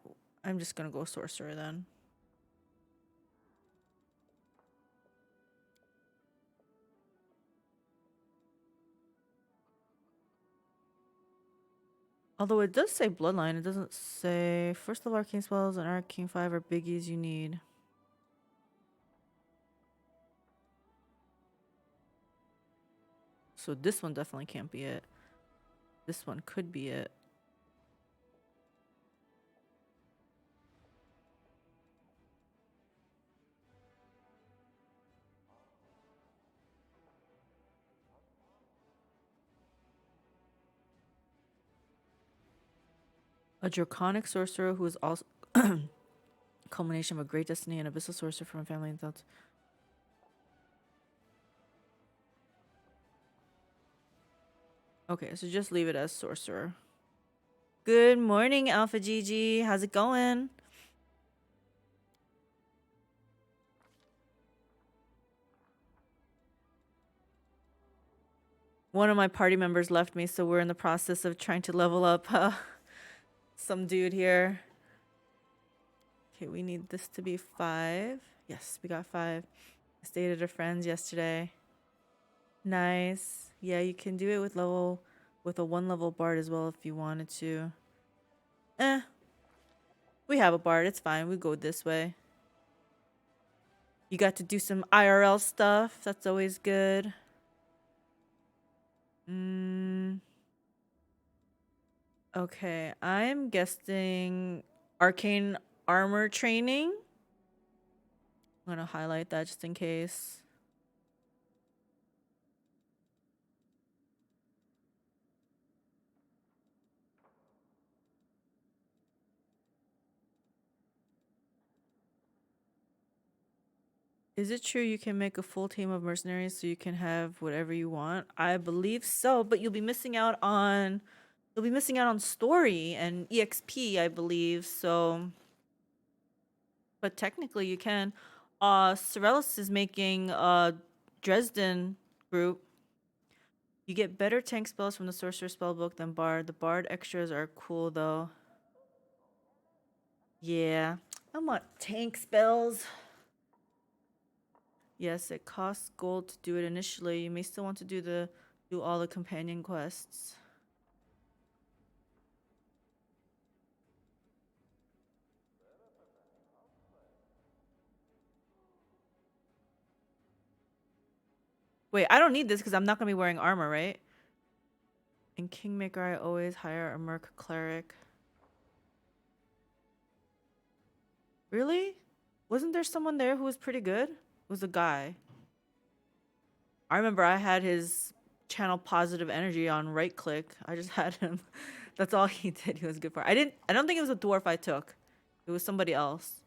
Speaker 1: I'm just gonna go sorcerer then. Although it does say bloodline, it doesn't say first level arcane spells and arcane 5 are biggies you need. So this one definitely can't be it. This one could be it. A draconic sorcerer who is also Culmination of a great destiny and abyssal sorcerer from a family and thoughts. Okay, so just leave it as sorcerer. Good morning, Alpha GG. How's it going? One of my party members left me, so we're in the process of trying to level up some dude here. Okay, we need this to be 5. Yes, we got 5. I stayed at a friend's yesterday. Nice. Yeah, you can do it with a 1 level bard as well if you wanted to. We have a bard. It's fine. We go this way. You got to do some IRL stuff. That's always good. Okay, I'm guessing arcane armor training. I'm gonna highlight that just in case. Is it true you can make a full team of mercenaries so you can have whatever you want? I believe so, but you'll be missing out on story and EXP, I believe. So, but technically you can. Sorellis is making a Drezen group. You get better tank spells from the sorcerer spellbook than bard. The bard extras are cool though. Yeah, I want tank spells. Yes, it costs gold to do it initially. You may still want to do all the companion quests. Wait, I don't need this because I'm not gonna be wearing armor, right? In Kingmaker, I always hire a merc cleric. Really? Wasn't there someone there who was pretty good? It was a guy. I remember I had his channel positive energy on right click. I just had him. That's all he did. He was good for. I don't think it was a dwarf I took. It was somebody else.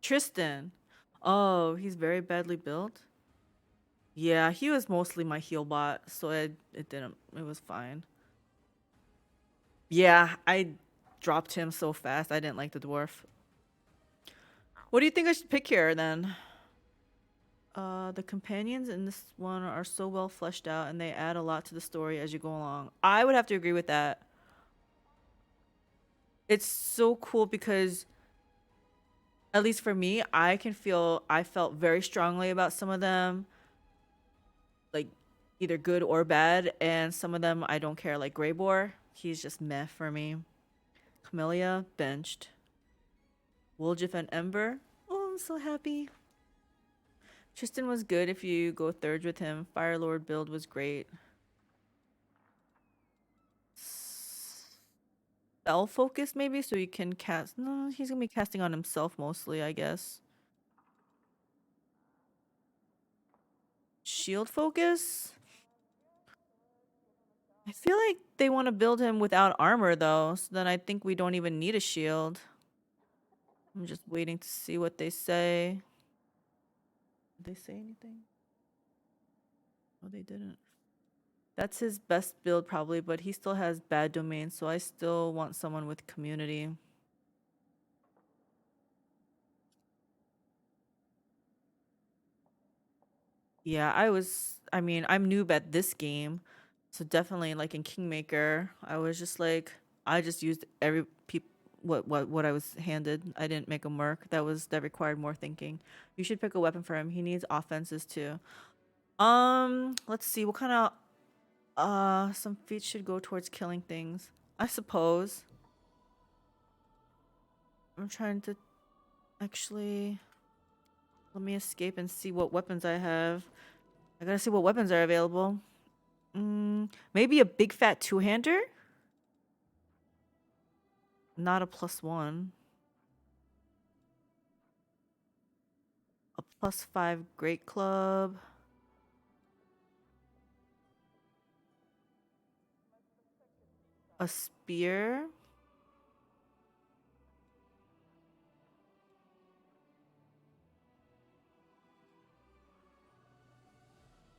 Speaker 1: Tristan. Oh, he's very badly built. Yeah, he was mostly my heal bot, so it was fine. Yeah, I dropped him so fast. I didn't like the dwarf. What do you think I should pick here then? The companions in this one are so well fleshed out and they add a lot to the story as you go along. I would have to agree with that. It's so cool because at least for me, I felt very strongly about some of them. Like either good or bad, and some of them I don't care, like Greybor. He's just meh for me. Camellia, benched. Woljif and Ember. Oh, I'm so happy. Tristan was good if you go third with him. Firelord build was great. Spell focus maybe, so you can cast. No, he's gonna be casting on himself mostly, I guess. Shield focus? I feel like they want to build him without armor though, so then I think we don't even need a shield. I'm just waiting to see what they say. Did they say anything? Oh, they didn't. That's his best build probably, but he still has bad domain, so I still want someone with community. Yeah, I mean, I'm noob at this game, so definitely like in Kingmaker, I was just like, I just used what I was handed. I didn't make him work. That required more thinking. You should pick a weapon for him. He needs offenses too. Let's see. What kind of some feats should go towards killing things, I suppose. I'm trying to actually let me escape and see what weapons I have. I gotta see what weapons are available. Maybe a big fat two-hander? Not a +1. A +5 Great Club. A spear.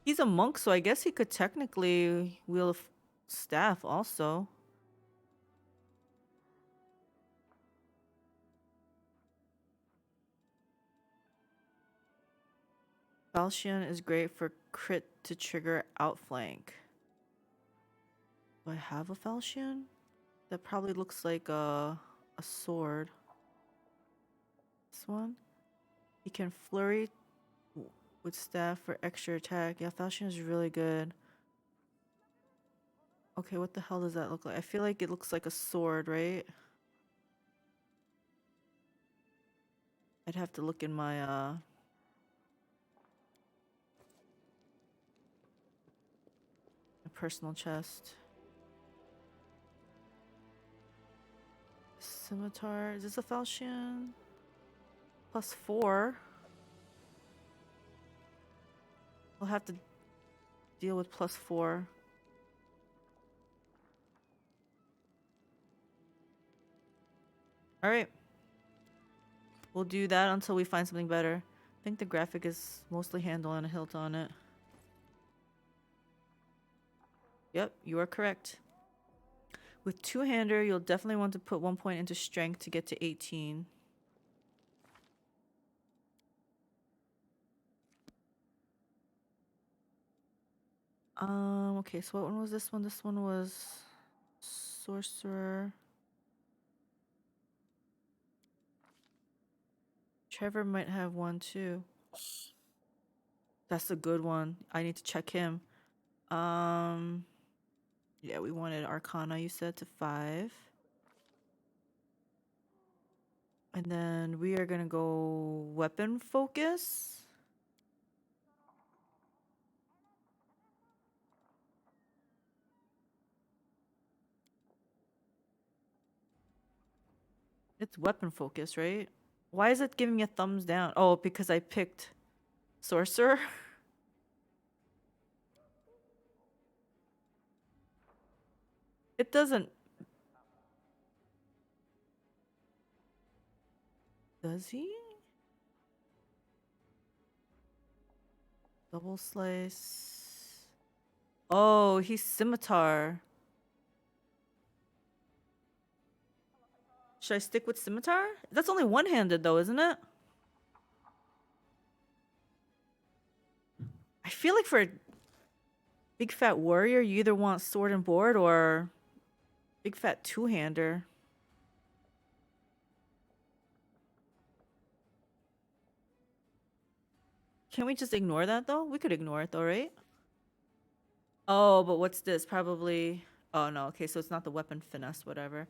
Speaker 1: He's a monk, so I guess he could technically wield a staff also. Falchion is great for crit to trigger outflank. Do I have a falchion? That probably looks like a sword. This one? He can flurry with staff for extra attack. Yeah, falchion is really good. Okay, what the hell does that look like? I feel like it looks like a sword, right? I'd have to look in my personal chest. Scimitar. Is this a falchion? +4. We'll have to deal with +4. Alright. We'll do that until we find something better. I think the graphic is mostly handle and a hilt on it. Yep, you are correct. With two-hander, you'll definitely want to put 1 point into strength to get to 18. Okay, so what one was this one? This one was sorcerer. Trevor might have one too. That's a good one. I need to check him. Yeah, we wanted Arcana, you said, to 5. And then we are gonna go weapon focus. It's weapon focus, right? Why is it giving me a thumbs down? Oh, because I picked sorcerer. It doesn't. Does he? Double slice. Oh, he's scimitar. Should I stick with scimitar? That's only one-handed though, isn't it? I feel like for a big fat warrior, you either want sword and board or big fat two-hander. Can we just ignore that though? We could ignore it though, right? Oh, but what's this? Probably. Oh no, okay, so it's not the weapon finesse, whatever.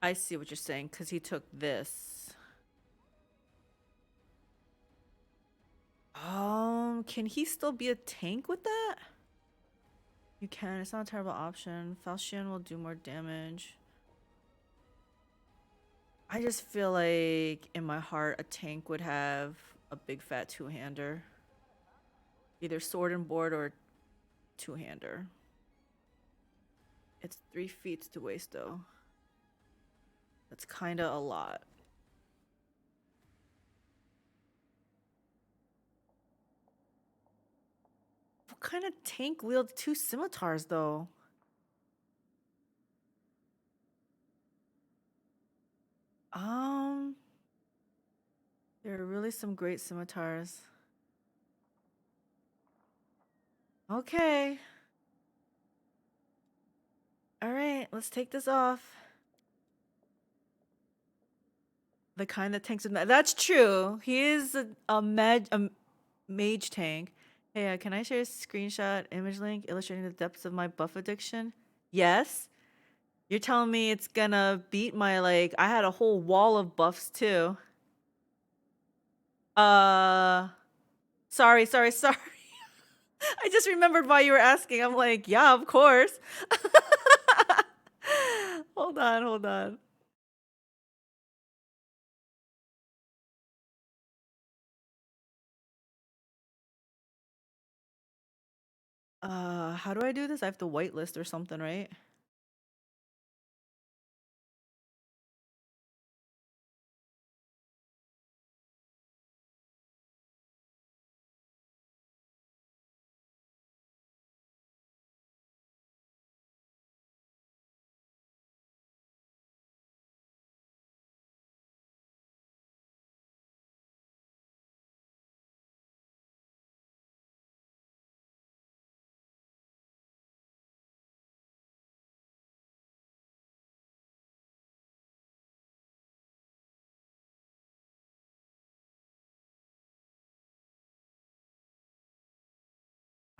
Speaker 1: I see what you're saying, because he took this. Can he still be a tank with that? You can. It's not a terrible option. Falchion will do more damage. I just feel like in my heart a tank would have a big fat two-hander. Either sword and board or two-hander. It's 3 feats to waste though. That's kinda a lot. What kind of tank wields 2 scimitars though? There are really some great scimitars. Okay. Alright, let's take this off. The kind that tanks with that's true. He is a mage tank. Hey, can I share a screenshot image link illustrating the depths of my buff addiction? Yes. You're telling me it's gonna beat my, like, I had a whole wall of buffs too. Sorry. I just remembered why you were asking. I'm like, yeah, of course. Hold on, hold on. How do I do this? I have to whitelist or something, right?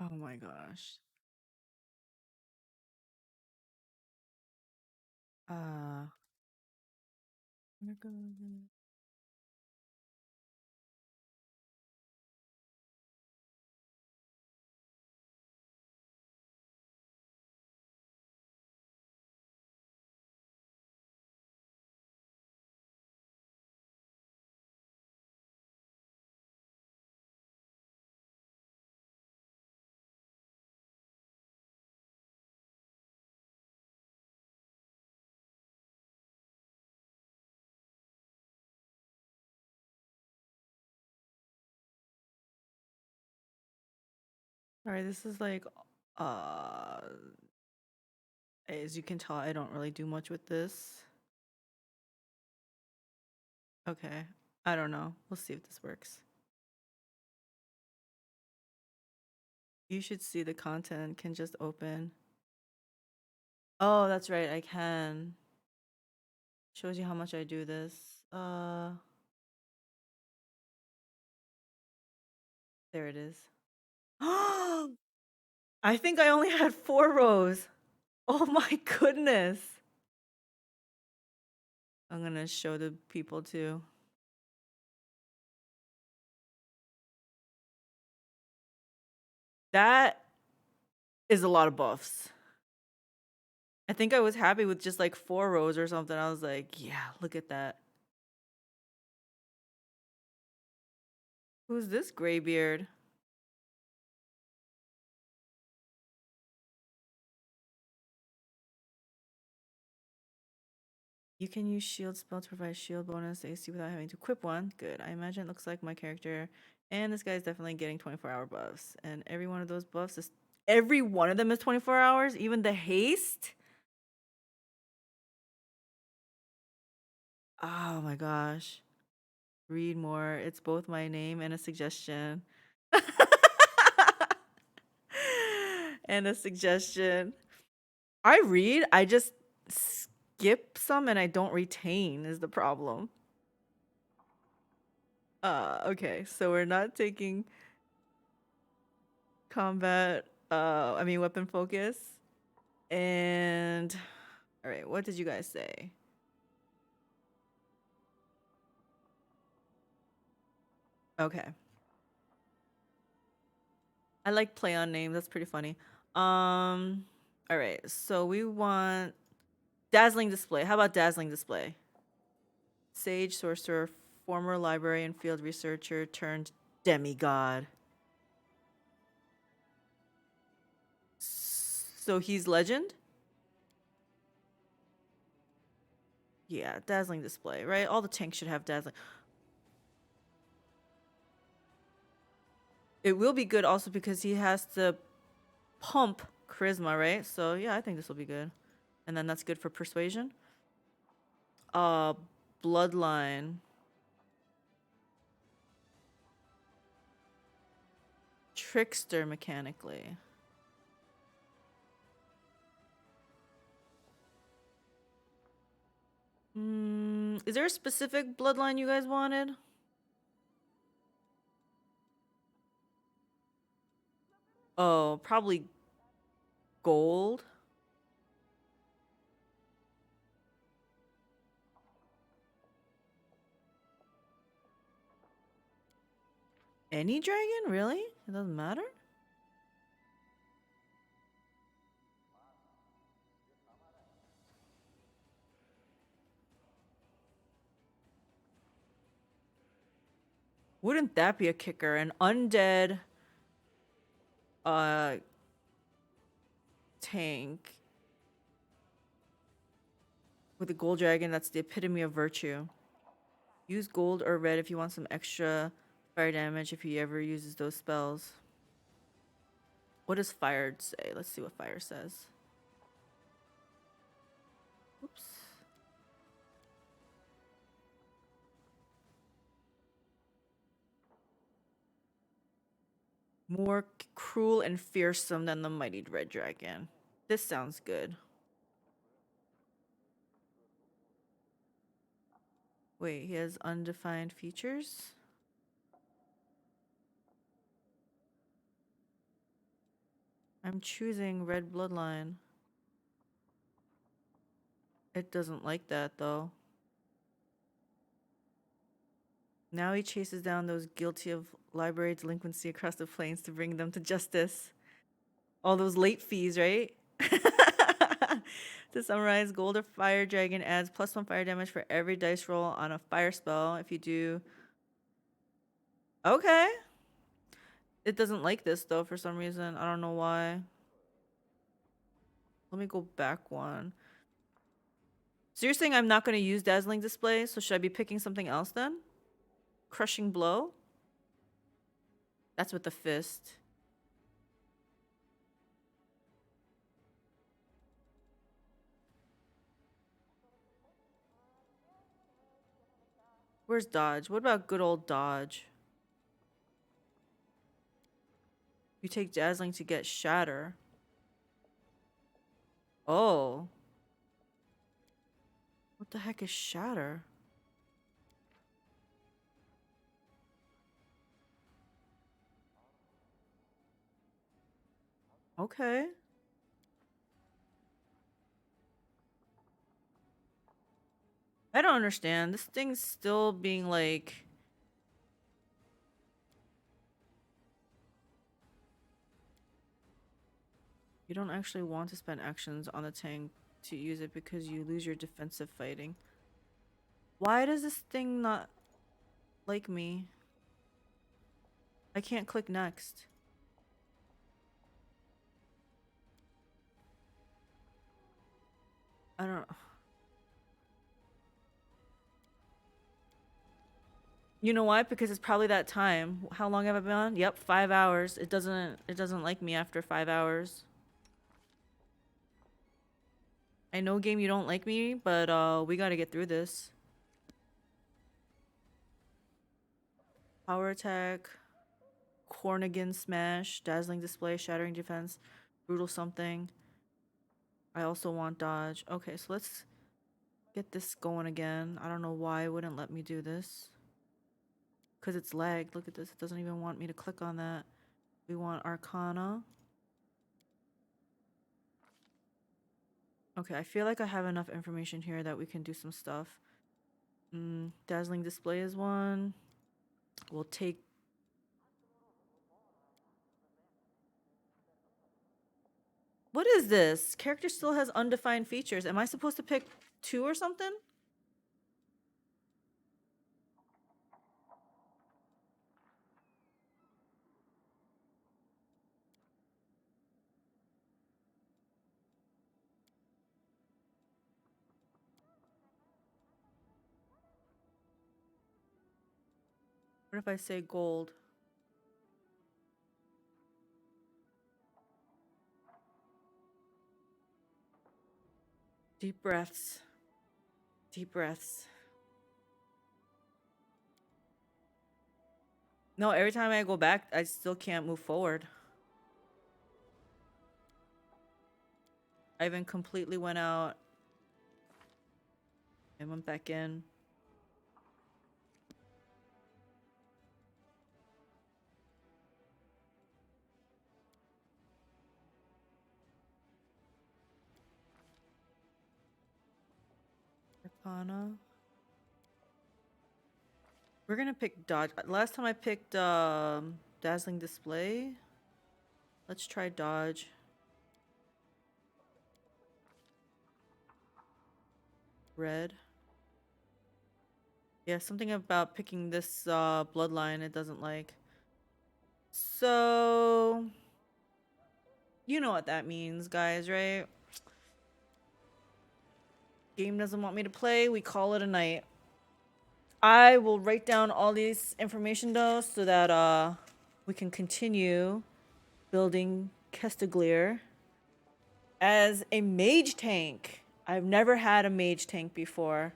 Speaker 1: Oh my gosh. Uh, all right, this is like, uh, as you can tell, I don't really do much with this. Okay, I don't know. We'll see if this works. You should see the content can just open. Oh, that's right, I can. Shows you how much I do this. There it is. I think I only had 4 rows. Oh my goodness. I'm gonna show the people too. That is a lot of buffs. I think I was happy with just like 4 rows or something. I was like, yeah, look at that. Who's this graybeard? You can use shield spell to provide shield bonus AC without having to equip one. Good. I imagine it looks like my character. And this guy's definitely getting 24-hour buffs. And every one of those buffs is... Every one of them is 24 hours? Even the haste? Oh my gosh. Read more. It's both my name and a suggestion. And a suggestion. I read, I just skip some and I don't retain is the problem. Okay, so we're not taking combat, weapon focus. And all right, what did you guys say? Okay. I like play on names. That's pretty funny. All right, so we want dazzling display. How about dazzling display? Sage sorcerer, former librarian, field researcher turned demigod. So he's legend? Yeah, dazzling display, right? All the tanks should have dazzling. It will be good also because he has to pump charisma, right? So yeah, I think this will be good. And then that's good for persuasion. Bloodline. Trickster mechanically. Is there a specific bloodline you guys wanted? Oh, probably gold. Any dragon? Really? It doesn't matter? Wouldn't that be a kicker? An undead tank with a gold dragon. That's the epitome of virtue. Use gold or red if you want some extra fire damage if he ever uses those spells. What does fire say? Let's see what fire says. Oops. More cruel and fearsome than the mighty red dragon. This sounds good. Wait, he has undefined features? I'm choosing red bloodline. It doesn't like that though. Now he chases down those guilty of library delinquency across the plains to bring them to justice. All those late fees, right? To summarize, gold or fire dragon adds +1 fire damage for every dice roll on a fire spell. If you do... Okay. It doesn't like this though for some reason. I don't know why. Let me go back one. So you're saying I'm not going to use Dazzling Display, so should I be picking something else then? Crushing Blow? That's with the fist. Where's dodge? What about good old dodge? You take dazzling to get shatter. Oh. What the heck is shatter? Okay. I don't understand. This thing's still being like... You don't actually want to spend actions on the tank to use it because you lose your defensive fighting. Why does this thing not like me? I can't click next. I don't... You know why? Because it's probably that time. How long have I been on? Yep, 5 hours. It doesn't like me after 5 hours. I know, game, you don't like me, but we gotta get through this. Power attack, Cornigan smash, dazzling display, shattering defense, brutal something. I also want dodge. Okay, so let's get this going again. I don't know why it wouldn't let me do this. Because it's lagged. Look at this. It doesn't even want me to click on that. We want Arcana. Okay, I feel like I have enough information here that we can do some stuff. Dazzling display is one. We'll take... What is this? Character still has undefined features. Am I supposed to pick 2 or something? What if I say gold? Deep breaths. Deep breaths. No, every time I go back, I still can't move forward. I even completely went out and went back in. Arcana. We're gonna pick dodge. Last time I picked dazzling display. Let's try dodge. Red. Yeah, something about picking this bloodline it doesn't like. So you know what that means, guys, right? Game doesn't want me to play, we call it a night. I will write down all these information though so that we can continue building Kestaglier as a mage tank. I've never had a mage tank before.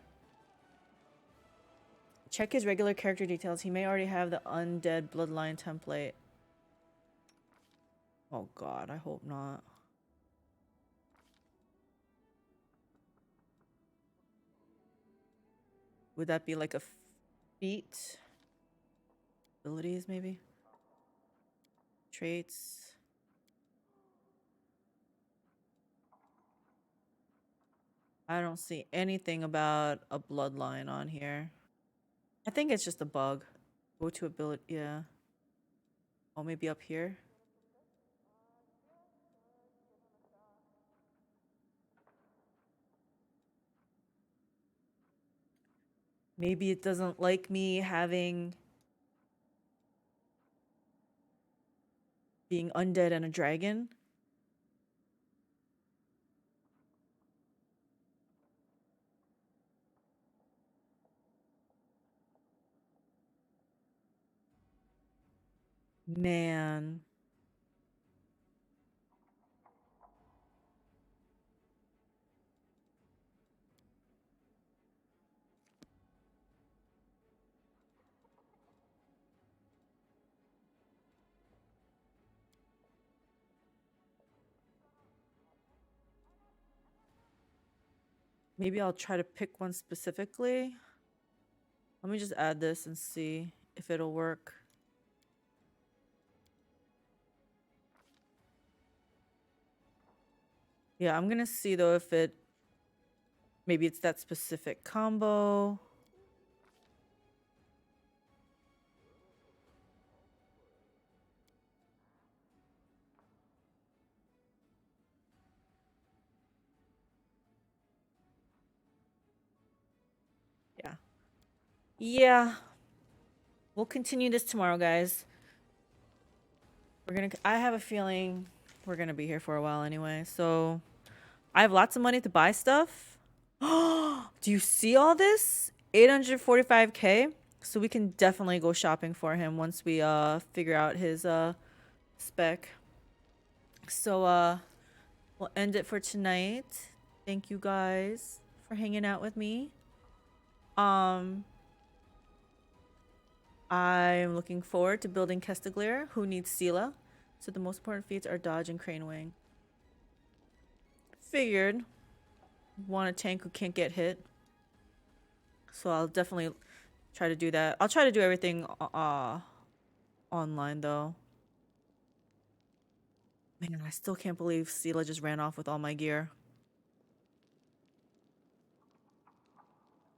Speaker 1: Check his regular character details. He may already have the undead bloodline template. Oh god, I hope not. Would that be like a feat? Abilities, maybe? Traits. I don't see anything about a bloodline on here. I think it's just a bug. Go to ability, yeah. Oh, maybe up here? Maybe it doesn't like me having... being undead and a dragon? Man. Maybe I'll try to pick one specifically. Let me just add this and see if it'll work. Yeah, I'm gonna see though if it... maybe it's that specific combo. Yeah. Yeah. We'll continue this tomorrow, guys. I have a feeling we're gonna be here for a while anyway, so... I have lots of money to buy stuff. Do you see all this? 845k. So we can definitely go shopping for him once we figure out his spec. So we'll end it for tonight. Thank you guys for hanging out with me. I'm looking forward to building Kestaglier, who needs Sela. So the most important feats are dodge and crane wing. Figured. Want a tank who can't get hit. So I'll definitely try to do that. I'll try to do everything online though. Man, I still can't believe Sela just ran off with all my gear.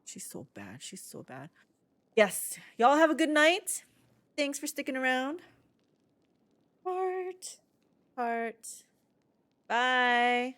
Speaker 1: She's so bad. She's so bad. Yes. Y'all have a good night. Thanks for sticking around. Heart. Heart. Bye.